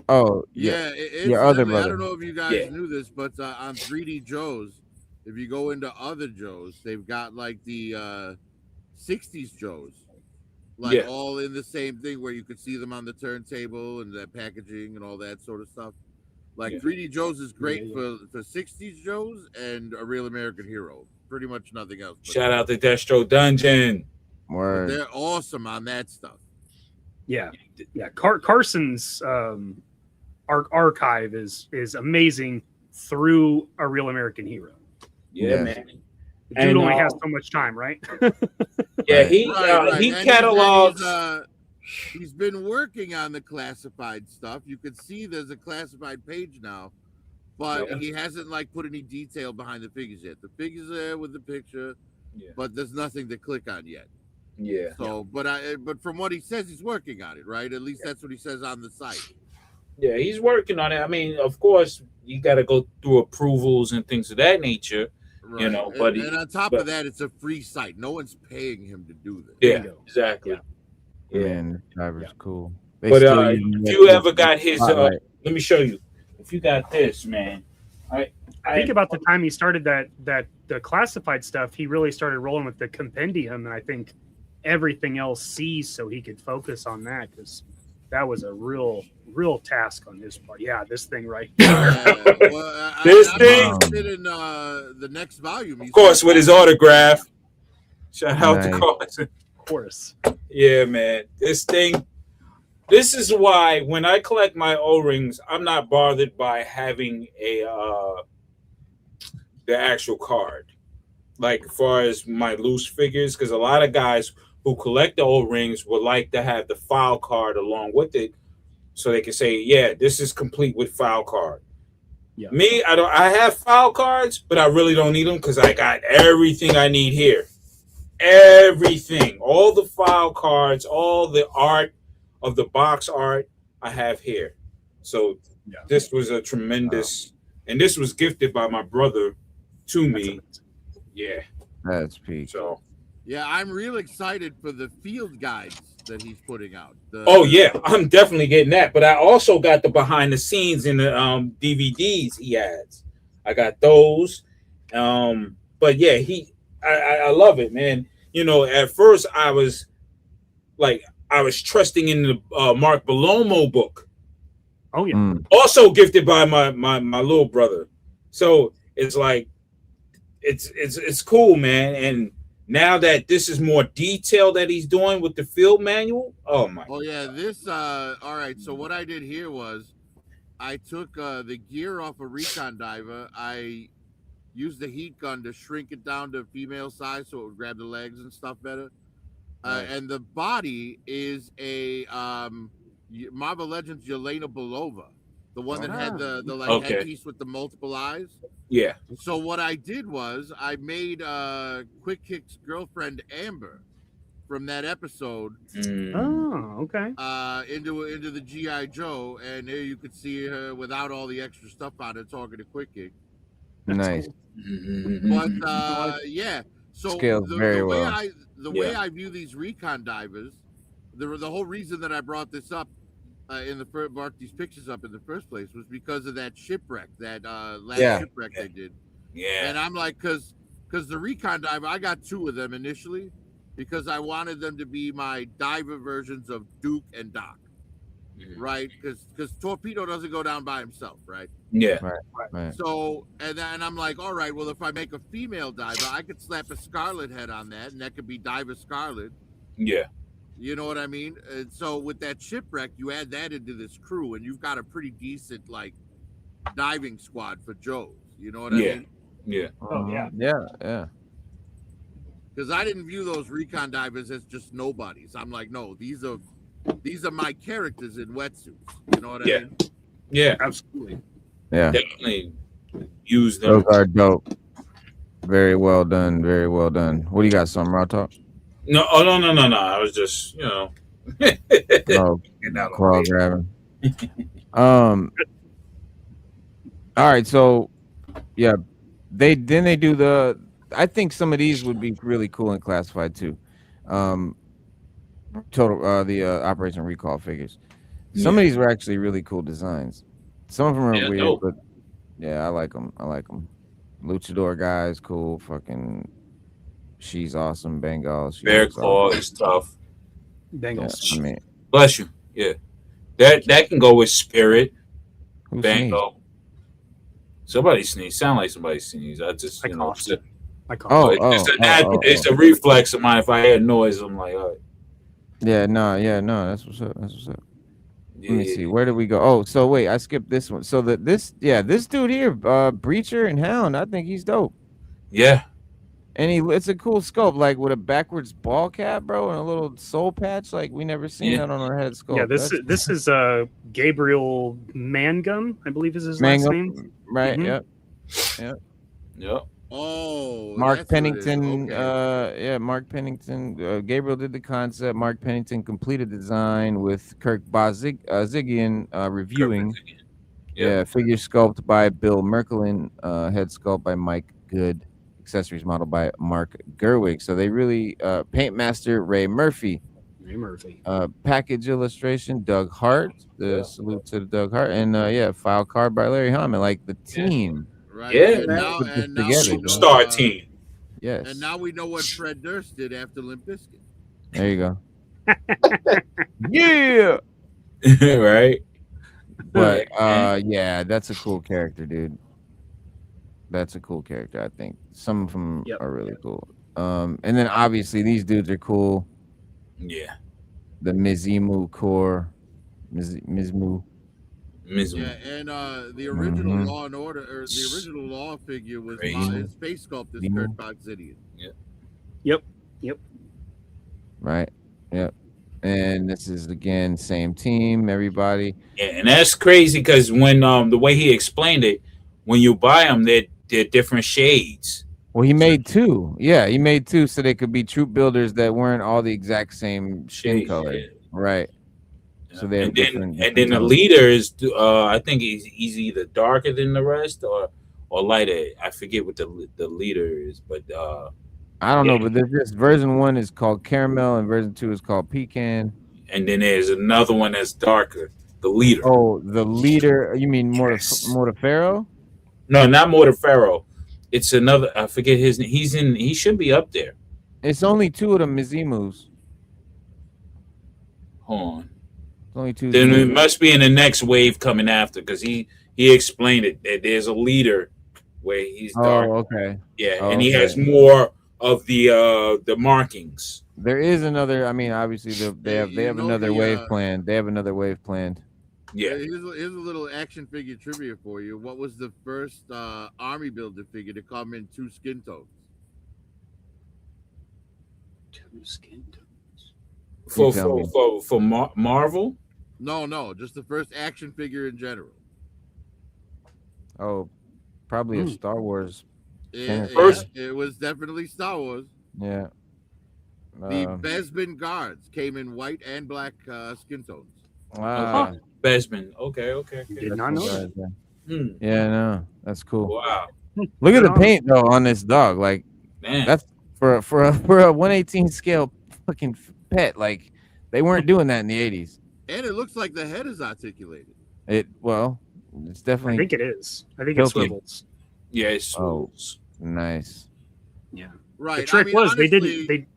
Oh, yeah. Your other brother. I don't know if you guys knew this, but on 3D Joe's, if you go into other Joe's, they've got like the 60s Joe's, like all in the same thing where you could see them on the turntable and the packaging and all that sort of stuff. Like 3D Joe's is great for 60s Joe's and A Real American Hero. Pretty much nothing else. Shout out to Destro Dungeon. Word. They're awesome on that stuff. Yeah. Carson's archive is amazing through A Real American Hero. Yeah, man. The dude only has so much time, right? Yeah, he catalogs. He's been working on the classified stuff. You can see there's a classified page now, but he hasn't put any detail behind the figures yet. The figures are there with the picture, but there's nothing to click on yet. Yeah. So, but from what he says, he's working on it, right? At least that's what he says on the site. Yeah, he's working on it. I mean, of course, you got to go through approvals and things of that nature, right. You know. But and on top of that, it's a free site. No one's paying him to do this. Yeah, exactly. Yeah, man, the driver's cool. But if you ever got his, let me show you. If you got this, man, I think about the time he started that the classified stuff, he really started rolling with the compendium, and I think everything else ceased so he could focus on that because that was a real task on his part. Yeah, this thing right here. This thing in the next volume, of course, with his autograph. Shout out to Carson. Of course. Yeah, man. This thing. This is why when I collect my O-rings, I'm not bothered by having the actual card. Like as far as my loose figures, because a lot of guys who collect the O-rings would like to have the file card along with it, so they can say, "Yeah, this is complete with file card." Yeah. Me, I have file cards, but I really don't need them because I got everything I need here. Everything, all the file cards, all the art of the box art I have here. So this was a tremendous, and this was gifted by my brother to me. Yeah, that's peak. So yeah, I'm real excited for the field guides that he's putting out. Oh yeah, I'm definitely getting that. But I also got the behind the scenes in the DVDs he has. I got those. But yeah, I love it, man. You know, at first I was trusting in the Mark Bellomo book. Oh yeah. Also gifted by my little brother. So it's like it's cool, man. And now that this is more detail that he's doing with the field manual, oh my. Oh yeah, this all right. So what I did here was I took the gear off a recon diver. I used the heat gun to shrink it down to female size so it would grab the legs and stuff better. And the body is a Marvel Legends Yelena Belova, the one that had the headpiece with the multiple eyes. Yeah. So what I did was I made Quick Kick's girlfriend Amber from that episode. Oh, okay. Into the GI Joe, and there you could see her without all the extra stuff on it talking to Quick Kick. Nice. Cool. But yeah, so the way I view these recon divers, the whole reason that I brought this up brought these pictures up in the first place was because of that shipwreck, that last shipwreck they did. Yeah. And I'm like, because the recon diver, I got 2 of them initially because I wanted them to be my diver versions of Duke and Doc, right? Because Torpedo doesn't go down by himself, right? Yeah. Right. So, and I'm like, all right, well, if I make a female diver, I could slap a Scarlet head on that, and that could be Diver Scarlet. Yeah. You know what I mean? And so with that shipwreck, you add that into this crew, and you've got a pretty decent, like, diving squad for Joe's. You know what I mean? Yeah. Oh, yeah. Yeah. Because I didn't view those recon divers as just nobodies. I'm like, no, these are my characters in wetsuits. You know what I mean? Yeah. Absolutely. Yeah. Definitely use them. Those are dope. Very well done. Very well done. What do you got? Some RawTalk? No. I was just, crawl grabbing. All right. So, yeah, they do the. I think some of these would be really cool and classified too. The Operation Recall figures. Some of these were actually really cool designs. Some of them are weird, dope. But yeah, I like them. Luchador guy is cool. Fucking, she's awesome. Bengal. Bear Claw is tough. Bengals. Yeah, I mean, bless you. Yeah, that can go with Spirit. Bengal. Somebody sneeze. Sound like somebody sneeze. I coughed. It's a reflex of mine. If I hear noise, I'm like, all right. Yeah, no. That's what's up. Let me see. Where did we go? Oh, so wait, I skipped this one. So this dude here, Breacher and Hound, I think he's dope. Yeah. And it's a cool sculpt, like with a backwards ball cap, bro, and a little soul patch. Like we never seen that on our head sculpt. Yeah, this is Gabriel Mangum, I believe is his last name. Right. Mm-hmm. Yep. Oh, Mark Pennington. Mark Pennington. Gabriel did the concept. Mark Pennington completed design with Kirk Bozigian reviewing. Figure sculpt by Bill Merkelin. Head sculpt by Mike Good. Accessories model by Mark Gerwig. So they really paint master Ray Murphy. Package illustration Doug Hart. Salute to Doug Hart. And file card by Larry Hammond. Like the team. Right. And now superstar team. Yes. And now we know what Fred Durst did after Limp Bizkit. There you go. Yeah. Right. But that's a cool character, dude. That's a cool character, I think. Some of them are really cool. And then obviously these dudes are cool. Yeah. The Mizimu core. Mizmu. Yeah, and the original Law and Order, or the original Law figure was his face sculpt is Kurt Bozigian. Yep. right? Yep. And this is again same team, everybody. Yeah, and that's crazy because when the way he explained it, when you buy them, they're different shades. Well, he made two. Yeah, he made two so they could be troop builders that weren't all the exact same skin Shades, color. yeah. Right. So they have And then different the tones. leader is I think he's either darker than the rest or lighter. I forget what the leader is, but I don't know, but there's this version 1 is called caramel and version 2 is called pecan. And then there's another one that's darker, the leader. Oh, the leader, you mean Mortafaro? No, not Mortafaro. It's another, I forget his name. He should be up there. It's only 2 of them Mizimus. Hold on. It's only 2. Then it must be in the next wave coming after, because he explained it that there's a leader where he's dark. Oh, okay. Yeah, and he has more of the markings. There is another. I mean, obviously they have another wave planned. They have another wave planned. Yeah. Here's a little action figure trivia for you. What was the first army builder figure to come in 2 skin tones? 2 skin tones. For Marvel? No, just the first action figure in general. Oh, probably a Star Wars. It was definitely Star Wars. Yeah. The Besman guards came in white and black skin tones. Besman. Okay. Did not know that. Yeah, no, that's cool. Wow. Look at the paint though on this dog. Like, man, that's for a 1/18 scale fucking pet. Like, they weren't doing that in the 80s. And it looks like the head is articulated. It's definitely. I think it is. I think it swivels. Yeah, it swivels. Nice. Yeah. Right. The trick was honestly, they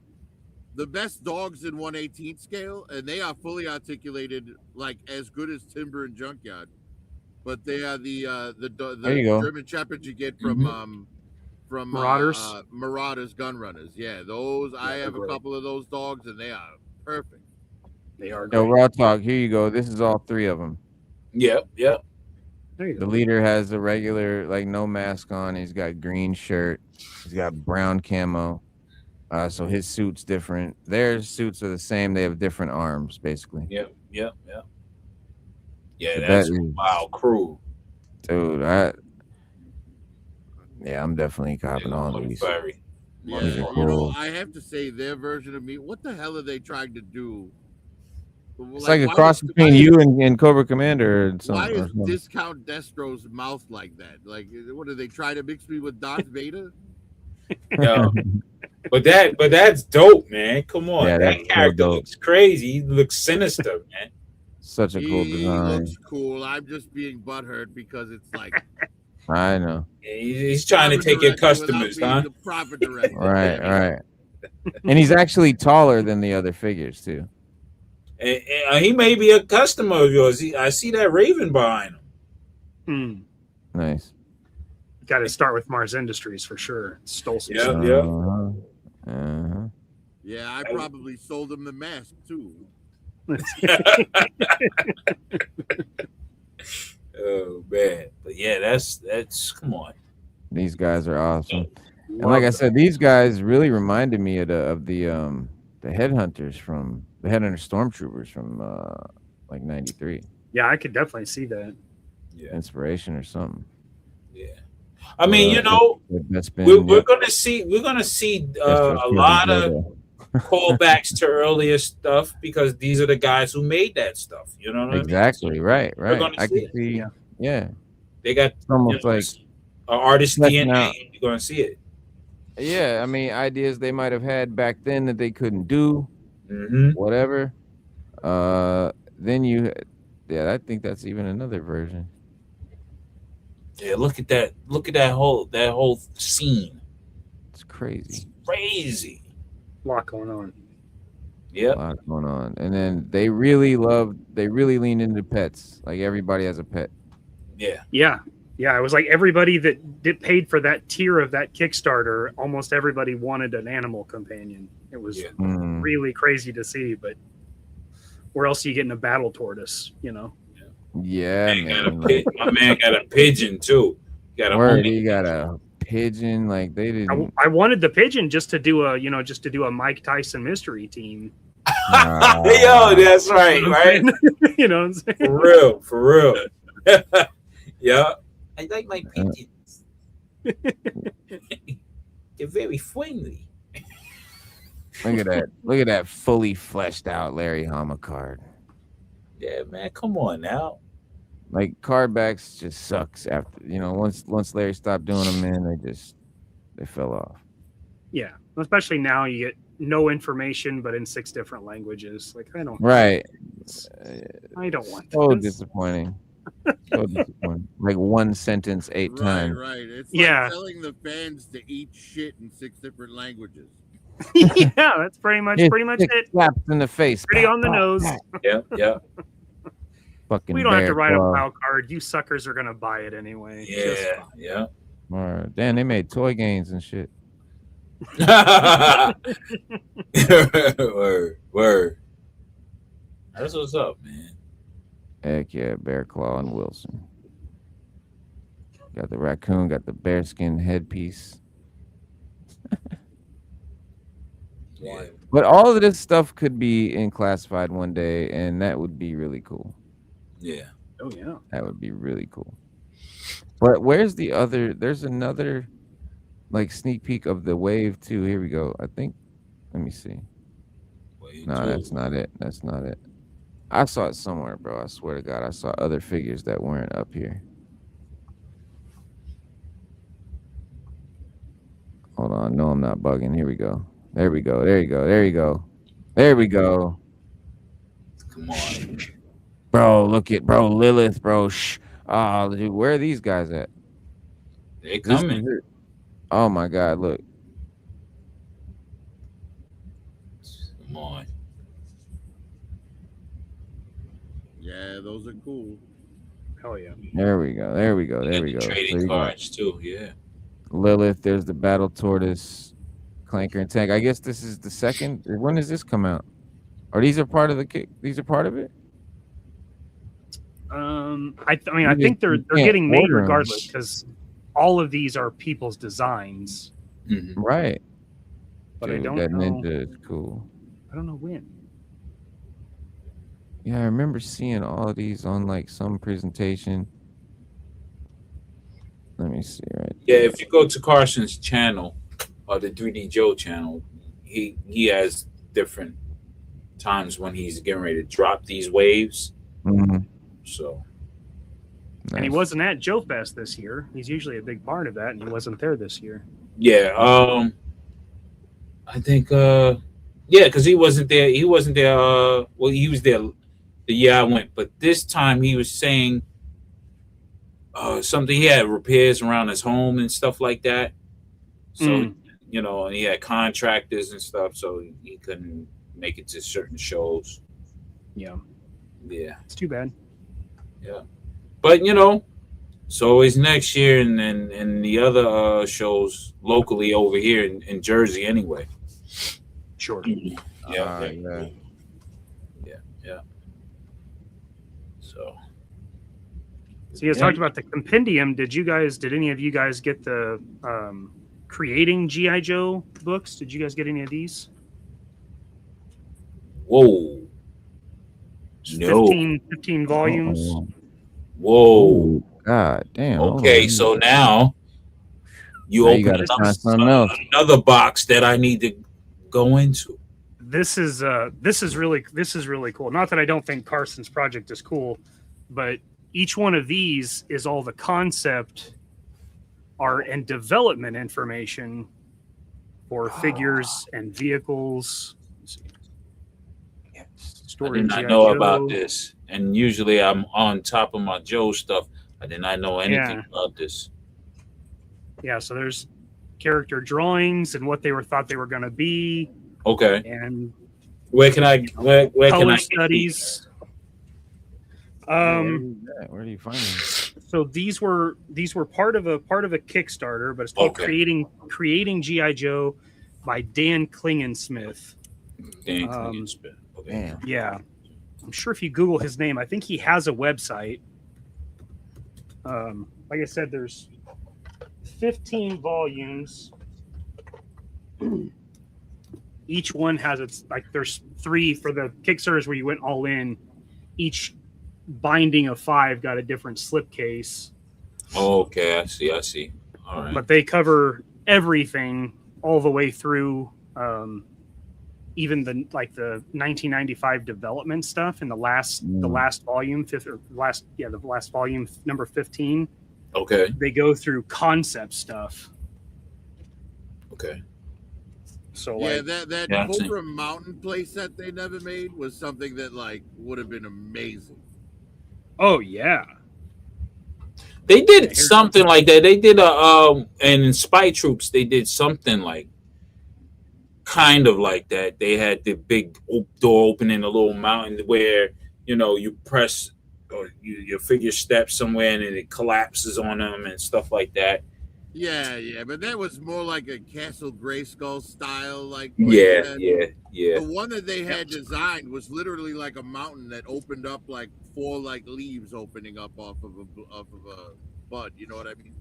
the best dogs in 1/18 scale, and they are fully articulated, like as good as Timber and Junkyard. But they are the German Shepherds you get from Marauders. Marauders gun runners. Yeah, those I have a couple of those dogs, and they are perfect. They are. Yo, RawTalk. Here you go. This is all 3 of them. Yep. The leader has the regular, like, no mask on. He's got green shirt. He's got brown camo. So his suit's different. Their suits are the same. They have different arms, basically. Yep. Yeah, So that's a wild crew. I'm Dude, definitely copping all these. Yeah, you know, I have to say their version of me. What the hell are they trying to do? It's like a cross between you and Cobra Commander or something. Why is Discount Destro's mouth like that? Like, what are they trying to mix me with Darth Vader? Yeah. But that's dope, man. Come on. Yeah, that character looks crazy. He looks sinister, man. Such a cool design. He looks cool. I'm just being butthurt because it's like I know. Yeah, he's trying to take your customers, huh? The proper director. Right. And he's actually taller than the other figures too. And he may be a customer of yours. I see that Raven behind him. Nice. Got to start with Mars Industries for sure. Stole some stuff. Yeah, I probably sold him the mask too. Oh man, but yeah, that's come on. These guys are awesome, and like I said, these guys really reminded me of the headhunters from the headhunter stormtroopers from like '93. Yeah, I could definitely see that. Yeah, inspiration or something. Yeah, I mean, you know, we're gonna see a lot of callbacks to earlier stuff because these are the guys who made that stuff. You know what exactly. I mean? Right. I can see. Yeah. They got almost like an artist DNA. You're gonna see it. Yeah, I mean, ideas they might have had back then that they couldn't do. Whatever. Then I think that's even another version. Yeah, look at that. Look at that whole scene. It's crazy. It's crazy. A lot going on. Yeah. A lot going on. And then they really leaned into pets. Like everybody has a pet. Yeah. It was like everybody that paid for that tier of that Kickstarter, almost everybody wanted an animal companion. It was really crazy to see, but where else are you getting a battle tortoise, you know? Yeah, my man got a pigeon too. He got a pigeon. Like they didn't. I wanted the pigeon just to do a Mike Tyson mystery team. Yo, that's right, right? You know what I'm saying? For real. Yeah. I like my pigeons. They're very friendly. Look at that. Look at that fully fleshed out Larry Hama card. Yeah, man. Come on now. Like card backs just sucks after once Larry stopped doing them, man, they fell off. Yeah, especially now you get no information, but in 6 different languages. Like I don't want so this. disappointing. So disappointing. Like one sentence 8 times. Right. It's like telling the fans to eat shit in 6 different languages. Yeah, that's pretty much it. Slaps in the face. Pretty on the nose. Yeah. Fucking we don't have to write claw. a WoW card. You suckers are gonna buy it anyway. Yeah. Damn, they made toy games and shit. Word. That's what's up, man. Heck yeah, Bear Claw and Wilson. Got the raccoon, got the bearskin headpiece. Yeah. But all of this stuff could be in classified one day, and that would be really cool. Yeah. Oh yeah. That would be really cool. But where's the other? There's another like sneak peek of the wave 2. Here we go. I think. Let me see. No, that's not it. That's not it. I saw it somewhere, bro. I swear to God, I saw other figures that weren't up here. Hold on. No, I'm not bugging. Here we go. There we go. There you go. There you go. There we go. Come on. Bro, look at bro Lilith, bro. Oh, dude, where are these guys at? They're coming. Oh my God, look. Come on. Yeah, those are cool. Hell yeah. There we go. There we go. There we go. Trading cards too. Yeah. Lilith, there's the Battle Tortoise, Clanker, and Tank. I guess this is the second. When does this come out? Or these are part of the kick? These are part of it? I think they're getting made regardless because all of these are people's designs. Mm-hmm. Right. But dude, I don't that know. Ninja is cool. I don't know when. Yeah, I remember seeing all of these on like some presentation. Let me see, right? Yeah, if you go to Carson's channel, or the 3D Joe channel, he has different times when he's getting ready to drop these waves. Mm-hmm. So, and he wasn't at Joe Fest this year. He's usually a big part of that, and he wasn't there this year. Yeah, I think because he wasn't there. He wasn't there. Well, he was there the year I went, but this time he was saying something. He had repairs around his home and stuff like that. So and he had contractors and stuff, so he couldn't make it to certain shows. Yeah, it's too bad. Yeah, but it's always next year, and the other shows locally over here in Jersey anyway. Sure. Yeah. So you guys talked about the compendium. Did any of you guys get the creating G.I. Joe books? Did you guys get any of these? Whoa. No. 15 volumes. Whoa. God damn. Okay, so now you open up another box that I need to go into. This is really cool. Not that I don't think Carson's project is cool, but each one of these is all the concept art and development information for figures and vehicles. I did not know about this, and usually I'm on top of my Joe stuff. I did not know anything about this. Yeah, so there's character drawings and what they thought they were going to be. Okay. And where can I color studies? Where do you find them? So these were part of a Kickstarter, but it's called Creating G.I. Joe by Dan Klingensmith. Dan Klingensmith. Damn. Yeah, I'm sure if you Google his name, I think he has a website. Like I said, there's 15 volumes. Each one has its, like, there's 3 for the Kickstarters where you went all in. Each binding of 5 got a different slipcase. Oh, okay, I see. All right. But they cover everything all the way through, even the 1995 development stuff in the last volume, the last volume, number 15. Okay. They go through concept stuff. Okay. So yeah, like, that Cobra Mountain playset they never made was something that like would have been amazing. Oh yeah. They did something like that. They did and in Spy Troops they did something like kind of like that. They had the big door opening a little mountain where you press or your figure steps somewhere and it collapses on them and stuff like that. Yeah, but that was more like a Castle Grayskull style, like yeah. The one that they had designed was literally like a mountain that opened up like 4 like leaves opening up off of a bud. You know what I mean?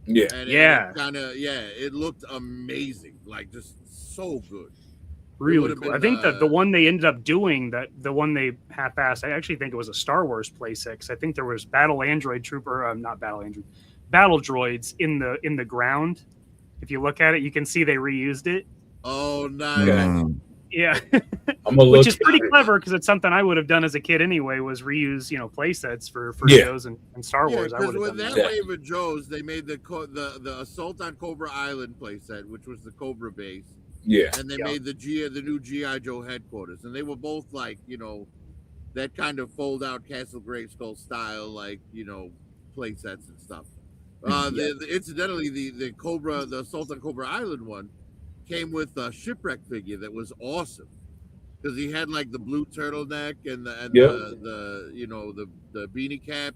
Yeah, and it looked amazing, like just so good. Really cool. I think that the one they ended up doing, the one they half-assed, I actually think it was a Star Wars playset. 'Cause I think there was Battle droids in the ground. If you look at it, you can see they reused it. Oh, nice. Yeah. Which is pretty clever because it's something I would have done as a kid anyway, was reuse, play sets for Joe's and Star Wars. I would have done that. that. Wave of Joe's, they made the Assault on Cobra Island playset, which was the Cobra base. Yeah. And they made the new G.I. Joe headquarters. And they were both like, that kind of fold out Castle Grayskull style, like, play sets and stuff. Incidentally, the Assault on Cobra Island one came with a shipwreck figure that was awesome because he had like the blue turtleneck and the beanie cap.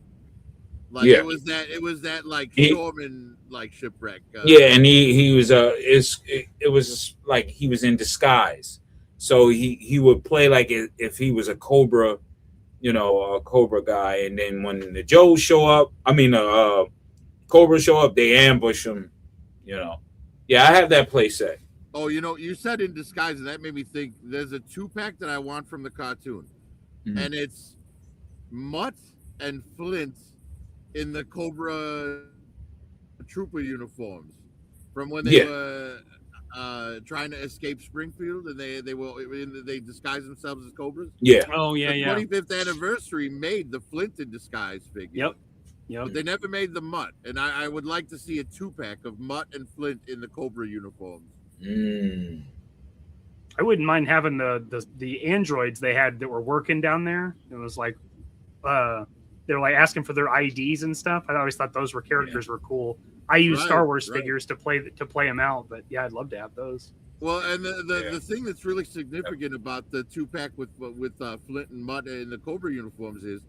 Like it was that like Stormin like shipwreck. And he was it was like he was in disguise, so he would play like if he was a Cobra, a Cobra guy, and then when the Joes show up, Cobra show up, they ambush him. Yeah, I have that play set. Oh, you said in disguise, and that made me think. There's a 2-pack that I want from the cartoon, and it's Mutt and Flint in the Cobra Trooper uniforms from when they were trying to escape Springfield, and they disguised themselves as Cobras. Yeah. Oh yeah, the 25th anniversary made the Flint in disguise figure. Yep. But they never made the Mutt, and I would like to see a 2-pack of Mutt and Flint in the Cobra uniforms. I wouldn't mind having the androids they had that were working down there. It was like they're like asking for their IDs and stuff. I always thought those characters were cool. I use Star Wars figures to play them out, but yeah, I'd love to have those. Well, and the thing that's really significant about the 2-pack with Flint and Mutt in the Cobra uniforms is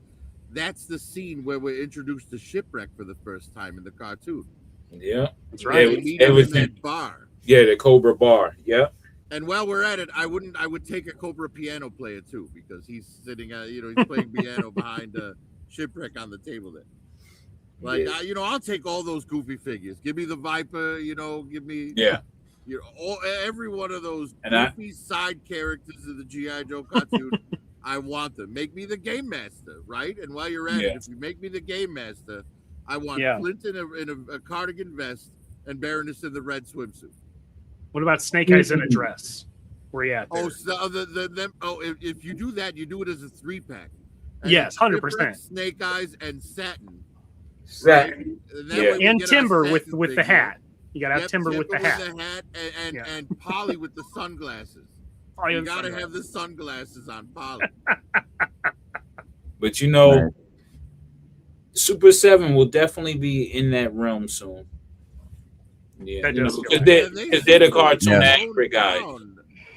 that's the scene where we're introduced to Shipwreck for the first time in the cartoon. Yeah, that's right. It was in that bar. Yeah, the Cobra bar. Yeah. And while we're at it, I would take a Cobra piano player too, because he's sitting he's playing piano behind Shipwreck on the table there. Like I'll take all those goofy figures. Give me the Viper, give me every one of those goofy side characters of the G.I. Joe cartoon. I want them. Make me the Game Master, right? And while you're at it, if you make me the Game Master, I want Flint in a cardigan vest and Baroness in the red swimsuit. What about Snake Eyes in a dress? Where you at there? If you do that, you do it as a 3-pack. Yes, 100%. Snake Eyes and Satin. Satin. Right? And Timber with the hat. You gotta have Timber with the hat. And Polly with the sunglasses. You gotta have the sunglasses on Polly. But Super 7 will definitely be in that realm soon. Yeah, because they're the cartoon accurate guys.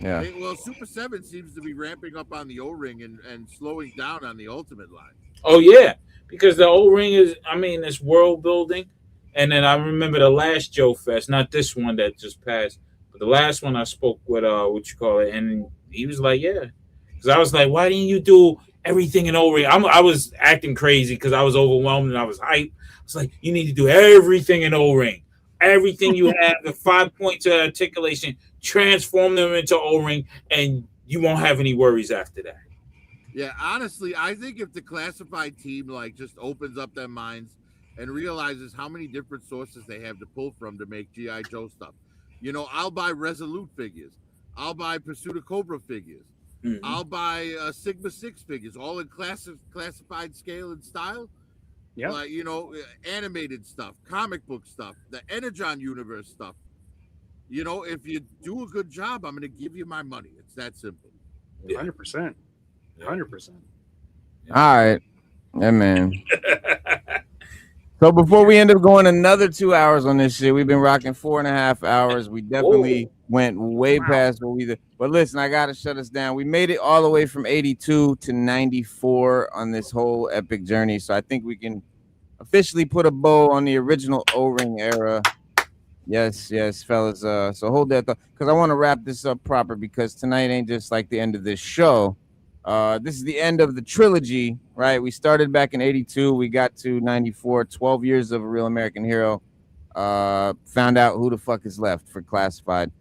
Yeah. Well, Super 7 seems to be ramping up on the O-ring and slowing down on the Ultimate line. Oh yeah, because the O-ring is, it's world building. And then I remember the last Joe Fest, not this one that just passed, but the last one I spoke with and he was like, yeah, because I was like, why didn't you do everything in O-ring? I was acting crazy because I was overwhelmed and I was hyped. I was like, you need to do everything in O-ring. everything you have, the 5 points of articulation, transform them into O-ring, and you won't have any worries after that. Yeah, honestly, I think if the classified team like just opens up their minds and realizes how many different sources they have to pull from to make G.I. Joe stuff. You know, I'll buy Resolute figures. I'll buy Pursuit of Cobra figures. Mm-hmm. I'll buy Sigma 6 figures, all in classified scale and style. Yeah. Like, you know, animated stuff, comic book stuff, the Energon universe stuff. You know, if you do a good job, I'm going to give you my money. It's that simple. 100%. 100%. All right. Yeah, man. So before we end up going another 2 hours on this shit, we've been rocking 4.5 hours. We definitely went way past what we did. But listen, I got to shut us down. We made it all the way from 82 to 94 on this whole epic journey. So I think we can officially put a bow on the original O-ring era. Yes, fellas. So hold that thought, because I want to wrap this up proper, because tonight ain't just like the end of this show. This is the end of the trilogy, right? We started back in 82. We got to 94, 12 years of A Real American Hero. Found out who the fuck is left for classified.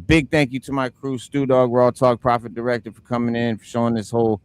Big thank you to my crew, Stu Dog, RawTalk, Profit Director, for coming in, for showing this whole,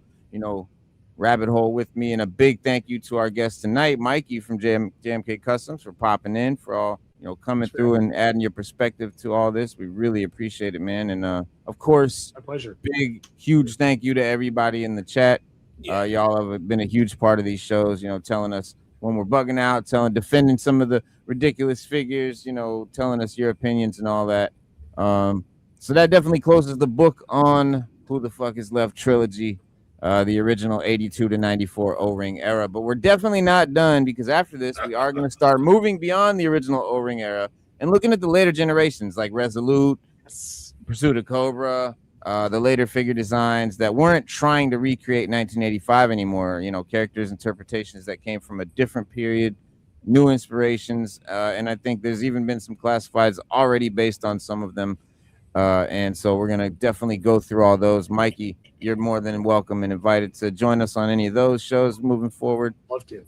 rabbit hole with me. And a big thank you to our guest tonight, Mikey from JMK Customs, for popping in, for all, coming through and adding your perspective to all this. We really appreciate it, man. And of course, my pleasure. Big, huge thank you to everybody in the chat. Y'all have been a huge part of these shows, telling us when we're bugging out, defending some of the ridiculous figures, telling us your opinions and all that. So that definitely closes the book on Who the Fuck Is Left trilogy, the original 82 to 94 O-ring era. But we're definitely not done, because after this, we are going to start moving beyond the original O-ring era and looking at the later generations like Resolute, Pursuit of Cobra, the later figure designs that weren't trying to recreate 1985 anymore. Characters, interpretations that came from a different period, new inspirations. And I think there's even been some classifieds already based on some of them. And so we're going to definitely go through all those. Mikey, you're more than welcome and invited to join us on any of those shows moving forward. Love to.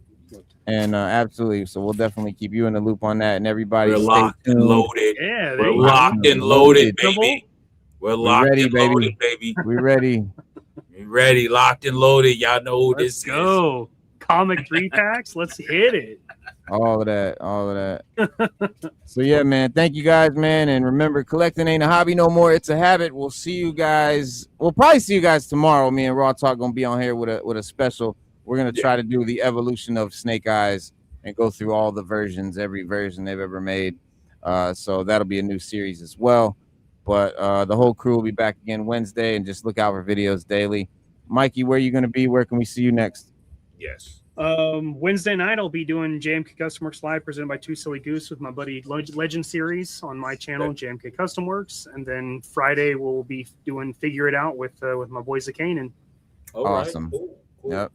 And absolutely. So we'll definitely keep you in the loop on that. And everybody, we're locked and loaded. Yeah, we're locked and loaded, baby. We're locked and loaded, baby. We're ready. We're ready, locked and loaded. Y'all know who this is. Let's go. Comic 3-packs. Let's hit it. All of that. So yeah, man, thank you guys, man. And remember, collecting ain't a hobby no more, it's a habit. We'll see you guys. We'll probably see you guys tomorrow. Me and RawTalk gonna be on here with a special. We're gonna try to do the evolution of Snake Eyes and go through all the versions, every version they've ever made. So that'll be a new series as well. But the whole crew will be back again Wednesday, and just look out for videos daily. Mikey, where are you gonna be? Where can we see you next? Yes. Wednesday night, I'll be doing JMK Custom Works Live, presented by Two Silly Goose, with my buddy Legend Series on my channel, JMK Custom Works. And then Friday, we'll be doing Figure It Out with my boys at Kanan. Awesome. Right. Cool. Yep.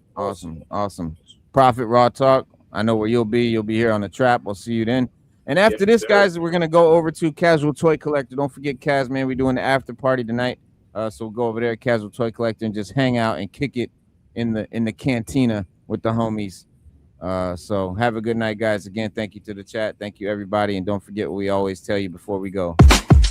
Awesome. Profit RawTalk. I know where you'll be. You'll be here on the trap. We'll see you then. And after this, guys, we're gonna go over to Casual Toy Collector. Don't forget, Kaz, man. We're doing the after party tonight. So we'll go over there at Casual Toy Collector and just hang out and kick it in the cantina with the homies. So have a good night, guys. Again, thank you to the chat. Thank you, everybody. And don't forget what we always tell you before we go.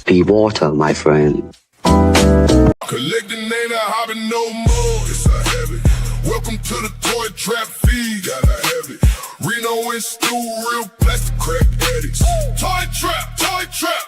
Be water, my friend. Collecting ain't a hobby no more. It's a habit. Welcome to the toy trap feed. Gotta have it. Reno and Stu, real plastic crack addicts. Toy trap.